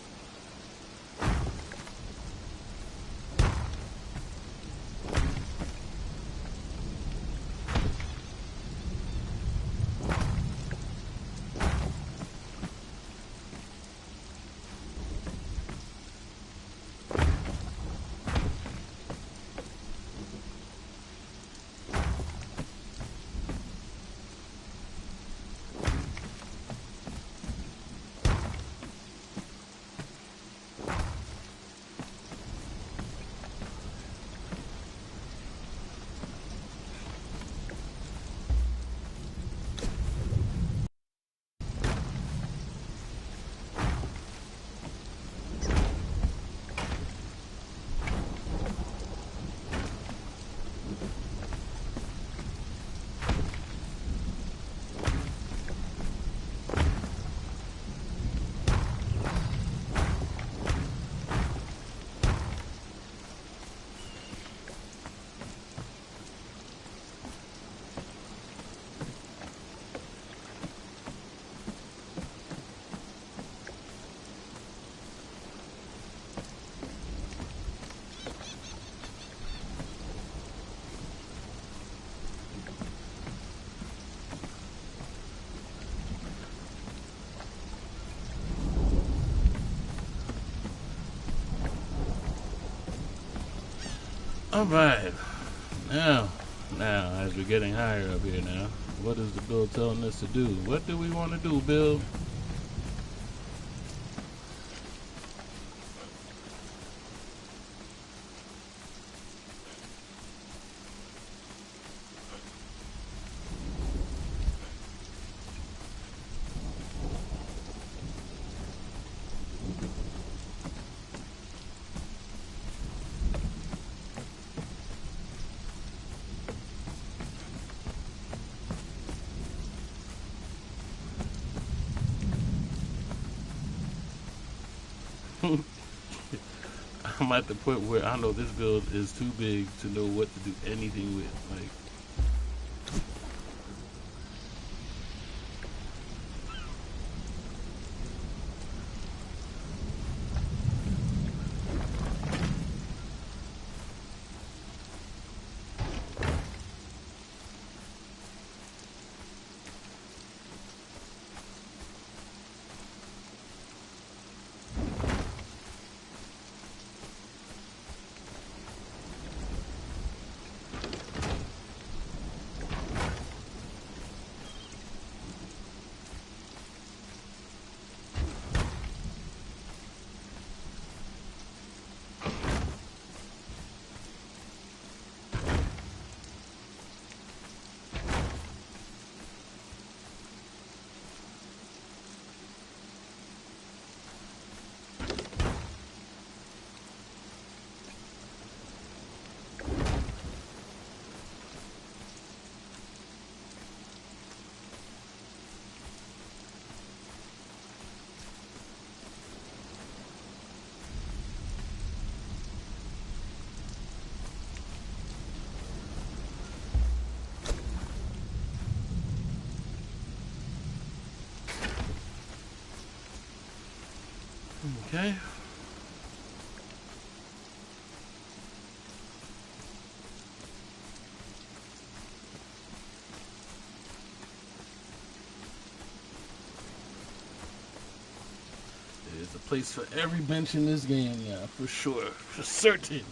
Speaker 1: Alright, now, as we're getting higher up here now, what is the build telling us to do? What do we want to do, Bill? I'm at the point where I know this build is too big to know what to do anything with. Like, okay. There's a place for every bench in this game, yeah, for sure, for certain.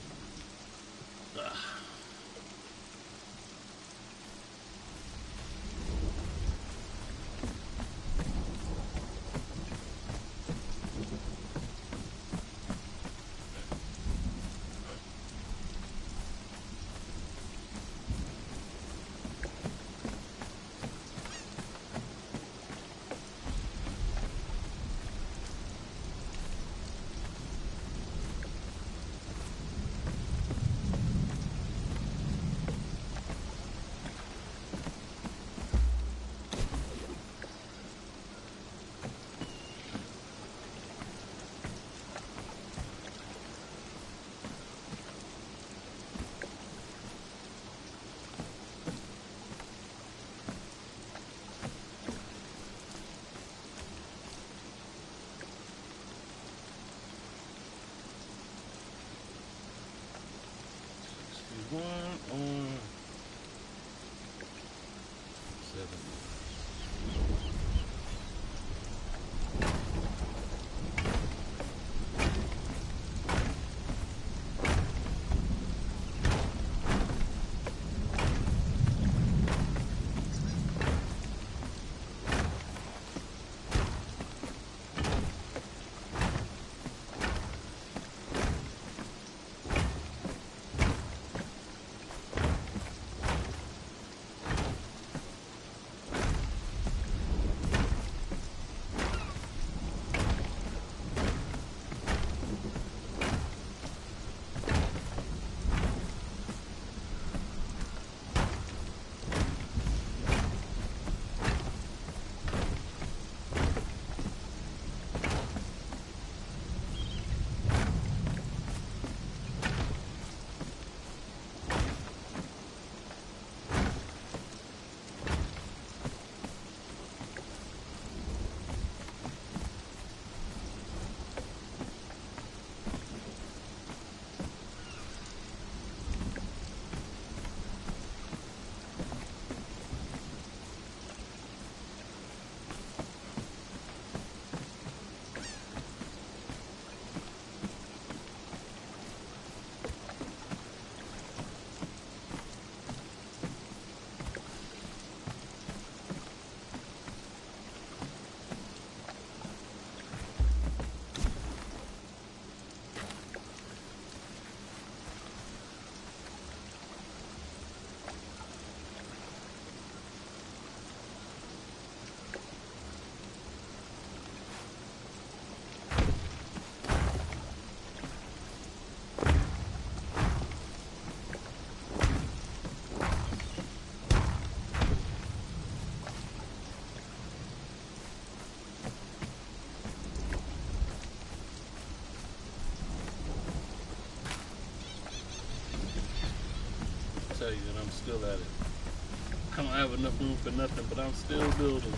Speaker 1: tell you, and I'm still at it. I don't have enough room for nothing, but I'm still building.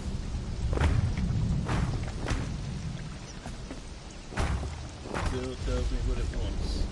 Speaker 1: Still tells me what it wants.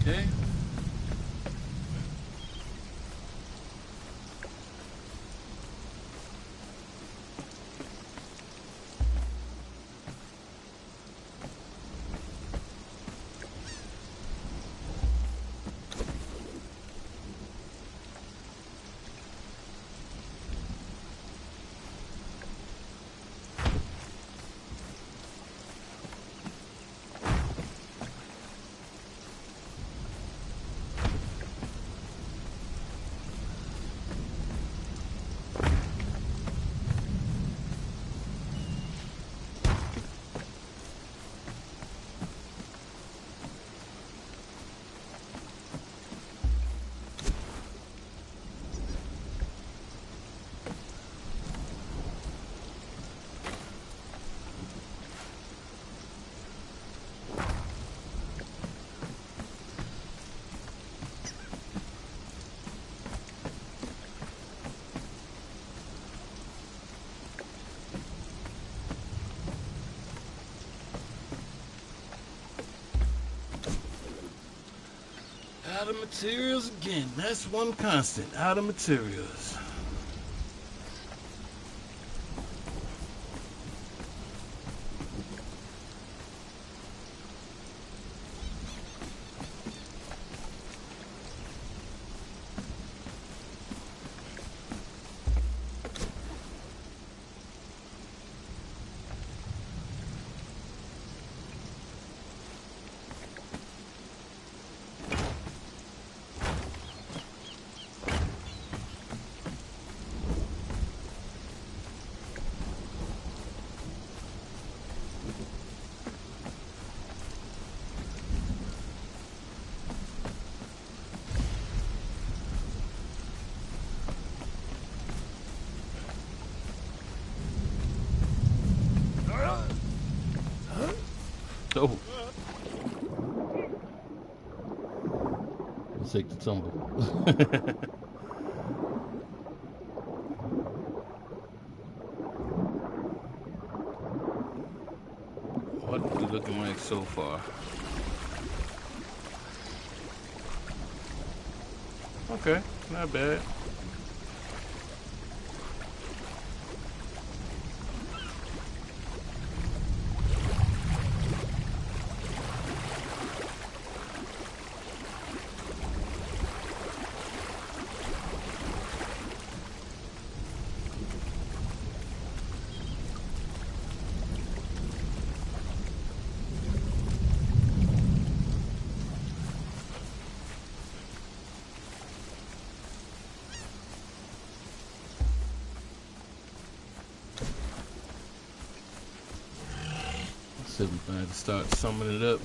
Speaker 1: Okay. Out of materials again. That's one constant. Out of materials. Take the tumble. What are we looking like so far? Okay, not bad. So we're going to start summing it up.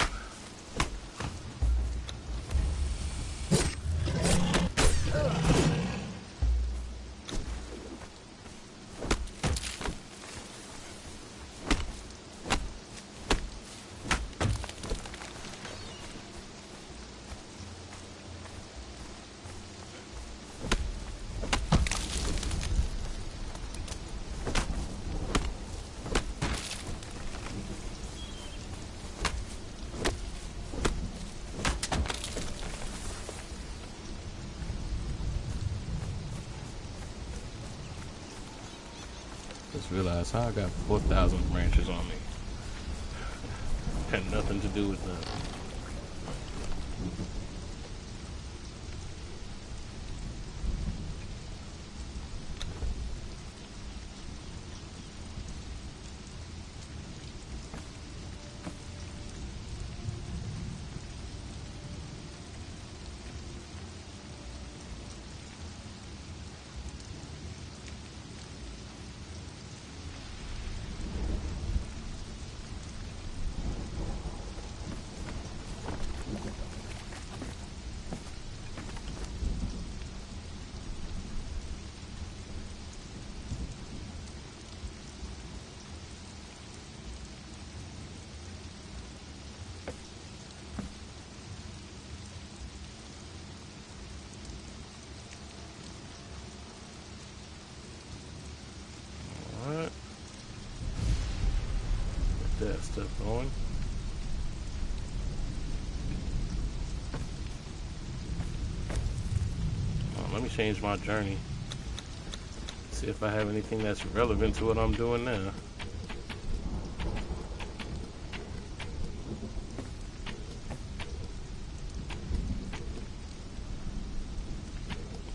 Speaker 1: Just realized how I got 4,000 branches on me. Had nothing to do with that. Alright. Get that stuff going. Let me change my journey. See if I have anything that's relevant to what I'm doing now.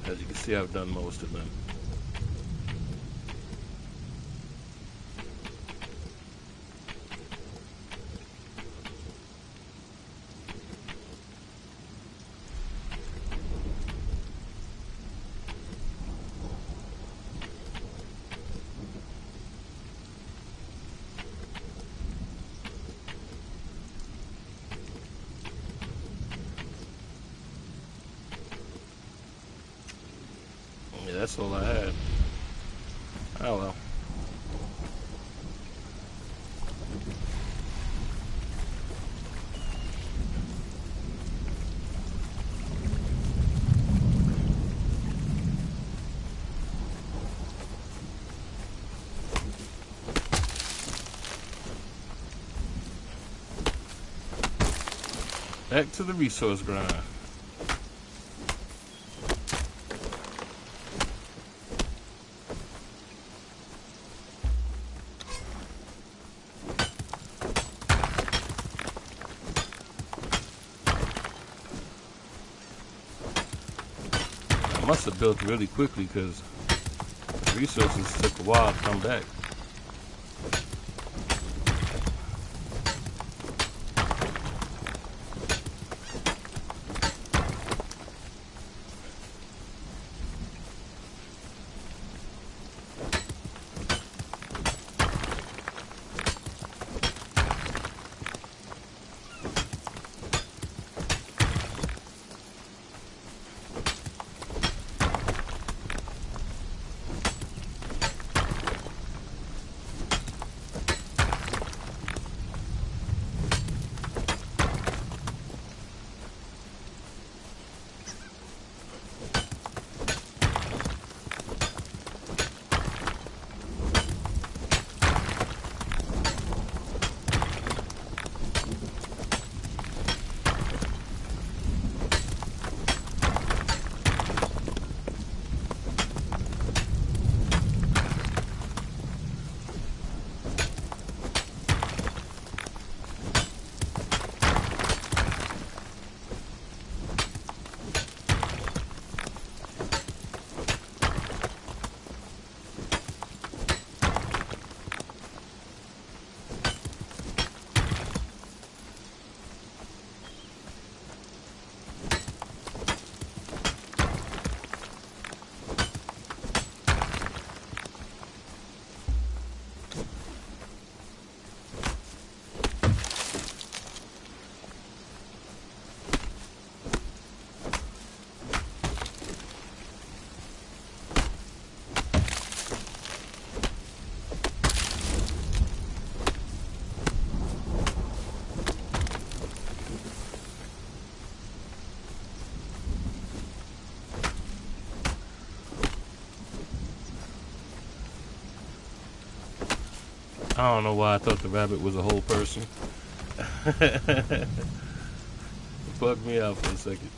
Speaker 1: As you can see, I've done most of them. Yeah, that's all I had. Oh well. Back to the resource grind. I must have built really quickly because resources took a while to come back. I don't know why I thought the rabbit was a whole person. It bugged me out for a second.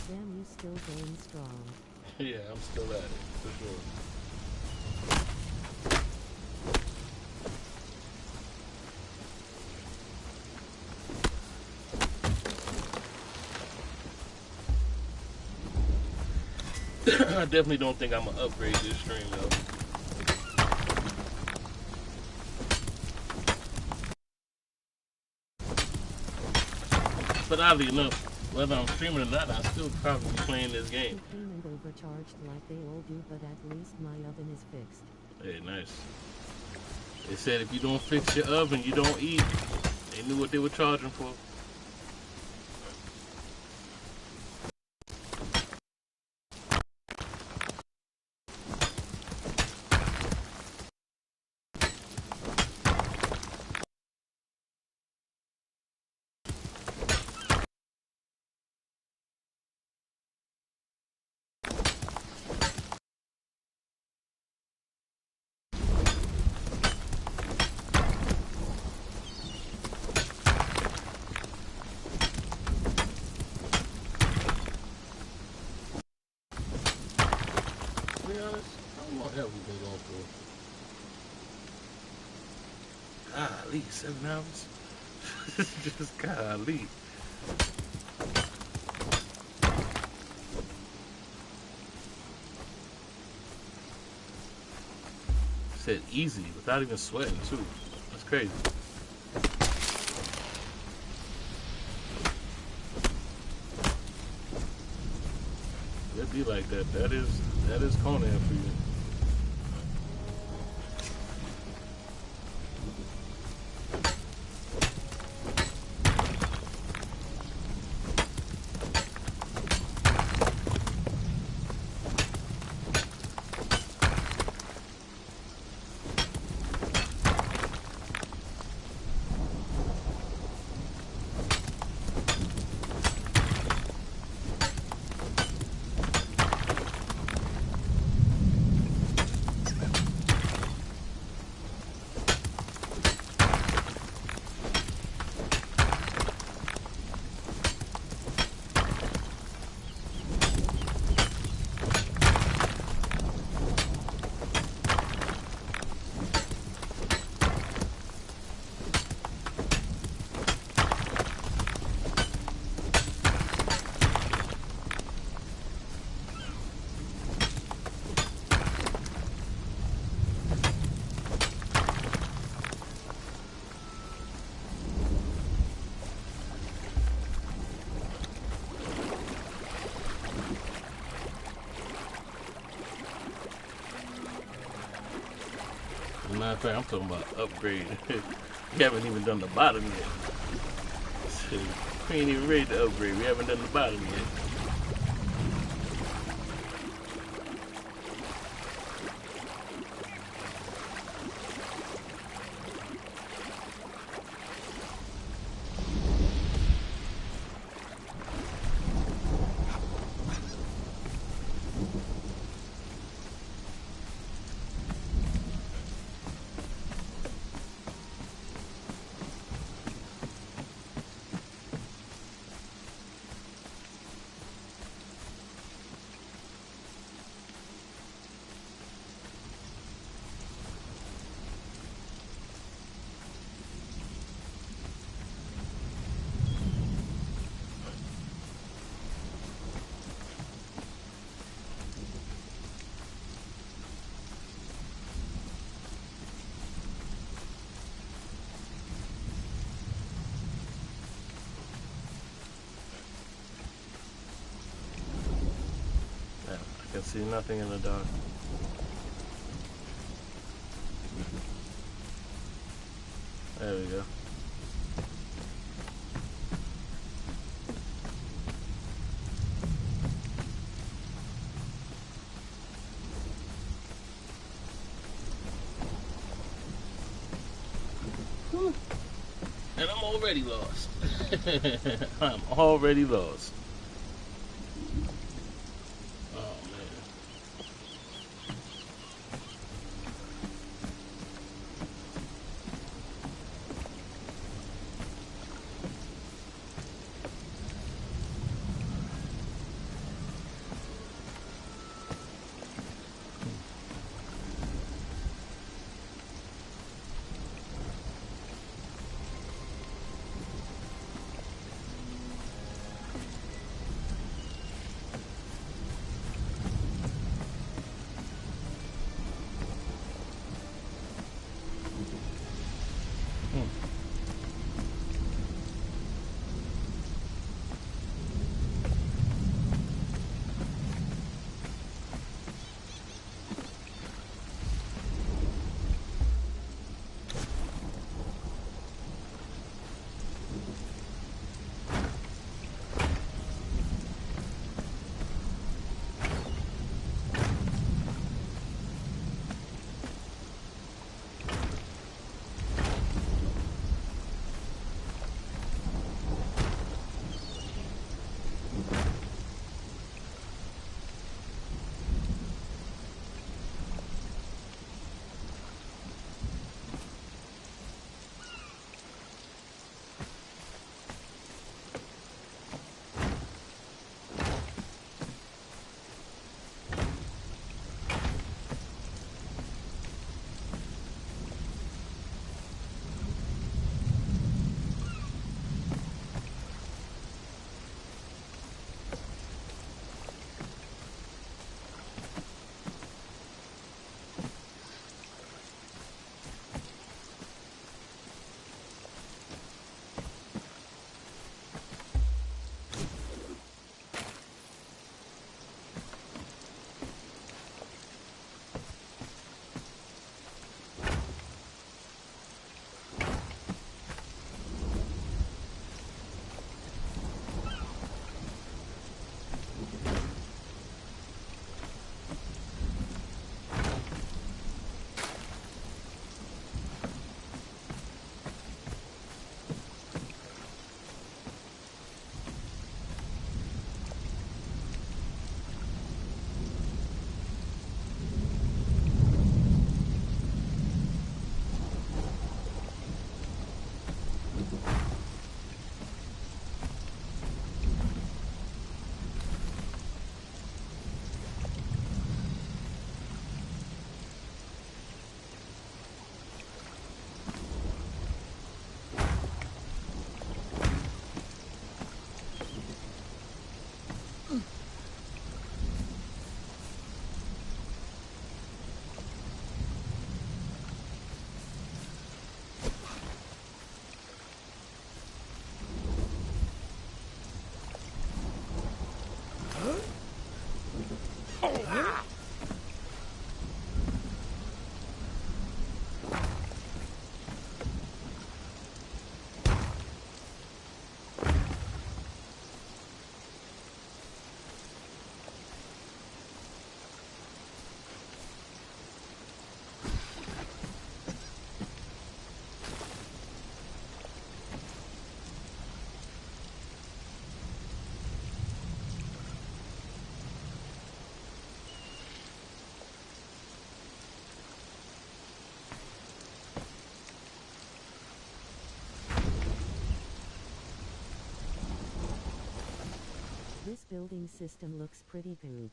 Speaker 2: Damn, you still going strong.
Speaker 1: Yeah, I'm still at it, for sure. I definitely don't think I'm gonna upgrade this stream though. But oddly enough, whether I'm streaming or not, I'll still probably be playing this game.
Speaker 2: Clean and overcharged like they all do, but at least my oven is fixed.
Speaker 1: Hey, nice. They said if you don't fix your oven, you don't eat. They knew what they were charging for. To be honest, how long have we been going for? Golly, 7 hours? Just golly. Said easy without even sweating too. That's crazy. It'd be like that. That is Conan for you. As a matter of fact, I'm talking about upgrade. We haven't even done the bottom yet. We ain't even ready to upgrade. We haven't done the bottom yet. I can see nothing in the dark. There we go. And I'm already lost. I'm already lost.
Speaker 2: This building system looks pretty good.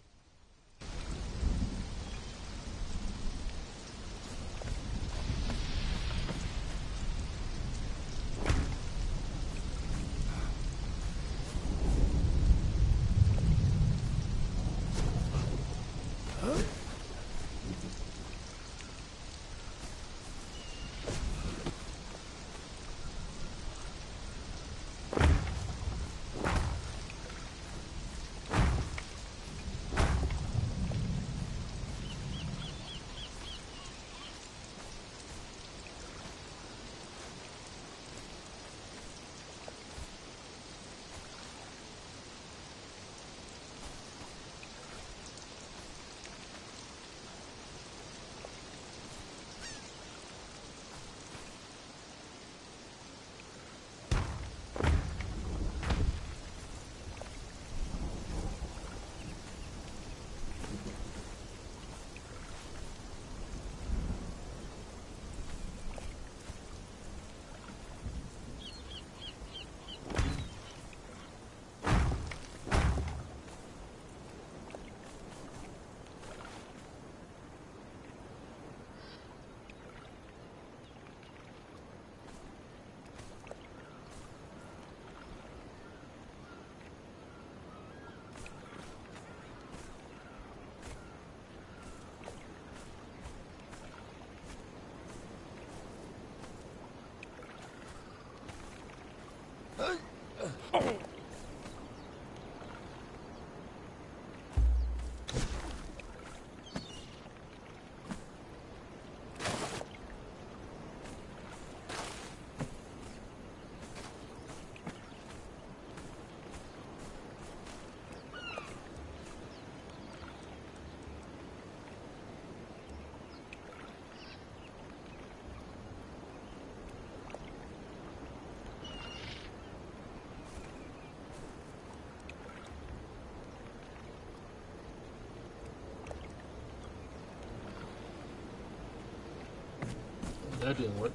Speaker 1: That didn't work.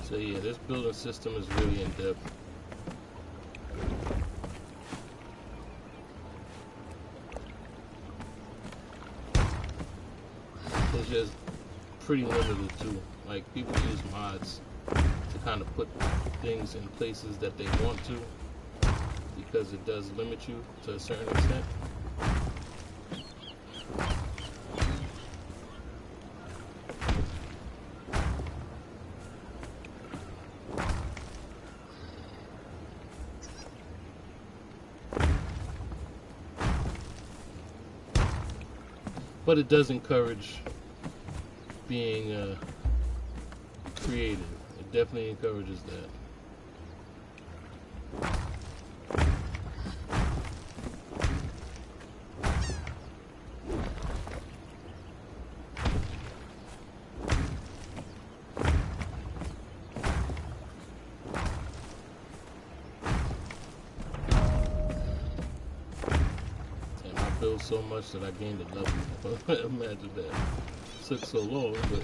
Speaker 1: So yeah, this building system is really in depth. It's just pretty limited too. Like, people use mods to kind of put things in places that they want to, because it does limit you to a certain extent. But it does encourage being creative. It definitely encourages that. So much that I gained a level. Imagine that. It took so long, but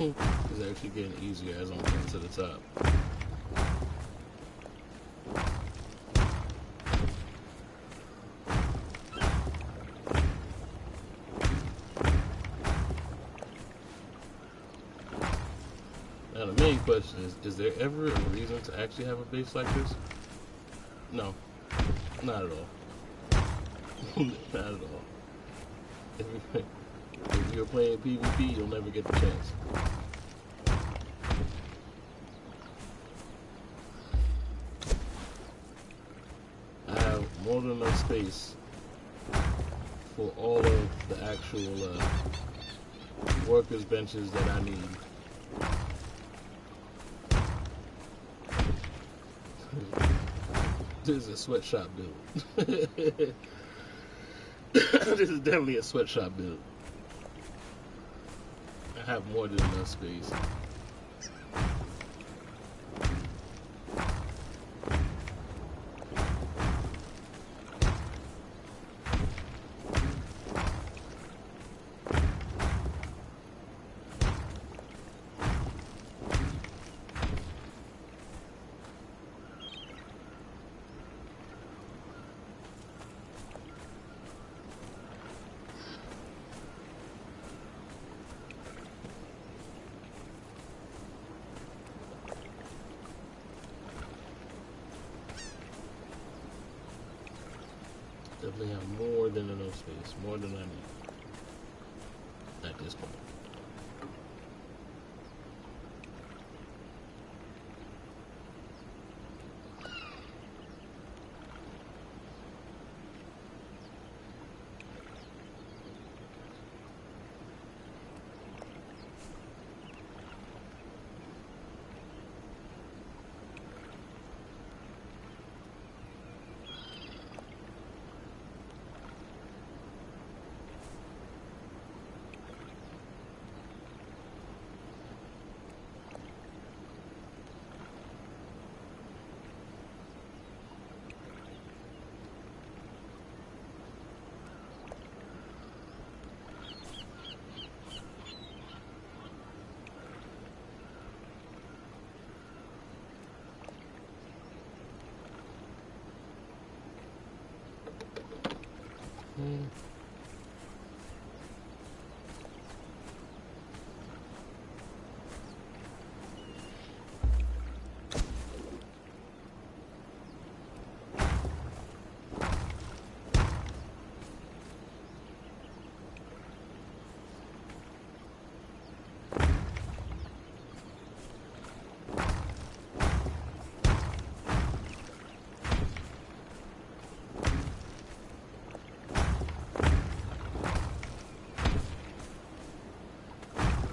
Speaker 1: It's actually getting easier as I'm getting to the top. Now the main question is there ever a reason to actually have a base like this? No, not at all. Not at all. If you're playing PvP, you'll never get the chance. I have more than enough space for all of the actual workers' benches that I need. This is a sweatshop build. This is definitely a sweatshop build. I have more than enough space. Definitely have more than enough space, more than I need at this point.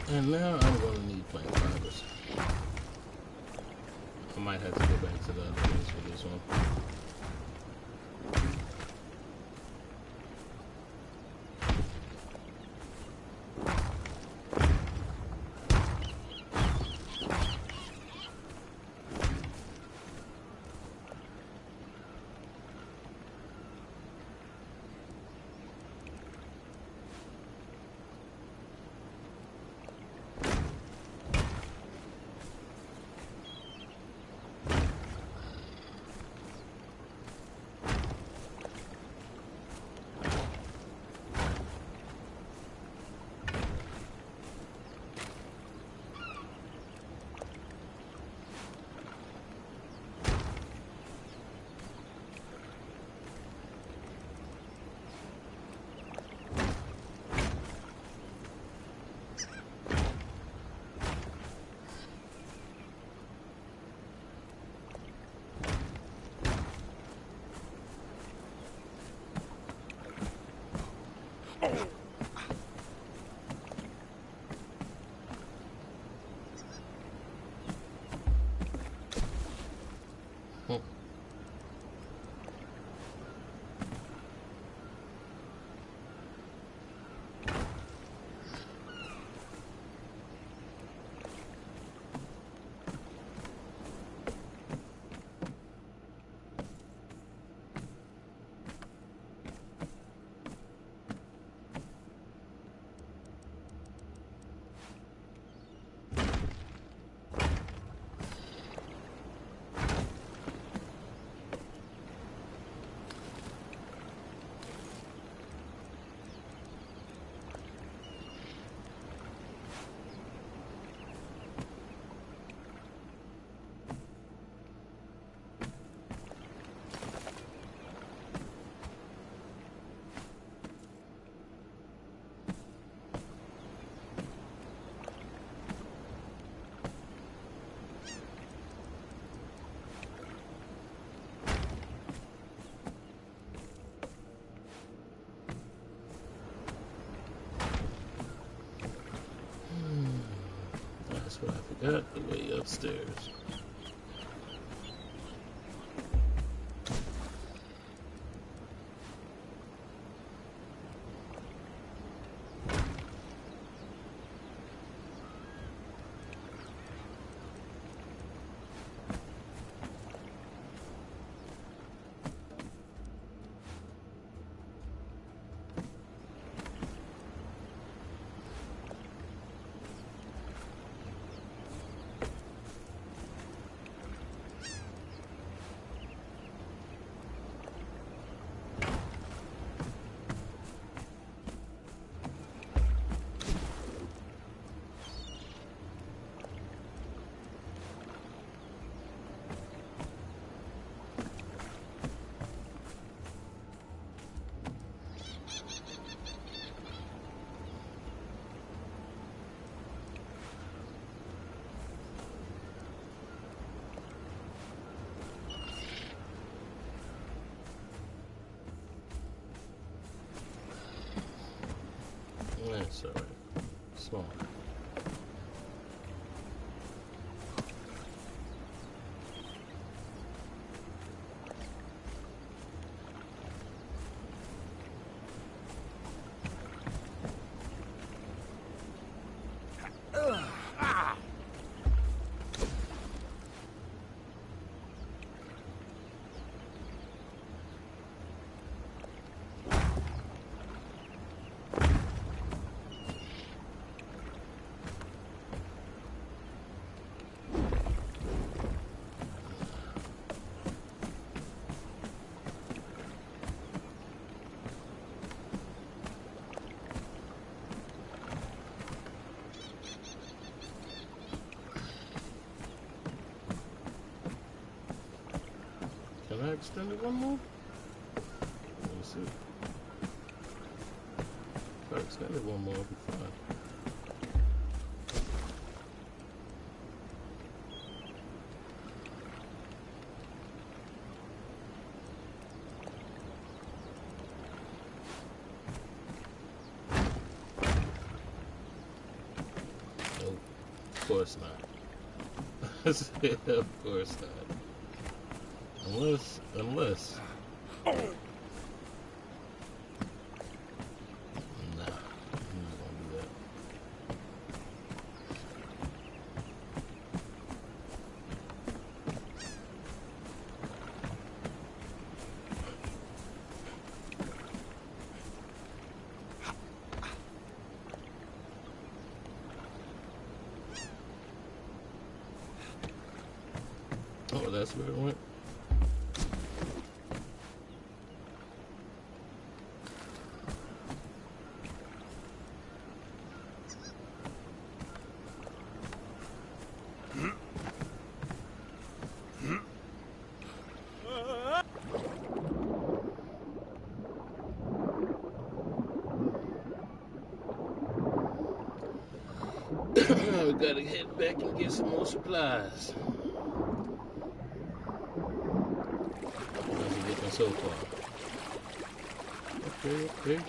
Speaker 1: And now I'm going to need plant fibers. I might have to go back to the other place for this one. That's what I forgot. The way upstairs. That's alright. Small. Can I extend it one more? Let me see. If I extend it one more, it'll be fine. Nope. Of course not. Of course not. Unless. Nah, I'm not gonna do that. Oh, that's where it went. We gotta head back and get some more supplies. How's it looking so far? Okay.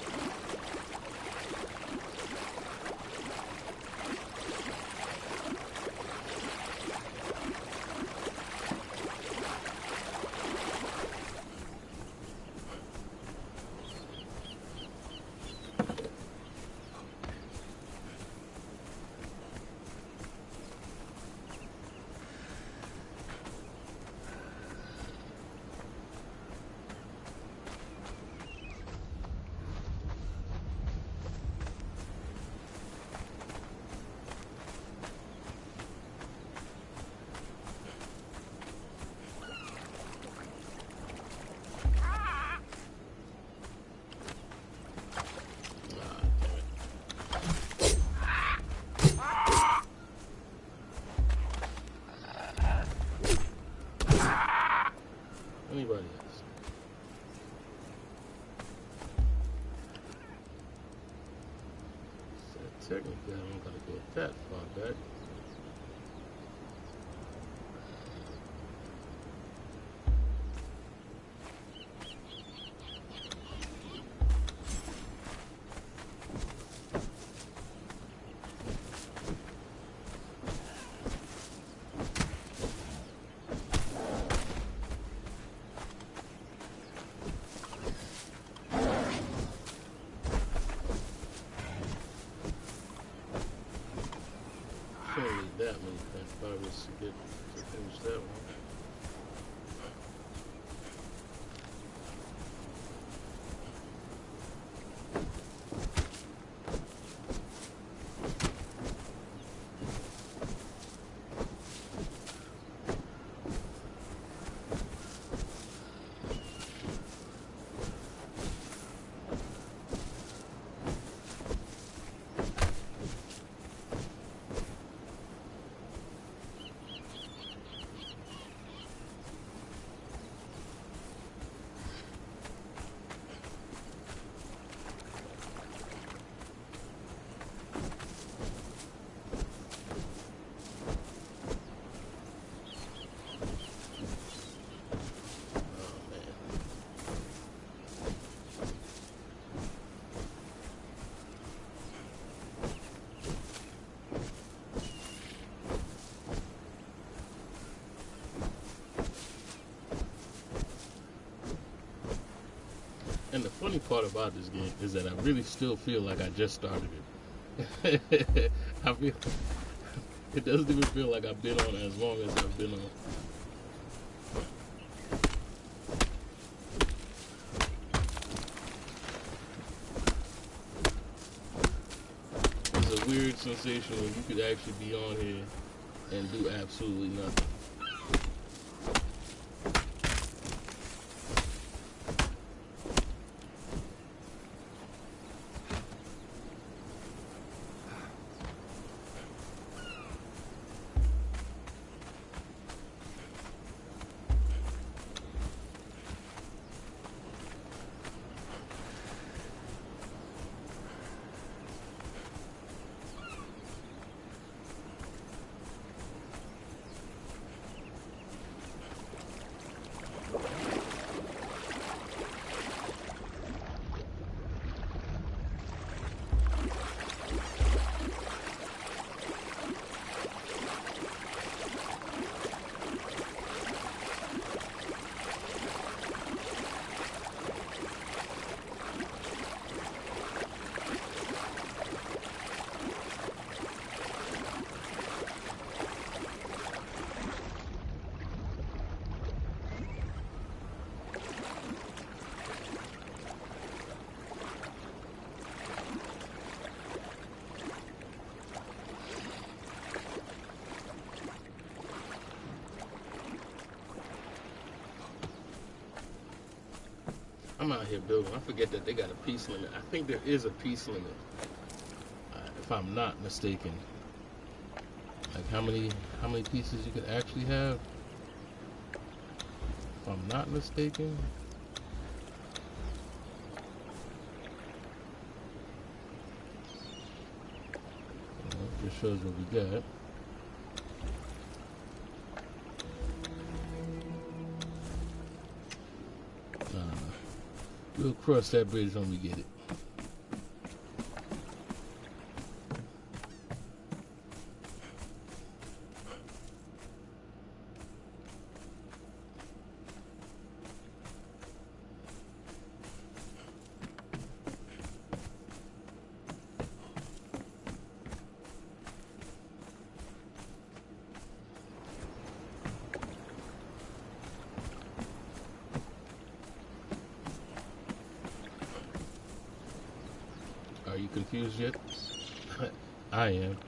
Speaker 1: Anybody else? So technically, I don't gotta go that far back. definitely that many powers to get to finish that one. And the funny part about this game is that I really still feel like I just started it. I feel it doesn't even feel like I've been on as long as I've been on. It's a weird sensation when you could actually be on here and do absolutely nothing. I'm out here building. I forget that they got a piece limit. I think there is a piece limit, if I'm not mistaken. Like how many pieces you could actually have, if I'm not mistaken. It just shows what we got. We'll cross that bridge when we get it. Are you confused yet? I am.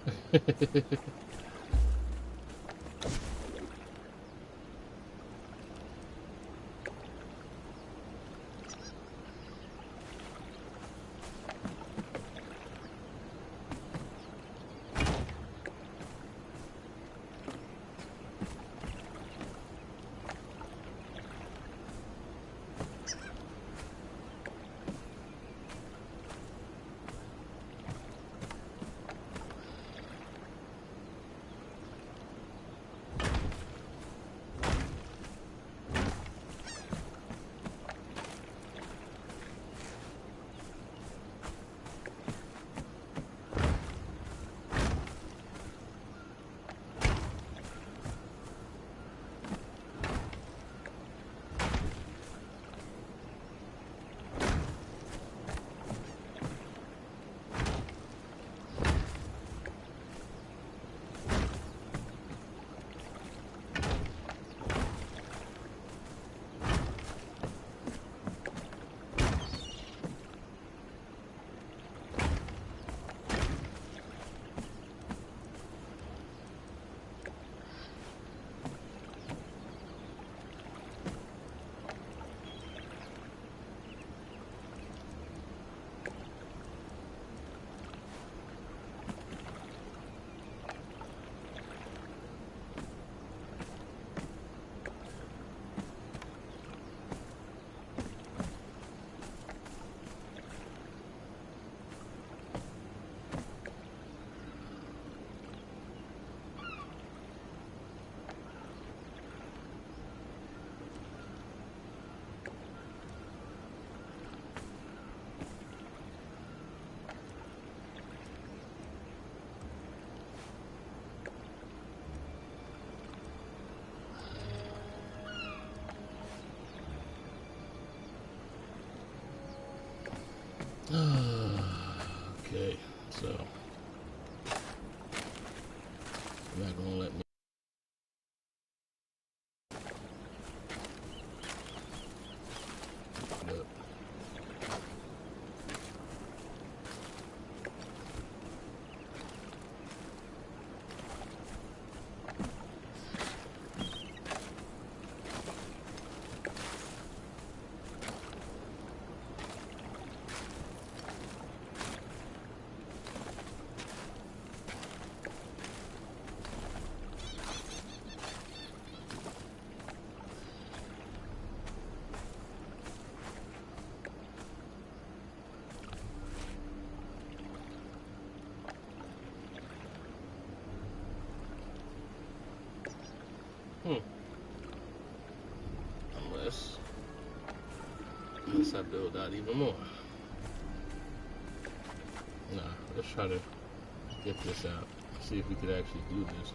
Speaker 1: Not gonna let me. Look. Unless I build out even more. Nah, let's try to get this out. See if we could actually do this.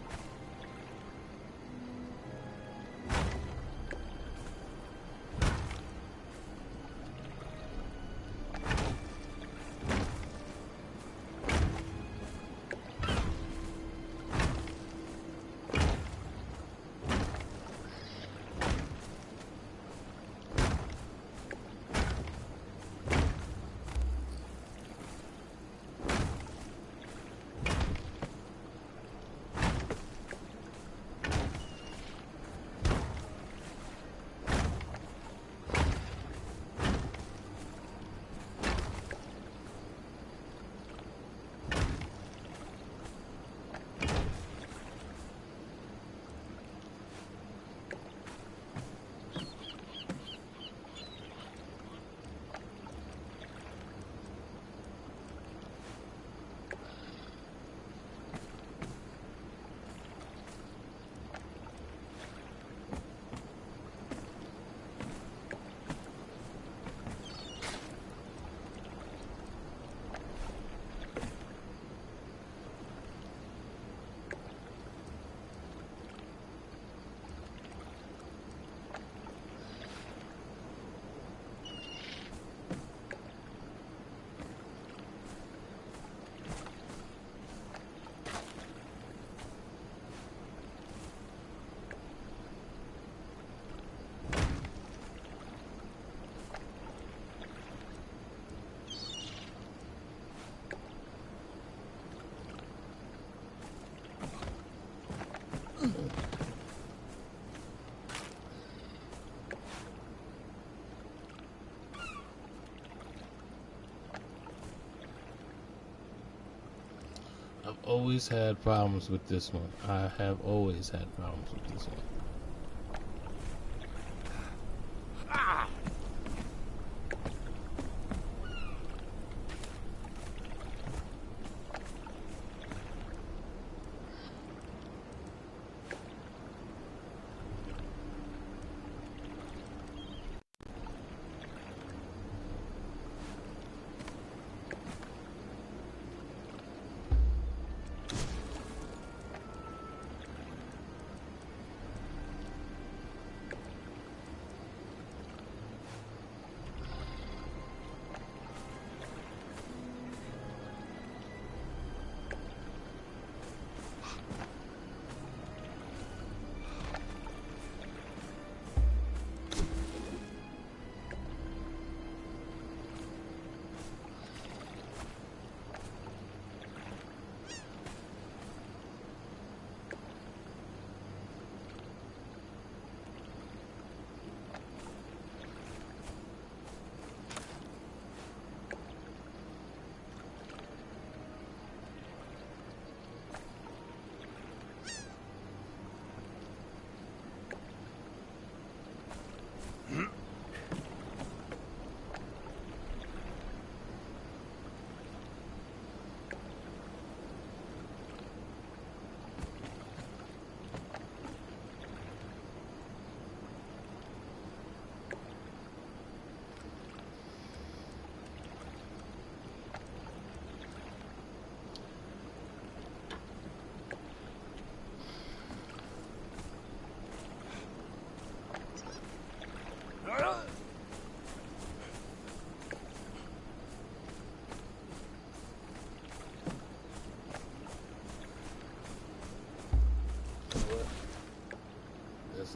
Speaker 1: I've always had problems with this one. I have always had problems with this one.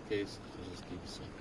Speaker 1: case, just keep it simple.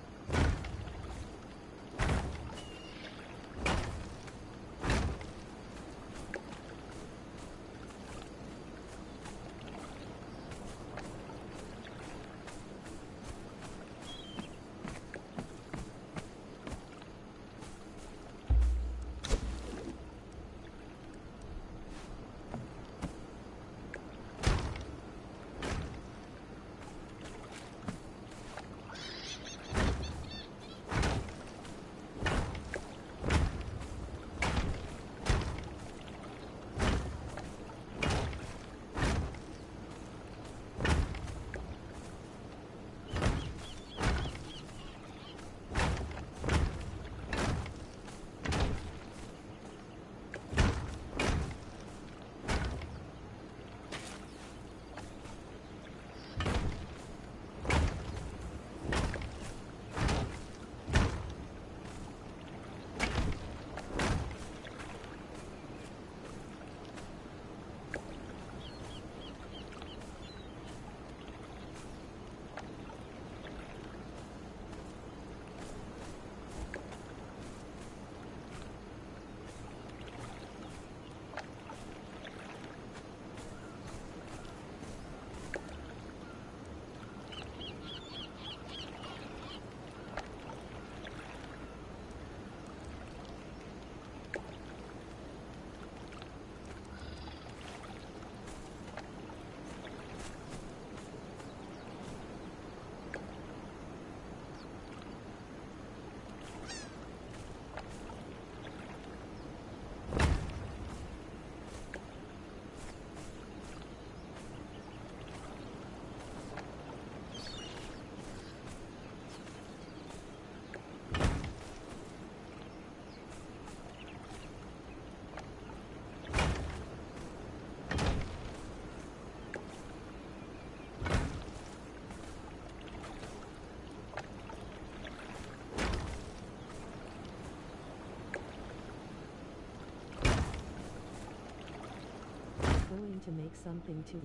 Speaker 2: Going to make something to eat.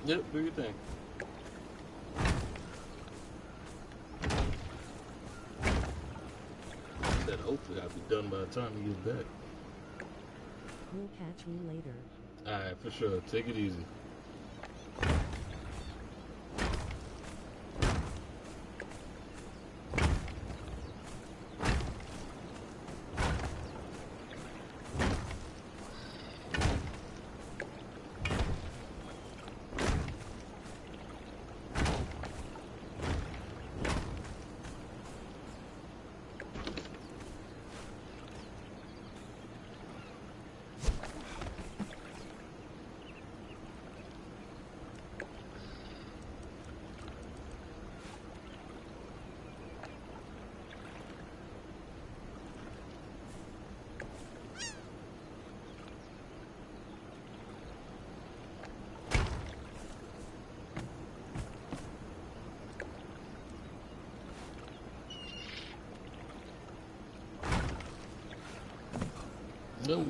Speaker 1: Yep, do your thing. Said hopefully I'll be done by the time you get back.
Speaker 2: We'll catch you later.
Speaker 1: Alright, for sure. Take it easy. No.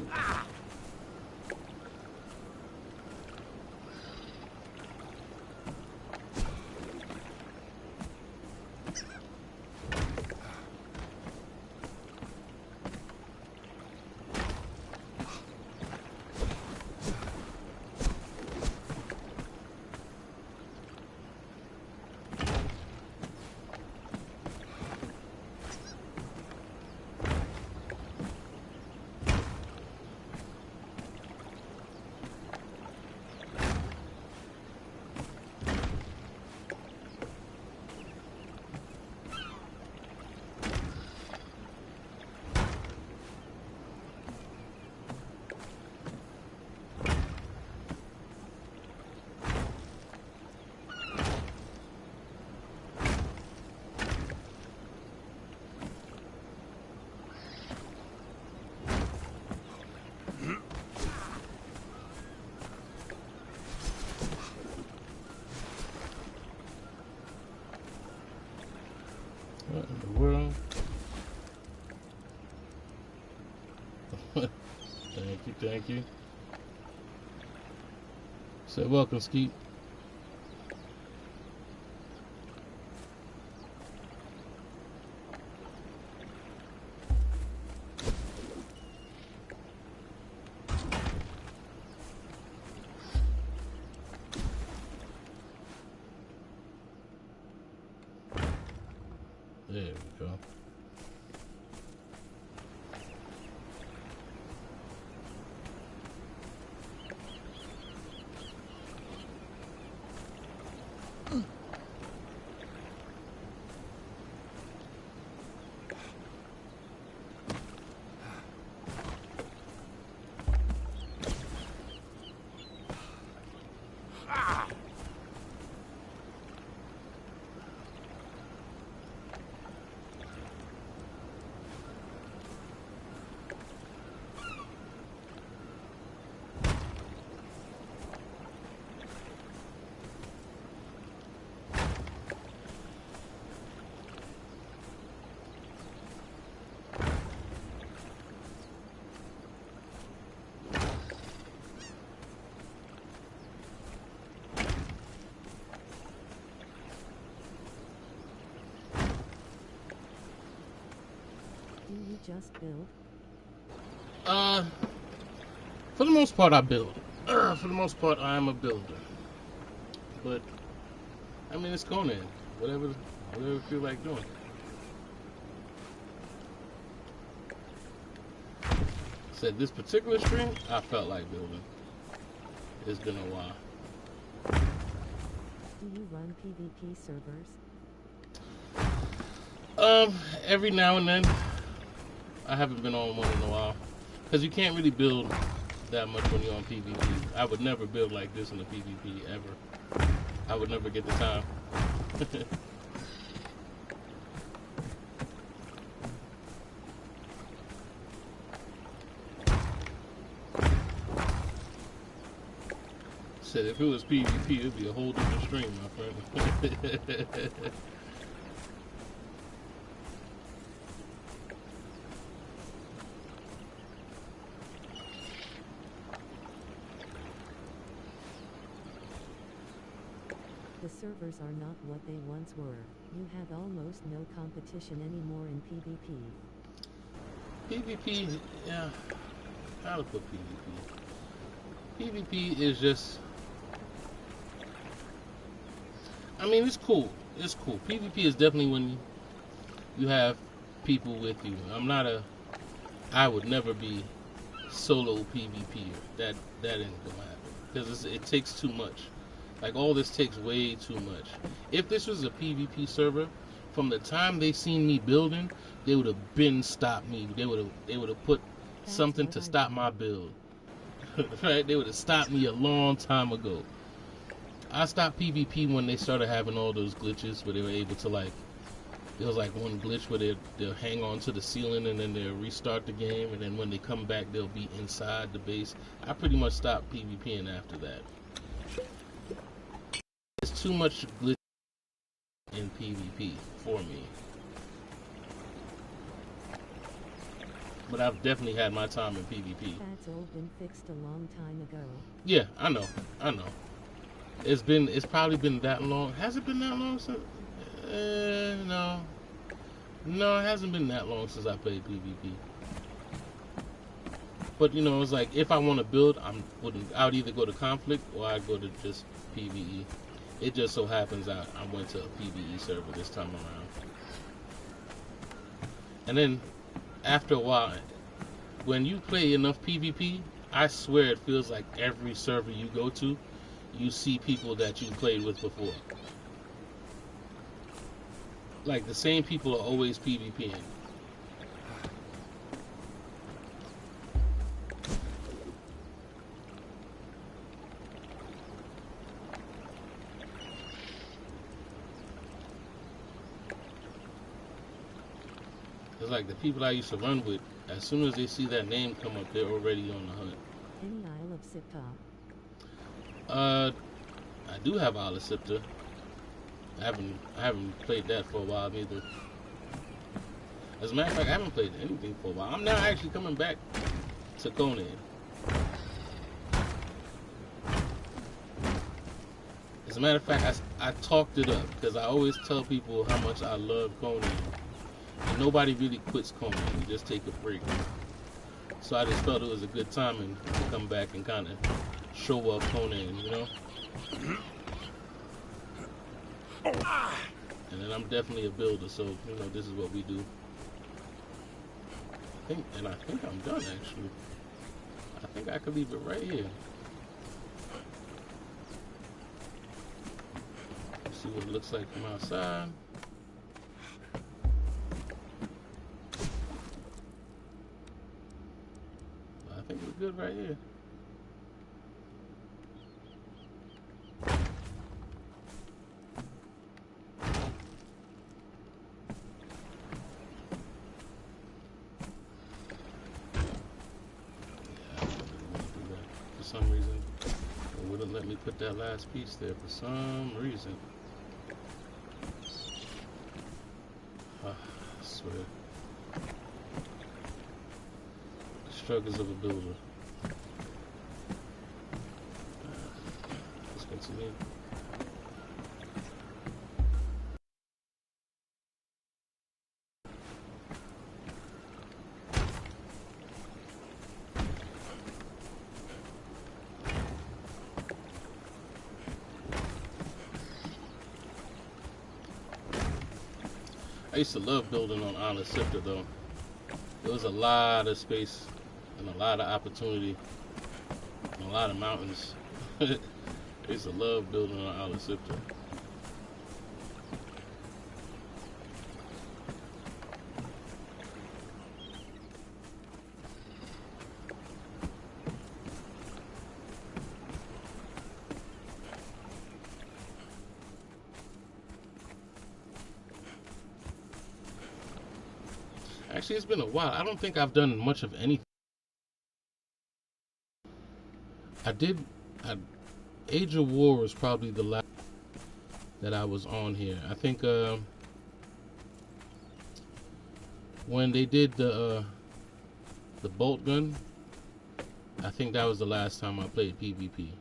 Speaker 1: What in the world? Thank you, thank you. Say welcome, Skeet. There we go.
Speaker 2: Do you just build?
Speaker 1: For the most part, I build. For the most part, I am a builder. But I mean, it's Conan. Whatever you feel like doing. Said this particular stream, I felt like building. It's been a while.
Speaker 2: Do you run PvP servers?
Speaker 1: Every now and then. I haven't been on one in a while. Because you can't really build that much when you're on PvP. I would never build like this in the PvP, ever. I would never get the time. Said if it was PvP, it'd be a whole different stream, my friend.
Speaker 2: The servers are not what they once were. You have almost no competition anymore in PvP.
Speaker 1: PvP, yeah. How to put PvP? PvP is just... I mean, it's cool. It's cool. PvP is definitely when you have people with you. I would never be solo PvPer. That ain't gonna happen. Because it takes too much. Like, all this takes way too much. If this was a PvP server, from the time they seen me building, they would have been stopped me. They would have put something to stop my build. Right? They would have stopped me a long time ago. I stopped PvP when they started having all those glitches where they were able to, like, there was like one glitch where they'll hang on to the ceiling and then they'll restart the game, and then when they come back they'll be inside the base. I pretty much stopped PvPing after that. There's too much glitch in PvP for me. But I've definitely had my time in PvP.
Speaker 2: That's all been fixed a long time ago.
Speaker 1: Yeah, I know. It's probably been that long. Has it been that long since? No, it hasn't been that long since I played PvP. But you know, it's like if I want to build, I would either go to conflict or I'd go to just PvE. It just so happens I went to a PvE server this time around. And then after a while, when you play enough PvP, I swear it feels like every server you go to, you see people that you played with before. Like, the same people are always PvPing. It's like the people I used to run with, as soon as they see that name come up, they're already on the hunt.
Speaker 2: Any Isle of Siptop?
Speaker 1: I do have Isle of Sipta. I haven't played that for a while neither. As a matter of fact, I haven't played anything for a while. I'm now actually coming back to Conan. As a matter of fact, I talked it up because I always tell people how much I love Conan. And nobody really quits Conan. You just take a break. So I just felt it was a good timing to come back and kind of show up Conan, you know? And and I'm definitely a builder, so you know this is what we do. I think I'm done actually. I think I could leave it right here. See what it looks like from outside. I think we're good right here. For some reason, it wouldn't let me put that last piece there for some reason. I swear. The struggles of a builder. Let's continue. I used to love building on Island Sifter though. There was a lot of space and a lot of opportunity and a lot of mountains. I used to love building on Island Sifter. Actually, it's been a while. I don't think I've done much of anything. Age of War was probably the last that I was on here. I think when they did the bolt gun, I think that was the last time I played PvP.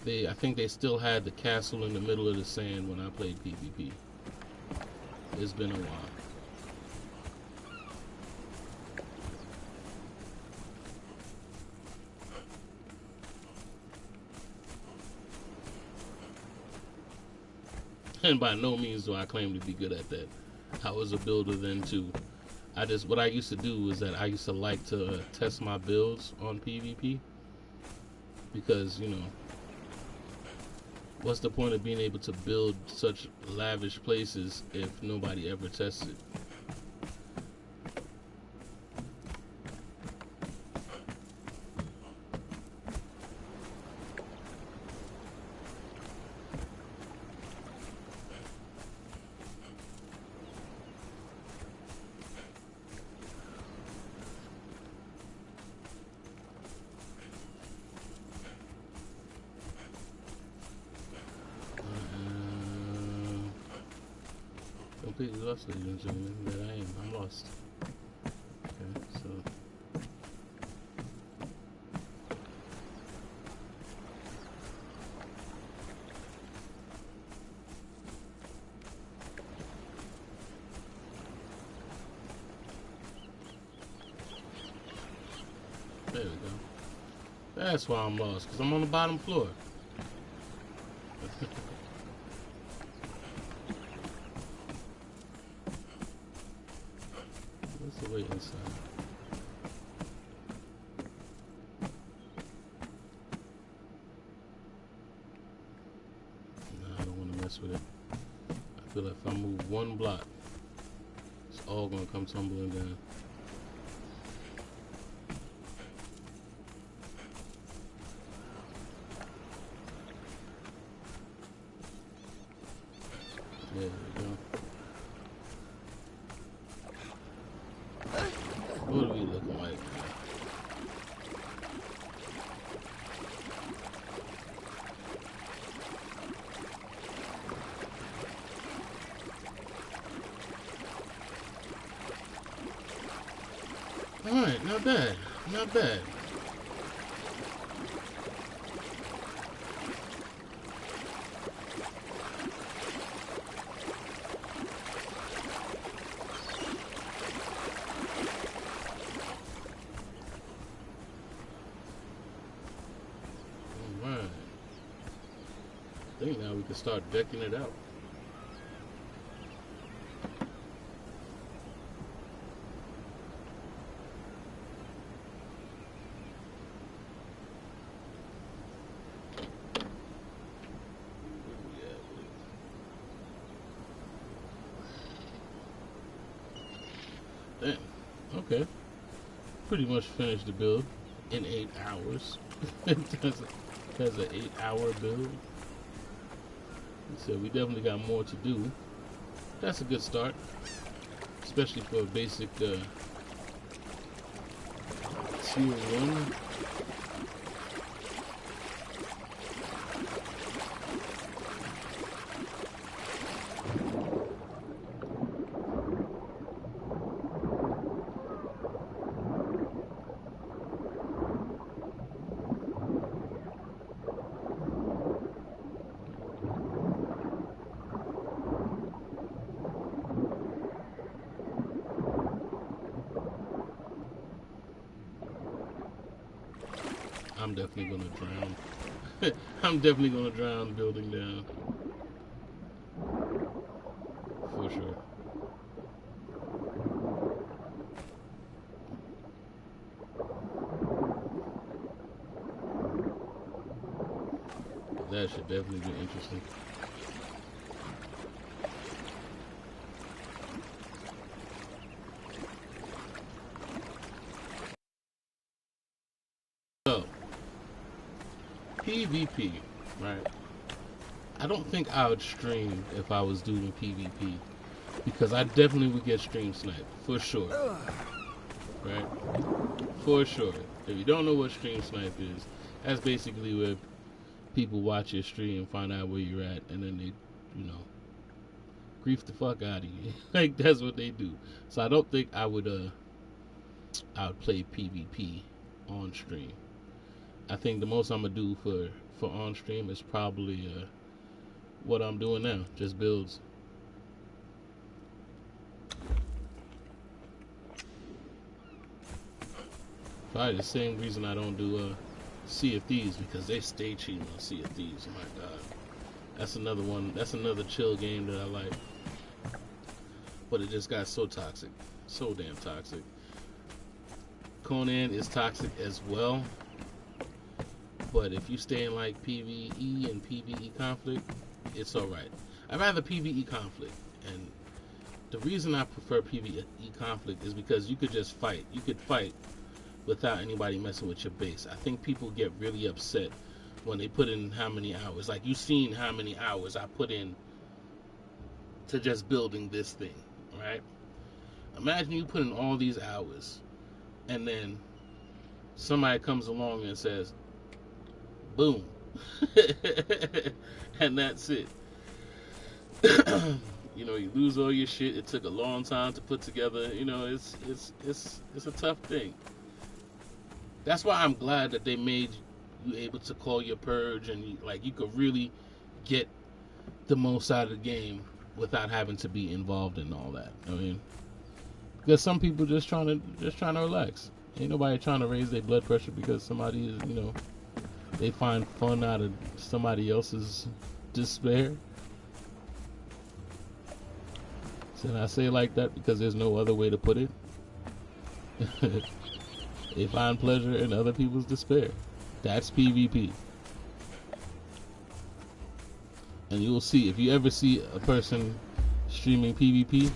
Speaker 1: I think they still had the castle in the middle of the sand when I played PvP. It's been a while. And by no means do I claim to be good at that. I was a builder then too. What I used to do was that I used to like to test my builds on PvP. Because, you know, what's the point of being able to build such lavish places if nobody ever tests it? Completely lost, ladies and gentlemen. That I am. I'm lost. Okay, so. There we go. That's why I'm lost, because I'm on the bottom floor. What's the way inside? Nah, I don't want to mess with it. I feel like if I move one block, it's all going to come tumbling down. There we go. What are we looking like? Alright, not bad. Not bad. I think now we can start decking it out. Okay. Pretty much finished the build in 8 hours. That's an 8-hour build. So we definitely got more to do. That's a good start, especially for a basic tier 1. I'm definitely gonna drown. I'm definitely gonna drown building down. For sure. That should definitely be interesting. So, PvP, right? I don't think I would stream if I was doing PvP, because I definitely would get stream sniped, for sure. Right? For sure. If you don't know what stream snipe is, that's basically where people watch your stream, find out where you're at, and then they, grief the fuck out of you. Like, that's what they do. So I don't think I would play PvP on stream. I think the most I'm gonna do for on stream is probably what I'm doing now, just builds. Probably the same reason I don't do Sea of Thieves, because they stay cheating on Sea of Thieves. Oh my god, that's another one. That's another chill game that I like, but it just got so toxic, so damn toxic. Conan is toxic as well, but if you stay in like PvE and PvE conflict, it's alright. I'd rather PvE conflict, and the reason I prefer PvE conflict is because you could just fight. You could fight without anybody messing with your base. I think people get really upset when they put in how many hours. Like, you've seen how many hours I put in to just building this thing, right? Imagine you put in all these hours, and then somebody comes along and says, boom. And that's it. You lose all your shit. It took a long time to put together. It's a tough thing. That's why I'm glad that they made you able to call your purge, and you could really get the most out of the game without having to be involved in all that. I mean, because some people just trying to relax. Ain't nobody trying to raise their blood pressure because somebody is, they find fun out of somebody else's despair. And I say it like that because there's no other way to put it. They find pleasure in other people's despair. That's PvP. And you'll see, if you ever see a person streaming PvP,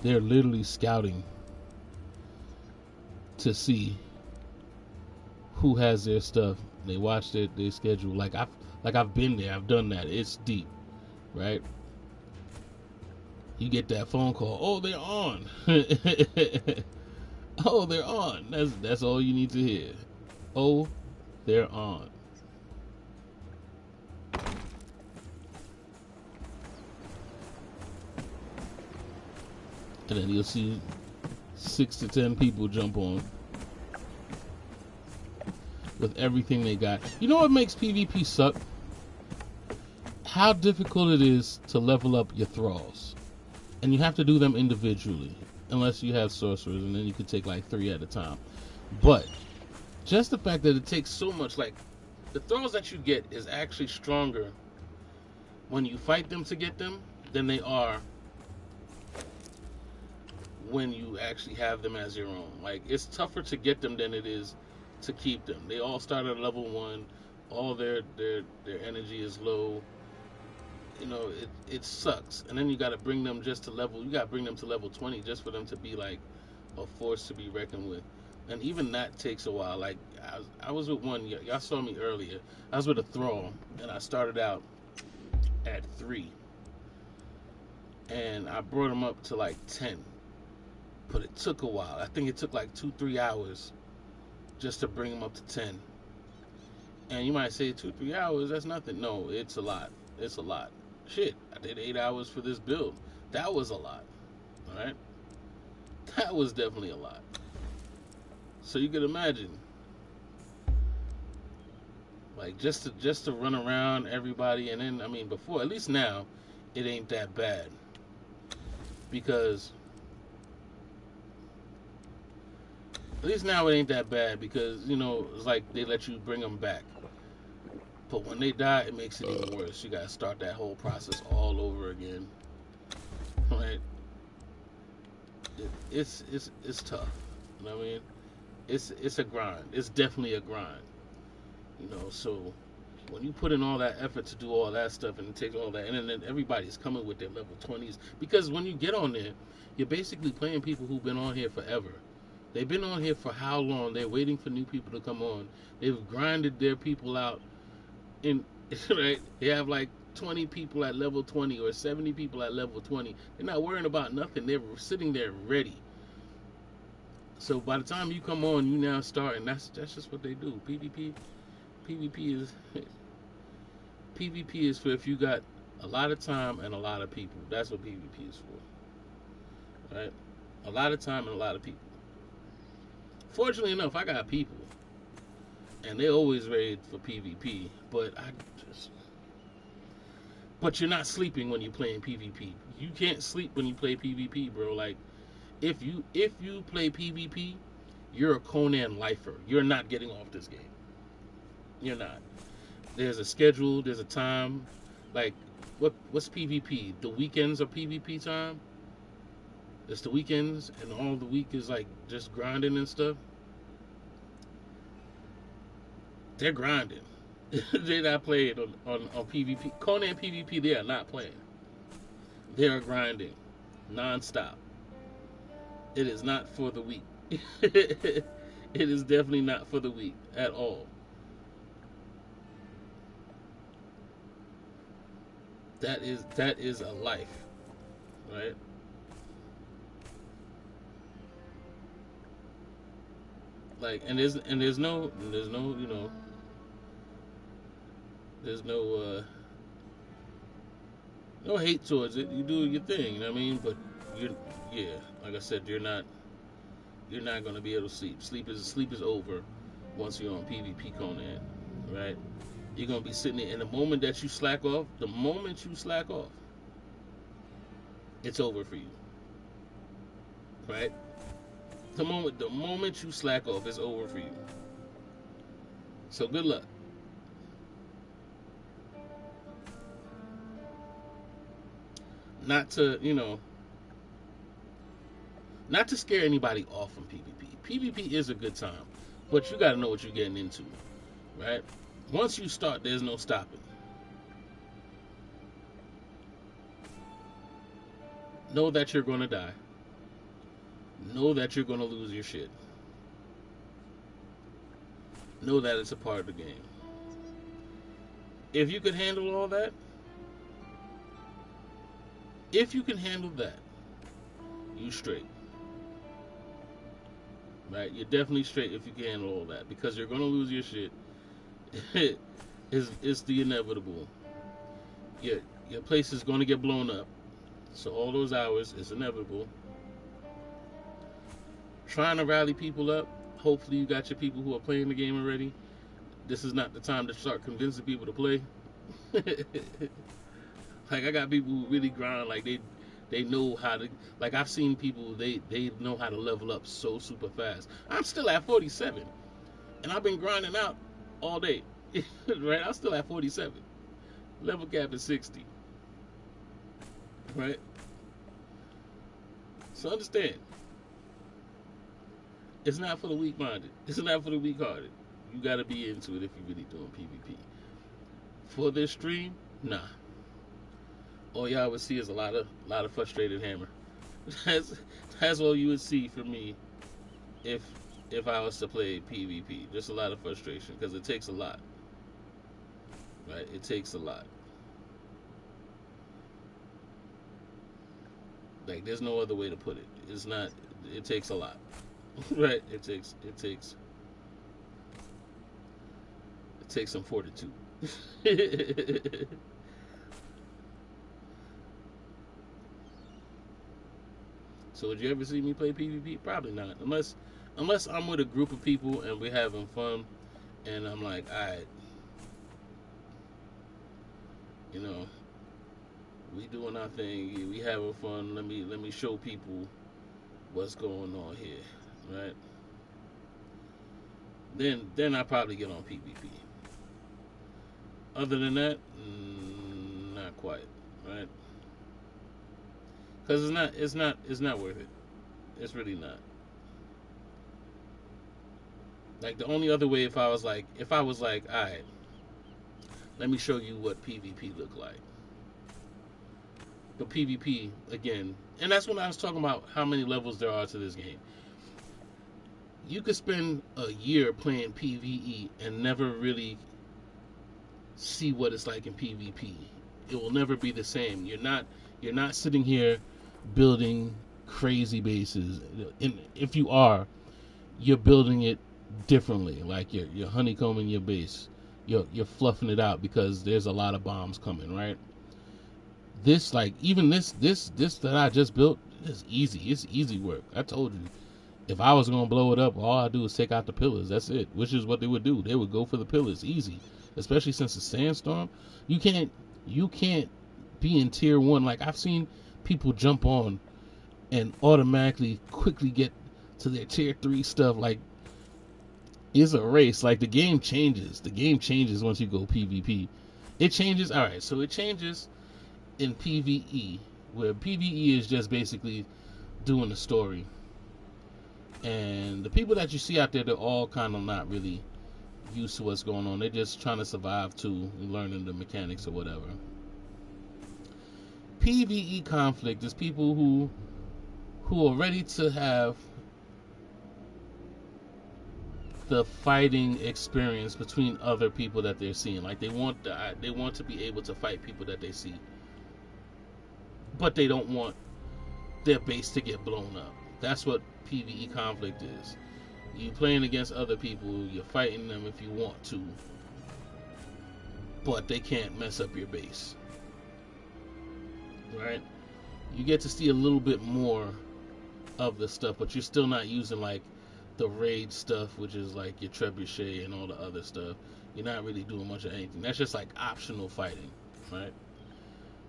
Speaker 1: they're literally scouting to see who has their stuff. They watch their schedule. Like I've been there. I've done that. It's deep, right? You get that phone call. Oh, they're on. Oh, they're on. That's all you need to hear. Oh, they're on. And then you'll see 6 to 10 people jump on with everything they got. You know what makes PvP suck? How difficult it is to level up your thralls. And you have to do them individually, unless you have sorcerers, and then you can take like 3 at a time. But just the fact that it takes so much, like, the thralls that you get is actually stronger when you fight them to get them than they are when you actually have them as your own. Like, it's tougher to get them than it is to keep them. They all start at level 1. All their energy is low. It sucks. And then you got to bring them to level 20 just for them to be like a force to be reckoned with. And even that takes a while. Like I was with one. Y'all saw me earlier. I was with a thrall, and I started out at 3, and I brought him up to like 10. But it took a while. I think it took like 2-3 hours just to bring him up to 10. And you might say 2-3 hours, that's nothing. No, it's a lot. It's a lot. Shit, I did 8 hours for this build. That was a lot. All right, that was definitely a lot. So you could imagine, like just to run around everybody, and then I mean before, at least now, it ain't that bad because you know it's like they let you bring them back. But when they die, it makes it even worse. You gotta start that whole process all over again. Right? It's tough. You know what I mean? It's a grind. It's definitely a grind. You know, so when you put in all that effort to do all that stuff and it takes all that, and then everybody's coming with their level 20s, because when you get on there, you're basically playing people who've been on here forever. They've been on here for how long? They're waiting for new people to come on. They've grinded their people out. In right, they have like 20 people at level 20 or 70 people at level 20. They're not worrying about nothing. They're sitting there ready. So by the time you come on, you now start, and that's just what they do. PvP is for if you got a lot of time and a lot of people. That's what PvP is for, right? A lot of time and a lot of people. Fortunately enough, I got people, and they're always ready for PvP. But you're not sleeping when you're playing PvP. You can't sleep when you play PvP, bro. Like if you play PvP, you're a Conan lifer. You're not getting off this game. You're not. There's a schedule. There's a time. Like what's PvP? The weekends are PvP time. It's the weekends, and all the week is like just grinding and stuff. They're grinding. They're not playing on PvP. Conan PvP, they are not playing. They are grinding non-stop. It is not for the weak. It is definitely not for the weak at all. That is a life, right? Like, and there's no you know there's no hate towards it. You do your thing, you know what I mean? But yeah, like I said, you're not gonna be able to sleep. Sleep is over once you're on PvP Conan, right? You're gonna be sitting there, and the moment you slack off, it's over for you, right? The moment you slack off, it's over for you. So good luck. Not to scare anybody off from PvP. PvP is a good time, but you got to know what you're getting into, right? Once you start, there's no stopping. Know that you're going to die. Know that you're going to lose your shit. Know that it's a part of the game. If you can handle all that, you straight. Right? You're definitely straight if you can handle all that, because you're going to lose your shit. It's the inevitable. Your place is going to get blown up. So all those hours is inevitable. Trying to rally people up. Hopefully you got your people who are playing the game already. This is not the time to start convincing people to play. Like, I got people who really grind. Like, they know how to. Like, I've seen people, they know how to level up so super fast. I'm still at 47, and I've been grinding out all day. Right? I'm still at 47. Level cap is 60. Right? So understand, it's not for the weak-minded. It's not for the weak-hearted. You got to be into it if you're really doing PvP. For this stream, nah. All y'all would see is a lot of frustrated Hammer. That's that's all you would see from me if I was to play PvP. Just a lot of frustration because it takes a lot, right? It takes a lot. Like there's no other way to put it. It's not. It takes a lot, right? It takes some fortitude. So would you ever see me play PvP? Probably not, unless I'm with a group of people and we're having fun, and I'm like, all right, you know, we doing our thing, we having fun. Let me show people what's going on here, right? Then I probably get on PvP. Other than that, not quite, right? Because it's not worth it. It's really not. Like the only other way, if I was like, all right, let me show you what PvP look like. But PvP again, and that's when I was talking about how many levels there are to this game. You could spend a year playing PvE and never really see what it's like in PvP. It will never be the same. You're not sitting here building crazy bases. And if you are, you're building it differently. Like you're honeycombing your base. You're fluffing it out because there's a lot of bombs coming, right? This, like, even this that I just built is easy. It's easy work. I told you, if I was gonna blow it up, all I do is take out the pillars. That's it. Which is what they would do. They would go for the pillars, easy. Especially since it's sandstorm. You can't be in tier 1. Like I've seen people jump on and automatically quickly get to their tier 3 stuff. Like it's a race. Like the game changes. The game changes once you go PvP. It changes. All right, so it changes in PvE, where PvE is just basically doing the story, and the people that you see out there, they're all kind of not really used to what's going on. They're just trying to survive too, learning the mechanics or whatever. PvE conflict is people who are ready to have the fighting experience between other people that they're seeing. Like they want to be able to fight people that they see, but they don't want their base to get blown up. That's what PvE conflict is. You playing against other people, you're fighting them if you want to, but they can't mess up your base, right? You get to see a little bit more of the stuff, but you're still not using like the raid stuff, which is like your trebuchet and all the other stuff. You're not really doing much of anything. That's just like optional fighting, right?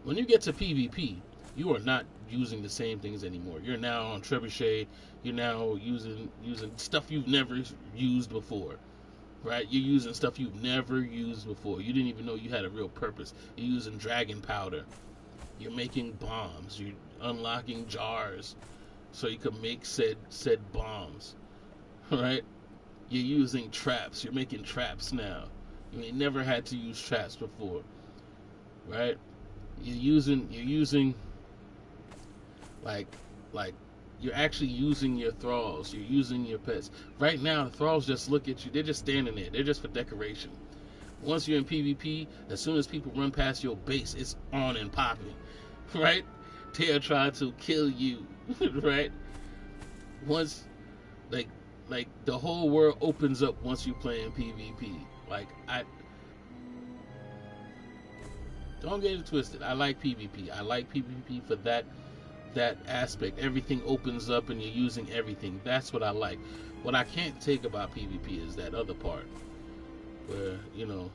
Speaker 1: When you get to PvP, you are not using the same things anymore. You're now on trebuchet. You're now using stuff you've never used before, right? You're using stuff you've never used before. You didn't even know you had a real purpose. You're using dragon powder. You're making bombs. You're unlocking jars so you can make said bombs, right? You're using traps. You're making traps now. You ain't never had to use traps before, right? You're using like you're actually using your thralls. You're using your pets. Right now, the thralls just look at you. They're just standing there. They're just for decoration. Once you're in PvP, as soon as people run past your base, it's on and popping, right? They're trying to kill you, right? Once, like the whole world opens up once you play in PvP. Like don't get it twisted. I like PvP. I like PvP for that aspect. Everything opens up and you're using everything. That's what I like. What I can't take about PvP is that other part where, you know,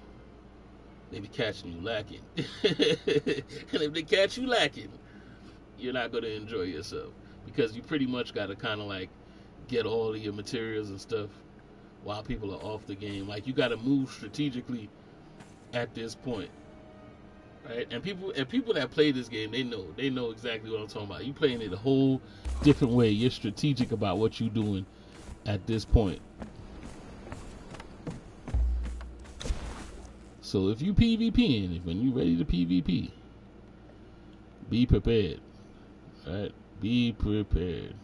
Speaker 1: they be catching you lacking. And if they catch you lacking, you're not going to enjoy yourself, because you pretty much got to kind of like get all of your materials and stuff while people are off the game. Like you got to move strategically at this point. Right? And people that play this game, they know exactly what I'm talking about. You playing it a whole different way. You're strategic about what you're doing at this point. So if you PvPing, when you ready to PvP, be prepared. Right? Be prepared.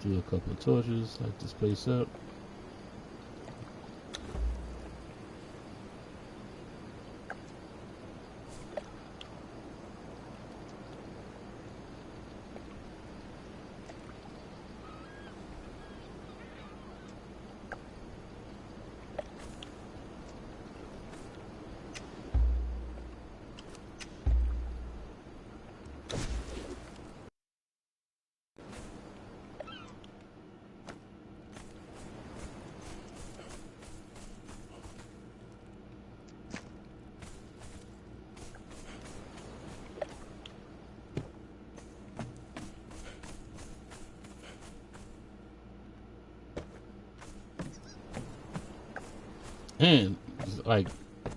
Speaker 1: Do a couple of torches, light this place up. And like,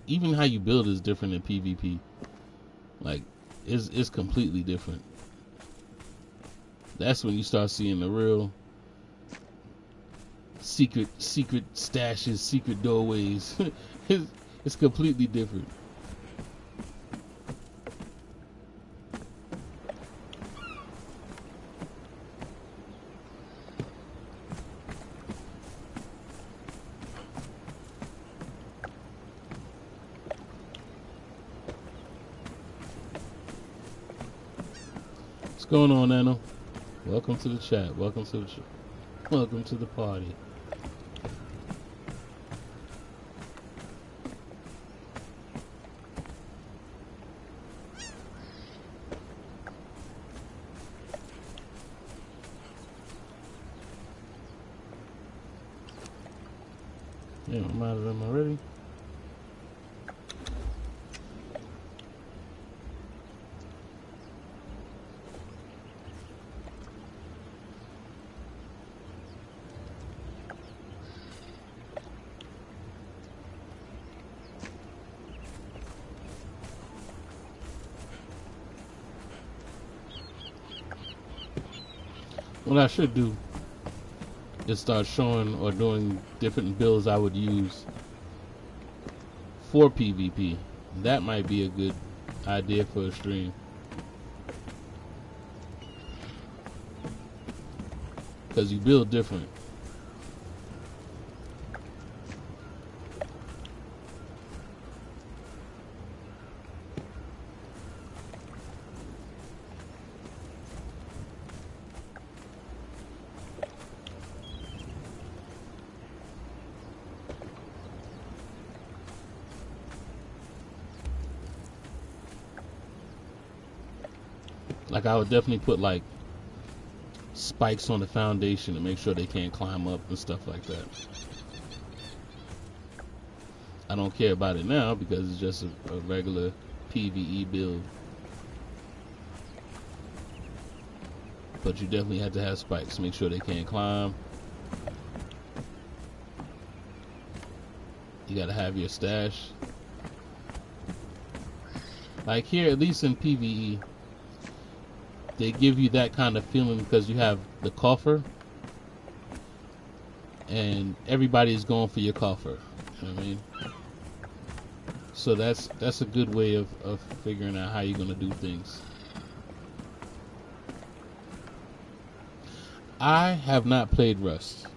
Speaker 1: even how you build is different in PvP. Like, it's completely different. That's when you start seeing the real secret stashes, secret doorways. It's completely different. What's going on, Nano? Welcome to the chat. Welcome to the party. Yeah, I'm out of them already. What I should do is start showing or doing different builds I would use for PvP. That might be a good idea for a stream. Because you build different. Like, I would definitely put like spikes on the foundation to make sure they can't climb up and stuff like that. I don't care about it now because it's just a regular PvE build. But you definitely have to have spikes, make sure they can't climb. You gotta have your stash. Like here, at least in PvE, they give you that kind of feeling because you have the coffer and everybody's going for your coffer. You know what I mean? So that's a good way of figuring out how you're gonna do things. I have not played Rust.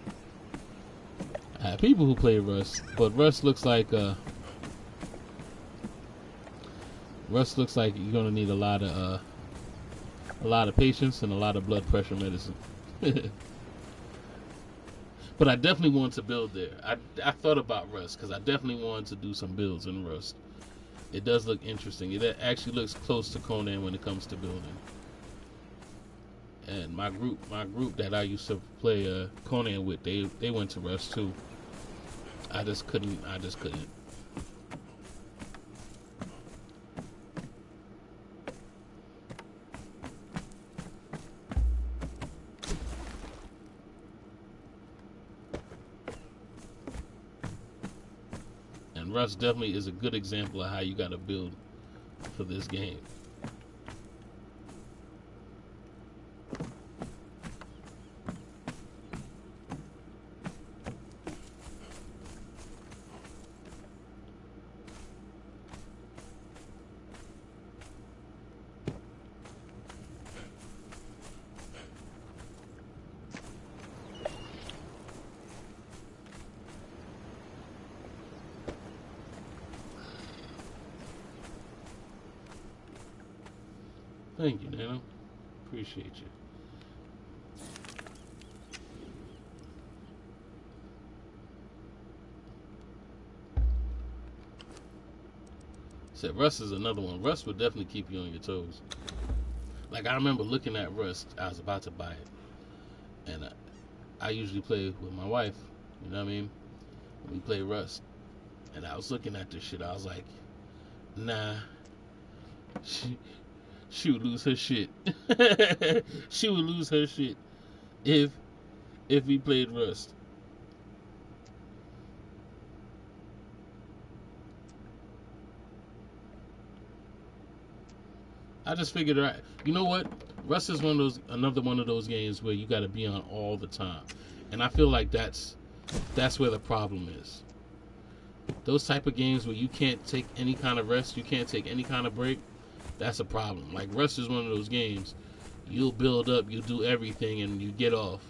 Speaker 1: I have people who play Rust, but Rust looks like you're gonna need a lot of patience and a lot of blood pressure medicine. But I definitely want to build there. I thought about Rust because I definitely wanted to do some builds in Rust. It does look interesting. It actually looks close to Conan when it comes to building. And my group that I used to play Conan with, they went to Rust too. I just couldn't. Rust definitely is a good example of how you got to build for this game. Thank you, Nano. Appreciate you. Said Rust is another one. Rust would definitely keep you on your toes. Like, I remember looking at Rust. I was about to buy it. And I usually play with my wife. You know what I mean? We play Rust. And I was looking at this shit. I was like, nah. She would lose her shit. She would lose her shit if we played Rust. I just figured, right, you know what? Rust is another one of those games where you got to be on all the time, and I feel like that's where the problem is. Those type of games where you can't take any kind of rest, you can't take any kind of break. That's a problem. Like, Rust is one of those games. You'll build up, you do everything, and you get off.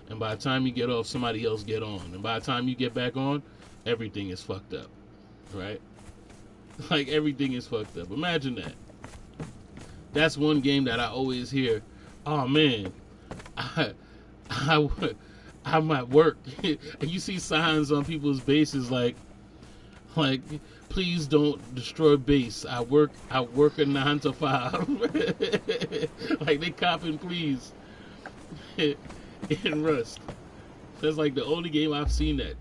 Speaker 1: And by the time you get off, somebody else get on. And by the time you get back on, everything is fucked up. Right? Like, everything is fucked up. Imagine that. That's one game that I always hear, oh, man, I'm at work. And you see signs on people's bases like, please don't destroy base. I work a 9 to 5. Like, they copping please in Rust. That's like the only game I've seen that.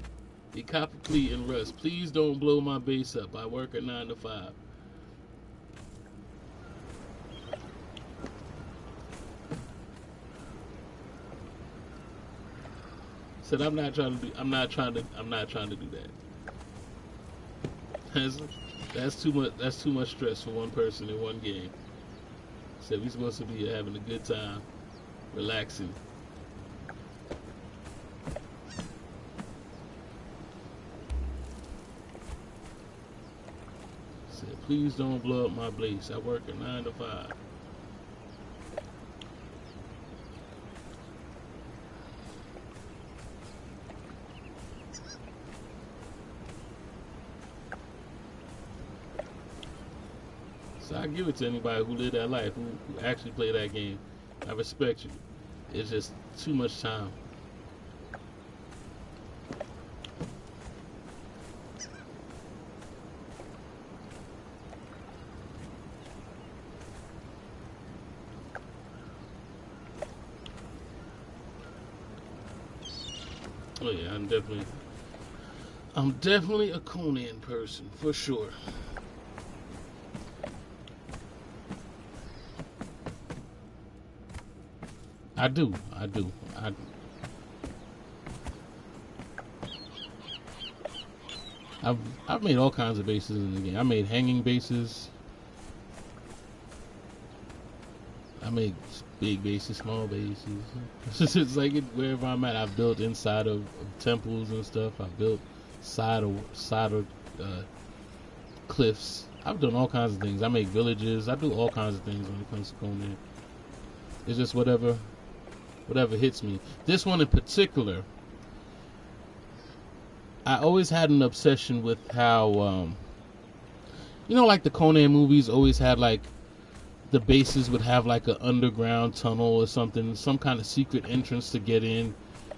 Speaker 1: They cop a plea in Rust. Please don't blow my base up. I work a 9 to 5. Said I'm not trying to do that. That's too much stress for one person in one game. Said we supposed to be having a good time, relaxing. Said please don't blow up my base. I work a 9 to 5. So I give it to anybody who lived that life, who actually played that game. I respect you. It's just too much time. Oh yeah, I'm definitely a Conan person, for sure. I do. I've made all kinds of bases in the game. I made hanging bases. I made big bases, small bases. It's like wherever I'm at. I've built inside of temples and stuff. I've built side of cliffs. I've done all kinds of things. I make villages. I do all kinds of things when it comes to Conan. It's just whatever hits me. This one in particular, I always had an obsession with how, like the Conan movies always had like, the bases would have like an underground tunnel or something, some kind of secret entrance to get in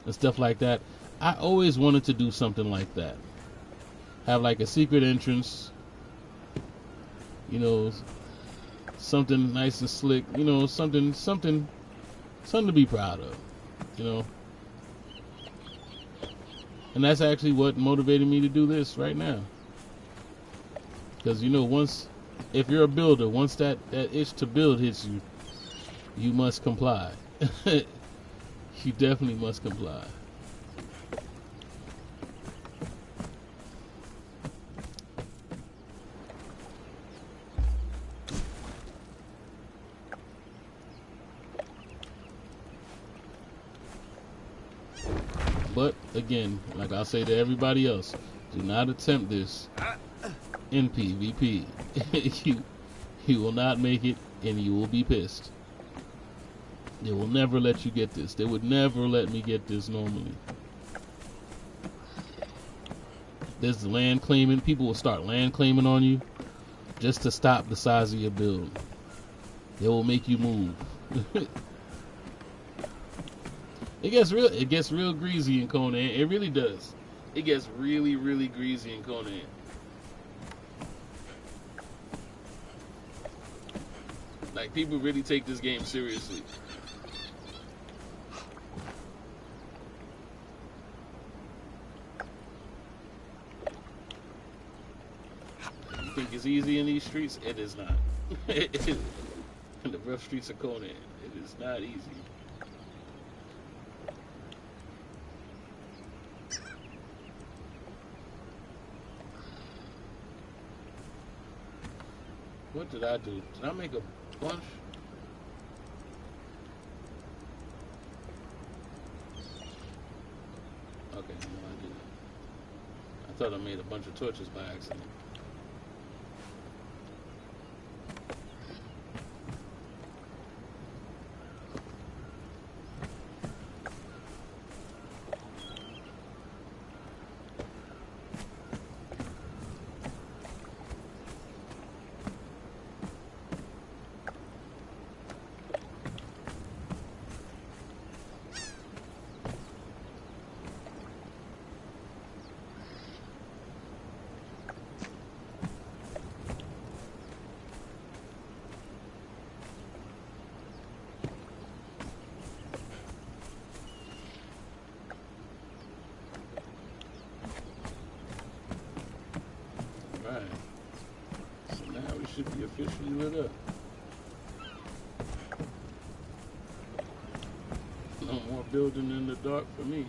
Speaker 1: and stuff like that. I always wanted to do something like that. Have like a secret entrance, something nice and slick, something to be proud of, And that's actually what motivated me to do this right now. Because, if you're a builder, once that itch to build hits you, you must comply. You definitely must comply. But again, like I'll say to everybody else, do not attempt this in PvP. you will not make it, and you will be pissed. They will never let you get this. They would never let me get this normally. There's the land claiming. People will start land claiming on you just to stop the size of your build. They will make you move. It gets real greasy in Conan. It really does. It gets really, really greasy in Conan. Like, people really take this game seriously. You think it's easy in these streets? It is not. In the rough streets of Conan, it is not easy. What did I do? Did I make a bunch? Okay, no, I didn't. I thought I made a bunch of torches by accident. Should be officially lit up. No more building in the dark for me.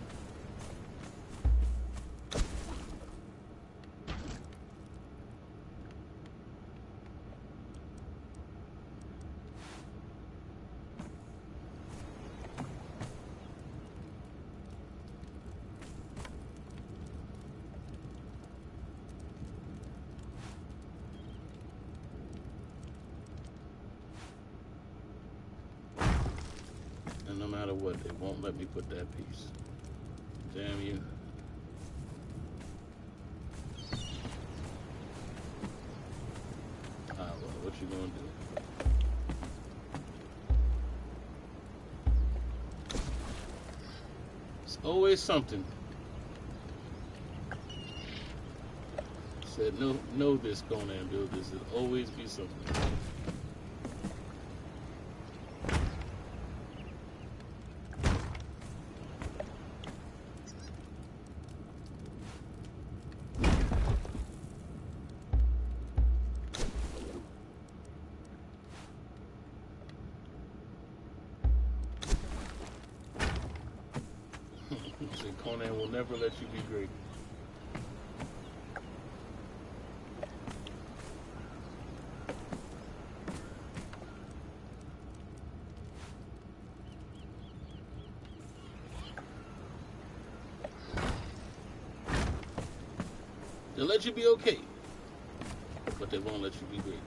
Speaker 1: And no matter what, they won't let me put that piece. Damn you. Ah, well, what you gonna do? It's always something. Said no this Conan build this. It'll always be something. Conan will never let you be great. They'll let you be okay, but they won't let you be great.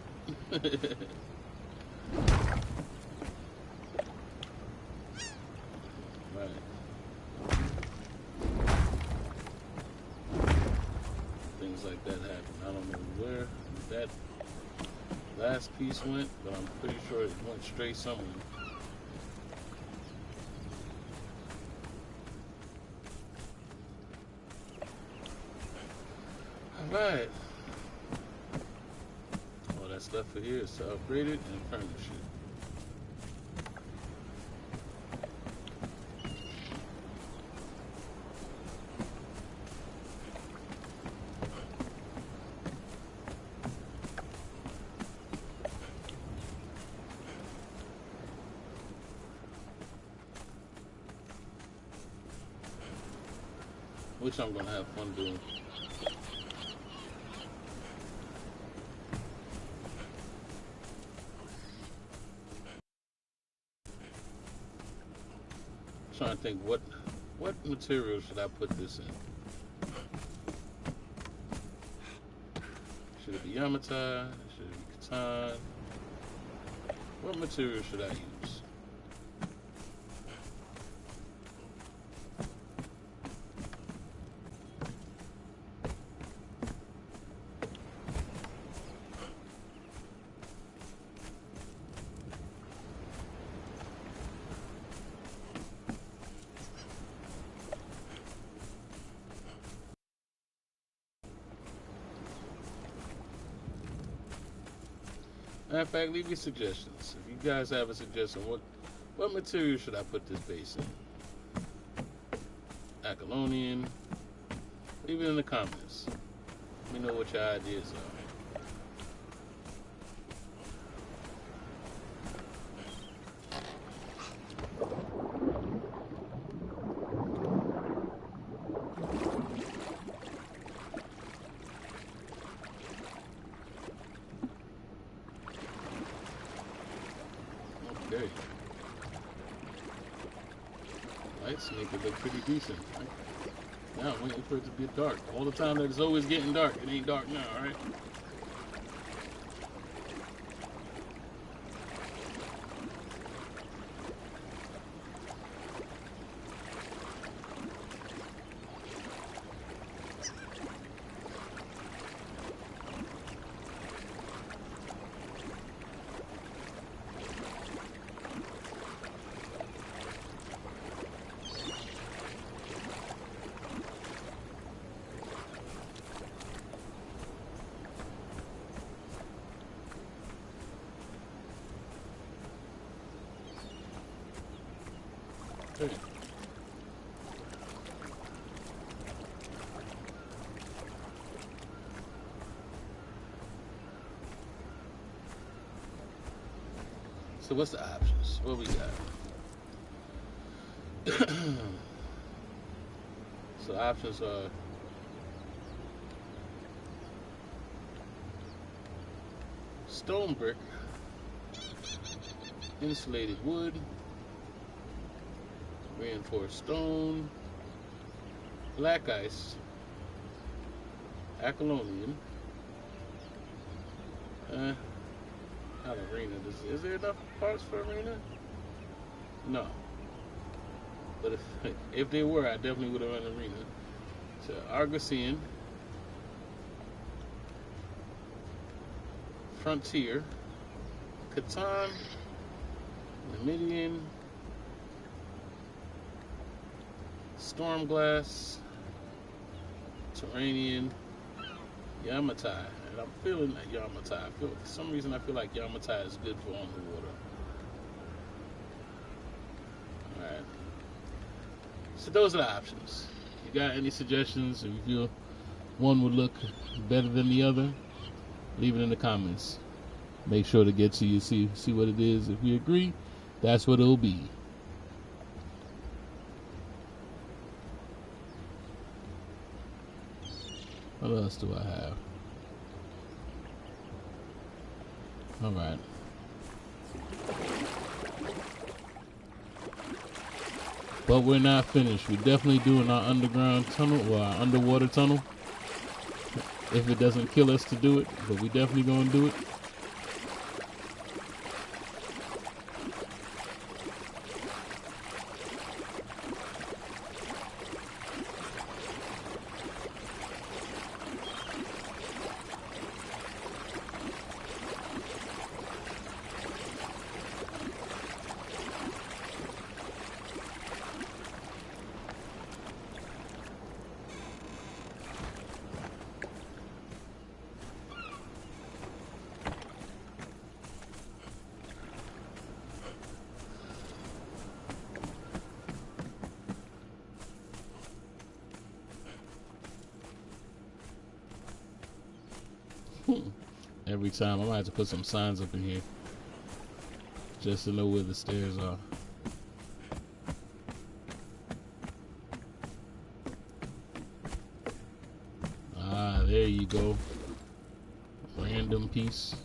Speaker 1: Things like that happen. I don't know where that last piece went, but I'm pretty sure it went straight somewhere. Alright. All that's left for here is to upgrade it and furnish it. Which I'm gonna have fun doing. Trying to think what What material should I put this in? Should it be Yamatai? Should it be Katan? What material should I use? Matter of fact, leave your suggestions. If you guys have a suggestion, what material should I put this base in? Accolonian? Leave it in the comments. Let me know what your ideas are. Okay. Lights make it look pretty decent. Now I'm waiting for it to get dark. All the time that it's always getting dark. It ain't dark now, alright? Okay. So what's the options? What we got? So options are stone brick, insulated wood, reinforced stone, black ice, Accolonian, not arena. Is there enough parts for arena? No. But if there were, I definitely would have run arena. So Argosian, Frontier, Catan, Numidian, Stormglass, Terranian, Yamatai. And I'm feeling that Yamatai. For some reason I feel like Yamatai is good for on the water. Alright. So those are the options. You got any suggestions? If you feel one would look better than the other, leave it in the comments. Make sure to get to you, see what it is. If you agree, that's what it'll be. What else do I have? Alright. But we're not finished. We're definitely doing our underground tunnel or our underwater tunnel. If it doesn't kill us to do it, but we definitely gonna do it. Every time I might have to put some signs up in here just to know where the stairs are. Ah, there you go. Random piece.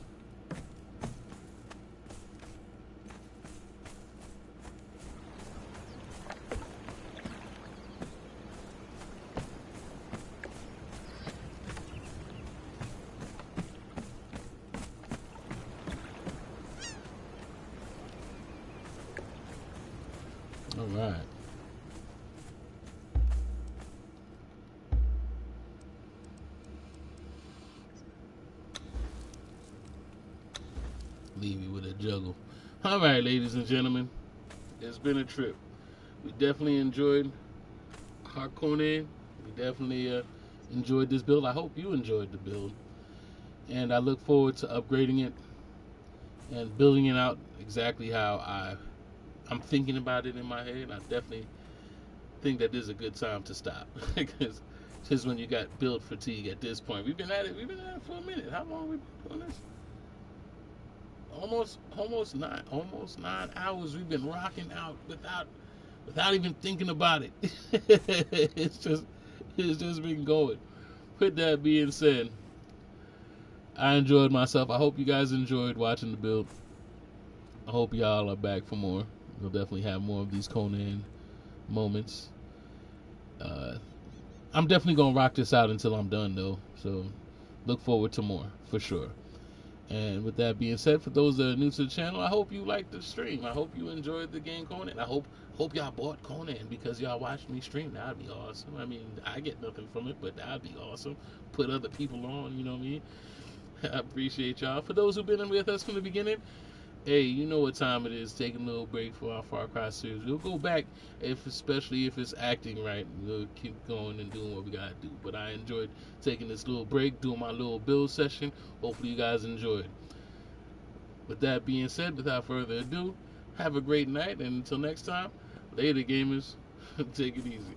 Speaker 1: All right. Leave you with a juggle. All right, ladies and gentlemen, it's been a trip. We definitely enjoyed our Conan. We definitely enjoyed this build. I hope you enjoyed the build, and I look forward to upgrading it and building it out exactly how I'm thinking about it in my head. I definitely think that this is a good time to stop because just when you got build fatigue at this point, we've been at it for a minute. How long have we been doing this? Almost 9 hours we've been rocking out without even thinking about it. it's just been going. With that being said, I enjoyed myself. I hope you guys enjoyed watching the build. I hope y'all are back for more. We'll definitely have more of these Conan moments. I'm definitely gonna rock this out until I'm done though, so look forward to more for sure. And with that being said, for those that are new to the channel, I hope you liked the stream. I hope you enjoyed the game Conan. I hope y'all bought Conan because y'all watched me stream. That'd be awesome. I mean, I get nothing from it, but that'd be awesome. Put other people on, you know what I mean? I appreciate y'all. For those who've been with us from the beginning, hey, you know what time it is. Take a little break for our Far Cry series. We'll go back, especially if it's acting right. We'll keep going and doing what we gotta do. But I enjoyed taking this little break, doing my little build session. Hopefully you guys enjoyed. With that being said, without further ado, have a great night, and until next time, later gamers. Take it easy.